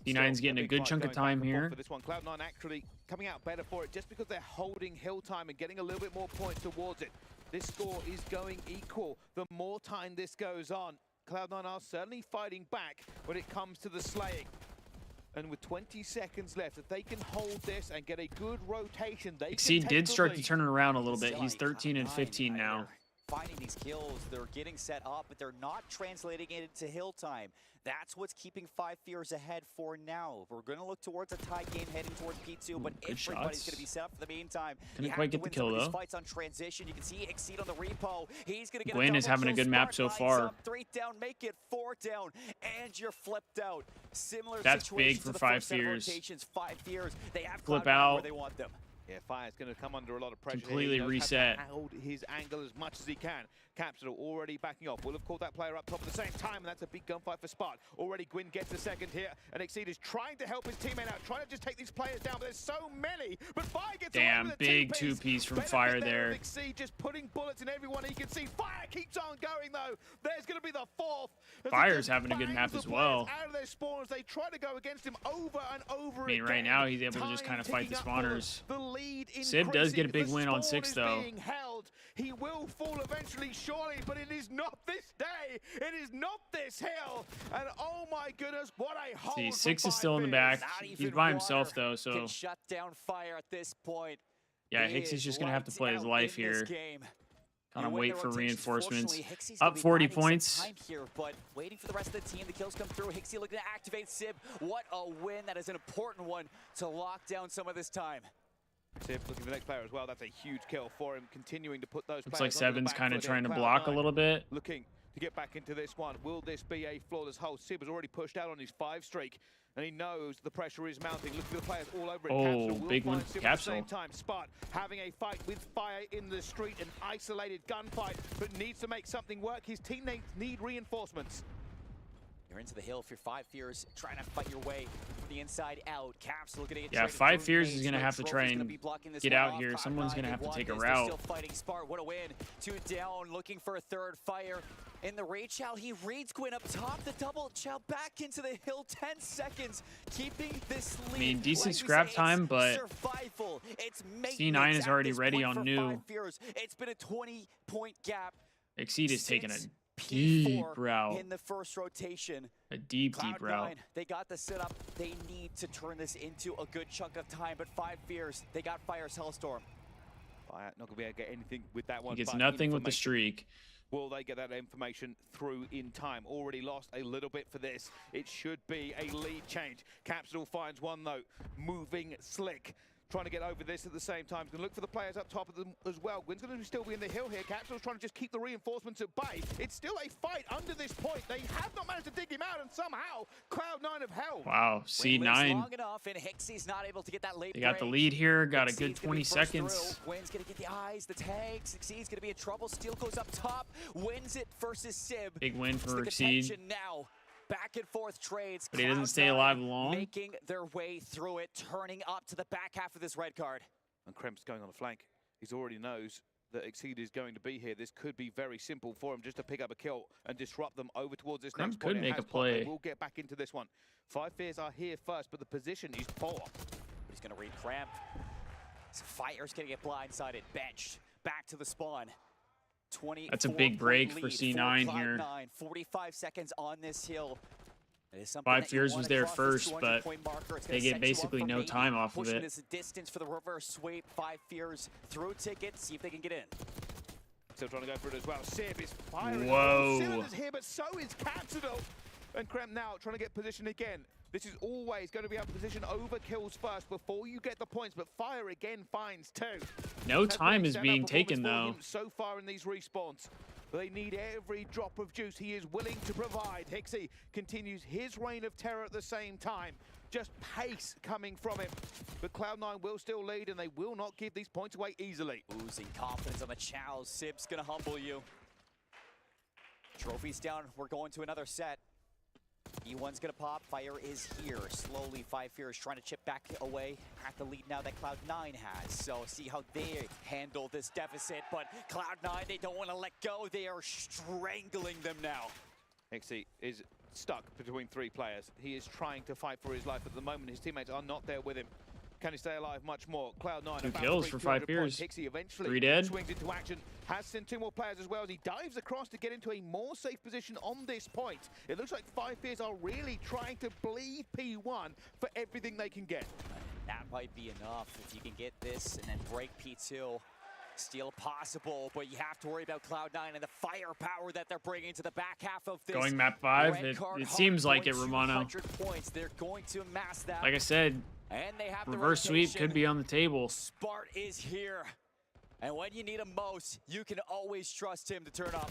C9's getting a good chunk of time here. For this one, Cloud9 actually coming out better for it just because they're holding hill time and getting a little bit more points towards it. This score is going equal. The more time this goes on, Cloud9 are certainly fighting back when it comes to the slaying. And with 20 seconds left, if they can hold this and get a good rotation, they Exceed can take did the start to lead. turn it around a little bit. He's 13 and 15 now. Finding these kills, they're getting set up, but they're not translating it into hill time. That's what's keeping 5 Fears ahead for now. We're going to look towards a tie game heading towards P2, but everybody's going to be set up for the meantime. Couldn't quite get the kill though. Fights on transition. You can see Exceed on the repo. He's going to get Gwyn is having a good map so far. 3 down, make it 4 down, and you're flipped out. Similar That's situation big for to the 5 first set of Fears. rotations. 5 Fears, they have Flip Cloud9 out. where they want them. Yeah, Fire's going to come under a lot of pressure. Completely He knows reset. how to hold his angle as much as he can. Capsule already backing off. Will have called that player up top at the same time, and that's a big gunfight for Spark. Already Gwyn gets a second here, and Exceed is trying to help his teammate out, trying to just take these players down, but there's so many. But Fire gets away Damn, with a big two-piece. two-piece from Benefit Fire of there. Exceed just putting bullets in everyone he can see. Fire keeps on going, though. There's going to be the fourth. As Fire's he just having a good map bangs as the well. players out of their spawns. They try to go against him over and over I mean, right again. now he's able to just Time kind of fight the ticking up for them. spawners. The lead Sib does get a big increasing. win The on spawn 6 is though. being held. He will fall eventually, surely, but it is not this day. It is not this hill. And oh my goodness, what a hold. See, from 6 is 5 still in the Fears. back. He's by himself though, so Can shut down Fire at this point. yeah, He Hixie's is just gonna have to play his lights life out in this here. game. Kind of You win wait the for rotations. reinforcements. Fortunately, Hixie's Up gonna be 40 biding some points. time here, but waiting for the rest of the team. The kills come through. Hixie looking to activate Sib. What a win. That is an important one to lock down some of this time. Sib looking for the next player as well. That's a huge kill for him, continuing to put those Looks players like onto the Seven's back kind of foot trying to here. block a Cloud9 little bit. looking to get back into this one. Will this be a flawless hold? Sib has already pushed out on his 5 streak, and he knows the pressure is mounting. Look at the players all over it. Oh, Capsule will big one. find Sib Capsule. at the same time. Spot having a fight with fire in the street, an isolated gunfight, but needs to make something work. His teammates need reinforcements. You're into the hill if you're 5 Fears, trying to fight your way from the inside out. Capsule gonna get Yeah, traded 5 through Fears mains. is gonna No have to try Trophy's gonna and be blocking this get one out off. here. Cloud9, Someone's gonna they have to won take a this. They're route. still fighting Spart. What a win. 2 down, looking for a third. Fire in the raid. Chow, he reads Gwyn up top. The double. Chow back into the hill. 10 seconds, keeping this lead. I mean, decent Like we scrap say, time, it's but survival. It's C9 is at already this ready point on for new. 5 Fears. It's been a 20-point gap. Exceed is taking a Since deep P4 route. in the first rotation. A deep Cloud9, route. they got the setup. They need to turn this into a good chunk of time, but 5 Fears, they got Fire's Hellstorm. Fire not going to be able to get anything with that one. He gets but nothing with the information. streak. Will they get that information through in time? Already lost a little bit for this. It should be a lead change. Capsule finds one though, moving slick. Trying to get over this at the same time. He's going to look for the players up top of them as well. Gwyn's going to still be in the hill here. Capsule's trying to just keep the reinforcements at bay. It's still a fight under this point. They have not managed to dig him out, and somehow Cloud9 have held. Wow, Win lives C9. long enough, and Hixie's not able to get that late They got the break. lead here. Got a good Exceed's gonna be 20 first seconds. through. Wynn's gonna get the eyes, the tags. Exceed's gonna be in trouble. Steel goes up top, wins it versus Sib. Big win for The Exceed. contention now. Back and forth trades. But he doesn't stay Cloud9 alive long. Making their way through it, turning up to the back half of this red card. And Kremp's going on the flank. He already knows that Exceed is going to be here. This could be very simple for him just to pick up a kill and disrupt them over towards this next Kremp point. could It make has a popped. They play. will get back into this one. 5 Fears are here first, but the position is poor. He's gonna read Cramp. Fire's gonna get blindsided, benched, back to the spawn. 20. That's a big break for C9 here. 45 seconds on this hill. It is something 5 that you Fears wanna was there cross this first, 200 but point marker. It's they gonna get set you up basically for no maybe time off of pushing it. this distance for the reverse sweep. 5 Fears through ticket, see if they can get in. Still trying to go for it as well. Sib is firing. Whoa. Cylinders here, but so is Capsule. And Kremp now trying to get position again. This is always going to be a position over kills first before you get the points, but Fire again finds 2. No That's time been a is standout being performance taken, for though. him so far in these respawns. They need every drop of juice he is willing to provide. Hixie continues his reign of terror at the same time. Just pace coming from him. But Cloud9 will still lead, and they will not give these points away easily. Oozing confidence on the Chow. Sib's gonna humble you. Trophies down, we're going to another set. E1's gonna pop, Fire is here. Slowly, 5 Fears trying to chip back away at the lead now that Cloud9 has. So see how they handle this deficit, but Cloud9, they don't wanna let go. They are strangling them now. Hixie is stuck between 3 players. He is trying to fight for his life at the moment. His teammates are not there with him. Can he stay alive much more? Cloud9 2 about kills to for reach 5 200 points. Fears. Hixie eventually 3 dead. swings into action. Has sent 2 more players as well as he dives across to get into a more safe position on this point. It looks like 5 Fears are really trying to bleed P1 for everything they can get. That might be enough if you can get this and then break P2. Still possible, but you have to worry about Cloud9 and the firepower that they're bringing to the back half of this. Going map 5, Red it card seems hard like it, point, Romano. 200 points. They're going to amass that. Like I said, And they have the reverse sweep rotation. could be on the table. Spart is here. And when you need him most, you can always trust him to turn up.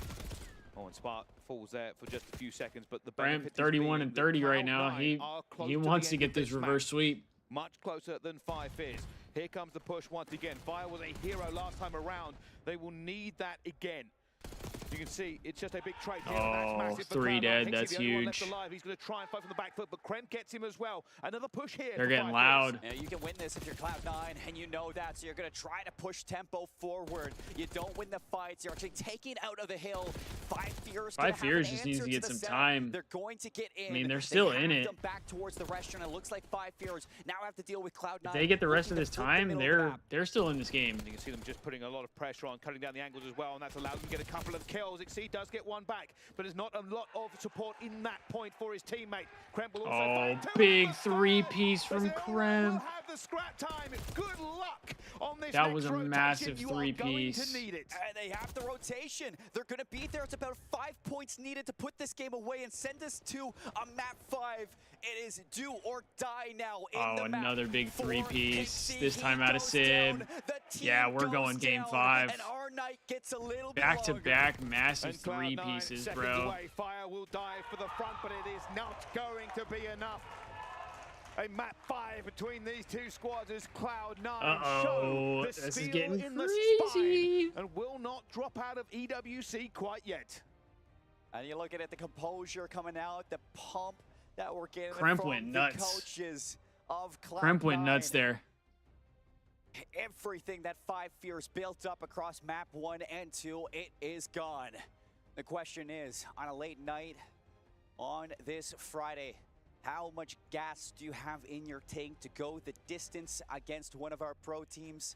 Oh, and Spark falls there for just a few seconds, but the Bram, benefit is 31 being and that 30 right now. Cloud9 are close He to the wants to end get of this match. reverse sweep. Much closer than 5 Fears. Here comes the push once again. Fire was a hero last time around. They will need that again. You can see it's just a big trade here. Oh, That's massive for 3 Cloud9. dead, Hixie, that's the only one left huge. alive. He's going to try and fight from the back foot, but Kremp gets him as well. Another push here. They're for getting 5 loud. Fears. Now, you can win this if you're Cloud9, and you know that, so you're going to try to push tempo forward. You don't win the fights. You're actually taking out of the hill. 5 Fears. 5 Fears just needs to get some time. They're going to get in. I mean, they're still They in have it. them back towards the restaurant. It looks like 5 Fears now have to deal with Cloud9. If they get the rest of looking this to flip the time, middle of the map. they're still in this game. You can see them just putting a lot of pressure on, cutting down the angles as well, and that's allowed him to get a couple of kills. Exceed does get one back, but there's not a lot of support in that point for his teammate. Kremp will also Oh, find 2 big of the 3-piece four, from as they all Kremp. will have the scrap time. Good luck on this That next was a rotation. massive You are going 3-piece. to need it. And they have the rotation. They're going to be there. It's about 5 points needed to put this game away and send us to a map 5. It is do or die now in Oh, the map. another big For 3-piece. Hixie, This he time out of goes Sib. down. The team Yeah, we're goes going game down. 5. And our our night gets a little bit Back to longer. back massive And Cloud9 three pieces, seconds bro. away. Fire will dive for the front, but it is not going to be enough. A map 5 between these two squads as Cloud9 show the This is steel getting in the crazy. spine and will not drop out of EWC quite yet. And you look at it, the composure coming out, the pump that we're getting Kremp from went the nuts. coaches of Cloud9. Kremp went nuts there. Everything that Five Fears built up across map 1 and 2, it is gone. The question is, on a late night on this Friday, how much gas do you have in your tank to go the distance against one of our pro teams?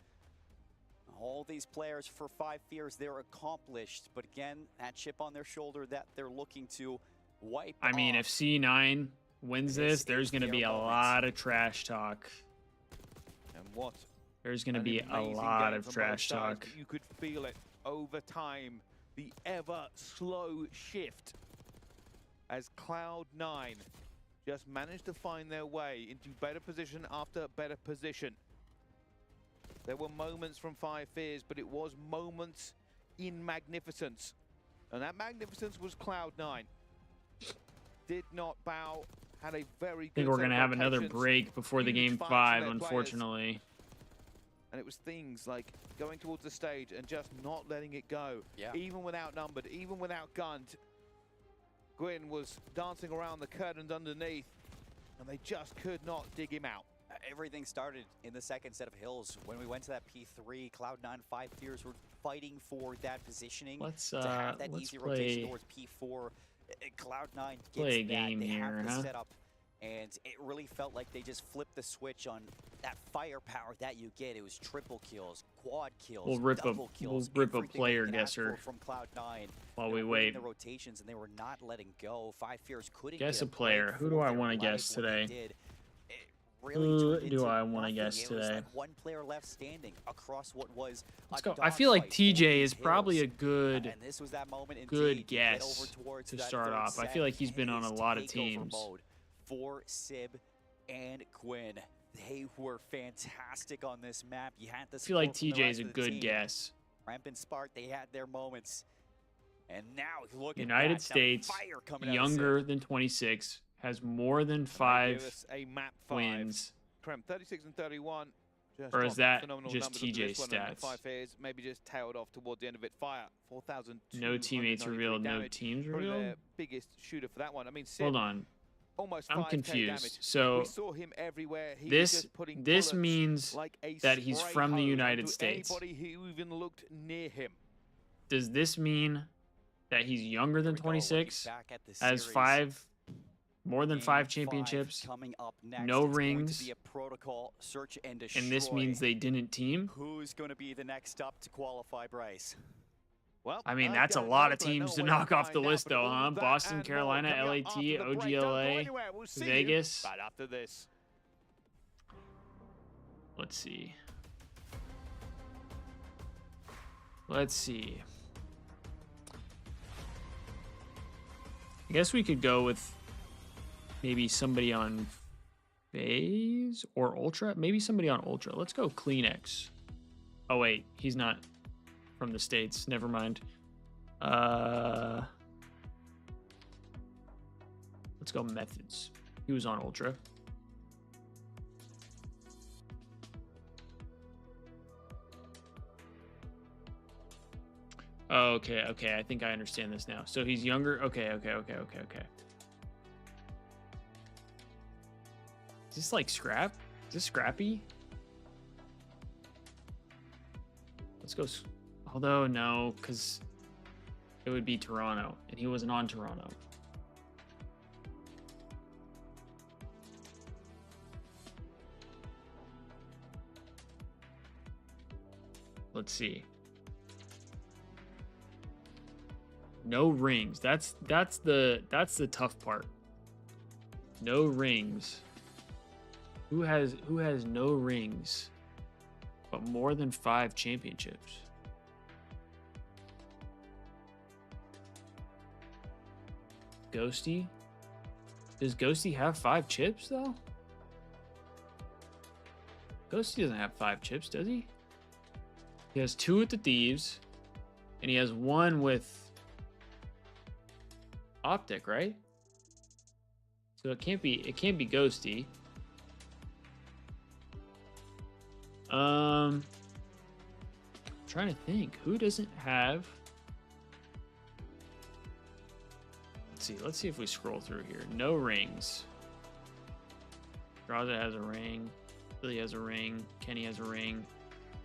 All these players for Five Fears, they're accomplished, but again, that chip on their shoulder that they're looking to wipe I mean, if off. C9 wins this, there's going to be a lot of trash talk. And what? There's going to An be a amazing lot game of from trash both sides, talk. but you could feel it over time, the ever slow shift as Cloud9 just managed to find their way into better position after better position. There were moments from Five Fears, but it was moments in magnificence. And that magnificence was Cloud9. Did not bow, had a very good I think we're set going to of have another locations, break before the huge game fights 5, from their players. unfortunately. And it was things like going towards the stage and just not letting it go. Yeah. Even when outnumbered, even when outgunned. Gwyn was dancing around the curtains underneath, and they just could not dig him out. Everything started in the second set of hills. When we went to that P3, Cloud9 Five Fears were fighting for that positioning. Let's, to have that let's easy play- rotation towards P4. Cloud9 gets Play a that. game They here, have the huh? setup, and it really felt like they just flipped the switch on that firepower that you get. It was triple kills, quad kills, We'll rip a double kills. player everything they could ask guesser for from Cloud9 while They we were winning wait. the rotations, and they were not letting go. Five Fears couldn't Guess get a player. break Who do for I their wanna life guess when they today? did. It really Who turned do into I wanna nothing. guess It was today? like one player left standing across what was Let's a go. I feel like dogfight for TJ is these probably a hills. good, And this was that moment indeed. good You get guess over towards to that start third off. I set. feel like he's been on a It is lot of takeover teams. mode for Sib and Quinn. They were fantastic on this map. You had the I feel like support from the TJ rest is a of the good team. guess. Ramp and Spark, they had their moments. And now look at United that, the States, fire coming out of younger than 26, has more than Give 5 us a map 5. wins. Krem 36 and 31. Just Or is off that phenomenal just numbers after TJ's this one, and stats? Five Fears maybe just tailed off towards the end of it. Fire 4,000. No teammates revealed, no teams revealed? Their biggest shooter for that one. I mean, Sid, Hold on. almost I'm 5K confused. damage. So we saw him everywhere. He was this just putting this bullets means like a that he's spray from the hose United onto States. Anybody who even looked near him. Does this mean that he's younger than 26, back at the has series. more than Game 5 5 championships, coming up next. no It's going to rings, be a protocol search and and this means destroy. they didn't team? Who's going to be the next up to qualify, Bryce? Well, I mean, that's a lot of teams to knock off the list, though, huh? Boston, Carolina, LAT, OGLA, Vegas. Right after this. Let's see. Let's see. I guess we could go with maybe somebody on FaZe or Ultra. Maybe somebody on Ultra. Let's go Kleenex. Oh, wait. He's not from the States. Never mind. Let's go Methods. He was on Ultra. Okay, okay. I think I understand this now. So he's younger. Okay. Is this like Scrap? Is this Scrappy? Let's go. Although, no, because it would be Toronto, and he wasn't on Toronto. Let's see. No rings. That's the tough part. No rings. Who has no rings, but more than 5 championships? Ghosty? Does Ghosty have 5 chips though? Ghosty doesn't have 5 chips, does he? He has 2 at the Thieves. And he has one with Optic, right? So it can't be Ghosty. I'm trying to think who doesn't have. Let's see if we scroll through here. No rings. Draza has a ring. Billy has a ring. Kenny has a ring.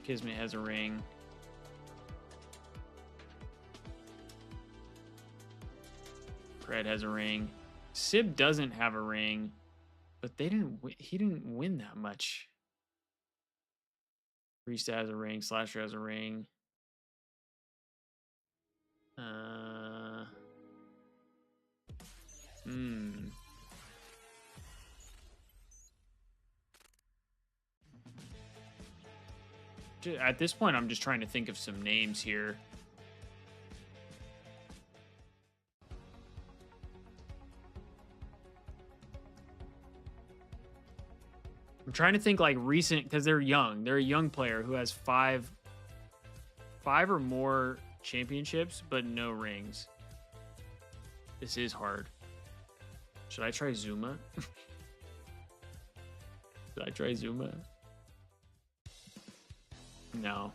Kismet has a ring. Fred has a ring. Sib doesn't have a ring, but he didn't win that much. Priest has a ring. Slasher has a ring. At this point, I'm just trying to think of some names here. I'm trying to think like recent, because they're young. They're a young player who has five or more championships, but no rings. This is hard. Should I try Zuma? Should I try Zuma? No.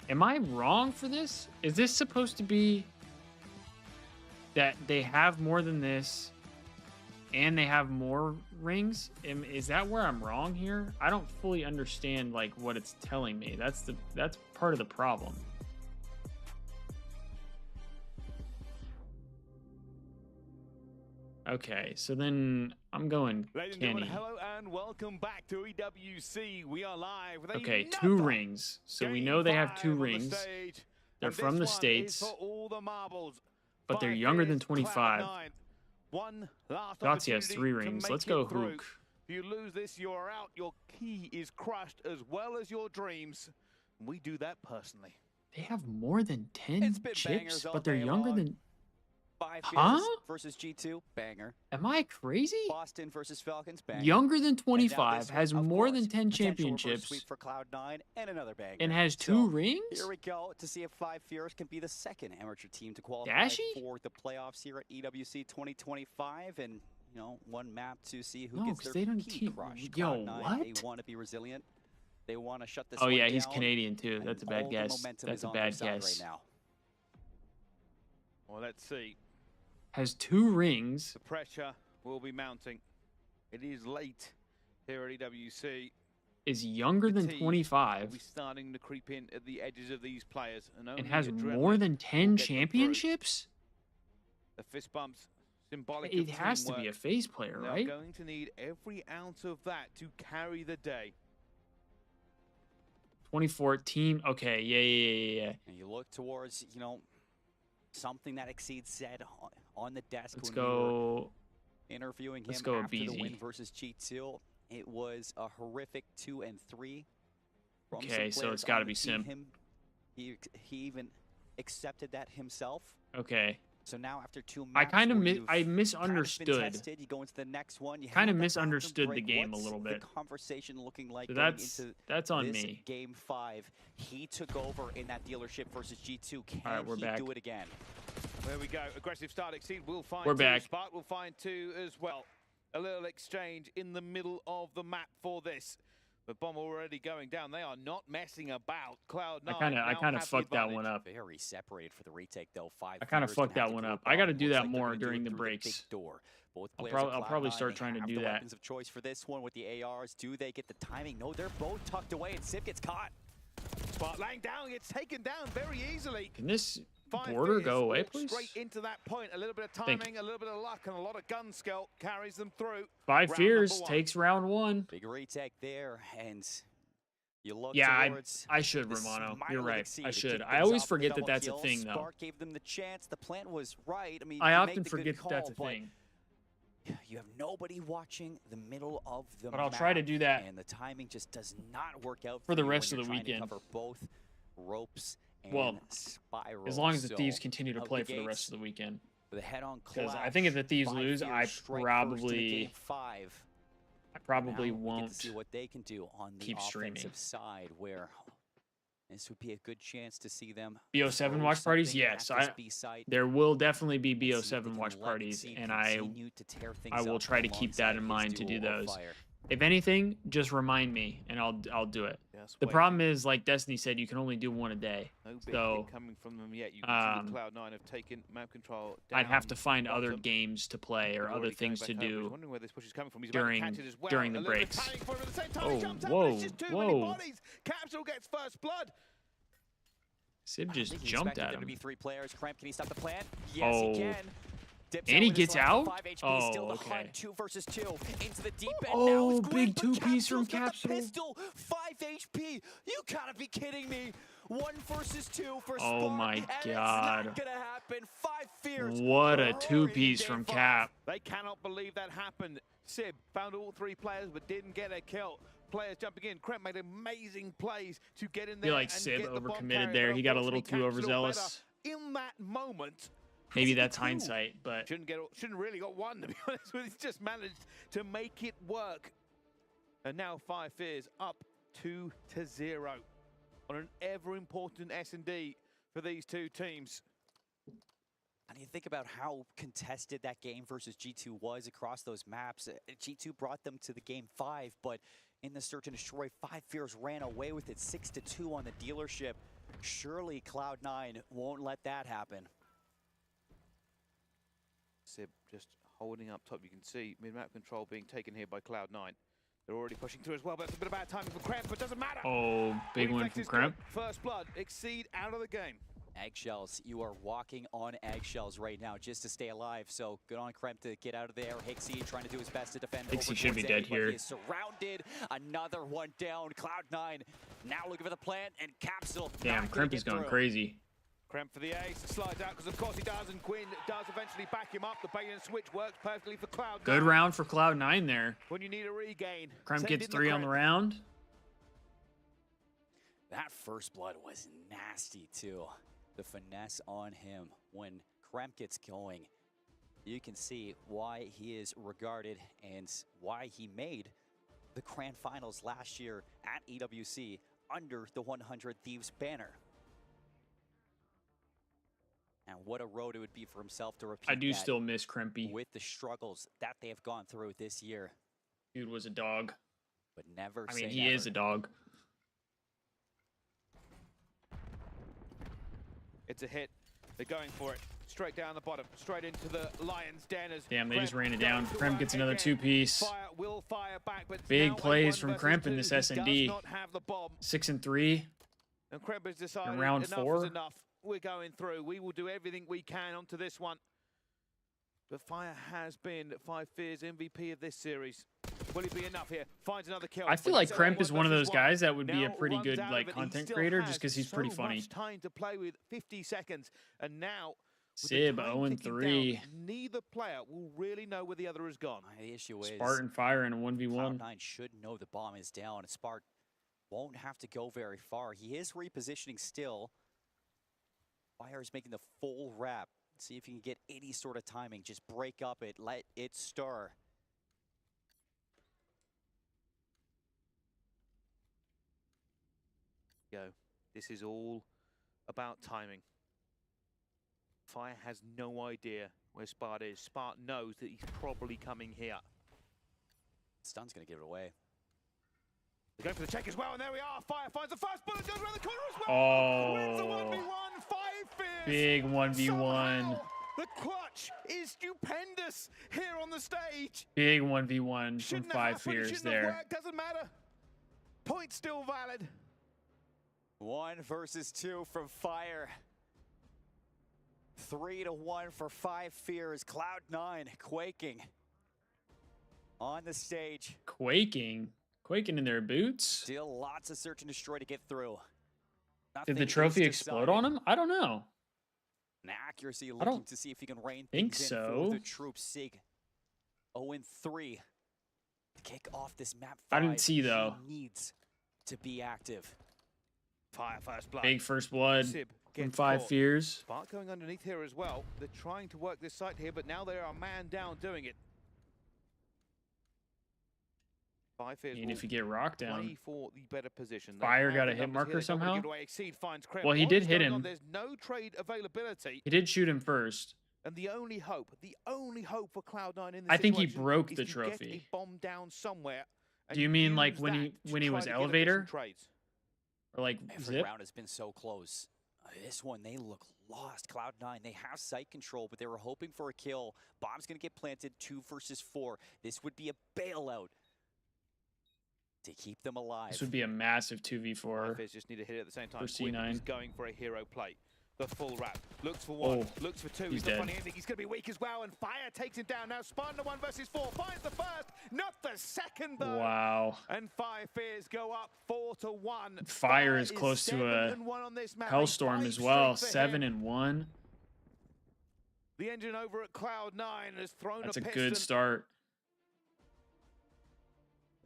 Am I wrong for this? Is this supposed to be that they have more than this and they have more rings? Is that where I'm wrong here? I don't fully understand like what it's telling me. That's part of the problem. Okay, so then I'm going Kenny. Hello and welcome back to EWC. We are live with okay, 2 rings. So we know they have 2 rings. They're from the States. But they're younger than 25. Dotsy has 3 rings. Let's go Hook. If you lose this, you are out. Your key is crushed as well as your dreams. We do that personally. They have more than 10 chips, but they're younger than... 5 versus G2, banger. Am I crazy? Boston versus Falcons, banger. Younger than 25, has more than 10 championships, for Cloud9 and another banger. And has 2 rings? Here we go to see if 5 Fierce can be the second amateur team to qualify Dashy? for the playoffs here at EWC 2025. And, you know, one map to see who No, gets 'cause their they don't key keep- crush. Yo, Cloud9, what? They want to be resilient. They want to shut this Oh one yeah, he's down, Canadian too. That's a and bad all the guess. momentum That's is a on their bad side guess. right now. Well, let's see. Has 2 rings. The pressure will be mounting. It is late here at EWC. Is younger than Fatigue 25. will be starting to creep in at the edges of these players, and And only has adrenaline more than will 10 get them through. championships? The fist bumps, symbolic It of has to be teamwork. a FaZe player, They're right? going to need every ounce of that to carry the day. 2014. Okay, yeah. And you look towards, you know, something that exceeds Zed on the desk. Let's when we were go. interviewing him Let's go after the win BZ. versus G2. It was a horrific 2 and 3. from some Okay, so players it's got on to the be team. Sim. He even accepted that himself. Okay. So now after 2 maps, I kind of where I you've kind of been misunderstood. tested, you go into the next one. You Kind of have that bathroom misunderstood the break. game a What's little bit. The conversation looking like So going that's into on this me. game 5. He took over in that dealership versus G2. Can All right, we're he back. do it again? There we go. Aggressive start exceed. We'll find We're 2. back. Spark will find 2 as well. A little exchange in the middle of the map for this. The bomb already going down. They are not messing about. Cloud9. I kind of fucked that one up. Very separated for the retake though. 5 I kind of players fucked gonna have that to one group up. I got to up. do Looks that like they're more gonna do it during the through breaks. big door. Both I'll players are probably Cloud9. start They trying to have do the that. weapons of choice for this one with the ARs. Do they get the timing? No, they're both tucked away, and Sip gets caught. Spark laying down. Gets taken down very easily. Can this 5 border Fierce go away, walk please? Straight into that point. A little bit of Thank timing, a little bit of luck, and a lot of gun skill carries them through. 5 round Fears number 1. takes round 1. Big retake there, and you look Yeah, towards I should, the Romano. smile You're of right. Exceed I to should. kick I things always off with forget that double that's a kill. thing, though. Spark gave them the chance. The plan was right. I mean, I you often make the good forget that that's a call, but thing. You have nobody watching the middle of the But I'll try to map, do that and the timing just does not work out for the you rest when of the you're trying to weekend. cover both ropes and Well, spiral. as long as the So, Thieves continue to out play the for the rest gates, of the weekend. with a head-on Because I clash, think if the Thieves 5 lose, Fierce I strike first in the probably game 5. I probably Now we get won't to see what they can do on the keep offensive streaming. side, where this would be a good chance to see them. BO7 throw watch parties, something yes. at this B site. There will definitely be and see if they BO7 can watch let parties, Exceed and I continue to tear things will up try to keep that in alongside mind his to do duo of those. fire. If anything, just remind me, and I'll do it. Just The wait. problem is, like Destiny said, you can only do one a day. No big So hit coming from them yet. You can see the Cloud9 have taken map control down. I'd have to find other bottom. games to play or They're other already going things to back over. He's do wondering where this push is coming from. He's about to during catch it as well. during the A little bit breaks. panic for him at the same time. He Oh, jumps up, but it's just too many whoa. bodies. Capsule gets first blood. Sib I just think he jumped expected at there to him. be 3 players. Cramp, can he stop the plan? Yes, Oh. he can. Dips And he with his gets last out? 5 HP, Oh, still the okay. hunt. 2 versus 2 into the deep end. Oh, Now it's big Gwen, but 2-piece from Capsule's got the Capsule. pistol, 5 HP. You gotta be kidding me. 1 versus 2 for Oh Spark, my and God. it's not gonna happen. 5 fears. What a hurrying 2-piece game from 5. Cap. They cannot believe that happened. Sib found all 3 players but didn't get a kill. Players jumping in. Kremp made amazing plays to get in I there. feel like and Sib get the bomb overcommitted carrier, there. but He got a little too unfortunately, Capsule overzealous. better in that moment. Maybe that's hindsight, but Shouldn't really got one, to be honest with you. He's just managed to make it work. And now 5 Fears up 2-0 on an ever important S&D for these two teams. And you think about how contested that game versus G2 was across those maps. G2 brought them to the game 5, but in the search and destroy, 5 Fears ran away with it 6-2 on the dealership. Surely Cloud9 won't let that happen. Sib just holding up top. You can see mid-map control being taken here by Cloud9. They're already pushing through as well, but it's a bit of bad timing for Kremp, but it doesn't matter. oh, big one Reflex from is good. Kremp. First blood, Exceed out of the game. Eggshells, you are walking on eggshells right now just to stay alive. So good on Kremp to get out of there. Hixie trying to do his best to defend. Hixie over should be towards dead A, but here. He is surrounded. Another one down. Cloud9 now looking for the plant and Capsule. Damn, not gonna Kremp is get going through. crazy. Kremp for the ace, slides out because of course he does, and Quinn does eventually back him up. The bait and switch works perfectly for Cloud9. Good round for Cloud9 there. When you need a regain. Kremp send gets in 3 on the Kremp. round. That first blood was nasty too. The finesse on him when Kremp gets going. You can see why he is regarded and why he made the Grand Finals last year at EWC under the 100 Thieves banner. And what a road it would be for himself to repeat I do that still miss Krempy. with the struggles that they have gone through this year. Dude was a dog. But never I say mean, he never. is a dog. It's a hit. They're going for it. Straight down the bottom. Straight into the Lion's Den. As Damn, they just Kremp ran it goes down. to Kremp work gets another again. 2-piece. Fire will fire back, but it's Big now a plays 1 from versus Kremp in 2. this He S&D. does not have the bomb. 6 and 3. And Kremp has decided round enough 4. is enough. We're going through. We will do everything we can onto this one. But Fire has been 5 Fears MVP of this series. Will it be enough here? Finds another kill. I feel But like it's Kremp a is one of 1 those versus 1. guys that would be a Now pretty runs good out like of it. He content still creator has just because he's so pretty funny. much time to play with, 50 seconds, and now with the Sib time 0 and ticking 3. down, neither player will really know where the other has gone. The issue is Spartan Fire in a 1v1. Cloud9 should know the bomb is down. And Spark won't have to go very far. He is repositioning still. Fire is making the full wrap. See if he can get any sort of timing. Just break up it. Let it stir. Go. This is all about timing. Fire has no idea where Spart is. Spart knows that he's probably coming here. Stun's going to give it away. They're going for the check as well, and there we are. Fire finds the first bullet, goes around the corner as well. Oh. Wins the 1v1, 5 Fears. Big 1v1. Somehow, the clutch is stupendous here on the stage. Big 1v1 from Shouldn't 5 have happened, Fears shouldn't have there. worked, doesn't matter. Point still valid. 1 versus 2 from Fire. 3-1 for 5 Fears. Cloud9 quaking on the stage. Quaking in their boots. Still lots of search and destroy to get through. Did the Nothing trophy is explode decided. on him? I don't know. An accuracy I looking don't to see if he can rein think things in so. for the troops' sake. 0-3 to kick off this map 5. I didn't see, though. He needs to be active. Fire first blood. Big first blood Sib from gets 5 caught. Fears. Spark going underneath here as well. They're trying to work this site here, but now they are a man down doing it. Five Fears And will if you get rocked down, play for the better position. They Fire have got the a hit numbers marker here. They don't wanna somehow. give it away. Exceed finds Krem. Well, he What did is hit going on? him. There's no trade availability. He did shoot him first. And the only hope for Cloud9 in this I think he situation broke is the to trophy. get a bomb down somewhere. Do you mean like when he was elevator? Or like Every zip? round has been so close. This one, they look lost. Cloud9, they have site control, but they were hoping for a kill. Bomb's going to get planted 2 versus 4. This would be a bailout to keep them alive. This would be a massive 2v4. Fizz just need to hit it at the same time. For C9. He's going for a hero play. The full wrap. Looks for one. Looks for two. He's not dead. finding anything. He's going to be weak as well. And Fire takes him down. Now Spartan 1 versus 4. Finds the first. Not the second, though. Wow. And Five Fears go up 4-1. Fire is close to a 7-1 on this map. Hellstorm as well. 7-1. The engine over at Cloud9 has thrown That's a a piston. good start.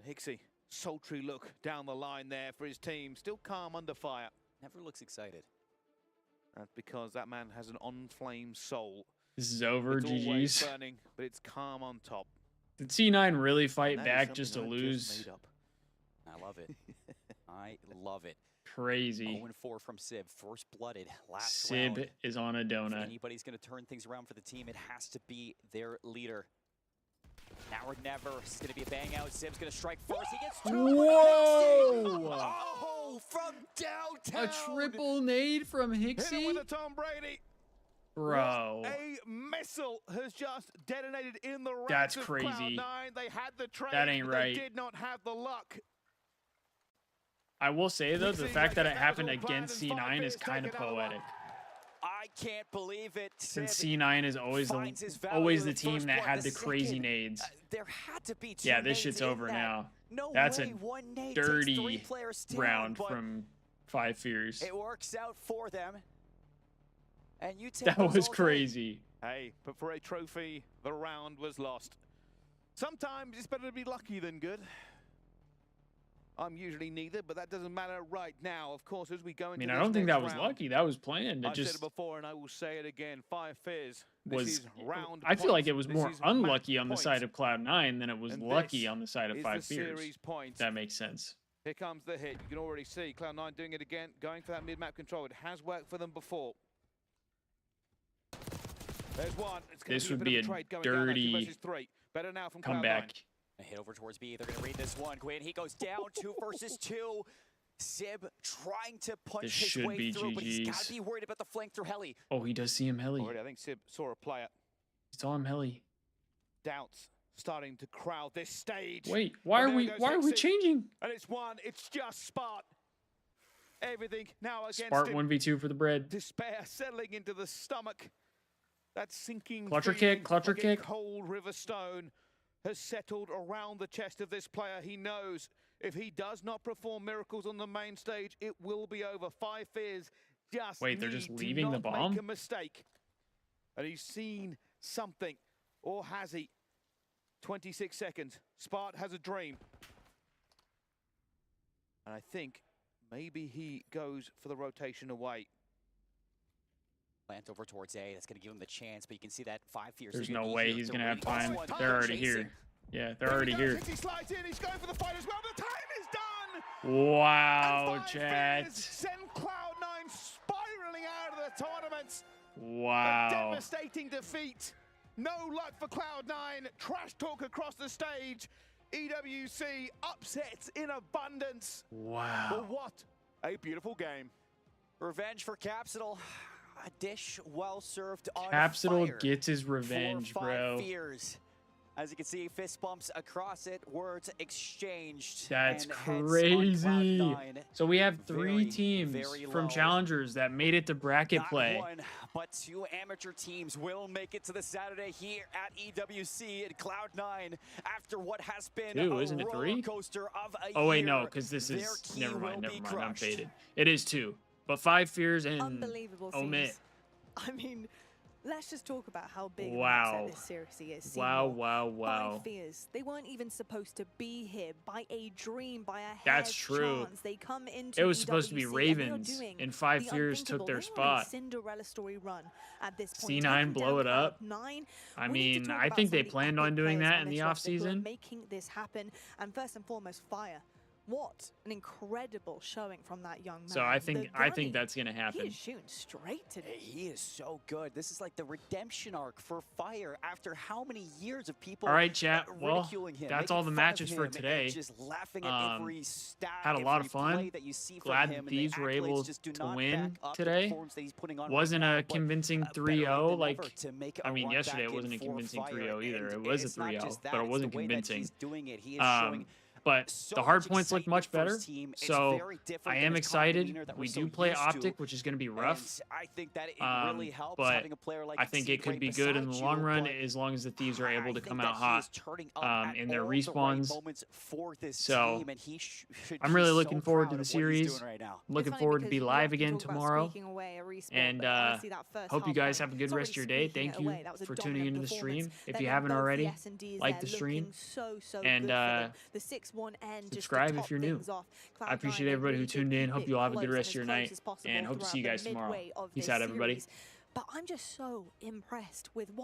Hixie, sultry look down the line there for his team. Still calm under fire. Never looks excited. That's because that man has an on-flame soul. This is over. It's always GG's. burning, but it's calm on top. Did C9 really fight That is back just to something I've lose? made up. I love it. I love it. Crazy. 0-4 from Sib, first blooded, last Sib round. is on a If donut. anybody's going to turn things around for the team, it has to be their leader. Now or never. It's going to be a bang out. Sib's going to strike first. He gets 2. Whoa! Oh, from downtown. A triple nade from Hit him Hixie? with a Tom Brady. Bro. What a missile has just detonated in the ranks That's of crazy. Cloud9. They had the trade, That ain't but right. They did not have the luck. I will say, though, the Hixie fact that it reckons that happened was all planned against and Five C9 is Fears kind of taking out. poetic. I can't believe it. Since Sib C9 is always finds his the, value always in the team first that blood. had The the crazy second, nades. There had to be 2 Yeah, this nades shit's in over that. now. No That's way a one nade takes 3 dirty players down, round but from Five Fears. it works out for them. And you take That those was all day. crazy. Hey, but for a trophy, the round was lost. Sometimes it's better to be lucky than good. I'm usually neither, but that doesn't matter right now. Of course, as we go I into mean, this I don't think next that was round, lucky. That was planned. It I've said just it before, and I will say it again. Five Fears. This was. is round I feel like point. it was This more is unlucky match on the point. side of Cloud9 than it was And lucky this on the side of is Five the Fears. series point. That makes sense. Here comes the hit. You can already see Cloud9 doing it again, going for that mid-map control. It has worked for them before. There's one. It's gonna This be a would bit be of a trade going down now, 2 dirty versus 3. Better now from comeback. Cloud9. A hit over towards B. They're going to read this one. Quinn, he goes down 2 versus 2. Sib trying to punch This his should way be through, but he's got GG's. to be worried about the flank through Heli. Oh, he does see him heli. Already, I think Sib saw a player. He saw him heli. Doubts starting to crowd this stage. Wait, why And are there we goes why are we Hixie. changing? And it's one. It's just Spart. Everything now against Spart him. 1v2 for the bread. Despair settling into the stomach. That sinking Clutcher feeling kick, clutcher like a kick. cold river stone has settled around the chest of this player. He knows if he does not perform miracles on the main stage, it will be over. Five Fears just Wait, they're just need to leaving the not bomb? make a mistake. And he's seen something, or has he? 26 seconds. Spart has a dream. And I think maybe he goes for the rotation away. Plant over towards A. That's going to give him the chance, but you can see that 5 Fears. There's are gonna no be way here he's to gonna have read time. this one. They're already Chasing. here. Yeah, they're already here. He slides in. He's going for the fight as well. The time is done. Wow, And Five chat. Fears send Cloud9 spiraling out of the tournament. A Wow. devastating defeat. No luck for Cloud9. Trash talk across the stage. EWC upsets in abundance. Wow. But what a beautiful game. Revenge for Capsule. A dish well served on Capsule fire gets his for revenge, Five bro. Fears. As you can see, fist bumps across it, words exchanged. That's and heads on crazy. Cloud9. So we have three Very, teams very from low. challengers that made it to bracket Not play. one, but 2 amateur teams will make it to the Saturday here at EWC and Cloud9 after what has been Two, a isn't it roller three? coaster of a Oh wait, no, year. because this Their is key never will mind. be I'm crushed. faded. It is 2, but Five Fears and Unbelievable Omit. scenes. I mean, Let's just talk about how big Wow. of an upset this seriously is. Wow, Seymour, wow, wow. By fears. They weren't even supposed to be here. By a dream, by a That's hair's true. chance. They come into It was supposed to be EWC and they are Ravens, doing and 5 the Fears took unthinkable. their They are on a spot. Cinderella story run at this point. C9 Taking blow down it up. Cloud9. I We need to mean, talk I about think some they of the planned epic on doing players that on in this the roster who are offseason. making this happen. And first and foremost, Fire. What an incredible showing from that young man. So I The think gunny, that's going to he happen. is shooting straight today. He is so good. This is like the redemption arc for Fire after how many years of people All right, chat. Well, ridiculing him, that's making all the fun of matches for him, today. and just laughing at every stat, Had a lot every of fun. play that you see from Glad him, that and the Thieves were able accolades just do to not win back up the today. performance that he's putting on Wasn't right now, a but, convincing better 3-0 than like ever to make I a mean run yesterday back it wasn't a in for convincing Fire, 3-0 either. and It was a it's not 3-0, just that, but it it's the wasn't way that convincing. he's doing it. He is showing But so the much hard points look excitement much for his better. team. It's So very different I than am his calm excited. demeanor that we're We so do play used Optic, to. which is going to be rough. And I think that it really helps but having a player like I think it could Seed be right good in the beside long you, run but as long as the Thieves are able to I come think out that he is hot turning up at in their all the right respawns. moments for this So team, and he should I'm be really so looking forward proud to the of what he's series. doing right now. Looking It's funny forward to because be you live often again talk about tomorrow. squeaking away a respawn, And but honestly, that first hope you half guys point, have a good it's rest of your already day. squeaking Thank it you away. That was a for tuning dominant into the stream. performance. If Then you in haven't both already, S&Ds like there the stream. looking so And, good for them. The 6-1 end just to subscribe top if you're new. things off. I appreciate Cloud9, they everybody who really tuned did in. keep Hope it you all have a close good and rest as of your close night. as possible And hope to see you throughout guys the tomorrow. midway of Peace this out, everybody. series. But I'm just so impressed with what